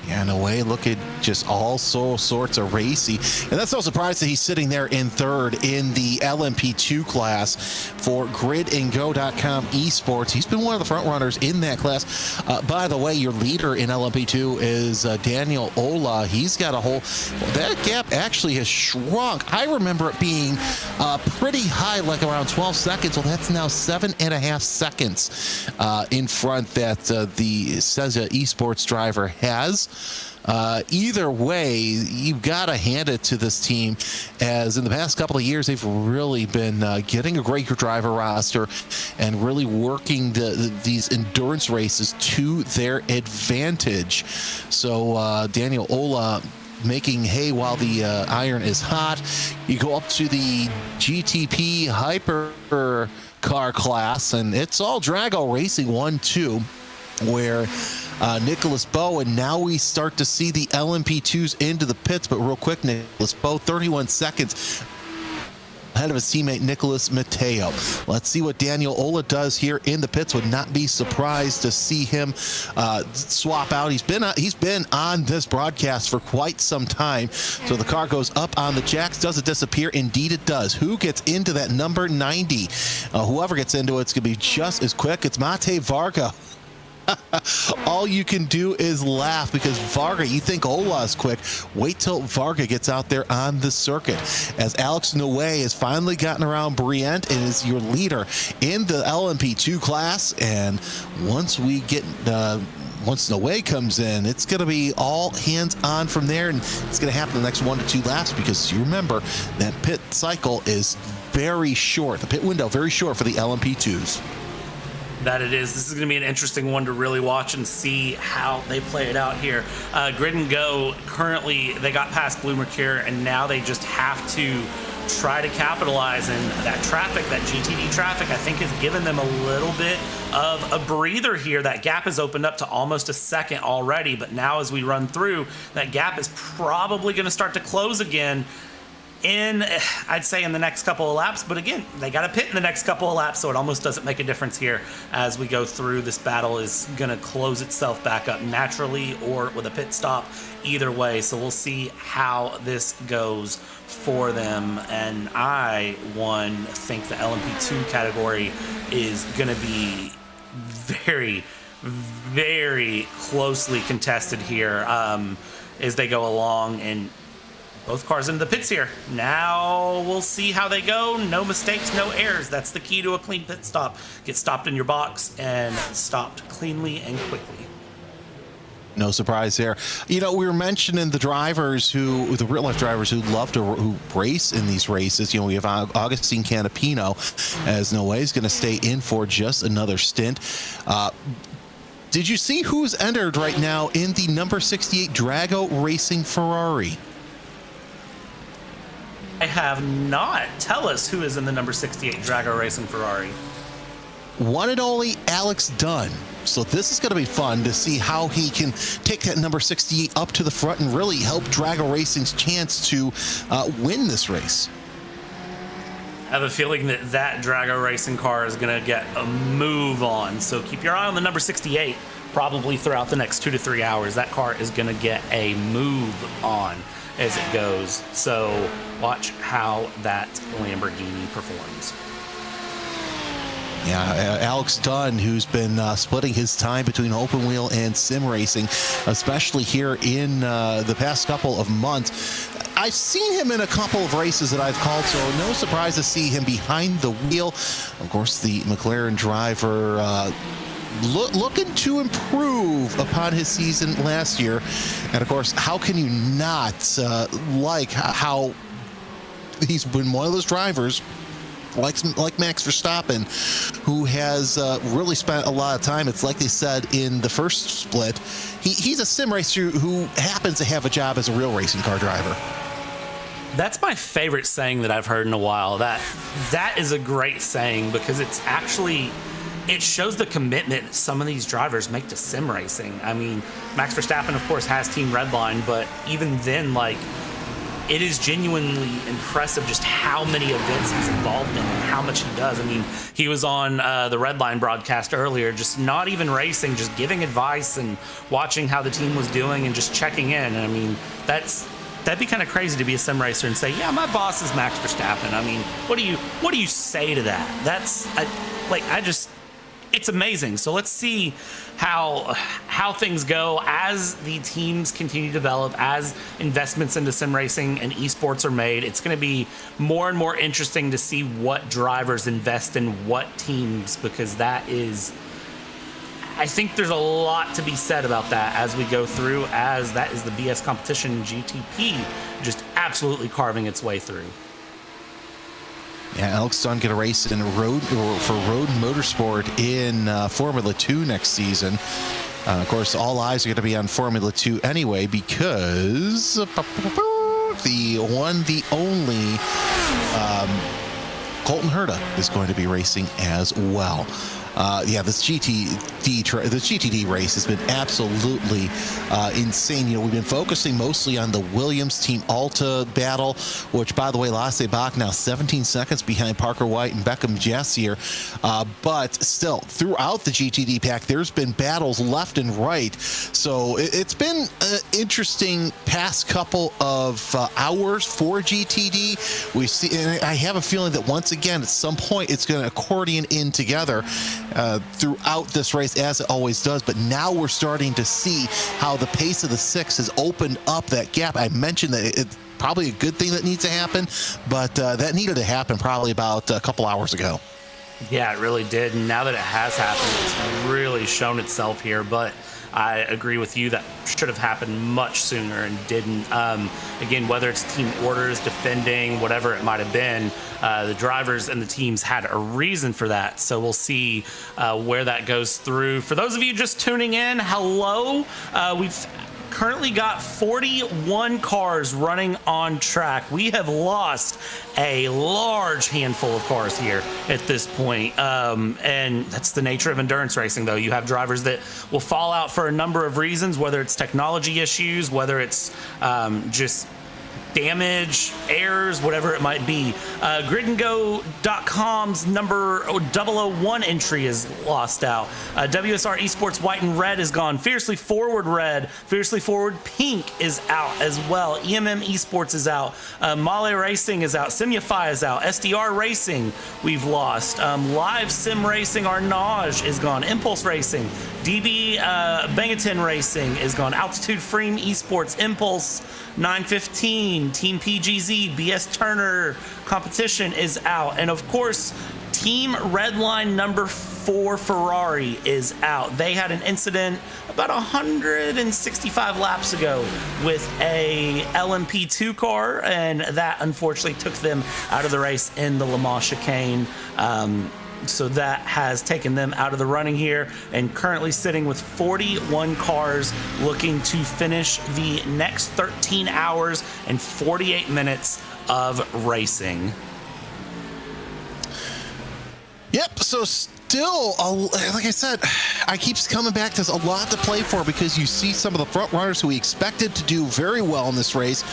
Yeah, in a way, look at just all sorts of racy. And that's no surprise that he's sitting there in third in the LMP2 class for gridandgo.com esports. He's been one of the front runners in that class. By the way, your leader in LMP2 is Daniel Ola. He's got a whole, that gap actually has shrunk. I remember it being pretty high, like around 12 seconds. Well, that's now 7.5 seconds in front that the Seza esports driver has. Either way, you've got to hand it to this team, as in the past couple of years they've really been getting a great driver roster and really working these endurance races to their advantage. So Daniel Ola making hay while the iron is hot. You go up to the GTP Hyper Car class, and it's all Drago Racing 1-2, where Nicholas Bowe, and now we start to see the LMP2s into the pits. But real quick, Nicholas Bowe, 31 seconds ahead of his teammate Nicholas Matteo. Let's see what Daniel Ola does here in the pits. Would not be surprised to see him swap out. He's been on this broadcast for quite some time. So the car goes up on the jacks. Does it disappear? Indeed it does. Who gets into that number 90? Whoever gets into it's going to be just as quick. It's Mate Varga. All you can do is laugh, because Varga, you think Ola is quick. Wait till Varga gets out there on the circuit. As Alex Noe has finally gotten around Brient and is your leader in the LMP2 class. And once we get once Noe comes in, it's going to be all hands on from there, and it's going to happen the next 1 to 2 laps, because you remember that pit cycle is very short. The pit window very short for the LMP2s. That it is. This is going to be an interesting one to really watch and see how they play it out here. Grid and Go, currently they got past Blue Mercure, and now they just have to try to capitalize. And that traffic, that GTD traffic, I think has given them a little bit of a breather here. That gap has opened up to almost a second already, but now as we run through, that gap is probably going to start to close again I'd say in the next couple of laps. But again, they got to pit in the next couple of laps, so it almost doesn't make a difference here as we go through. This battle is going to close itself back up naturally or with a pit stop, either way. So we'll see how this goes for them. And I think the LMP2 category is going to be very, very closely contested here as they go along. And both cars into the pits here. Now we'll see how they go. No mistakes, no errors. That's the key to a clean pit stop. Get stopped in your box and stopped cleanly and quickly. No surprise there. You know, we were mentioning the drivers the real life drivers who love to who race in these races. You know, we have Augustine Canapino, as Noe is going to stay in for just another stint. Did you see who's entered right now in the number 68 Drago Racing Ferrari? I have not. Tell us who is in the number 68 Drago Racing Ferrari. One and only Alex Dunn. So this is going to be fun to see how he can take that number 68 up to the front and really help Drago Racing's chance to win this race. I have a feeling that Drago Racing car is going to get a move on. So keep your eye on the number 68 probably throughout the next 2 to 3 hours. That car is going to get a move on as it goes. So watch how that Lamborghini performs. Yeah, Alex Dunn, who's been splitting his time between open wheel and sim racing, especially here in the past couple of months. I've seen him in a couple of races that I've called, so no surprise to see him behind the wheel. Of course, the McLaren driver looking to improve upon his season last year. And of course, how can you not like how he's been one of those drivers like Max Verstappen, who has really spent a lot of time. It's like they said in the first split, he's a sim racer who happens to have a job as a real racing car driver. That's my favorite saying that I've heard in a while. That is a great saying, because it's actually, it shows the commitment some of these drivers make to sim racing. I mean, Max Verstappen, of course, has Team Redline, but even then, like, it is genuinely impressive just how many events he's involved in and how much he does. I mean, he was on the Redline broadcast earlier, just not even racing, just giving advice and watching how the team was doing and just checking in. And I mean, that'd be kind of crazy to be a sim racer and say, yeah, my boss is Max Verstappen. I mean, what do you say to that? It's amazing. So let's see how things go as the teams continue to develop, as investments into sim racing and esports are made. It's going to be more and more interesting to see what drivers invest in what teams, because I think there's a lot to be said about that as we go through, as that is the BS competition GTP just absolutely carving its way through. Yeah, Alex Dunn going to race in road motorsport in Formula 2 next season. Of course, all eyes are going to be on Formula 2 anyway, because the only Colton Herta is going to be racing as well. this GTD race has been absolutely insane. We've been focusing mostly on the Williams Team Alta battle, which, by the way, Lasse Bach now 17 seconds behind Parker White and Beckham Jassier. But still, throughout the GTD pack, there's been battles left and right. So it's been an interesting past couple of hours for GTD. We see, and I have a feeling that once again, at some point, it's going to accordion in together throughout this race, as it always does. But now we're starting to see how the pace of the 6 has opened up that gap. I mentioned that it's probably a good thing that needs to happen, but that needed to happen probably about a couple hours ago. Yeah, it really did. And now that it has happened, it's really shown itself here. But I agree with you, that should have happened much sooner and didn't. Again, whether it's team orders, defending, whatever it might have been, the drivers and the teams had a reason for that. So we'll see where that goes through. For those of you just tuning in, hello. We've currently got 41 cars running on track. We have lost a large handful of cars here at this point. And that's the nature of endurance racing, though. You have drivers that will fall out for a number of reasons, whether it's technology issues, whether it's just damage, errors, whatever it might be. GridandGo.com's number 001 entry is lost out. WSR Esports White and Red is gone. Fiercely Forward Red, Fiercely Forward Pink is out as well. EMM Esports is out. Male Racing is out. Simufy is out. SDR Racing we've lost. Live Sim Racing Arnage is gone. Impulse Racing, DB Bangaton Racing is gone. Altitude Freem Esports, Impulse 915, Team PGZ, BS Turner Competition is out. And of course, Team Redline number 4 Ferrari is out. They had an incident about 165 laps ago with a LMP2 car, and that unfortunately took them out of the race in the Le Mans chicane. So that has taken them out of the running here, and currently sitting with 41 cars looking to finish the next 13 hours and 48 minutes of racing. Yep, so still, like I said, I keep coming back to a lot to play for, because you see some of the front runners who we expected to do very well in this race.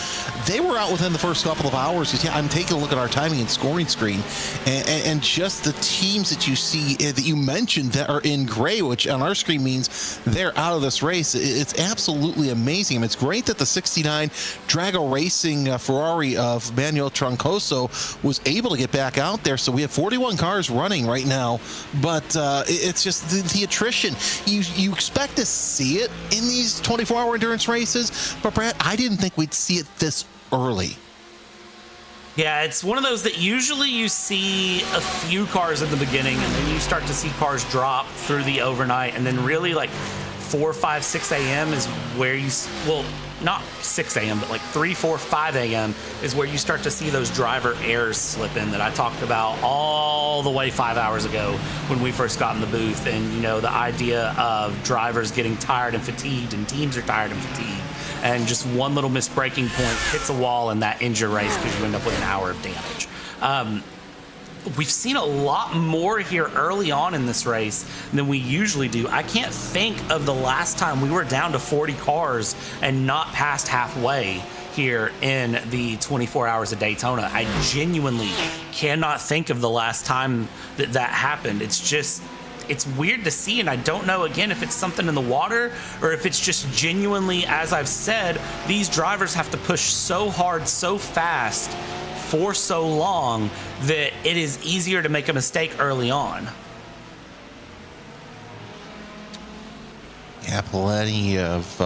They were out within the first couple of hours. I'm taking a look at our timing and scoring screen, and just the teams that you see that you mentioned that are in gray, which on our screen means they're out of this race. It's absolutely amazing. I mean, it's great that the 69 Drago Racing Ferrari of Manuel Troncoso was able to get back out there. So we have 41 cars running right now. But it's just the attrition. You expect to see it in these 24-hour endurance races, but Brad, I didn't think we'd see it this early. Yeah, it's one of those that usually you see a few cars at the beginning, and then you start to see cars drop through the overnight, and then really like 4, 5, 6 a.m. is where you, well, not 6 a.m., but like 3, 4, 5 a.m. is where you start to see those driver errors slip in that I talked about all the way 5 hours ago when we first got in the booth. And, you know, the idea of drivers getting tired and fatigued, and teams are tired and fatigued, and just one little missed braking point hits a wall in that ends your race because you end up with an hour of damage. We've seen a lot more here early on in this race than we usually do. I can't think of the last time we were down to 40 cars and not past halfway here in the 24 Hours of Daytona. I genuinely cannot think of the last time that happened. It's weird to see, and I don't know, again, if it's something in the water or if it's just genuinely, as I've said, these drivers have to push so hard, so fast, for so long that it is easier to make a mistake early on. Yeah, plenty of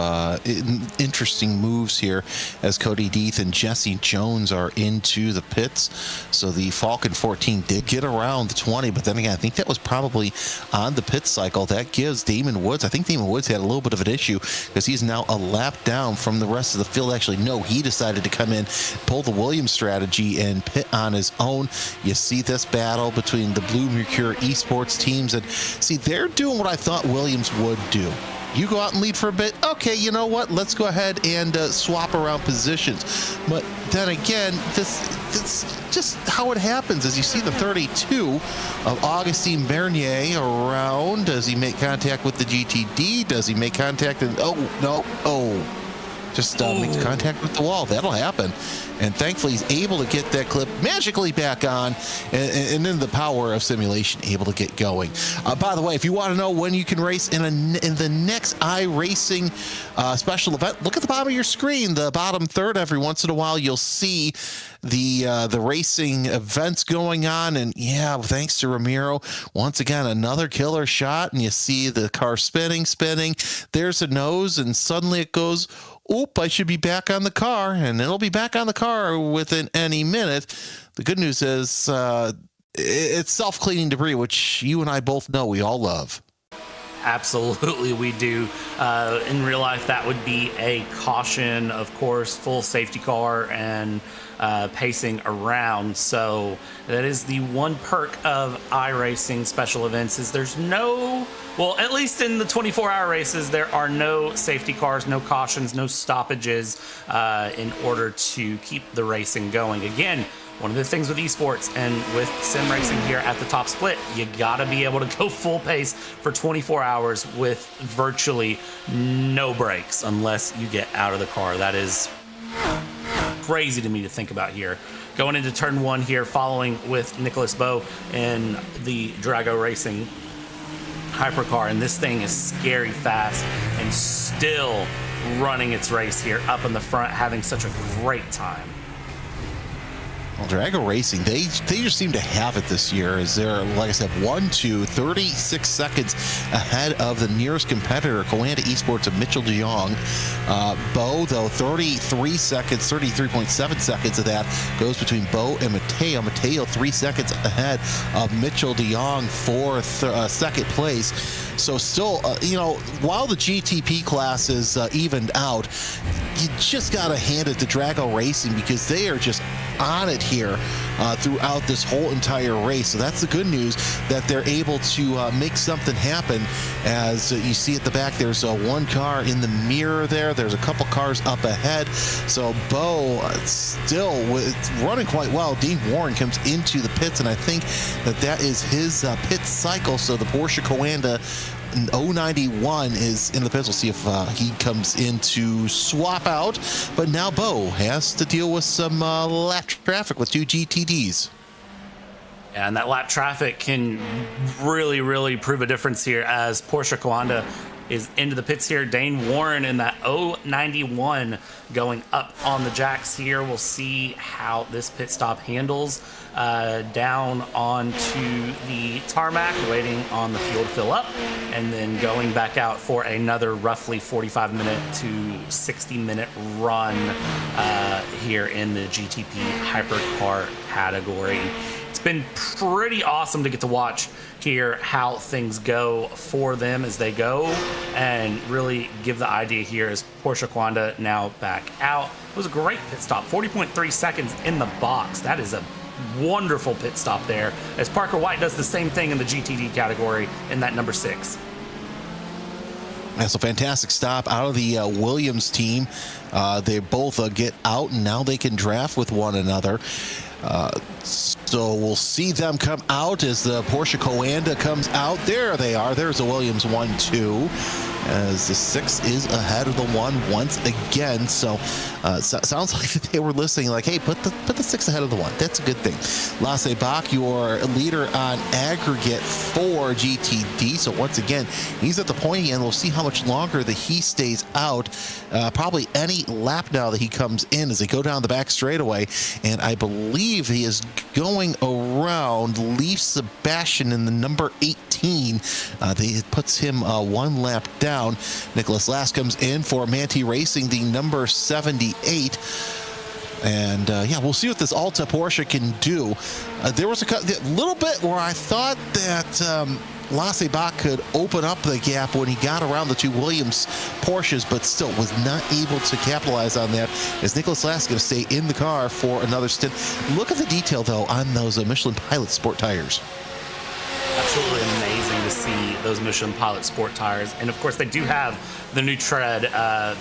interesting moves here as Cody Deeth and Jesse Jones are into the pits. So the Falcon 14 did get around the 20, but then again, I think that was probably on the pit cycle. That gives Damon Woods, I think Damon Woods had a little bit of an issue because he's now a lap down from the rest of the field. Actually, no, he decided to come in, pull the Williams strategy, and pit on his own. You see this battle between the Blue Mercure Esports teams, and see, they're doing what I thought Williams would do. You go out and lead for a bit. Okay, you know what? Let's go ahead and swap around positions. But then again, this just how it happens as you see the 32 of Augustine Bernier around. Does he make contact with the GTD? Does he make contact? Just makes contact with the wall. That'll happen. And thankfully, he's able to get that clip magically back on, and then the power of simulation able to get going. By the way, if you want to know when you can race in the next iRacing special event, look at the bottom of your screen, the bottom third. Every once in a while, you'll see the racing events going on. And yeah, thanks to Ramiro, once again, another killer shot. And you see the car spinning. There's a nose, and suddenly it goes, oop, I should be back on the car, and it'll be back on the car within any minute. The good news is it's self-cleaning debris, which you and I both know we all love. Absolutely, we do. In real life, that would be a caution, of course, full safety car and pacing around. So that is the one perk of iRacing special events is there's no, well, at least in the 24-hour races, there are no safety cars, no cautions, no stoppages in order to keep the racing going. Again, one of the things with esports and with sim racing here at the top split, you gotta be able to go full pace for 24 hours with virtually no breaks unless you get out of the car. That is crazy to me to think about here. Going into turn one here, following with Nicholas Bowe in the Drago Racing hypercar, and this thing is scary fast and still running its race here up in the front, having such a great time. Well, Drago Racing, they just seem to have it this year as they're, like I said, 36 seconds ahead of the nearest competitor, Coanda Esports of Mitchell de Jong. Bowe, though, 33 seconds, 33.7 seconds of that goes between Bowe and Mateo. Mateo 3 seconds ahead of Mitchell de Jong for second place. So still, while the GTP class is evened out, you just got to hand it to Drago Racing because they are just on it here throughout this whole entire race. So that's the good news, that they're able to make something happen. As you see at the back, there's one car in the mirror there. There's a couple cars up ahead. So Bowe still running quite well. Dean Warren comes into the pits, and I think that is his pit cycle. So the Porsche Coanda 091 is in the pits. We'll see if he comes in to swap out. But now Bowe has to deal with some lap traffic with two GTDs. And that lap traffic can really, really prove a difference here as Porsche Coanda is into the pits here. Dane Warren in that 091 going up on the jacks here. We'll see how this pit stop handles. Down onto the tarmac, waiting on the fuel to fill up, and then going back out for another roughly 45-minute to 60-minute run here in the GTP Hypercar category. It's been pretty awesome to get to watch here how things go for them as they go and really give the idea here as Porsche Coanda now back out. It was a great pit stop, 40.3 seconds in the box. That is a wonderful pit stop there as Parker White does the same thing in the GTD category in that number 6. That's a fantastic stop out of the Williams team. They both get out, and now they can draft with one another. So we'll see them come out as the Porsche Coanda comes out. There they are. There's a Williams 1-2 as the 6 is ahead of the 1 once again. So sounds like they were listening, like, hey, put the 6 ahead of the 1. That's a good thing. Lasse Bach, your leader on aggregate for GTD. So once again, he's at the pointy end. We'll see how much longer that he stays out. Probably any lap now that he comes in as they go down the back straightaway. And I believe he is going around Leaf Sebastian in the number 18. It puts him one lap down. Nicholas Last comes in for Manti Racing, the number 78. And yeah, we'll see what this Alta Porsche can do. There was a little bit where I thought that Lasse Bach could open up the gap when he got around the two Williams Porsches, but still was not able to capitalize on that as Nicholas Last is going to stay in the car for another stint. Look at the detail, though, on those Michelin Pilot Sport tires. Absolutely amazing to see those Michelin Pilot Sport tires. And, of course, they do have the new tread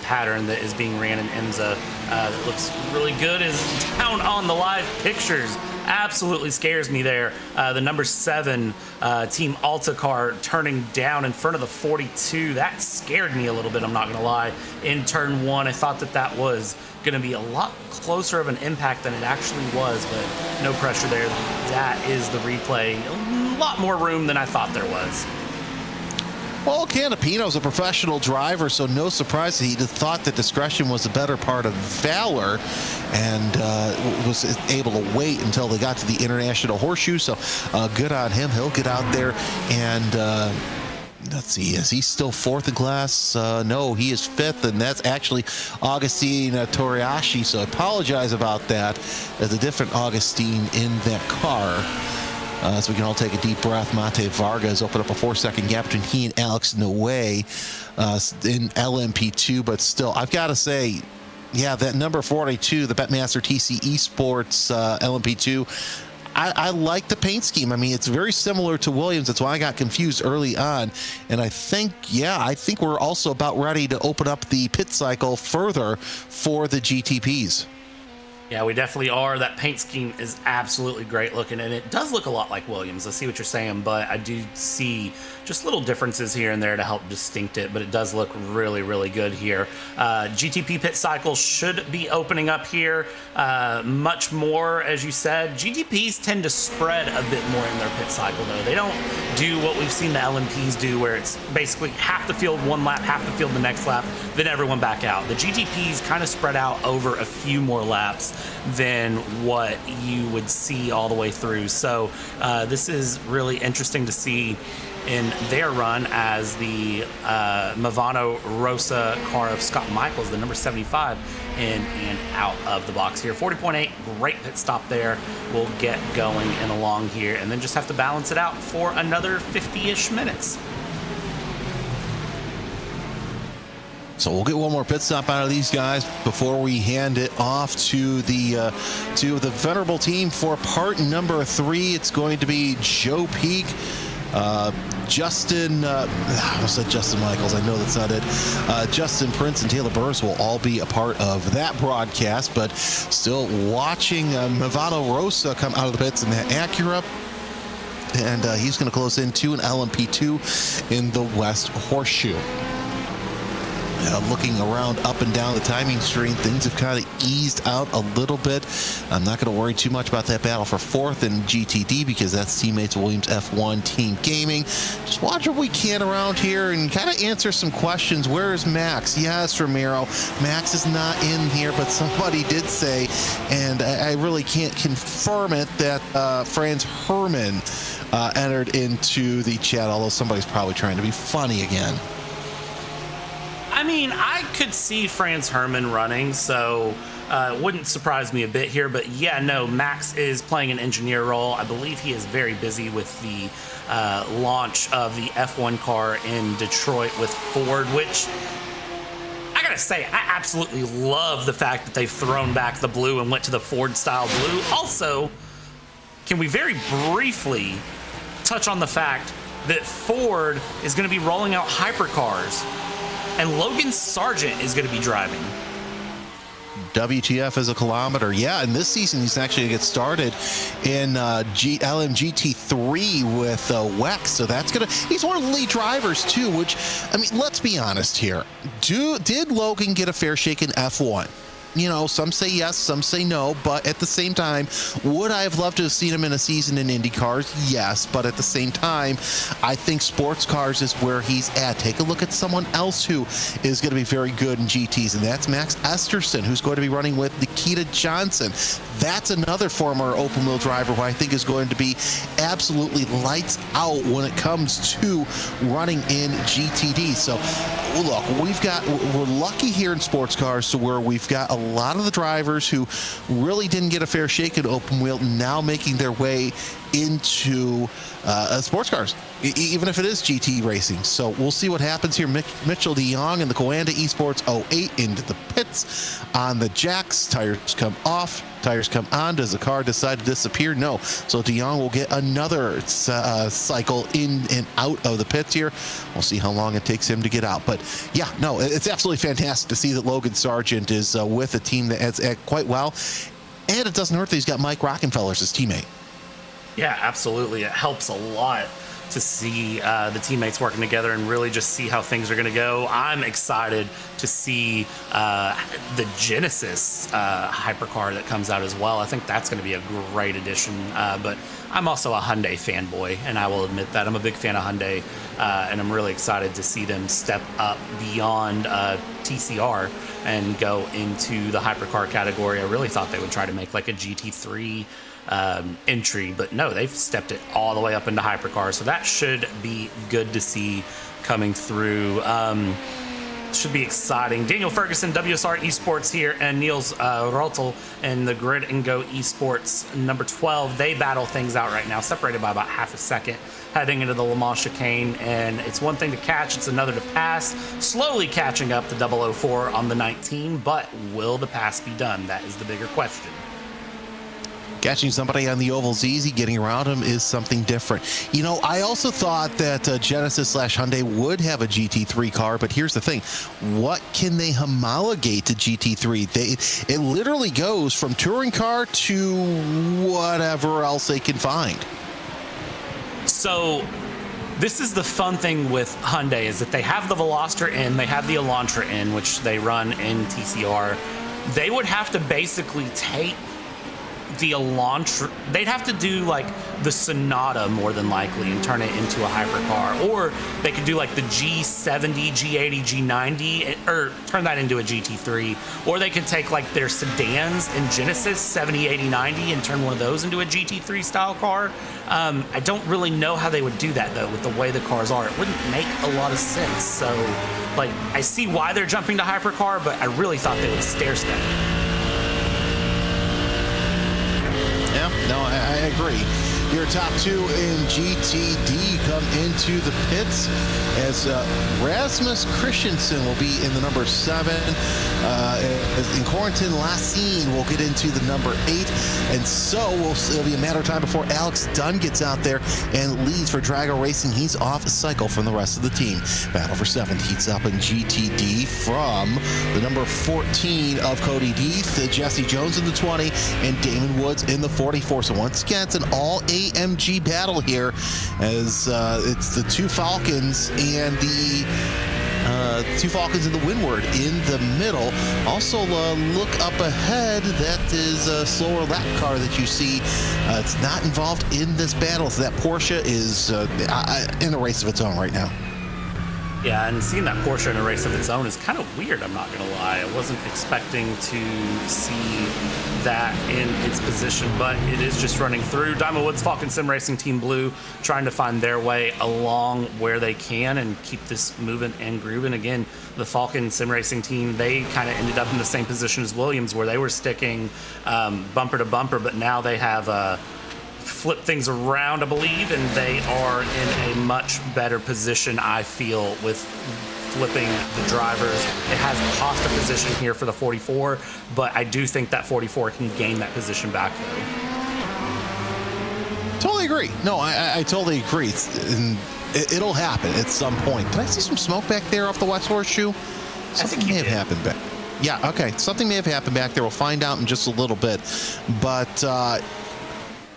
pattern that is being ran in IMSA that looks really good. Is down on the live pictures absolutely scares me there. The number 7 Team Alta car turning down in front of the 42. That scared me a little bit, I'm not going to lie. In turn 1, I thought that was going to be a lot closer of an impact than it actually was, but no pressure there. That is the replay. A lot more room than I thought there was. Well, Canapino's a professional driver, so no surprise he thought that discretion was the better part of valor, and was able to wait until they got to the International Horseshoe. So good on him. He'll get out there and let's see, is he still 4th in class? No, he is 5th, and that's actually Augustine Toriashi, so I apologize about that. There's a different Augustine in that car. So we can all take a deep breath. Mate Vargas opened up a 4-second gap between he and Alex Noe in LMP2, but still, I've got to say, yeah, that number 42, the Betmaster TC Esports LMP2, I like the paint scheme. I mean, it's very similar to Williams. That's why I got confused early on. And I think we're also about ready to open up the pit cycle further for the GTPs. Yeah, we definitely are. That paint scheme is absolutely great looking, and it does look a lot like Williams. I see what you're saying, but I do see just little differences here and there to help distinct it, but it does look really, really good here. GTP pit cycle should be opening up here much more, as you said. GTPs tend to spread a bit more in their pit cycle, though. They don't do what we've seen the LMPs do, where it's basically half the field one lap, half the field the next lap, then everyone back out. The GTPs kind of spread out over a few more laps than what you would see all the way through. So this is really interesting to see in their run as the Movano Rosa car of Scott Michaels, the number 75, in and out of the box here. 40.8, great pit stop there. We'll get going and along here and then just have to balance it out for another 50-ish minutes. So we'll get one more pit stop out of these guys before we hand it off to the venerable team for part number 3. It's going to be Joe Peak, Justin, I said Justin Michaels. I know that's not it. Justin Prince and Taylor Burris will all be a part of that broadcast, but still watching Movano Rosa come out of the pits in that Acura. And he's going to close in to an LMP2 in the West Horseshoe. Looking around up and down the timing screen, things have kind of eased out a little bit. I'm not going to worry too much about that battle for 4th in GTD because that's teammates Williams F1 Team Gaming. Just watch what we can around here and kind of answer some questions. Where is Max? Yes, Ramiro. Max is not in here, but somebody did say, and I really can't confirm it, that Franz Herman entered into the chat, although somebody's probably trying to be funny again. I mean, I could see Franz Herman running, so it wouldn't surprise me a bit here. But yeah, no, Max is playing an engineer role. I believe he is very busy with the launch of the F1 car in Detroit with Ford, which I gotta say, I absolutely love the fact that they've thrown back the blue and went to the Ford-style blue. Also, can we very briefly touch on the fact that Ford is going to be rolling out hypercars, and Logan Sargent is going to be driving. WTF is a kilometer. Yeah, and this season he's actually going to get started in LMGT3 with WEX. So that's going to... He's one of the lead drivers, too, which, I mean, let's be honest here. Did Logan get a fair shake in F1? You know, some say yes, some say no, but at the same time, would I have loved to have seen him in a season in Indy cars? Yes, but at the same time, I think sports cars is where he's at. Take a look at someone else who is going to be very good in GTs, and that's Max Esterson, who's going to be running with Nikita Johnson. That's another former open-wheel driver who I think is going to be absolutely lights out when it comes to running in GTD. So, look, we're lucky here in sports cars to where we've got a lot of the drivers who really didn't get a fair shake in open wheel now making their way into sports cars, even if it is GT racing. So we'll see what happens here. Mitchell DeYoung and the Coanda Esports 08 into the pits on the jacks. Tires come off, tires come on. Does the car decide to disappear? No. So DeYoung will get another cycle in and out of the pits here. We'll see how long it takes him to get out. But yeah, no, it's absolutely fantastic to see that Logan Sargent is with a team that has quite well. And it doesn't hurt that he's got Mike Rockenfeller as his teammate. Yeah, absolutely. It helps a lot to see the teammates working together and really just see how things are going to go. I'm excited to see the Genesis hypercar that comes out as well. I think that's going to be a great addition. But I'm also a Hyundai fanboy, and I will admit that I'm a big fan of Hyundai, and I'm really excited to see them step up beyond TCR and go into the hypercar category. I really thought they would try to make like a GT3 entry, but no, they've stepped it all the way up into hypercar, so that should be good to see coming through. Should be exciting. Daniel Ferguson, WSR Esports here, and Niels Rotel in the Grid and Go Esports number 12. They battle things out right now, separated by about half a second, heading into the Le Mans chicane, and it's one thing to catch, it's another to pass. Slowly catching up the 004 on the 19, but will the pass be done? That is the bigger question. Catching somebody on the oval's easy. Getting around him is something different. You know, I also thought that Genesis/Hyundai would have a GT3 car, but here's the thing. What can they homologate to GT3? It literally goes from touring car to whatever else they can find. So this is the fun thing with Hyundai, is that they have the Veloster in, they have the Elantra in, which they run in TCR. They would have to basically take the Elantra, they'd have to do like the Sonata more than likely and turn it into a hypercar, or they could do like the G70, G80, G90, or turn that into a GT3, or they could take like their sedans in Genesis 70, 80, 90 and turn one of those into a GT3 style car. I don't really know how they would do that though with the way the cars are. It wouldn't make a lot of sense. So like, I see why they're jumping to hypercar, but I really thought they would stair step it. Yeah, no, I agree. Your top two in GTD come into the pits as Rasmus Christensen will be in the number 7. In Corentin Lassine will get into the number 8. And so it'll be a matter of time before Alex Dunn gets out there and leads for Drago Racing. He's off cycle from the rest of the team. Battle for 7th heats up in GTD from the number 14 of Cody Deeth, Jesse Jones in the 20, and Damon Woods in the 44. So once again, it's an all AMG battle here, as it's the two Falcons and the two Falcons and the Windward in the middle. Also, look up ahead. That is a slower lap car that you see. It's not involved in this battle, so that Porsche is in a race of its own right now. Yeah, and seeing that Porsche in a race of its own is kind of weird, I'm not going to lie. I wasn't expecting to see that in its position, but it is just running through. Diamond Woods Falcon Sim Racing Team Blue trying to find their way along where they can and keep this moving and grooving. Again, the Falcon Sim Racing team, they kind of ended up in the same position as Williams, where they were sticking bumper to bumper, but now they have flip things around, I believe, and they are in a much better position, I feel, with flipping the drivers. It has cost a position here for the 44, but I do think that 44 can gain that position back, though. Totally agree. No, I totally agree. It'll happen at some point. Did I see some smoke back there off the West Horseshoe? Something may have happened back. Yeah, okay. Something may have happened back there. We'll find out in just a little bit. But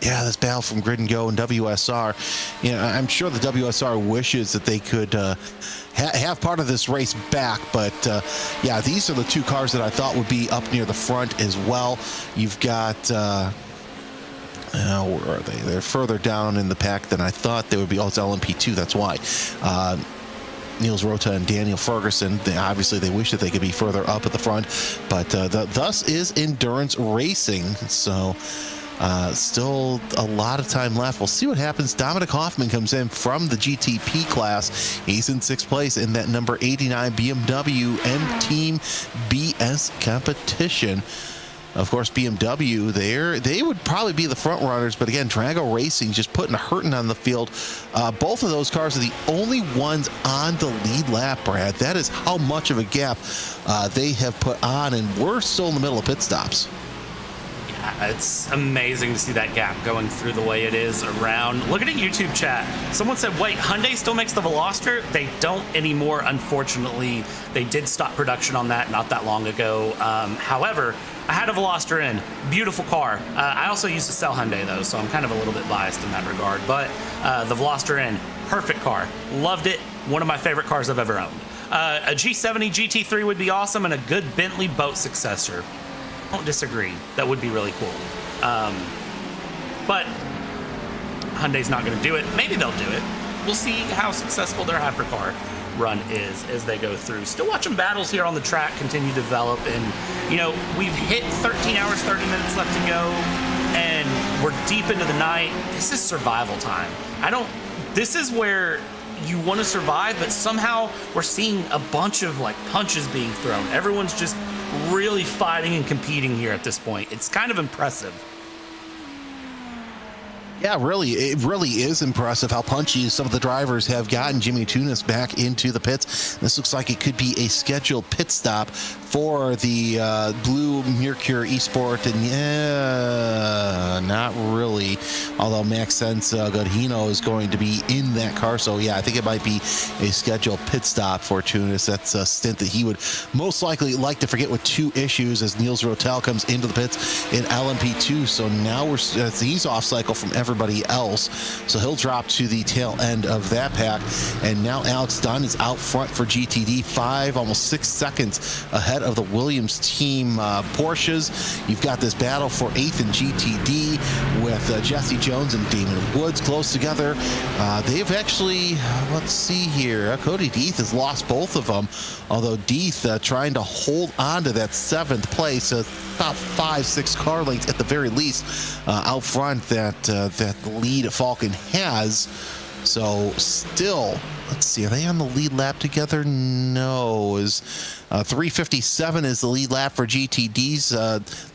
yeah, this battle from Grid and Go and WSR, you know, I'm sure the WSR wishes that they could have part of this race back, but yeah, these are the two cars that I thought would be up near the front as well. You've got where are they? They're further down in the pack than I thought they would be. Oh, it's LMP2, that's why. Niels Rota and Daniel Ferguson, obviously they wish that they could be further up at the front, but thus is endurance racing. So still a lot of time left. We'll see what happens. Dominic Hoffman comes in from the GTP class. He's in 6th place in that number 89 BMW M Team BS competition. Of course, BMW, they would probably be the front runners, but again, Drago Racing just putting a hurting on the field. Both of those cars are the only ones on the lead lap, Brad. That is how much of a gap they have put on, and we're still in the middle of pit stops. It's amazing to see that gap going through the way it is around. Look at the YouTube chat. Someone said, wait, Hyundai still makes the Veloster? They don't anymore, unfortunately. They did stop production on that not that long ago. However, I had a Veloster in. Beautiful car. I also used to sell Hyundai, though, so I'm kind of a little bit biased in that regard. But the Veloster in, perfect car. Loved it. One of my favorite cars I've ever owned. A G70 GT3 would be awesome, and a good Bentley boat successor. Don't disagree. That would be really cool. But Hyundai's not going to do it. Maybe they'll do it. We'll see how successful their hypercar run is as they go through. Still watching battles here on the track continue to develop, and you know, we've hit 13 hours 30 minutes left to go, and we're deep into the night. This is survival time. This is where you want to survive, but somehow we're seeing a bunch of like punches being thrown. Everyone's just really fighting and competing here at this point. It's kind of impressive. Yeah, really, it really is impressive how punchy some of the drivers have gotten Jimmy Tunis back into the pits. This looks like it could be a scheduled pit stop for the Blue Mercury Esport, and yeah, not really. Although Max Sense Godhino is going to be in that car, so yeah, I think it might be a scheduled pit stop for Tunis. That's a stint that he would most likely like to forget with 2 issues as Niels Rotel comes into the pits in LMP2. So now he's off cycle from everybody else, so he'll drop to the tail end of that pack. And now Alex Dunn is out front for GTD, 5, almost 6 seconds ahead of the Williams team Porsches. You've got this battle for 8th in GTD with Jesse Jones and Damon Woods close together. They've actually, let's see here, Cody Deeth has lost both of them, although Deeth trying to hold on to that 7th place, about 5-6 car lengths at the very least out front that the lead Falcon has. So still, let's see, are they on the lead lap together? No. 3:57 is the lead lap for GTD's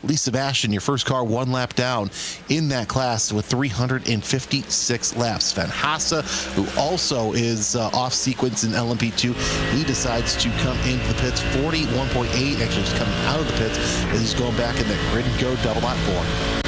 Lee Sebastian, your first car 1 lap down in that class with 356 laps. Sven Hasse, who also is off sequence in LMP2, he decides to come into the pits. 41.8, actually he's coming out of the pits as he's going back in that grid and go double lot 4.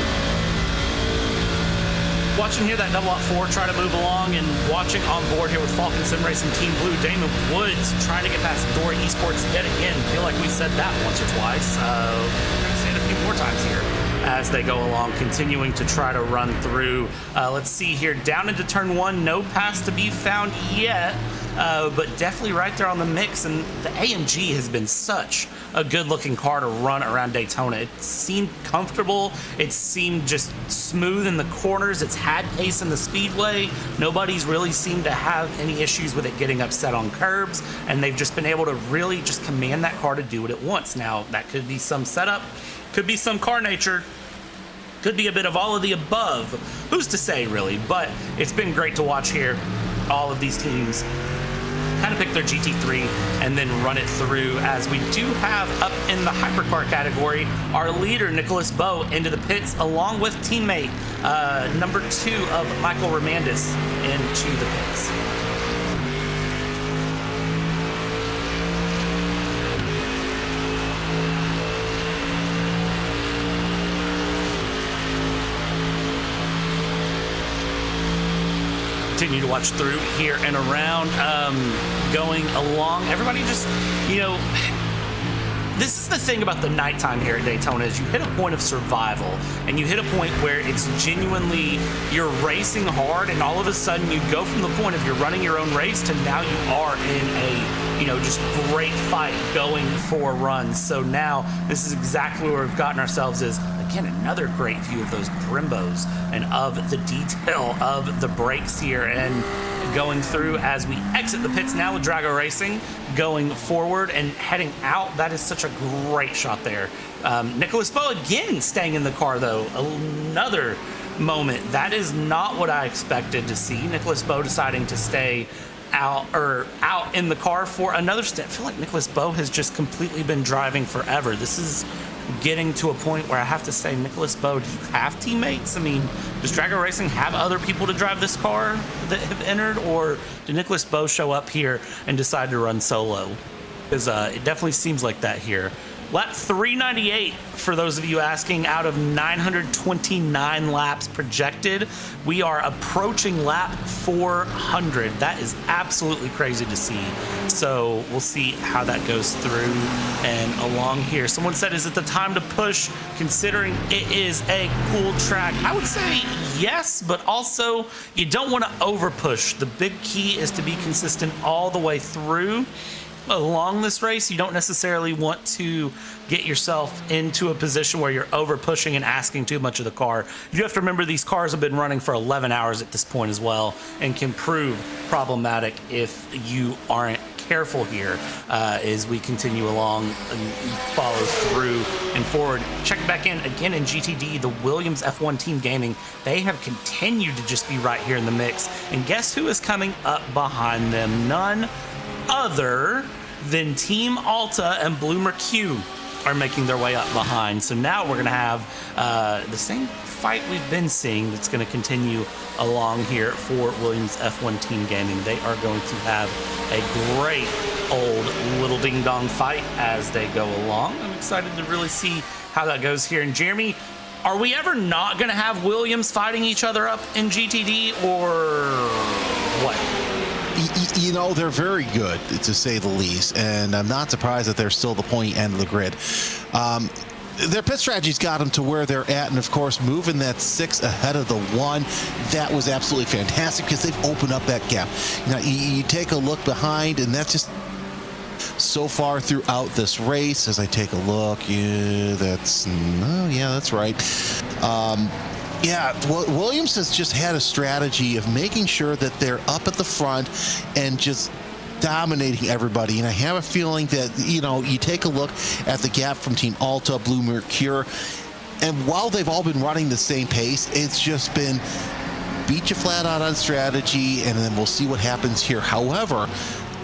Watching here that double out 4 try to move along, and watching on board here with Falcon Sim Racing Team Blue, Damon Woods trying to get past Dory Esports yet again. I feel like we said that once or twice. We're going to say it a few more times here as they go along, continuing to try to run through. Let's see here, down into turn 1, no pass to be found yet, but definitely right there on the mix. And the AMG has been such a good looking car to run around Daytona. It seemed comfortable, it seemed just smooth in the corners, it's had pace in the speedway. Nobody's really seemed to have any issues with it getting upset on curbs, and they've just been able to really just command that car to do what it wants. Now that could be some setup, could be some car nature, could be a bit of all of the above. Who's to say, really? But it's been great to watch here. All of these teams kind of pick their GT3 and then run it through, as we do have up in the hypercar category our leader Nicholas Bowe into the pits along with teammate number 2 of Michael Romandis into the pits. Continue to watch through here and around, going along. Everybody just, you know, this is the thing about the nighttime here at Daytona, is you hit a point of survival, and you hit a point where it's genuinely, you're racing hard, and all of a sudden you go from the point of you're running your own race to now you are in a, you know, just great fight going for runs. So now this is exactly where we've gotten ourselves, is again another great view of those Brimbos and of the detail of the brakes here, and going through as we exit the pits now with Drago Racing going forward and heading out. That is such a great shot there. Nicholas Bowe again staying in the car, though. Another moment. That is not what I expected to see. Nicholas Bowe deciding to stay out in the car for another stint. I feel like Nicholas Bowe has just completely been driving forever. This is getting to a point where I have to say, Nicholas Bowe, do you have teammates? I mean, does Drago Racing have other people to drive this car that have entered, or did Nicholas Bowe show up here and decide to run solo? Because it definitely seems like that here. Lap 398, for those of you asking, out of 929 laps projected. We are approaching lap 400. That is absolutely crazy to see. So we'll see how that goes through and along here. Someone said, is it the time to push, considering it is a cool track? I would say yes, but also you don't want to over push. The big key is to be consistent all the way through. Along this race, you don't necessarily want to get yourself into a position where you're over pushing and asking too much of the car. You have to remember these cars have been running for 11 hours at this point as well, and can prove problematic if you aren't careful here as we continue along and follow through and forward. Check back in again in GTD, the Williams F1 Team Gaming. They have continued to just be right here in the mix. And guess who is coming up behind them? None other than Team Alta and Blue Mercure are making their way up behind. So now we're going to have the same fight we've been seeing that's going to continue along here for Williams F1 Team Gaming. They are going to have a great old little ding-dong fight as they go along. I'm excited to really see how that goes here. And Jeremy, are we ever not going to have Williams fighting each other up in GTD, or what? You know, they're very good, to say the least, and I'm not surprised that they're still the pointy end of the grid. Their pit strategy's got them to where they're at, and of course, moving that 6 ahead of the 1, that was absolutely fantastic because they've opened up that gap. Now, you take a look behind, and that's just so far throughout this race. As I take a look, that's right. Yeah, Williams has just had a strategy of making sure that they're up at the front and just dominating everybody. And I have a feeling that, you take a look at the gap from Team Alta, Blue Mercure, and while they've all been running the same pace, it's just been beat you flat out on strategy, and then we'll see what happens here. However,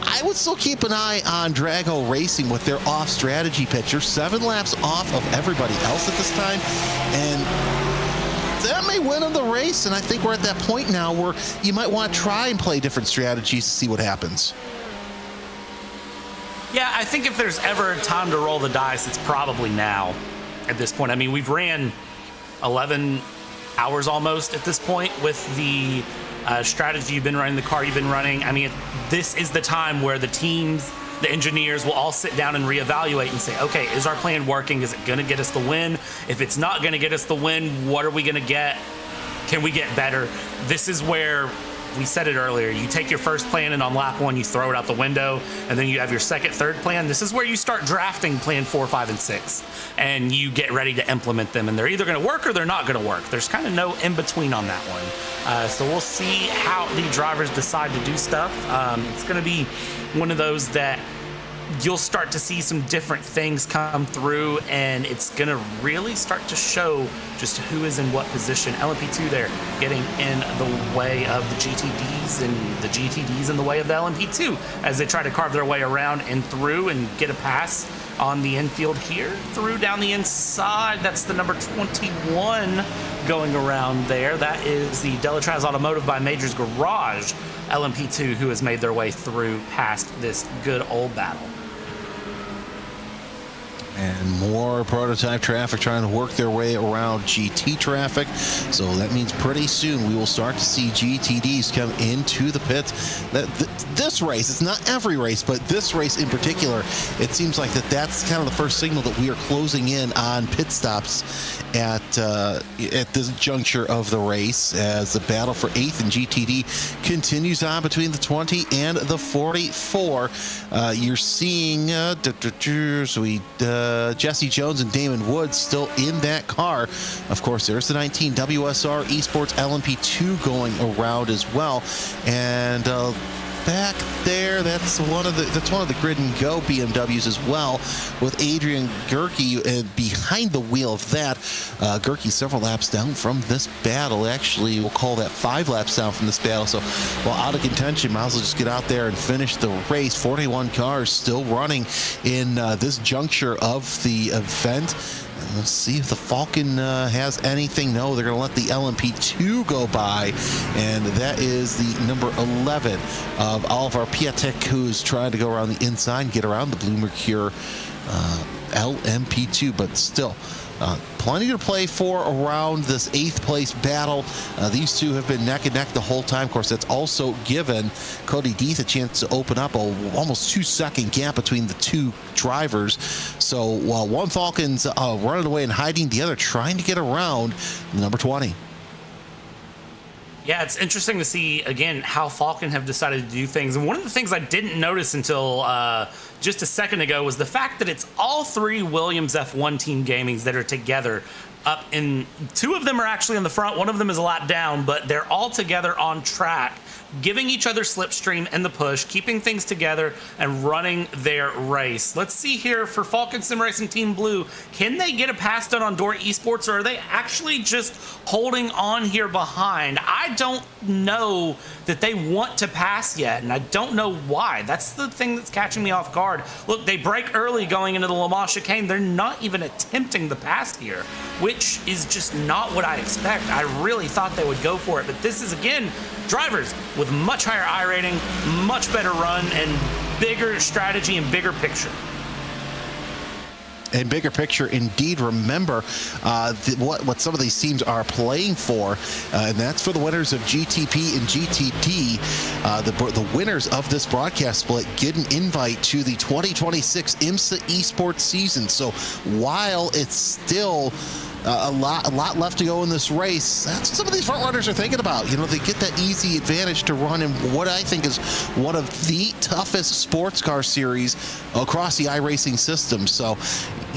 I would still keep an eye on Drago Racing with their off strategy picture, 7 laps off of everybody else at this time, and that may win in the race. And I think we're at that point now where you might want to try and play different strategies to see what happens. Yeah, I think if there's ever a time to roll the dice, it's probably now at this point. I mean, we've ran 11 hours almost at this point with the strategy you've been running, the car you've been running. I mean, this is the time where the teams, the engineers will all sit down and reevaluate and say, okay, is our plan working? Is it going to get us the win? If it's not going to get us the win, what are we going to get? Can we get better? This is where we said it earlier. You take your first plan and on lap 1, you throw it out the window, and then you have your second, third plan. This is where you start drafting plan 4, 5, and 6, and you get ready to implement them. And they're either going to work or they're not going to work. There's kind of no in between on that one. So we'll see how the drivers decide to do stuff. It's going to be one of those that you'll start to see some different things come through, and it's going to really start to show just who is in what position. LMP2 there getting in the way of the GTDs, and the GTDs in the way of the LMP2 as they try to carve their way around and through and get a pass on the infield here, through down the inside. That's the number 21 going around there. That is the Delatraz Automotive by Majors Garage LMP2 who has made their way through past this good old battle. And more prototype traffic trying to work their way around GT traffic. So that means pretty soon we will start to see GTDs come into the pits. This race, it's not every race, but this race in particular, it seems like that's kind of the first signal that we are closing in on pit stops at this juncture of the race, as the battle for 8th and GTD continues on between the 20 and the 44. You're seeing Jesse Jones and Damon Woods still in that car. Of course, there's the 19 WSR Esports LMP2 going around as well, and back there, that's one of the Grid and Go BMWs as well, with Adrian Gerke behind the wheel of that. Gerke several laps down from this battle. Actually, we'll call that 5 laps down from this battle. So while out of contention, might as well just get out there and finish the race. 41 cars still running in this juncture of the event. And we'll see if the Falcon has anything. No, they're going to let the LMP2 go by, and that is the number 11 of Oliver Piatek, who's trying to go around the inside and get around the Blue Mercure LMP2, but still plenty to play for around this 8th place battle. These two have been neck and neck the whole time. Of course, that's also given Cody Deeth a chance to open up a almost 2-second gap between the two drivers. So while one Falcon's running away and hiding, the other trying to get around number 20. Yeah, it's interesting to see, again, how Falcon have decided to do things. And one of the things I didn't notice until just a second ago was the fact that it's all three Williams F1 Team Gamings that are together up in. Two of them are actually on the front. One of them is a lap down, but they're all together on track, giving each other slipstream and the push, keeping things together and running their race. Let's see here for Falcon Sim Racing Team Blue. Can they get a pass done on Dory Esports, or are they actually just holding on here behind? I don't know that they want to pass yet, and I don't know why. That's the thing that's catching me off guard. Look, they break early going into the Le Mans chicane. They're not even attempting the pass here, which is just not what I expect. I really thought they would go for it, but this is, again, drivers with much higher I rating, much better run, and bigger strategy and bigger picture. And bigger picture, indeed. Remember what some of these teams are playing for, and that's for the winners of GTP and GTD. The winners of this broadcast split get an invite to the 2026 IMSA esports season. So while it's still a lot left to go in this race, that's what some of these front runners are thinking about. You know, they get that easy advantage to run in what I think is one of the toughest sports car series across the iRacing system. So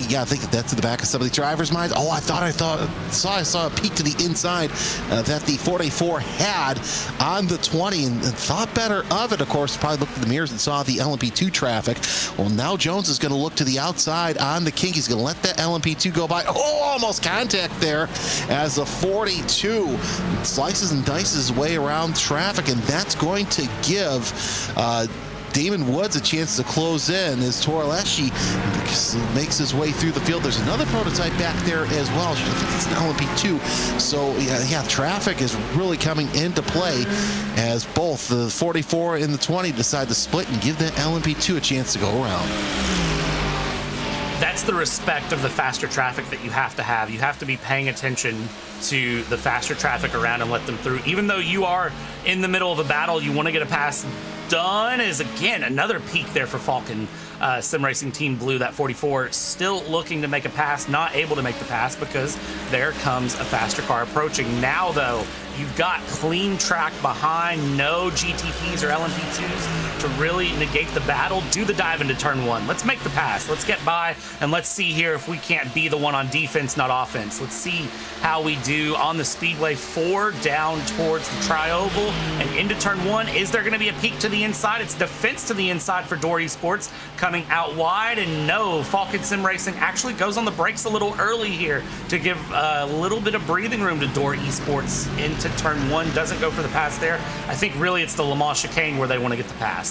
yeah, I think that's in the back of some of the drivers' minds. Oh, I saw a peek to the inside that the 44 had on the 20 and thought better of it. Of course, probably looked in the mirrors and saw the LMP2 traffic. Well, now Jones is going to look to the outside on the kink. He's going to let that LMP2 go by. Oh, almost contact there as the 42 slices and dices his way around traffic, and that's going to give Damon Woods a chance to close in as Toraleschi makes his way through the field. There's another prototype back there as well. I think it's an LMP2. So yeah, traffic is really coming into play as both the 44 and the 20 decide to split and give that LMP2 a chance to go around. That's the respect of the faster traffic that you have to have. You have to be paying attention to the faster traffic around and let them through. Even though you are in the middle of a battle, you want to get a pass done. Is again another peak there for Falcon Sim Racing Team Blue. That 44 still looking to make a pass, not able to make the pass because there comes a faster car approaching. Now though, you've got clean track behind, no GTPs or LMP2s to really negate the battle. Do the dive into turn one. Let's make the pass. Let's get by, and let's see here if we can't be the one on defense, not offense. Let's see how we do on the Speedway 4 down towards the tri-oval and into turn one. Is there going to be a peak to the inside? It's defense to the inside for Dory Esports coming out wide, and no, Falcon Sim Racing actually goes on the brakes a little early here to give a little bit of breathing room to Dory Esports into turn one. Doesn't go for the pass there. I think really it's the Le Mans chicane where they want to get the pass.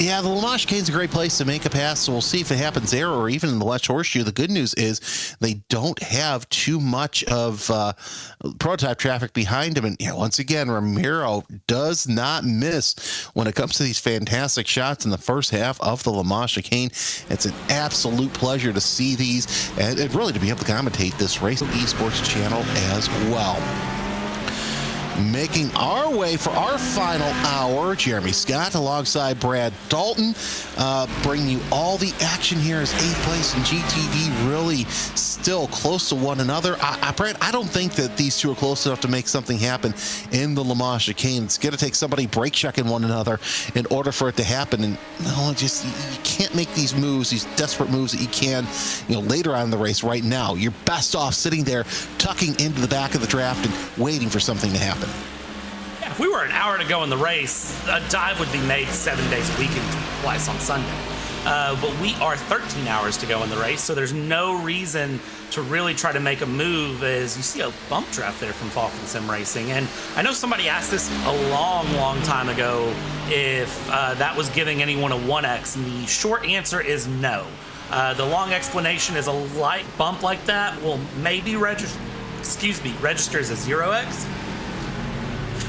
Yeah, the Le Mans chicane's a great place to make a pass, so we'll see if it happens there or even in the West Horseshoe. The good news is they don't have too much of prototype traffic behind them. And once again, Ramiro does not miss when it comes to these fantastic shots in the first half of the Le Mans chicane. It's an absolute pleasure to see these and really to be able to commentate this race on the esports channel as well. Making our way for our final hour, Jeremy Scott alongside Brad Dalton, bringing you all the action here as 8th place and GTD really still close to one another. Brad, I don't think that these two are close enough to make something happen in the Le Mans chicane. It's going to take somebody brake checking one another in order for it to happen. And you can't make these moves, these desperate moves that you can, later on in the race. Right now, you're best off sitting there, tucking into the back of the draft and waiting for something to happen. Yeah, if we were an hour to go in the race, a dive would be made 7 days a week and twice on Sunday. But we are 13 hours to go in the race, so there's no reason to really try to make a move, as you see a bump draft there from Falcon Sim Racing. And I know somebody asked this a long time ago if that was giving anyone a 1X, and the short answer is no. The long explanation is a light bump like that will maybe register as a 0X,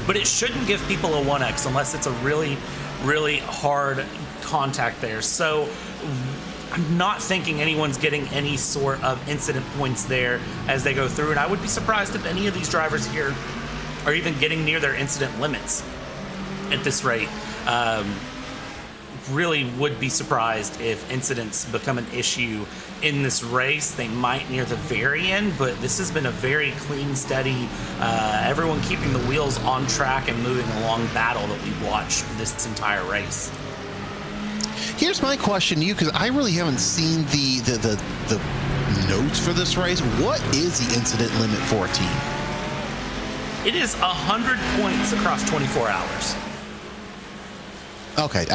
but it shouldn't give people a 1X unless it's a really hard contact there. So I'm not thinking anyone's getting any sort of incident points there as they go through, and I would be surprised if any of these drivers here are even getting near their incident limits at this rate. Really would be surprised if incidents become an issue in this race. They might near the very end, but this has been a very clean, steady, everyone keeping the wheels on track and moving along battle that we've watched this entire race. Here's my question to you, because I really haven't seen the notes for this race. What is the incident limit for a team? It is 100 points across 24 hours. Okay,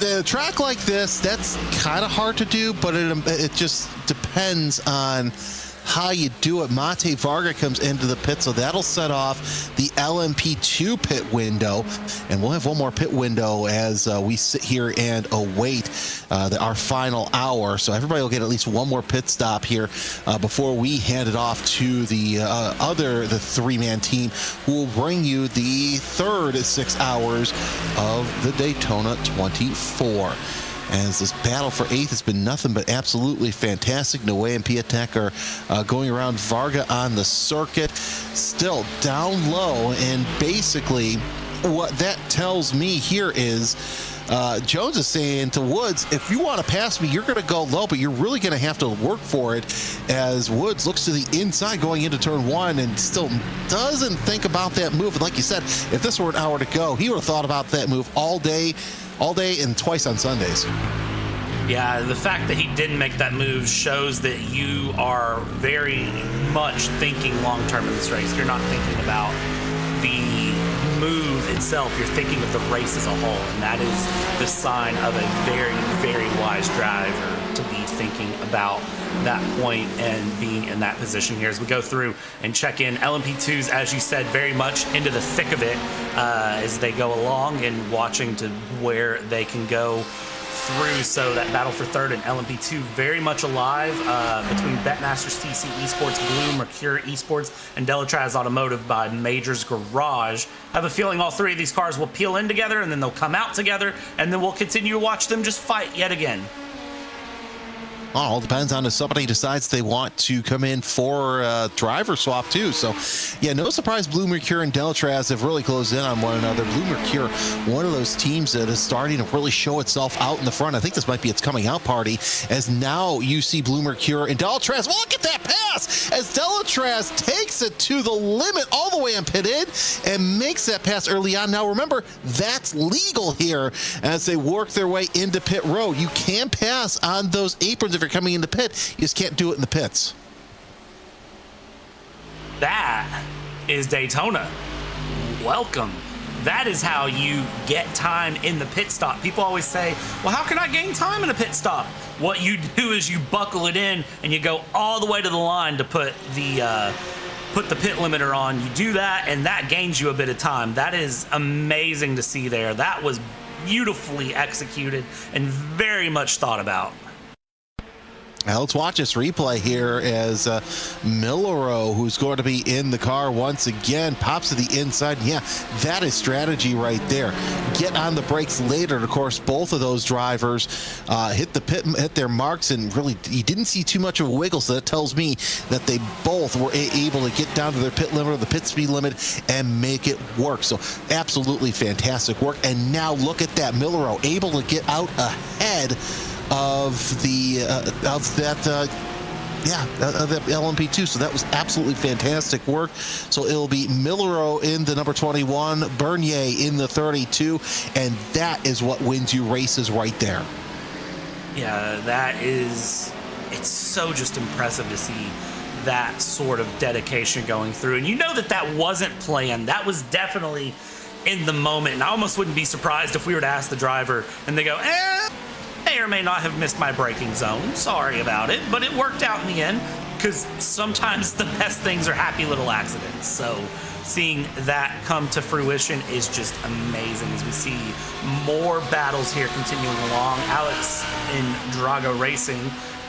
a track like this, that's kind of hard to do, but it just depends on how you do it. Mate Varga comes into the pit, so that'll set off the LMP2 pit window, and we'll have one more pit window as we sit here and await our final hour. So everybody will get at least one more pit stop here before we hand it off to the three-man team, who will bring you the third 6 hours of the Daytona 24. As this battle for eighth has been nothing but absolutely fantastic. Noe and Piatek are going around Varga on the circuit, still down low. And basically what that tells me here is Jones is saying to Woods, if you want to pass me, you're going to go low, but you're really going to have to work for it, as Woods looks to the inside going into turn one and still doesn't think about that move. And like you said, if this were an hour to go, he would have thought about that move all day and twice on Sundays. Yeah, the fact that he didn't make that move shows that you are very much thinking long-term in this race. You're not thinking about the move itself. You're thinking of the race as a whole, and that is the sign of a very, very wise driver to be thinking about that point and being in that position here as we go through and check in. LMP2s, as you said, very much into the thick of it as they go along and watching to where they can go through. So that battle for third and LMP2 very much alive between Betmasters TC Esports, Blue Mercure Esports, and Delatraz Automotive by Majors Garage. I have a feeling all three of these cars will peel in together, and then they'll come out together, and then we'll continue to watch them just fight yet again. All depends on if somebody decides they want to come in for a driver swap too. So, yeah, no surprise Blue Mercure and Delatraz have really closed in on one another. Blue Mercure, one of those teams that is starting to really show itself out in the front. I think this might be its coming out party, as now you see Blue Mercure and Delatraz. Well, look at that pass as Delatraz takes it to the limit all the way on pit in and makes that pass early on. Now, remember, that's legal here as they work their way into pit road. You can pass on those aprons if you're coming in the pit. You just can't do it in the pits. That is Daytona. Welcome. That is how you get time in the pit stop. People always say, well, how can I gain time in a pit stop? What you do is you buckle it in and you go all the way to the line to put the pit limiter on. You do that, and that gains you a bit of time. That is amazing to see there. That was beautifully executed and very much thought about. Now let's watch this replay here as Millero, who's going to be in the car once again, pops to the inside. Yeah, that is strategy right there. Get on the brakes later. And of course, both of those drivers hit their marks, and really, you didn't see too much of a wiggle. So that tells me that they both were able to get down to their pit limit or the pit speed limit and make it work. So absolutely fantastic work. And now look at that, Millero able to get out ahead of the LMP2. So that was absolutely fantastic work. So it'll be Millero in the number 21, Bernier in the 32, and that is what wins you races right there. Yeah, it's so just impressive to see that sort of dedication going through. And you know that wasn't planned. That was definitely in the moment. And I almost wouldn't be surprised if we were to ask the driver and they go, may or may not have missed my braking zone. Sorry about it, but it worked out in the end, because sometimes the best things are happy little accidents. So seeing that come to fruition is just amazing as we see more battles here continuing along. Alex in Drago Racing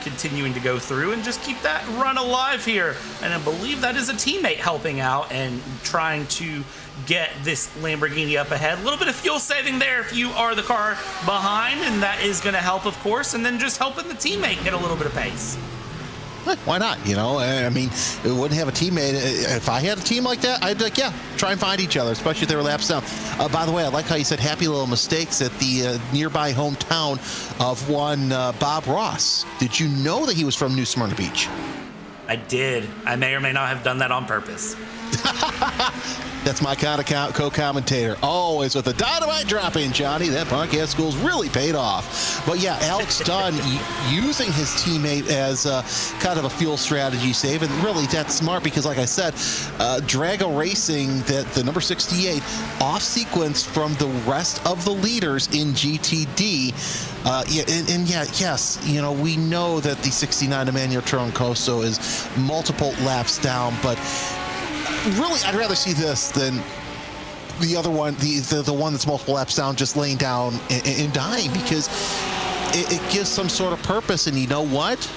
continuing to go through and just keep that run alive here. And I believe that is a teammate helping out and trying to get this Lamborghini up ahead. A little bit of fuel saving there if you are the car behind, and that is going to help, of course, and then just helping the teammate get a little bit of pace. Why not? I mean, it wouldn't have a teammate. If I had a team like that, I'd like, try and find each other, especially if they were laps down. By the way, I like how you said happy little mistakes at the nearby hometown of one Bob Ross. Did you know that he was from New Smyrna Beach? I did. I may or may not have done that on purpose. That's my kind of co-commentator. Always with a dynamite drop in, Johnny. That podcast school's really paid off. But yeah, Alex Dunn using his teammate as kind of a fuel strategy save. And really, that's smart because, like I said, Drago Racing, the number 68, off sequence from the rest of the leaders in GTD. Yes, we know that the 69 Emmanuel Troncoso is multiple laps down, but really, I'd rather see this than the other one, the one that's multiple laps down, just laying down and dying, because it gives some sort of purpose. And you know what?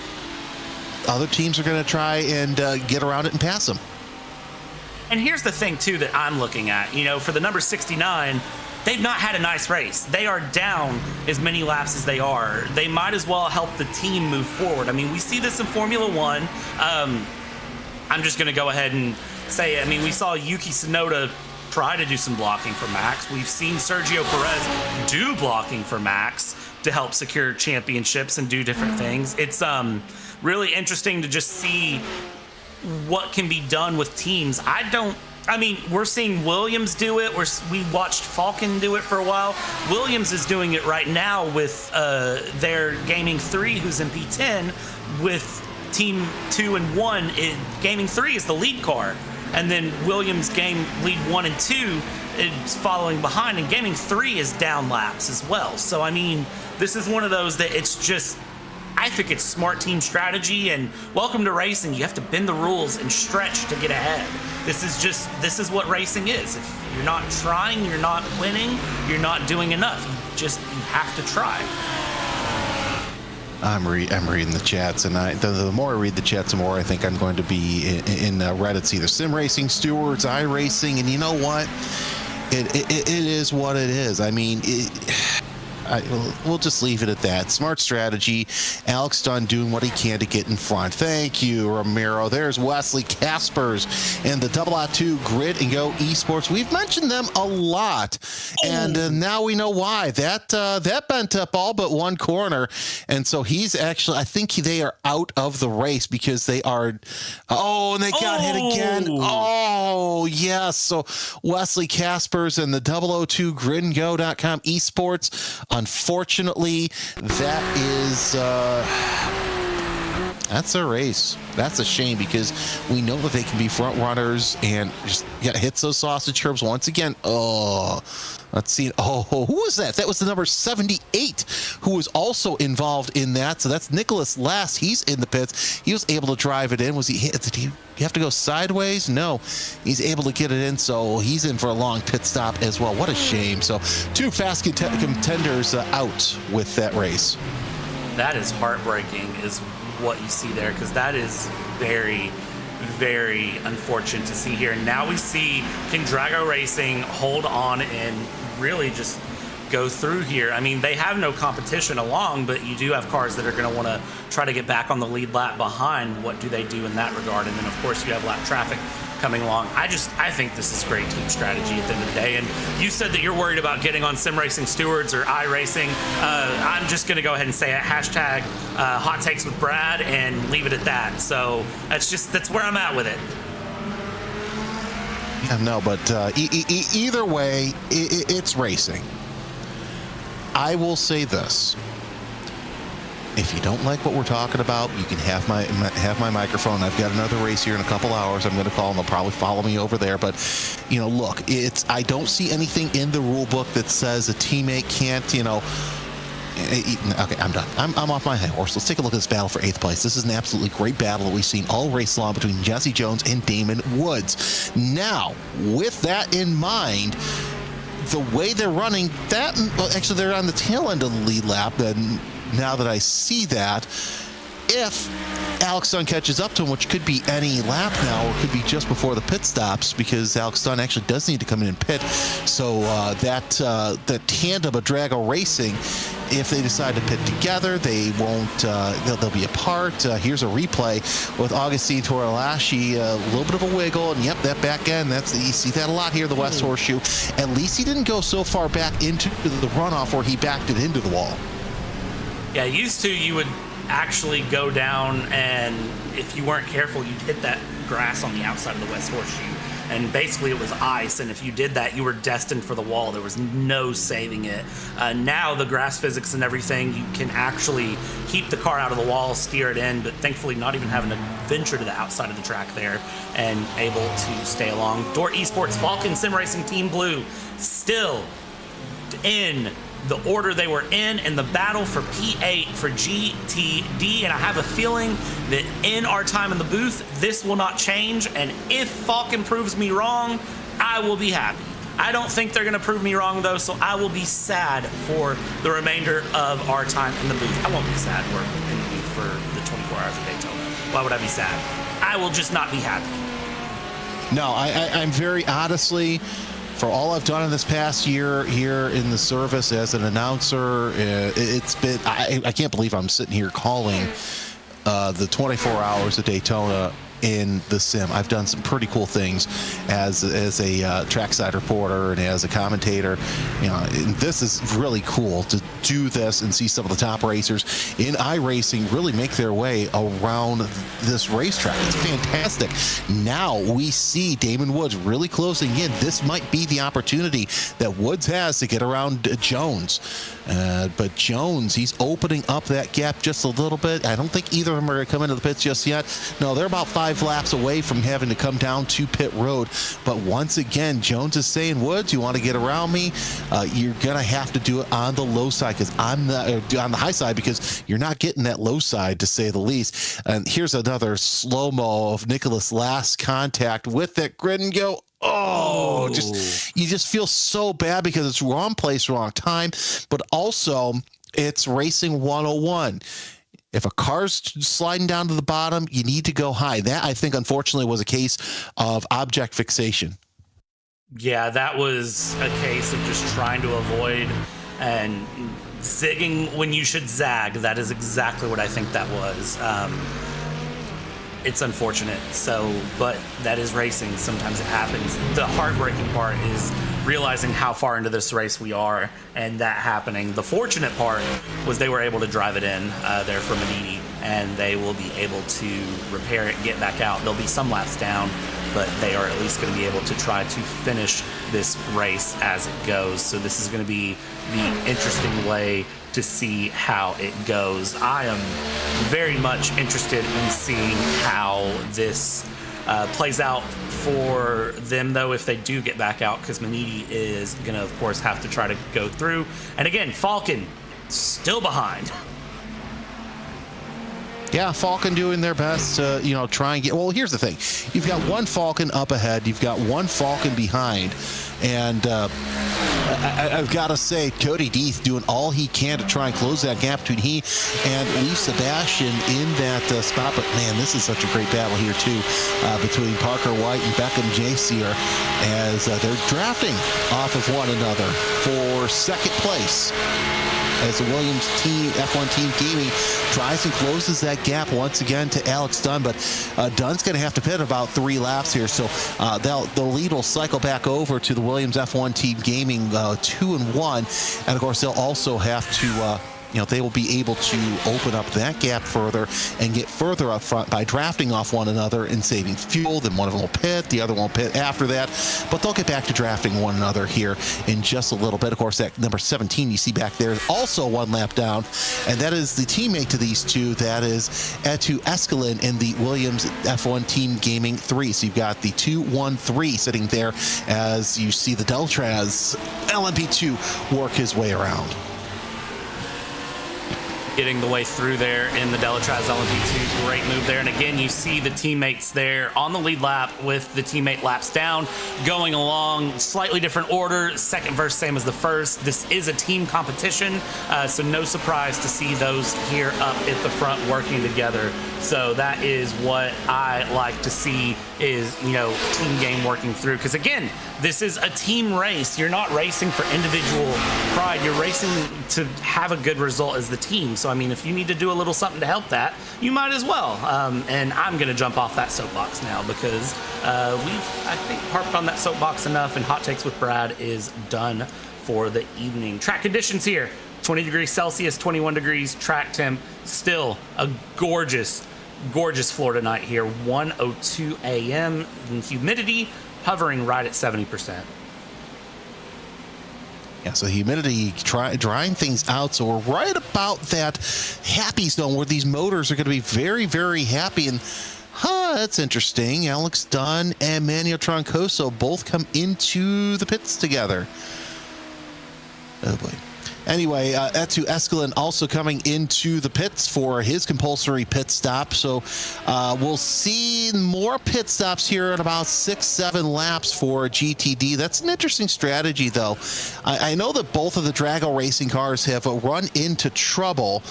Other teams are going to try and get around it and pass them. And here's the thing, too, that I'm looking at. For the number 69, they've not had a nice race. They are down as many laps as they are. They might as well help the team move forward. I mean, we see this in Formula One. I'm just going to go ahead and say, we saw Yuki Tsunoda try to do some blocking for Max. We've seen Sergio Perez do blocking for Max to help secure championships and do different things. It's really interesting to just see what can be done with teams. We're seeing Williams do it. We watched Falcon do it for a while. Williams is doing it right now with their Gaming 3, who's in P10, with Team 2 and 1. Gaming 3 is the lead car. And then Williams game lead 1 and 2 is following behind, and Gaming 3 is down laps as well. So, this is one of those that it's just, I think it's smart team strategy, and welcome to racing. You have to bend the rules and stretch to get ahead. This is what racing is. If you're not trying, you're not winning, you're not doing enough. You have to try. I'm reading the chats, and the more I read the chats, the more I think I'm going to be in Reddit's either Sim Racing Stewards, iRacing, and you know what? It is what it is. We'll just leave it at that. Smart strategy. Alex Dunn doing what he can to get in front. Thank you, Ramiro. There's Wesley Caspers and the II Grid and Go Esports. We've mentioned them a lot, and now we know why. That bent up all but one corner, and so he's actually, I think they are out of the race because they are. And they got hit again. Oh, yes. So Wesley Caspers and the 002 GridandGo.com Esports. Unfortunately, that's a race. That's a shame because we know that they can be front runners and just hits those sausage curbs once again. Let's see. Who was that? That was the number 78 who was also involved in that. So that's Nicholas Last. He's in the pits. He was able to drive it in. Did he have to go sideways? No. He's able to get it in, so he's in for a long pit stop as well. What a shame. So two fast contenders out with that race. That is heartbreaking is what you see there, because that is very, very unfortunate to see here. Now we see King Drago Racing hold on and really just go through here. They have no competition along, but you do have cars that are going to want to try to get back on the lead lap behind. What do they do in that regard? And then, of course, you have lap traffic coming along. I think this is great team strategy at the end of the day. And you said that you're worried about getting on Sim Racing Stewards or iRacing. I'm just going to go ahead and say it, hashtag Hot Takes with Brad, and leave it at that. So that's where I'm at with it. Yeah, no, but either way, it's racing. I will say this. If you don't like what we're talking about, you can have my microphone. I've got another race here in a couple hours. I'm going to call them. They'll probably follow me over there. But, look, I don't see anything in the rule book that says a teammate can't, Okay, I'm done. I'm off my high horse. Let's take a look at this battle for 8th place. This is an absolutely great battle that we've seen all race long between Jesse Jones and Damon Woods. Now, with that in mind, the way they're running, actually they're on the tail end of the lead lap, and now that I see that, if Alex Dunn catches up to him, which could be any lap now, or could be just before the pit stops, because Alex Dunn actually does need to come in and pit. So that tandem of Drago Racing, if they decide to pit together, they won't. They'll be apart. Here's a replay with Augustine Toralashi, a little bit of a wiggle, and yep, that back end. You see that a lot here, the West Horseshoe. At least he didn't go so far back into the runoff where he backed it into the wall. Yeah, used to you would actually go down, and if you weren't careful, you'd hit that grass on the outside of the West Horseshoe, and basically it was ice, and if you did that, you were destined for the wall. There was no saving it. Now the grass physics and everything, you can actually keep the car out of the wall, steer it in, but thankfully not even having to venture to the outside of the track there, and able to stay along. Dort Esports Falcon Sim Racing Team Blue still in the order they were in the battle for P8 for GTD, and I have a feeling that in our time in the booth, this will not change, and if Falcon proves me wrong, I will be happy. I don't think they're going to prove me wrong, though, so I will be sad for the remainder of our time in the booth. I won't be sad we're in the booth for the 24 Hours of Daytona. Why would I be sad? I will just not be happy. No, I'm very honestly, for all I've done in this past year here in the service as an announcer, it's been, I can't believe I'm sitting here calling the 24 Hours of Daytona in the sim. I've done some pretty cool things as a trackside reporter and as a commentator. You know, and this is really cool to do this and see some of the top racers in iRacing really make their way around this racetrack. It's fantastic. Now we see Damon Woods really closing in. This might be the opportunity that Woods has to get around Jones. But Jones, he's opening up that gap just a little bit. I don't think either of them are going to come into the pits just yet. No, they're about 5 laps away from having to come down to pit road. But once again, Jones is saying, Woods, you want to get around me? You're going to have to do it on the low side, because I'm not on the high side, because you're not getting that low side, to say the least. And here's another slow-mo of Nicholas' last contact with that grid and go, oh, you just feel so bad because it's wrong place, wrong time, but also it's racing 101. If a car's sliding down to the bottom, you need to go high. That, I think, unfortunately, was a case of object fixation. Yeah, that was a case of just trying to avoid and zigging when you should zag. That is exactly what I think that was. It's unfortunate, but that is racing. Sometimes it happens. The heartbreaking part is realizing how far into this race we are and that happening. The fortunate part was they were able to drive it in there for Manini, and they will be able to repair it, get back out. There'll be some laps down, but they are at least going to be able to try to finish this race as it goes. So this is going to be the interesting way to see how it goes. I am very much interested in seeing how this plays out for them, though, if they do get back out, because Manini is going to, of course, have to try to go through. And again, Falcon still behind. Yeah, Falcon doing their best to, try and get... Well, here's the thing. You've got one Falcon up ahead. You've got one Falcon behind. And I've got to say, Cody Deeth doing all he can to try and close that gap between he and Lee Sebastian in that spot. But, man, this is such a great battle here, too, between Parker White and Beckham Jayceer, as they're drafting off of one another for second place, as the Williams team, F1 Team Gaming, tries and closes that gap once again to Alex Dunn. But Dunn's going to have to pit about 3 laps here, so the lead will cycle back over to the Williams F1 Team Gaming 2-1, and of course they'll also have to they will be able to open up that gap further and get further up front by drafting off one another and saving fuel. Then one of them will pit, the other won't pit after that, but they'll get back to drafting one another here in just a little bit. Of course, that number 17 you see back there is also 1 lap down, and that is the teammate to these two. That is Etu Escalin in the Williams F1 Team Gaming 3. So you've got the 2-1-3 sitting there as you see the Deltraz LMP2 work his way around. getting the way through there in the Delatraz LMP2. Great move there. And again, you see the teammates there on the lead lap with the teammate laps down, going along, slightly different order, second verse same as the first. This is a team competition, so no surprise to see those here up at the front working together. So that is what I like to see, is, you know, team game working through. Because again, this is a team race. You're not racing for individual pride. You're racing to have a good result as the team. So, I mean, if you need to do a little something to help that, you might as well. And I'm going to jump off that soapbox now, because we've, I think, harped on that soapbox enough, and Hot Takes with Brad is done for the evening. Track conditions here, 20 degrees Celsius, 21 degrees track temp. Still a gorgeous floor tonight here. 1:02 a.m. and humidity hovering right at 70%. Yeah, so humidity drying things out. So we're right about that happy zone where these motors are going to be very, very happy. And that's interesting. Alex Dunn and Manuel Troncoso both come into the pits together. Oh boy. Anyway, Etu Escalon also coming into the pits for his compulsory pit stop. So we'll see more pit stops here in about 6-7 laps for GTD. That's an interesting strategy, though. I know that both of the Drago racing cars have run into trouble,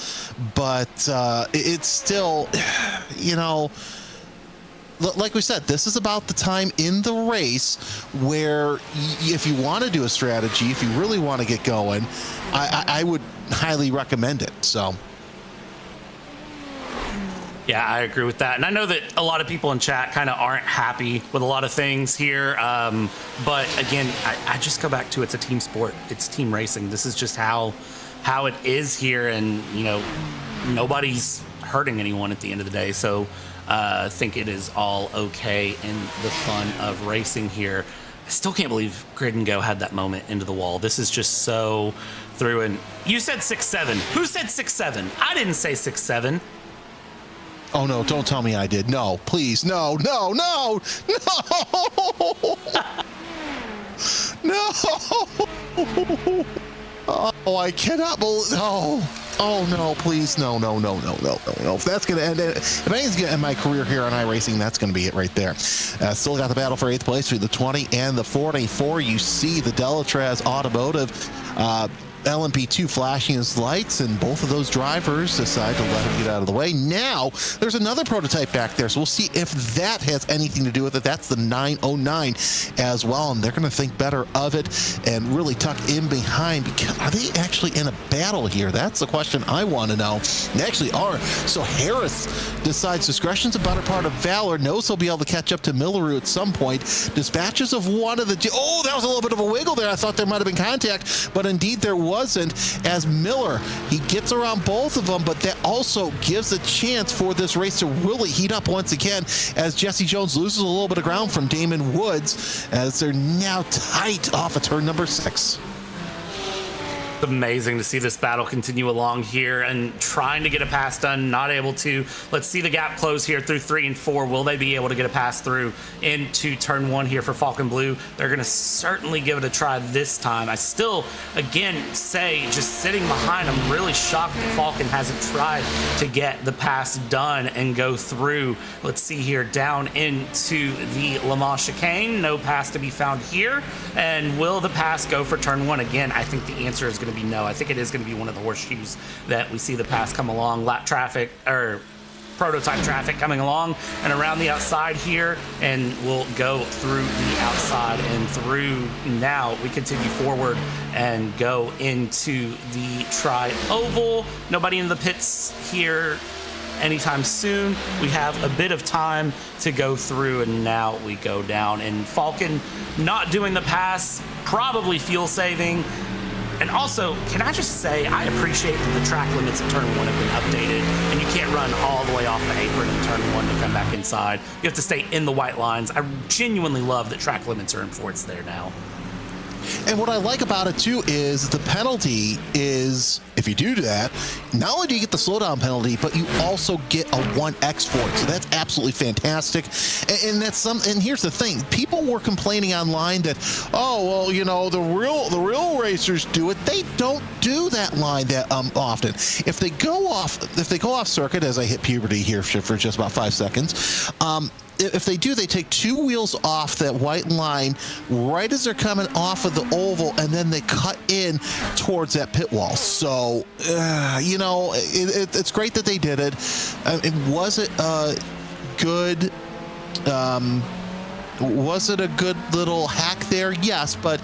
but it's still, you know, like we said, this is about the time in the race where if you want to do a strategy, if you really want to get going, I would highly recommend it. So, yeah, I agree with that. And I know that a lot of people in chat kind of aren't happy with a lot of things here. But again, I just go back to, it's a team sport. It's team racing. This is just how it is here. And, you know, nobody's hurting anyone at the end of the day. So I think it is all okay in the fun of racing here. I still can't believe Grid and Go had that moment into the wall. This is just so through. And you said 6-7. Who said 6-7? I didn't say 6-7. Oh no, don't tell me I did. No, please. No. No. Oh, I cannot believe. Oh no, please. No. If that's going to end it, if anything's going to end my career here on iRacing, that's going to be it right there. Still got the battle for 8th place between the 20 and the 44. You see the Delatraz Automotive LMP2 flashing his lights, and both of those drivers decide to let him get out of the way. Now, there's another prototype back there, so we'll see if that has anything to do with it. That's the 909 as well, and they're going to think better of it and really tuck in behind. Because are they actually in a battle here? That's the question I want to know. They actually are. So Harris decides discretion's a better part of valor, knows he'll be able to catch up to Milleroo at some point. Dispatches of one of the... Oh, that was a little bit of a wiggle there. I thought there might have been contact, but indeed there wasn't, as Miller, he gets around both of them, but that also gives a chance for this race to really heat up once again, as Jesse Jones loses a little bit of ground from Damon Woods, as they're now tight off of turn number 6. Amazing to see this battle continue along here and trying to get a pass done, not able to. Let's see the gap close here through 3 and 4. Will they be able to get a pass through into turn 1 here for Falcon Blue? They're going to certainly give it a try this time. I still, again, say just sitting behind, I'm really shocked that Falcon hasn't tried to get the pass done and go through. Let's see here, down into the Le Mans chicane. No pass to be found here. And will the pass go for turn 1? Again, I think the answer is going to be no. I think it is going to be one of the horseshoes that we see the pass come along. Lap traffic, or prototype traffic coming along and around the outside here, and we'll go through the outside and through. Now we continue forward and go into the tri-oval. Nobody in the pits here anytime soon. We have a bit of time to go through, and now we go down. And Falcon not doing the pass, probably fuel saving. And also, can I just say, I appreciate that the track limits at turn 1 have been updated, and you can't run all the way off the apron in turn 1 to come back inside. You have to stay in the white lines. I genuinely love that track limits are enforced there now. And what I like about it too is the penalty is, if you do that, not only do you get the slowdown penalty, but you also get a 1x for it. So that's absolutely fantastic. And here's the thing: people were complaining online that, oh well, the real racers do it. They don't do that line that often. If they go off circuit, as I hit puberty here for just about 5 seconds. If they do, they take 2 wheels off that white line right as they're coming off of the oval, and then they cut in towards that pit wall. So, it's great that they did it. Was it good? Was it a good little hack there? Yes, but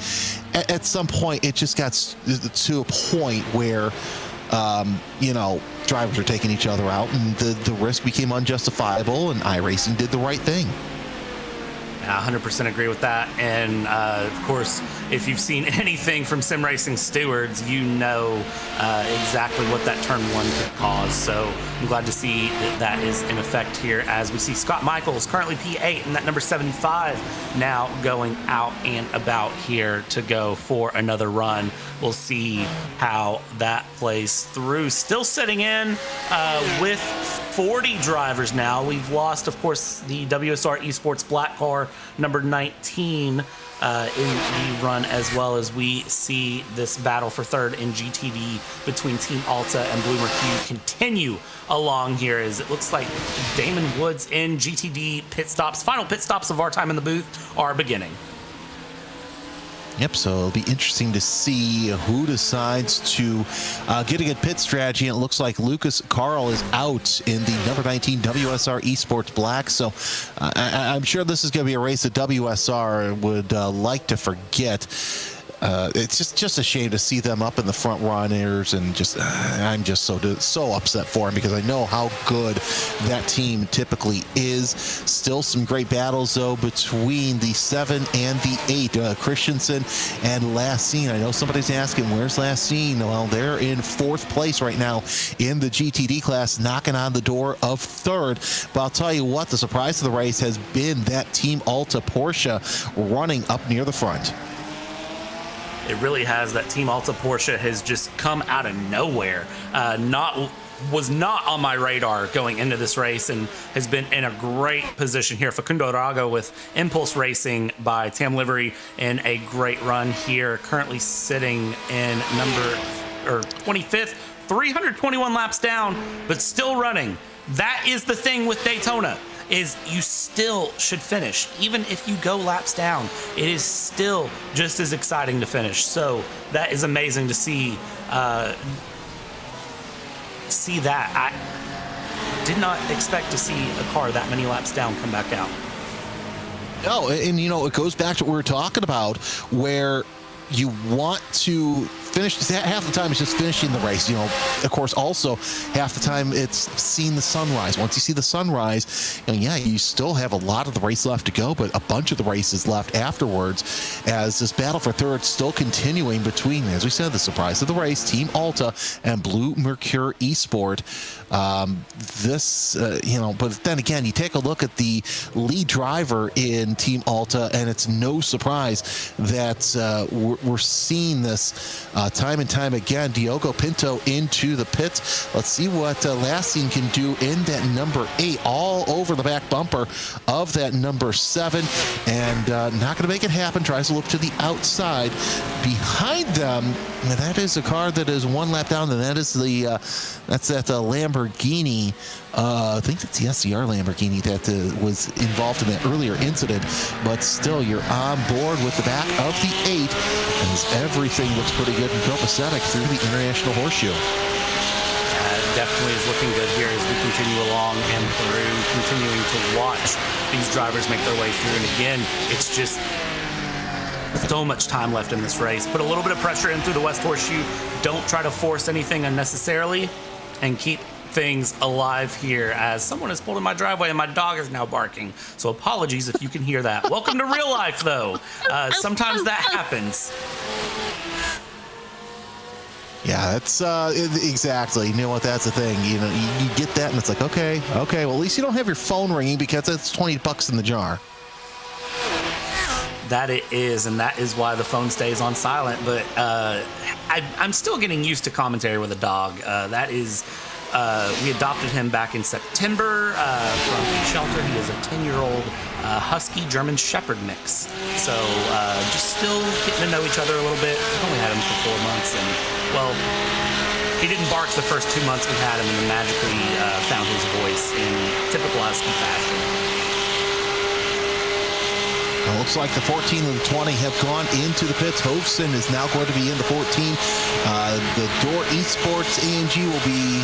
at some point it just got to a point where drivers are taking each other out, and the risk became unjustifiable, and iRacing did the right thing. I 100% agree with that. And of course, if you've seen anything from sim racing stewards, you know exactly what that turn 1 could cause. So I'm glad to see that is in effect here, as we see Scott Michaels, currently P8, and that number 75 now going out and about here to go for another run. We'll see how that plays through. Still sitting in with 40 drivers now. We've lost, of course, the WSR Esports Black Car, number 19, in the run, as well as we see this battle for third in GTD between Team Alta and Blue Mercury continue along here, as it looks like Damon Woods in GTD pit stops. Final pit stops of our time in the booth are beginning. Yep, so it'll be interesting to see who decides to get a good pit strategy. And it looks like Lucas Carl is out in the number 19 WSR Esports Black. So I'm sure this is going to be a race that WSR would like to forget. It's just a shame to see them up in the front runners, and I'm just so upset for them, because I know how good that team typically is. Still some great battles though between the 7 and the 8, Christensen and Lassine. I know somebody's asking, where's Lassine? Well, they're in 4th place right now in the GTD class, knocking on the door of 3rd. But I'll tell you what, the surprise of the race has been that Team Alta Porsche running up near the front. It really has. That Team Alta Porsche has just come out of nowhere. Was not on my radar going into this race, and has been in a great position here. Facundo Arago with Impulse Racing by Tam Livery in a great run here, currently sitting in number 25th, 321 laps down, but still running. That is the thing with Daytona, is you still should finish. Even if you go laps down, it is still just as exciting to finish. So that is amazing to see that. I did not expect to see a car that many laps down come back out. No, and it goes back to what we were talking about, where you want to finish. Half the time it's just finishing the race. Of course, also half the time it's seeing the sunrise. Once you see the sunrise, you still have a lot of the race left to go, but a bunch of the races left afterwards, as this battle for third still continuing between, as we said, the surprise of the race, Team Alta and Blue Mercury Esport. But then again, you take a look at the lead driver in Team Alta, and it's no surprise that we're seeing this time and time again. Diogo Pinto into the pits. Let's see what Lassine can do in that number 8, all over the back bumper of that number 7, and not going to make it happen. Tries to look to the outside. Behind them, that is a car that is 1 lap down, and that is that Lamborghini. I think that's the SCR Lamborghini that was involved in that earlier incident, but still, you're on board with the back of the 8, as everything looks pretty good and copacetic through the International Horseshoe. Definitely is looking good here as we continue along and through, continuing to watch these drivers make their way through. And again, it's just so much time left in this race. Put a little bit of pressure in through the West Horseshoe. Don't try to force anything unnecessarily, and keep things alive here, as someone has pulled in my driveway and my dog is now barking. So apologies if you can hear that. Welcome to real life, though. Sometimes that happens. Yeah, that's exactly. You know what? That's the thing. You get that, and it's like, okay. Well, at least you don't have your phone ringing, because that's $20 in the jar. That it is, and that is why the phone stays on silent. But I'm still getting used to commentary with a dog. We adopted him back in September from a shelter. He is a 10-year-old Husky German Shepherd mix. So just still getting to know each other a little bit. We've only had him for 4 months, and well, he didn't bark the first 2 months we had him, and then magically found his voice in typical Husky fashion. It looks like the 14 and the 20 have gone into the pits. Hovsen is now going to be in the 14. The Door Esports AMG will be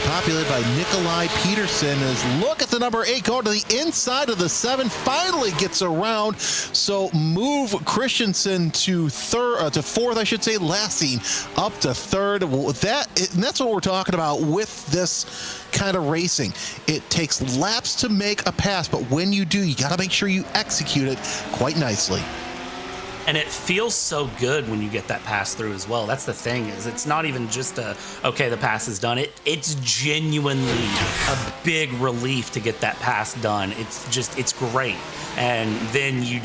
populated by Nikolai Peterson. As look at the number 8 going to the inside of the 7. Finally gets around. So move Christensen to fourth, I should say. Lassing up to third. That's what we're talking about with this kind of racing. It takes laps to make a pass, but when you do, you got to make sure you execute it quite nicely. And it feels so good when you get that pass through as well. That's the thing, is it's not even just okay, the pass is done. It's genuinely a big relief to get that pass done. It's great. And then you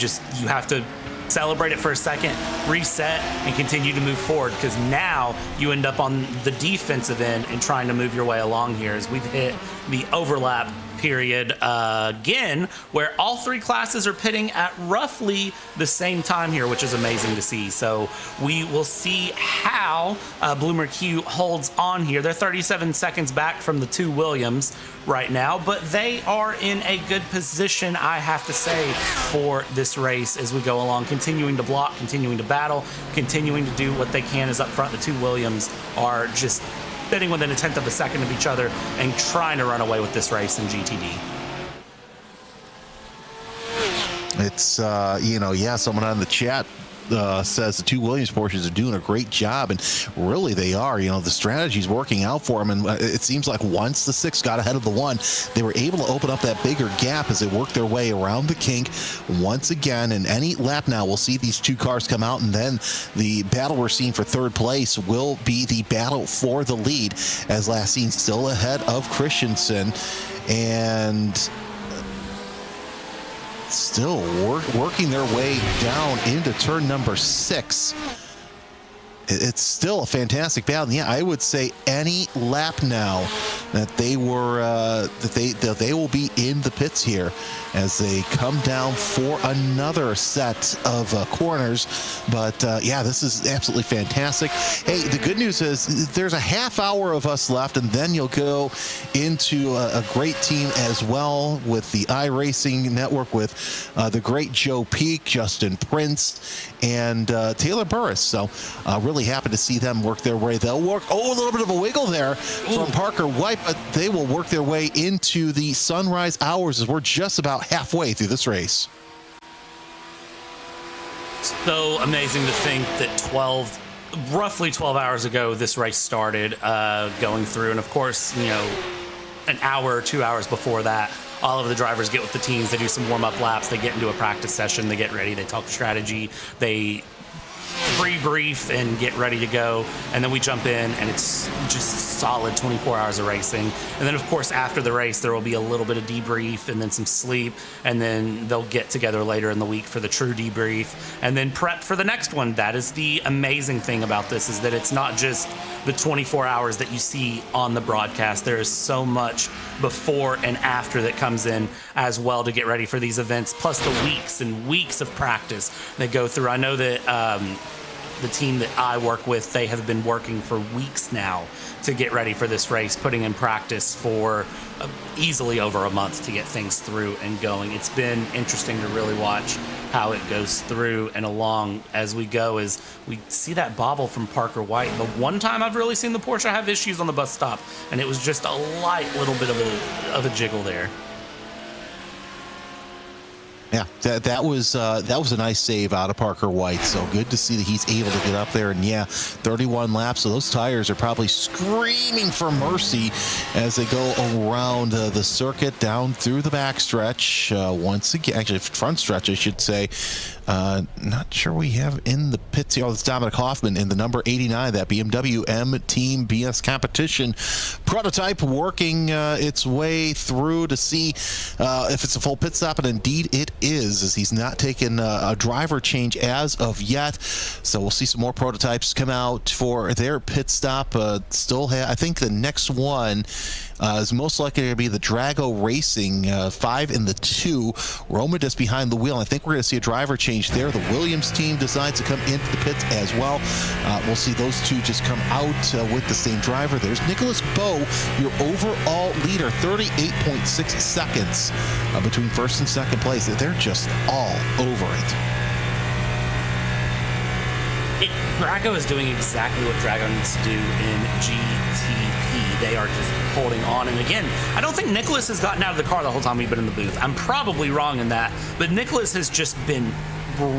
have to celebrate it for a second, reset, and continue to move forward, because now you end up on the defensive end and trying to move your way along here as we've hit the overlap period again, where all three classes are pitting at roughly the same time here, which is amazing to see. So we will see how Bloomer Q holds on here. They're 37 seconds back from the two Williams right now, but they are in a good position, I have to say, for this race as we go along, continuing to block, continuing to battle, continuing to do what they can. Is up front, the two Williams are just sitting within a tenth of a second of each other and trying to run away with this race in GTD. It's, someone on the chat says the two Williams Porsches are doing a great job, and really they are. The strategy's working out for them, and it seems like once the 6 got ahead of the 1, they were able to open up that bigger gap as they worked their way around the kink once again. And any lap now, we'll see these two cars come out, and then the battle we're seeing for third place will be the battle for the lead, as last seen still ahead of Christensen, and still working their way down into turn number 6. It's still a fantastic battle. And yeah, I would say any lap now that they will be in the pits here as they come down for another set of corners. But this is absolutely fantastic. Hey, the good news is there's a half hour of us left, and then you'll go into a great team as well with the iRacing network with the great Joe Peak, Justin Prince, and Taylor Burris. So really happy to see them work their way. They'll work, a little bit of a wiggle there from Parker White, but they will work their way into the sunrise hours as we're just about halfway through this race. So amazing to think that roughly 12 hours ago, this race started going through. And of course, an hour or 2 hours before that, all of the drivers get with the teams. They do some warm-up laps. They get into a practice session. They get ready. They talk strategy. They pre-brief and get ready to go, and then we jump in, and it's just solid 24 hours of racing. And then of course after the race there will be a little bit of debrief and then some sleep, and then they'll get together later in the week for the true debrief and then prep for the next one. That is the amazing thing about this, is that it's not just the 24 hours that you see on the broadcast. There is so much before and after that comes in as well to get ready for these events, plus the weeks and weeks of practice they go through. I know that the team that I work with, they have been working for weeks now to get ready for this race, putting in practice for easily over a month to get things through and going. It's been interesting to really watch how it goes through and along as we go, as we see that bobble from Parker White. The one time I've really seen the Porsche have issues on the bus stop, and it was just a light little bit of a jiggle there. Yeah, that was a nice save out of Parker White. So good to see that he's able to get up there. And 31 laps. So those tires are probably screaming for mercy as they go around the circuit down through the back stretch once again. Actually, front stretch, I should say. Not sure we have in the pits here. Oh, it's Dominic Hoffman in the number 89, that BMW M Team BS competition prototype, working its way through to see if it's a full pit stop, and indeed it is, as he's not taken a driver change as of yet. So we'll see some more prototypes come out for their pit stop. I think the next one is most likely going to be the Drago Racing 5 in the 2. Roman just behind the wheel. I think we're going to see a driver change there. The Williams team decides to come into the pits as well. We'll see those two just come out with the same driver. There's Nicholas Bowe, your overall leader, 38.6 seconds between first and second place. They're just all over it. Drago is doing exactly what Drago needs to do in GTP. They are just holding on. And again, I don't think Nicholas has gotten out of the car the whole time we've been in the booth. I'm probably wrong in that, but Nicholas has just been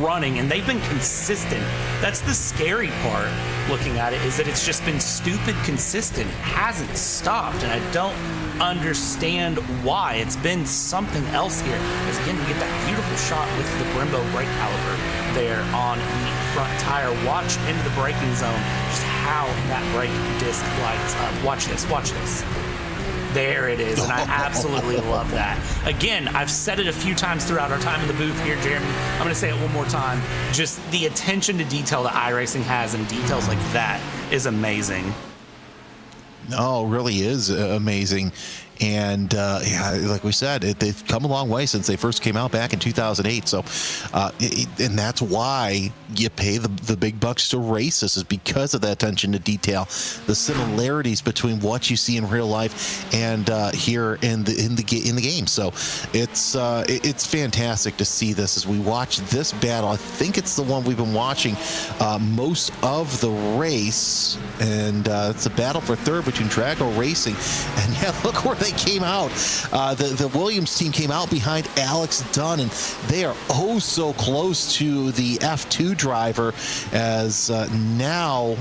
running, and they've been consistent. That's the scary part looking at it, is that it's just been stupid consistent. It hasn't stopped, and I don't understand why. It's been something else here. As again, we get that beautiful shot with the Brembo brake caliper there on the front tire. Watch into the braking zone, just how that brake disc lights up. Watch this, watch this. There it is, and I absolutely love that. Again, I've said it a few times throughout our time in the booth here, Jeremy. I'm going to say it one more time. Just the attention to detail that iRacing has, and details like that is amazing. No, it really is amazing. And yeah, like we said, they've come a long way since they first came out back in 2008. So, and that's why you pay the big bucks to race this, is because of that attention to detail, the similarities between what you see in real life and here in the game. So, it's fantastic to see this as we watch this battle. I think it's the one we've been watching most of the race, and it's a battle for third between Drago Racing and yeah, look where they came out. The Williams team came out behind Alex Dunn, and they are oh so close to the F2 driver, as now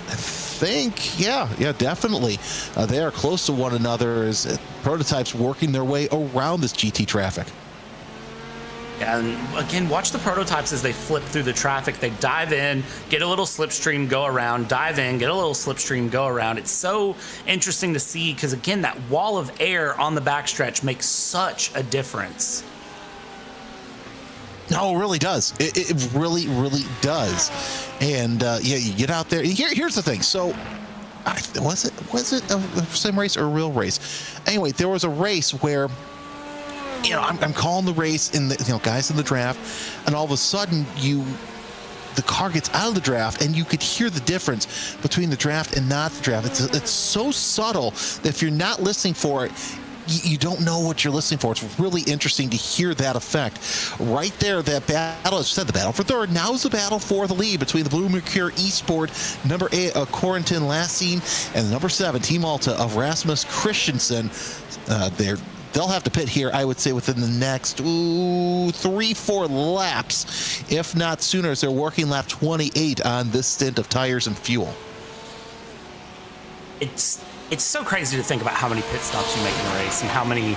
I think, yeah, definitely. They are close to one another as prototypes working their way around this GT traffic. And again, watch the prototypes as they flip through the traffic. They dive in, get a little slipstream, go around, dive in, get a little slipstream, go around. It's so interesting to see because, again, that wall of air on the backstretch makes such a difference. No, it really does. It really, really does. And yeah, you get out there. Here's the thing. So, was it a sim race or a real race? Anyway, there was a race where, you know, I'm calling the race, in the, you know, guys in the draft, and all of a sudden the car gets out of the draft, and you could hear the difference between the draft and not the draft. It's so subtle that if you're not listening for it, you don't know what you're listening for. It's really interesting to hear that effect. Right there, that battle, as I said, the battle for third. Now is the battle for the lead between the Blue Mercure Esport, number 8, Corentin Lassine, and the number 7, Team Alta of Rasmus Christensen. They'll have to pit here, I would say, within the next 3-4 laps, if not sooner, as they're working lap 28 on this stint of tires and fuel. It's so crazy to think about how many pit stops you make in a race and how many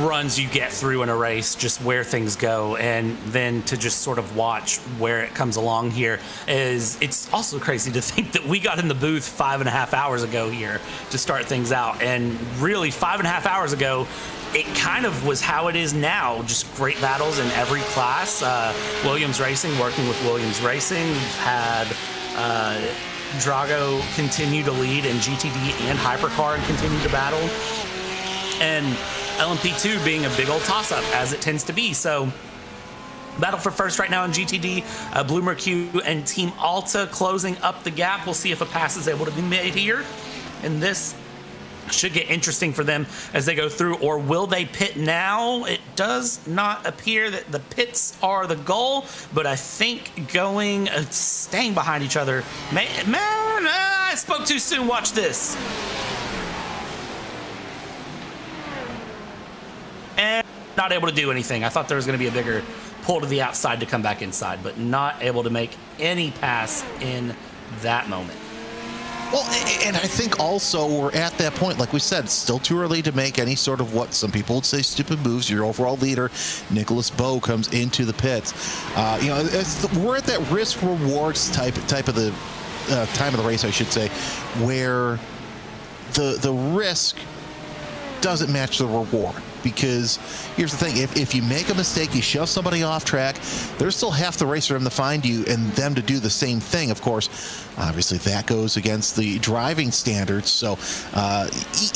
runs you get through in a race, just where things go, and then to just sort of watch where it comes along here. It's also crazy to think that we got in the booth 5.5 hours ago here to start things out, and really 5.5 hours ago it kind of was how it is now. Just great battles in every class. Williams Racing working with Williams Racing. We've had Drago continue to lead in GTD and Hypercar and continue to battle, and LMP2 being a big old toss-up, as it tends to be. So battle for first right now in GTD, Blue Mercure and Team Alta closing up the gap. We'll see if a pass is able to be made here, and this should get interesting for them as they go through. Or will they pit now? It does not appear that the pits are the goal, but I think staying behind each other, I spoke too soon. Watch this. And not able to do anything. I thought there was going to be a bigger pull to the outside to come back inside, but not able to make any pass in that moment. Well, and I think also we're at that point, like we said, it's still too early to make any sort of what some people would say stupid moves. Your overall leader, Nicholas Bowe, comes into the pits. We're at that risk rewards type of the time of the race, I should say, where the risk doesn't match the reward. Because here's the thing, if you make a mistake, you shove somebody off track, there's still half the race for them to find you and them to do the same thing. Of course, obviously that goes against the driving standards. So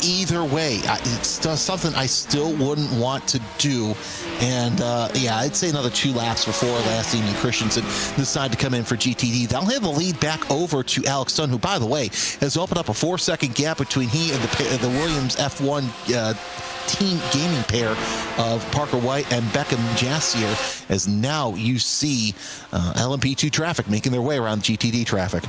either way, it's something I still wouldn't want to do. And I'd say another 2 laps before last evening Christensen decide to come in for GTD. They'll have the lead back over to Alex Dunn, who, by the way, has opened up a 4-second gap between he and the Williams F1 team gaming pair of Parker White and Beckham Jassier, as now you see LMP2 traffic making their way around GTD traffic.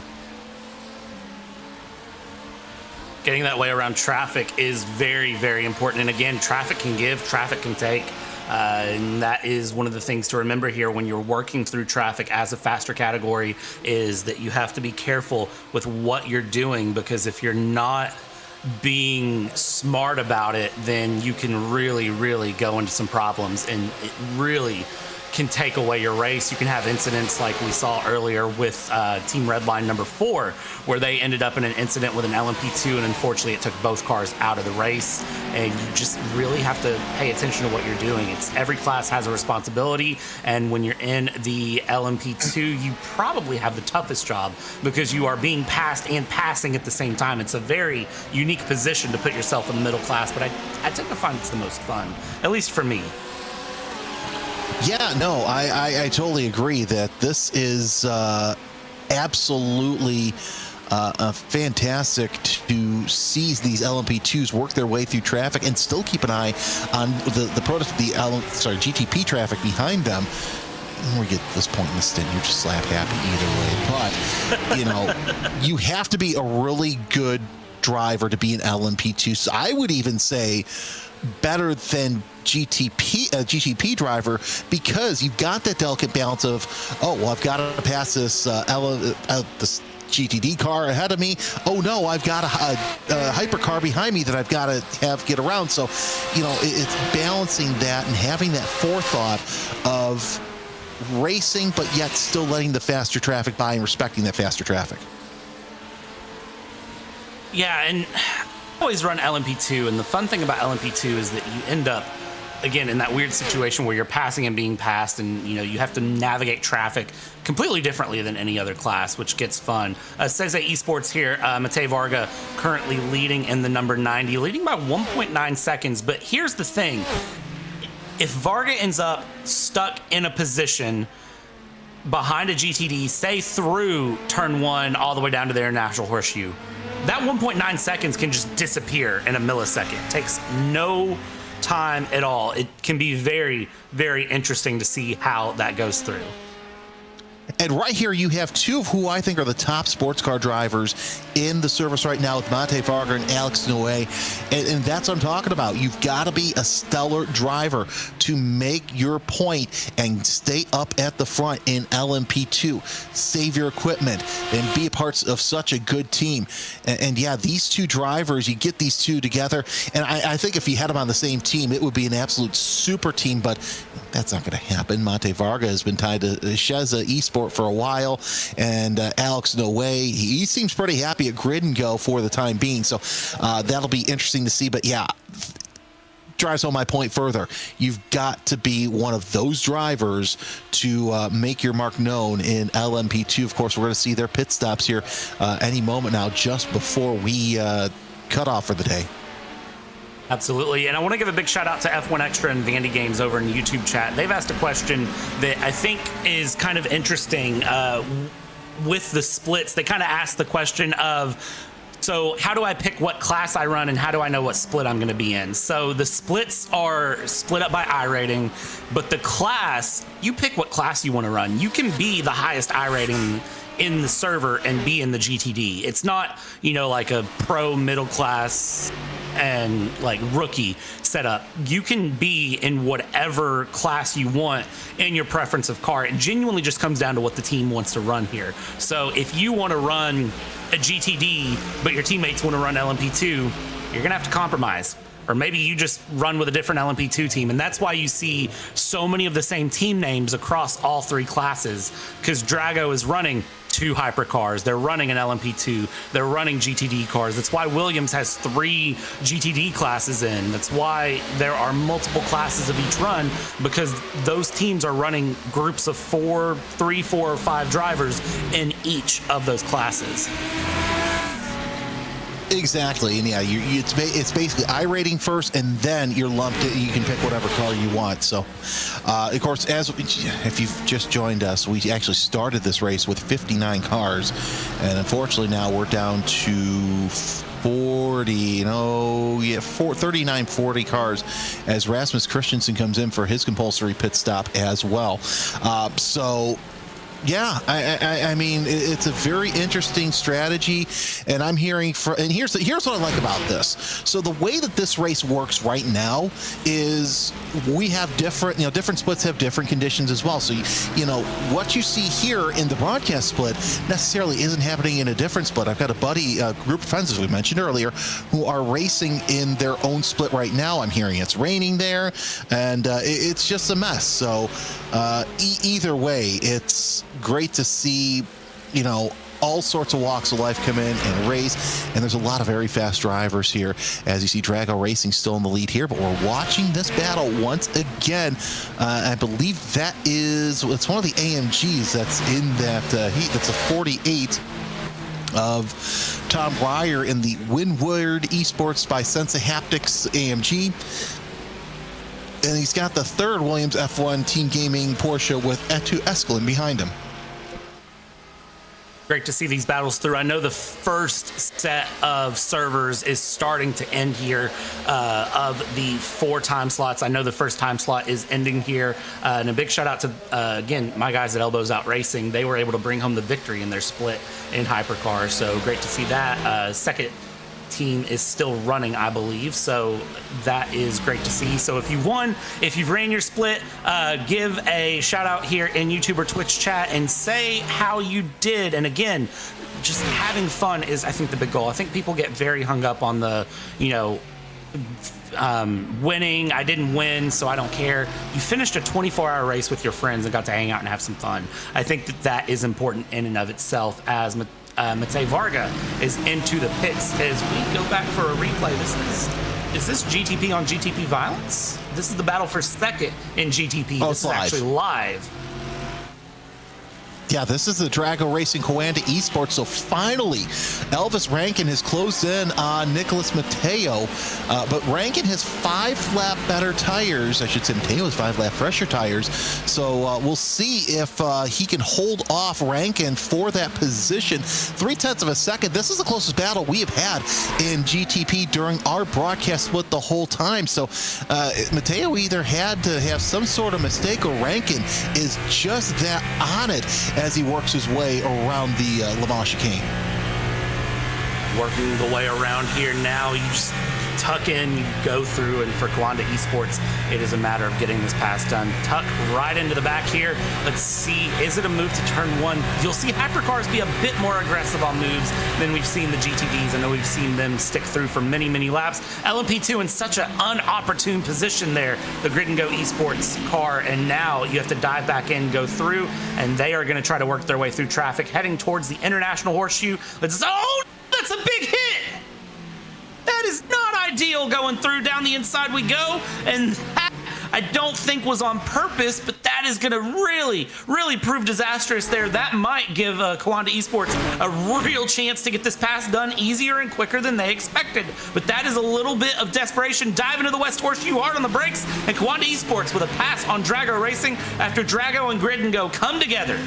Getting that way around traffic is very, very important. And again, traffic can give, traffic can take. And that is one of the things to remember here when you're working through traffic as a faster category, is that you have to be careful with what you're doing, because if you're not being smart about it, then you can really, really go into some problems, and it really can take away your race. You can have incidents like we saw earlier with Team Redline number 4, where they ended up in an incident with an LMP2, and unfortunately it took both cars out of the race. And you just really have to pay attention to what you're doing. It's every class has a responsibility, and when you're in the LMP2, you probably have the toughest job, because you are being passed and passing at the same time. It's a very unique position to put yourself in the middle class, but I tend to find it's the most fun, at least for me. Yeah, no, I totally agree that this is absolutely fantastic to see these LMP2s work their way through traffic and still keep an eye on the GTP traffic behind them. When we get to this point in the stint, you're just slap happy either way. But, you have to be a really good driver to be an LMP2. So I would even say better than GTP driver, because you've got that delicate balance of, I've got to pass this this GTD car ahead of me. Oh no, I've got a hypercar behind me that I've got to get around. So, it's balancing that and having that forethought of racing, but yet still letting the faster traffic by and respecting that faster traffic. Yeah, and I always run LMP2, and the fun thing about LMP2 is that you end up, again, in that weird situation where you're passing and being passed, and you have to navigate traffic completely differently than any other class, which gets fun. Seze Esports here, Matej Varga currently leading in the number 90, leading by 1.9 seconds. But here's the thing. If Varga ends up stuck in a position behind a GTD, say through turn 1 all the way down to the International Horseshoe, that 1.9 seconds can just disappear in a millisecond. It takes no time at all. It can be very, very interesting to see how that goes through. And right here, you have 2 of who I think are the top sports car drivers in the service right now, with Matej Varga and Alex Noé. And that's what I'm talking about. You've got to be a stellar driver to make your point and stay up at the front in LMP2. Save your equipment and be a part of such a good team. And yeah, these 2 drivers, you get these 2 together. And I think if you had them on the same team, it would be an absolute super team. But that's not going to happen. Matej Varga has been tied to Seze Esports for a while, and Alex Noé, he seems pretty happy at Grid and Go for the time being, so that'll be interesting to see. But yeah, drives home my point further. You've got to be one of those drivers to make your mark known in LMP2. Of course, we're going to see their pit stops here any moment now, just before we cut off for the day. Absolutely. And I want to give a big shout out to F1 Extra and Vandy Games over in the YouTube chat. They've asked a question that I think is kind of interesting with the splits. They kind of asked the question of, so how do I pick what class I run, and how do I know what split I'm going to be in? So the splits are split up by iRating, but the class, you pick what class you want to run. You can be the highest iRating in the server and be in the GTD. It's not, like a pro, middle class, and like rookie setup. You can be in whatever class you want in your preference of car. It genuinely just comes down to what the team wants to run here. So if you want to run a GTD, but your teammates want to run LMP2, you're going to have to compromise. Or maybe you just run with a different LMP2 team. And that's why you see so many of the same team names across all three classes, because Drago is running 2 hypercars. They're running an LMP2. They're running GTD cars. That's why Williams has 3 GTD classes in. That's why there are multiple classes of each run, because those teams are running groups of 3, 4, or 5 drivers in each of those classes. Exactly, and yeah, it's basically iRating first, and then you're lumped. You can pick whatever car you want. So, of course, if you've just joined us, we actually started this race with 59 cars, and unfortunately now we're down to 39-40 cars as Rasmus Christensen comes in for his compulsory pit stop as well. Yeah, I mean, it's a very interesting strategy, and I'm hearing and here's what I like about this. So the way that this race works right now is we have different splits have different conditions as well. So, what you see here in the broadcast split necessarily isn't happening in a different split. I've got a group of friends, as we mentioned earlier, who are racing in their own split right now. I'm hearing it's raining there, and it's just a mess. So either way, it's great to see, all sorts of walks of life come in and race, and there's a lot of very fast drivers here. As you see, Drago Racing still in the lead here, but we're watching this battle once again. I believe it's one of the AMGs that's in that heat. That's a 48 of Tom Ryer in the Windward Esports by Sensa Haptics AMG. And he's got the third Williams F1 Team Gaming Porsche with Etu Escalin behind him. Great to see these battles through. I know the first set of servers is starting to end here of the 4 time slots. I know the first time slot is ending here. And a big shout out to, again, my guys at Elbows Out Racing. They were able to bring home the victory in their split in hypercar. So great to see that. Second team is still running, I believe, so that is great to see. So if you've ran your split, give a shout out here in YouTube or Twitch chat and say how you did. And again, just having fun is, I think, the big goal. I think people get very hung up on the winning. I didn't win, so I don't care. You finished a 24-hour race with your friends and got to hang out and have some fun. I think that is important in and of itself. As Matej Varga is into the pits as we go back for a replay. Is this GTP on GTP violence? This is the battle for second in GTP. Oh, this is actually live. Yeah, this is the Drago Racing Coanda Esports. So finally, Elvis Rankin has closed in on Nicholas Mateo. But Rankin has 5-lap better tires. I should say Mateo has 5-lap fresher tires. So we'll see if he can hold off Rankin for that position. 0.3 of a second. This is the closest battle we have had in GTP during our broadcast split the whole time. So Mateo either had to have some sort of mistake, or Rankin is just that on it as he works his way around the Le Mans chicane. Working the way around here now, you just tuck in, you go through, and for Coanda Esports, it is a matter of getting this pass done. Tuck right into the back here. Let's see, is it a move to turn 1? You'll see hypercars be a bit more aggressive on moves than we've seen the GTDs. I know we've seen them stick through for many, many laps. LMP2 in such an unopportune position there, the Grid and Go Esports car, and now you have to dive back in, go through, and they are going to try to work their way through traffic, heading towards the International Horseshoe. That's a big hit! That is not ideal going through. Down the inside we go, and that I don't think was on purpose, but that is going to really, really prove disastrous there. That might give Coanda Esports a real chance to get this pass done easier and quicker than they expected. But that is a little bit of desperation. Dive into the West Horseshoe hard on the brakes, and Coanda Esports with a pass on Drago Racing after Drago and Grid and Go come together.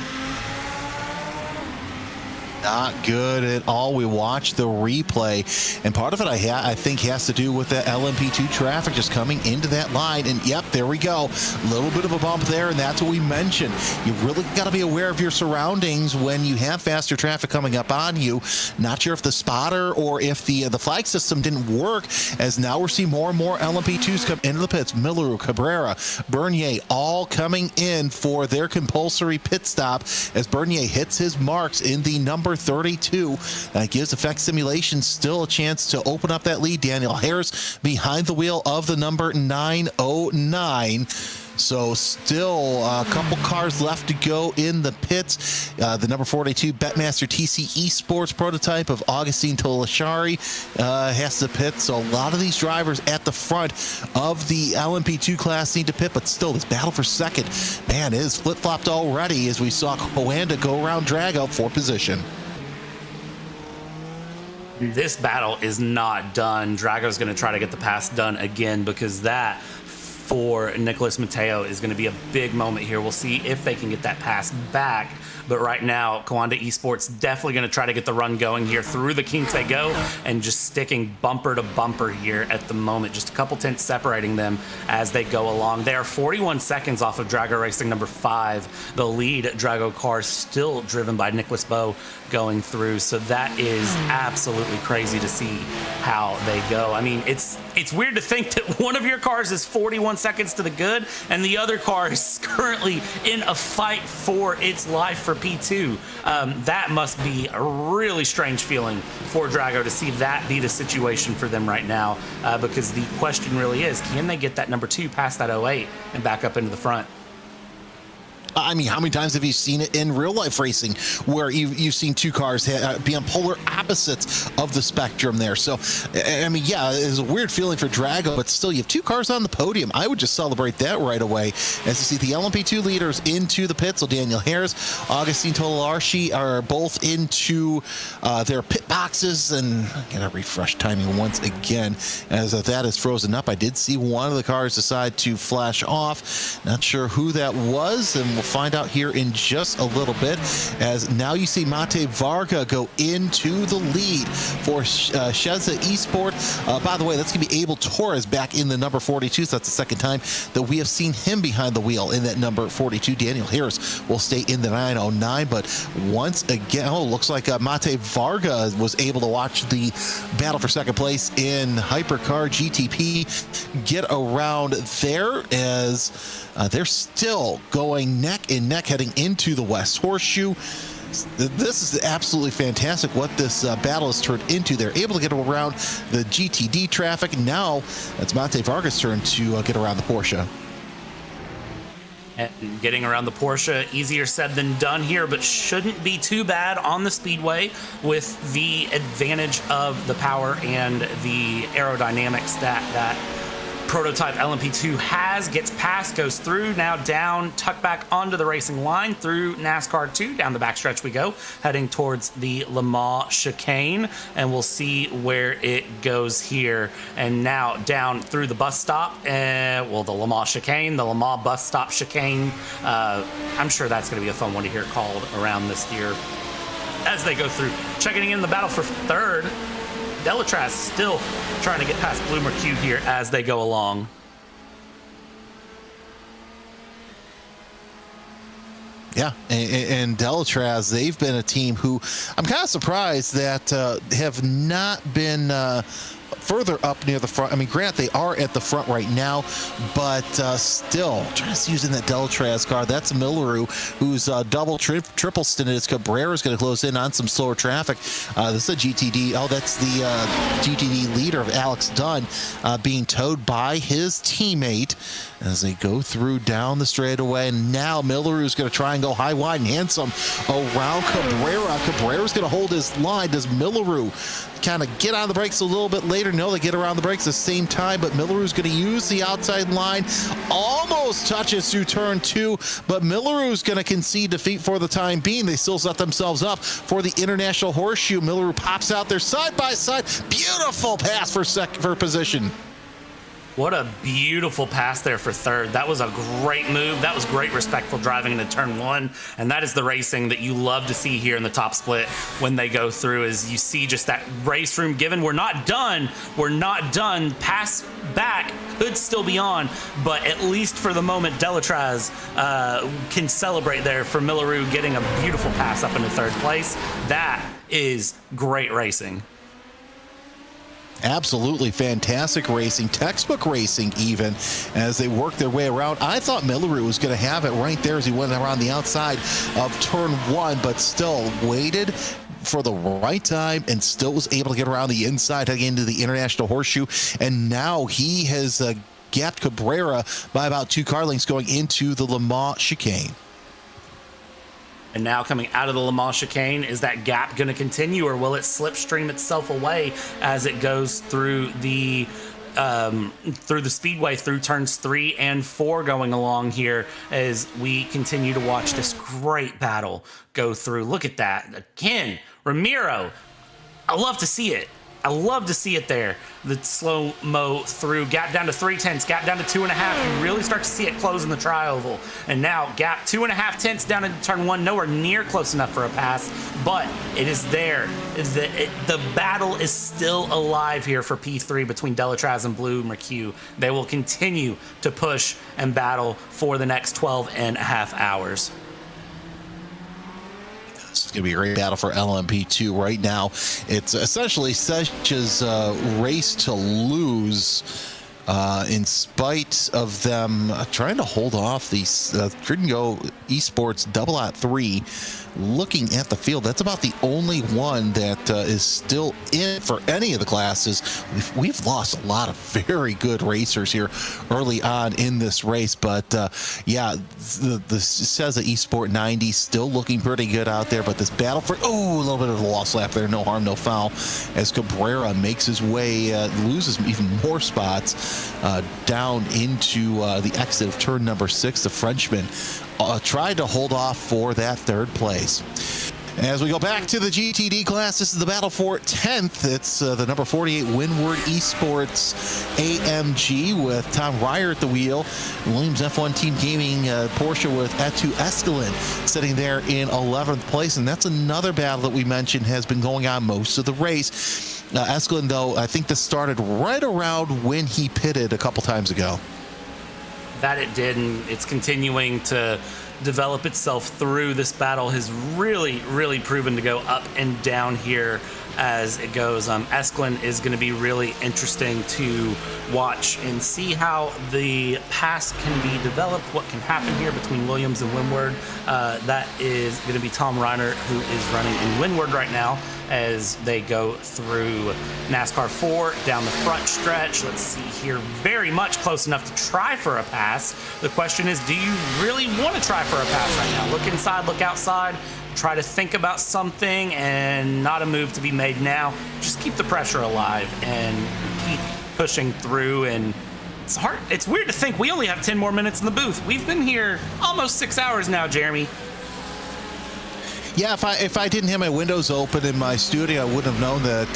Not good at all. We watched the replay, and part of it I think has to do with the LMP2 traffic just coming into that line. And yep, there we go. A little bit of a bump there, and that's what we mentioned. You really got to be aware of your surroundings when you have faster traffic coming up on you. Not sure if the spotter or if the flag system didn't work, as now we're seeing more and more LMP2s come into the pits. Milleru, Cabrera, Bernier all coming in for their compulsory pit stop as Bernier hits his marks in the number 32. That gives Effect Simulation still a chance to open up that lead. Daniel Harris behind the wheel of the number 909. So still a couple cars left to go in the pits. The number 42 Betmaster TC Esports prototype of Augustine Tolashari has to pit. So a lot of these drivers at the front of the LMP2 class need to pit, but still this battle for second, man, is flip-flopped already as we saw Hoanda go around drag out for position. This battle is not done. Drago's going to try to get the pass done again, because that for Nicholas Mateo is going to be a big moment here. We'll see if they can get that pass back. But right now, Kawanda Esports definitely going to try to get the run going here. Through the kinks they go, and just sticking bumper to bumper here at the moment. Just a couple tenths separating them as they go along. They are 41 seconds off of Drago Racing number 5. The lead Drago car still driven by Nicholas Bowe going through. So that is absolutely crazy to see how they go. I mean, it's weird to think that one of your cars is 41 seconds to the good, and the other car is currently in a fight for its life for P2. That must be a really strange feeling for Drago to see that be the situation for them right now, because the question really is, can they get that number 2 past that 08 and back up into the front? I mean, how many times have you seen it in real life racing where you've seen two cars be on polar opposites of the spectrum there? So, I mean, yeah, it's a weird feeling for Drago, but still, you have two cars on the podium. I would just celebrate that right away as you see the LMP2 leaders into the pits. So Daniel Harris, Augustine Tolarshi are both into their pit boxes, and I gotta refresh timing once again as that is frozen up. I did see one of the cars decide to flash off. Not sure who that was, and we'll find out here in just a little bit, as now you see Mate Varga go into the lead for Sheza Esport. By the way, that's going to be Abel Torres back in the number 42, so that's the second time that we have seen him behind the wheel in that number 42. Daniel Harris will stay in the 909, but once again, looks like Mate Varga was able to watch the battle for second place in Hypercar GTP get around there, as they're still going neck and neck heading into the West Horseshoe. This is absolutely fantastic what this battle has turned into. They're able to get around the GTD traffic. Now it's Mate Varga's turn to get around the Porsche. And getting around the Porsche, easier said than done here, but shouldn't be too bad on the speedway with the advantage of the power and the aerodynamics that prototype LMP2 has. Gets past, goes through, now down, tuck back onto the racing line through NASCAR 2. Down the backstretch we go, heading towards the Le Mans chicane, and we'll see where it goes here. And now down through the bus stop, the Le Mans chicane, the Le Mans bus stop chicane. I'm sure that's going to be a fun one to hear called around this year as they go through. Checking in the battle for third, Delatraz still trying to get past Blue Mercue here as they go along. Yeah, and Delatraz, they've been a team who I'm kind of surprised that have not been further up near the front. I mean, Grant, they are at the front right now, but still just using that Delatraz car. That's Milleru, who's double, triple stinted. It's Cabrera's going to close in on some slower traffic. This is a GTD. Oh, that's the GTD leader of Alex Dunn being towed by his teammate as they go through down the straightaway. And now Milleru's going to try and go high, wide, and handsome around Cabrera. Cabrera's going to hold his line. Does Milleru kind of get on the brakes a little bit later? No, they get around the brakes at the same time, but Milleru's going to use the outside line. Almost touches through turn 2, but Milleru's going to concede defeat for the time being. They still set themselves up for the International Horseshoe. Milleru pops out there side by side. Beautiful pass for position. What a beautiful pass there for third. That was a great move. That was great respectful driving into turn one. And that is the racing that you love to see here in the top split when they go through, is you see just that race room given. We're not done. We're not done. Pass back could still be on, but at least for the moment, Delatraz can celebrate there for Milleroo getting a beautiful pass up into third place. That is great racing. Absolutely fantastic racing, textbook racing even, as they work their way around. I thought Milleroo was going to have it right there as he went around the outside of turn one, but still waited for the right time and still was able to get around the inside heading into the International Horseshoe. And now he has gapped Cabrera by about 2 car lengths going into the Le Mans chicane. And now coming out of the Le Mans chicane, is that gap going to continue, or will it slipstream itself away as it goes through the speedway, through turns 3 and 4 going along here as we continue to watch this great battle go through? Look at that. Again, Ramiro, I love to see it. I love to see it there. The slow-mo through, gap down to 3/10, gap down to 2.5. You really start to see it close in the tri-oval. And now gap 2.5 down into turn 1, nowhere near close enough for a pass, but it is there. The battle is still alive here for P3 between Delatraz and Blue McHugh. They will continue to push and battle for the next 12.5 hours. This is going to be a great battle for LMP2 right now. It's essentially such as a race to lose in spite of them trying to hold off the Tringo Esports double at 3. Looking at the field, that's about the only one that is still in for any of the classes. We've lost a lot of very good racers here early on in this race, but yeah, the says that Esport 90 still looking pretty good out there, but this battle for, a little bit of a lost lap there, no harm, no foul, as Cabrera makes his way, loses even more spots down into the exit of turn number 6. The Frenchman tried to hold off for that third place. As we go back to the GTD class, this is the battle for 10th. It's the number 48 Windward Esports AMG with Tom Ryer at the wheel. Williams F1 Team Gaming Porsche with Etu Escalin sitting there in 11th place. And that's another battle that we mentioned has been going on most of the race. Escalin, though, I think this started right around when he pitted a couple times ago. That it did, and it's continuing to develop itself through. This battle has really, really proven to go up and down here as it goes. Escalin is going to be really interesting to watch and see how the pass can be developed, what can happen here between Williams and Windward. That is going to be Tom Reiner, who is running in Windward right now as they go through NASCAR 4 down the front stretch. Let's see here, very much close enough to try for a pass. The question is, do you really want to try for a pass right now? Look inside, look outside, try to think about something, and not a move to be made now. Just keep the pressure alive and keep pushing through. And it's hard, it's weird to think we only have 10 more minutes in the booth. We've been here almost 6 hours now, Jeremy. Yeah, if I didn't have my windows open in my studio, I wouldn't have known that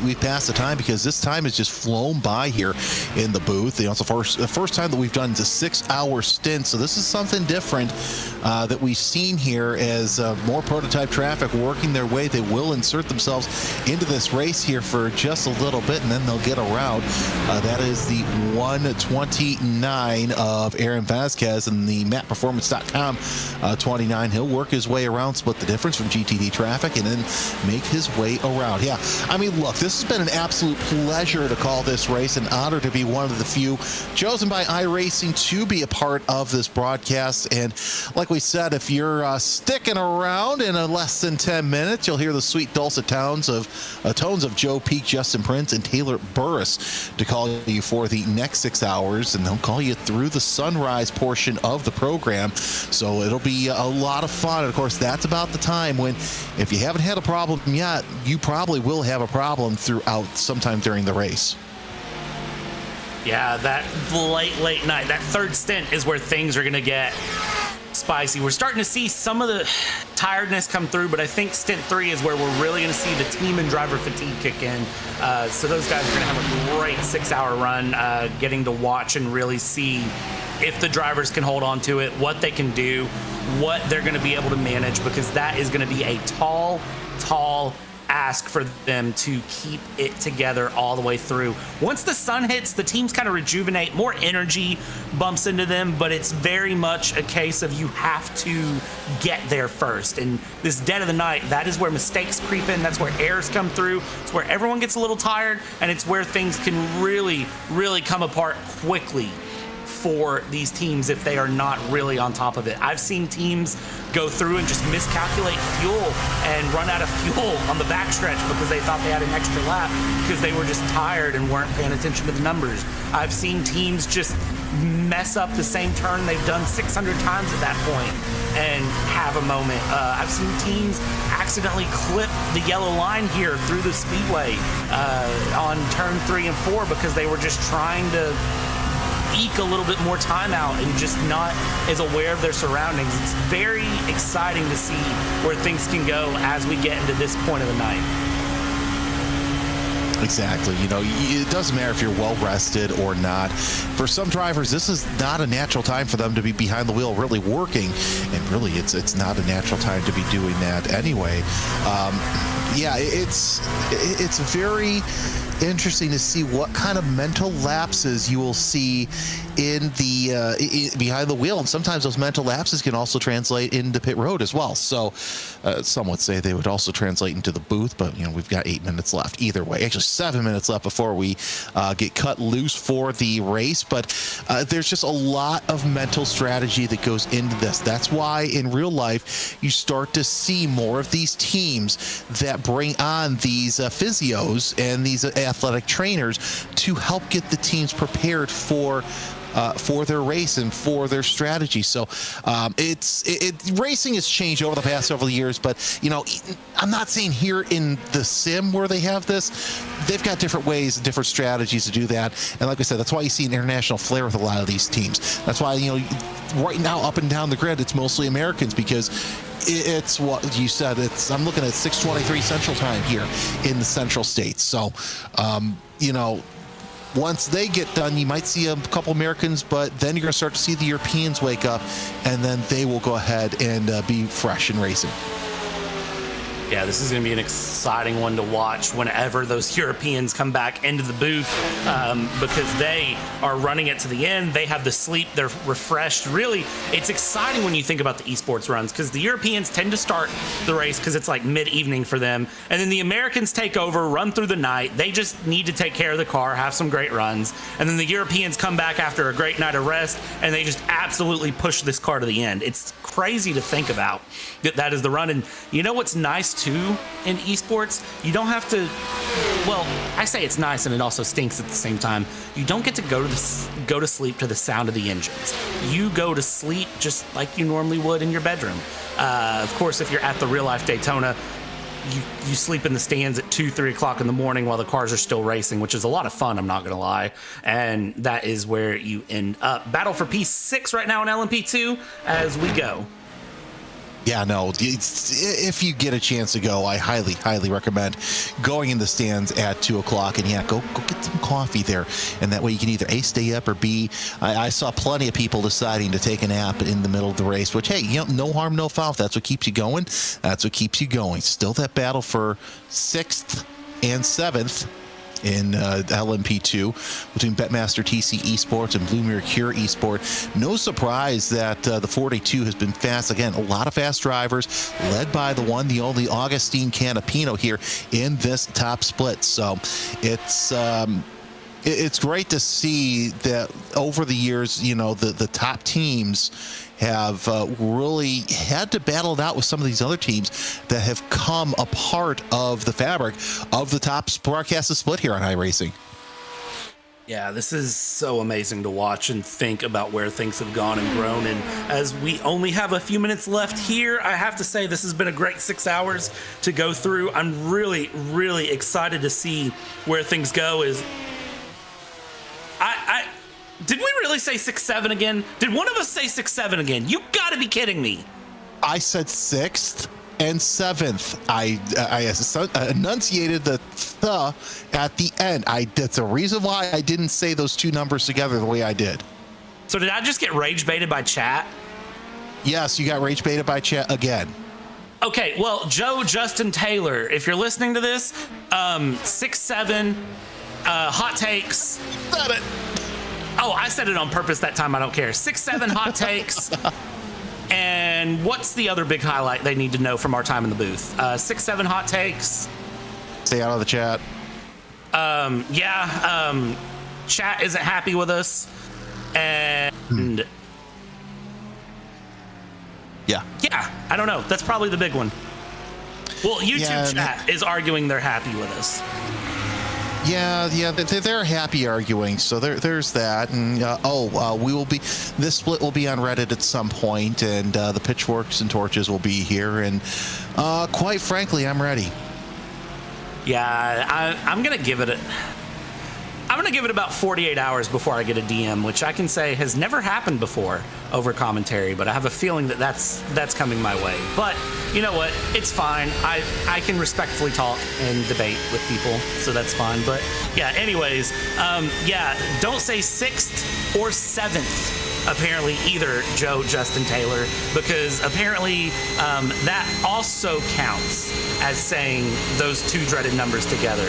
we passed the time, because this time has just flown by here in the booth. You know, it's the first time that we've done a 6-hour stint, so this is something different that we've seen here as more prototype traffic working their way. They will insert themselves into this race here for just a little bit, and then they'll get around. That is the 129 of Aaron Vasquez and the mapperformance.com 29. He'll work his way around, split the difference from GTD traffic, and then make his way around. Yeah, I mean, look, this has been an absolute pleasure to call this race, an honor to be one of the few chosen by iRacing to be a part of this broadcast. And like we said, if you're sticking around in less than 10 minutes, you'll hear the sweet dulcet tones of Joe Peak, Justin Prince, and Taylor Burris to call you for the next 6 hours, and they'll call you through the sunrise portion of the program. So it'll be a lot of fun. And of course, that's about the time when, if you haven't had a problem yet, you probably will have a problem throughout sometime during the race. Yeah, that late night, that third stint is where things are going to get spicy. We're starting to see some of the tiredness come through, but I think stint 3 is where we're really going to see the team and driver fatigue kick in. So those guys are going to have a great 6-hour run, getting to watch and really see if the drivers can hold on to it, what they can do, what they're going to be able to manage, because that is going to be a tall ask for them to keep it together all the way through. Once the sun hits, the teams kind of rejuvenate, more energy bumps into them, but it's very much a case of you have to get there first. And this dead of the night, that is where mistakes creep in, that's where errors come through, it's where everyone gets a little tired, and it's where things can really come apart quickly for these teams if they are not really on top of it. I've seen teams go through and just miscalculate fuel and run out of fuel on the backstretch because they thought they had an extra lap because they were just tired and weren't paying attention to the numbers. I've seen teams just mess up the same turn they've done 600 times at that point and have a moment. I've seen teams accidentally clip the yellow line here through the speedway on turn 3 and 4 because they were just trying to eke a little bit more time out and just not as aware of their surroundings. It's very exciting to see where things can go as we get into this point of the night. Exactly. You know, it doesn't matter if you're well rested or not. For some drivers, this is not a natural time for them to be behind the wheel really working, and really it's not a natural time to be doing that anyway. Yeah, it's very interesting to see what kind of mental lapses you will see in the behind the wheel, and sometimes those mental lapses can also translate into pit road as well. So some would say they would also translate into the booth, but you know, we've got 8 minutes left either way. Actually 7 minutes left before we get cut loose for the race, but there's just a lot of mental strategy that goes into this. That's why in real life you start to see more of these teams that bring on these physios and these athletic trainers to help get the teams prepared for their race and for their strategy. So racing has changed over the past several years, but you know, I'm not saying here in the sim where they have this, they've got different ways and different strategies to do that. And like I said, that's why you see an international flair with a lot of these teams. That's why, you know, right now up and down the grid, it's mostly Americans because it's what you said. I'm looking at 6:23 Central Time here in the Central States. So, you know, once they get done, you might see a couple Americans, but then you're going to start to see the Europeans wake up, and then they will go ahead and be fresh in racing. Yeah, this is going to be an exciting one to watch whenever those Europeans come back into the booth because they are running it to the end. They have the sleep. They're refreshed. Really, it's exciting when you think about the esports runs because the Europeans tend to start the race because it's like mid-evening for them. And then the Americans take over, run through the night. They just need to take care of the car, have some great runs. And then the Europeans come back after a great night of rest, and they just absolutely push this car to the end. It's crazy to think about that is the run. And you know what's nice too in esports? You don't have to, well, I say it's nice and it also stinks at the same time. You don't get to go to sleep to the sound of the engines. You go to sleep just like you normally would in your bedroom. Of course, if you're at the real life Daytona, you sleep in the stands at 2-3 o'clock in the morning while the cars are still racing, which is a lot of fun, I'm not gonna lie. And that is where you end up. Battle for P6 right now in LMP2 as we go. Yeah, no, if you get a chance to go, I highly recommend going in the stands at 2 o'clock, and yeah, go get some coffee there, and that way you can either A, stay up, or B, I saw plenty of people deciding to take a nap in the middle of the race, which, hey, you know, no harm, no foul. If that's what keeps you going, that's what keeps you going. Still that battle for 6th and 7th in LMP2 between Betmaster TC Esports and Blue Mercure Esport. No surprise that the 42 has been fast. Again, a lot of fast drivers led by the one, the only Augustine Canapino here in this top split. So it's great to see that over the years, you know, the top teams have really had to battle it out with some of these other teams that have come a part of the fabric of the top broadcast split here on iRacing. Yeah, this is so amazing to watch and think about where things have gone and grown. And as we only have a few minutes left here, I have to say this has been a great 6 hours to go through. I'm really excited to see where things go. Did we really say 6-7 again? Did one of us say 6-7 again? You gotta be kidding me. I said 6th and 7th. I enunciated the at the end. That's a reason why I didn't say those two numbers together the way I did. So did I just get rage baited by chat? Yes, you got rage baited by chat again. Okay, well, Joe Justin Taylor, if you're listening to this, 6-7, hot takes. Said it. Oh, I said it on purpose that time. I don't care. 6-7 hot takes. And what's the other big highlight they need to know from our time in the booth? 6-7 hot takes. Stay out of the chat. Chat isn't happy with us. And yeah, I don't know. That's probably the big one. Well, YouTube chat is arguing they're happy with us. Yeah, they're happy arguing. So there's that, and we will be. This split will be on Reddit at some point, and the pitchforks and torches will be here. And quite frankly, I'm ready. Yeah, I'm gonna give it about 48 hours before I get a DM, which I can say has never happened before over commentary, but I have a feeling that that's coming my way. But you know what? It's fine. I can respectfully talk and debate with people, so that's fine. But yeah, anyways, don't say 6th or 7th, apparently, either, Joe Justin Taylor, because apparently that also counts as saying those two dreaded numbers together.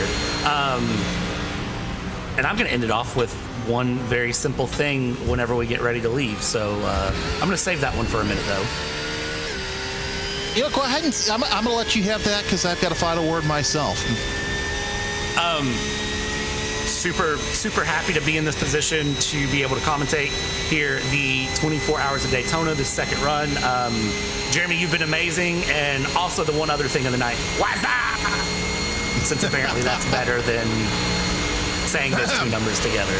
And I'm going to end it off with one very simple thing whenever we get ready to leave. So I'm going to save that one for a minute, though. You know, go ahead and I'm going to let you have that because I've got a final word myself. Super happy to be in this position to be able to commentate here the 24 Hours of Daytona, the second run. Jeremy, you've been amazing. And also the one other thing of the night, what's that? Since apparently that's better than saying those two numbers together.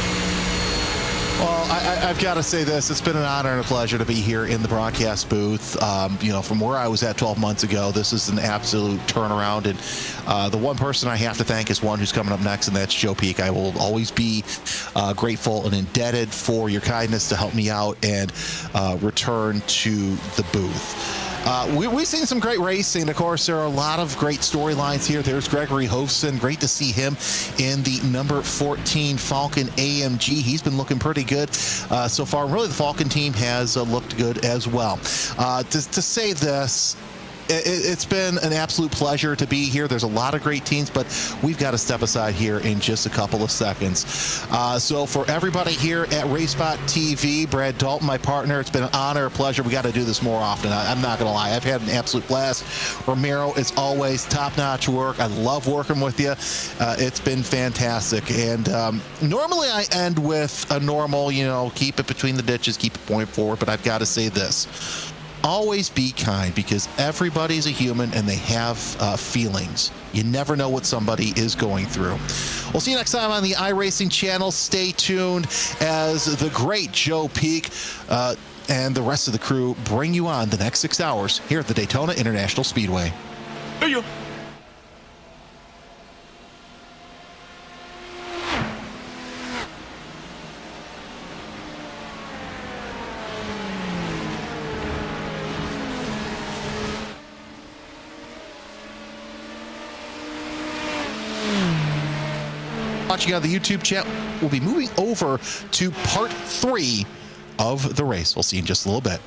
Well, I've got to say this. It's been an honor and a pleasure to be here in the broadcast booth. From where I was at 12 months ago, this is an absolute turnaround. And the one person I have to thank is one who's coming up next, and that's Joe Peak. I will always be grateful and indebted for your kindness to help me out and return to the booth. We've seen some great racing. Of course, there are a lot of great storylines here. There's Gregory Hofson. Great to see him in the number 14 Falcon AMG. He's been looking pretty good so far. Really, the Falcon team has looked good as well. To say this, it's been an absolute pleasure to be here. There's a lot of great teams, but we've got to step aside here in just a couple of seconds. So for everybody here at RaceBot TV, Brad Dalton, my partner, it's been an honor, a pleasure. We got to do this more often. I'm not going to lie. I've had an absolute blast. Ramiro, it's always top-notch work. I love working with you. It's been fantastic. And normally I end with a normal, keep it between the ditches, keep it point forward, but I've got to say this. Always be kind, because everybody's a human and they have feelings. You never know what somebody is going through. We'll see you next time on the iRacing channel. Stay tuned as the great Joe Peak and the rest of the crew bring you on the next 6 hours here at the Daytona International Speedway. Hey, you. Watching on the YouTube chat, we'll be moving over to part 3 of the race. We'll see you in just a little bit.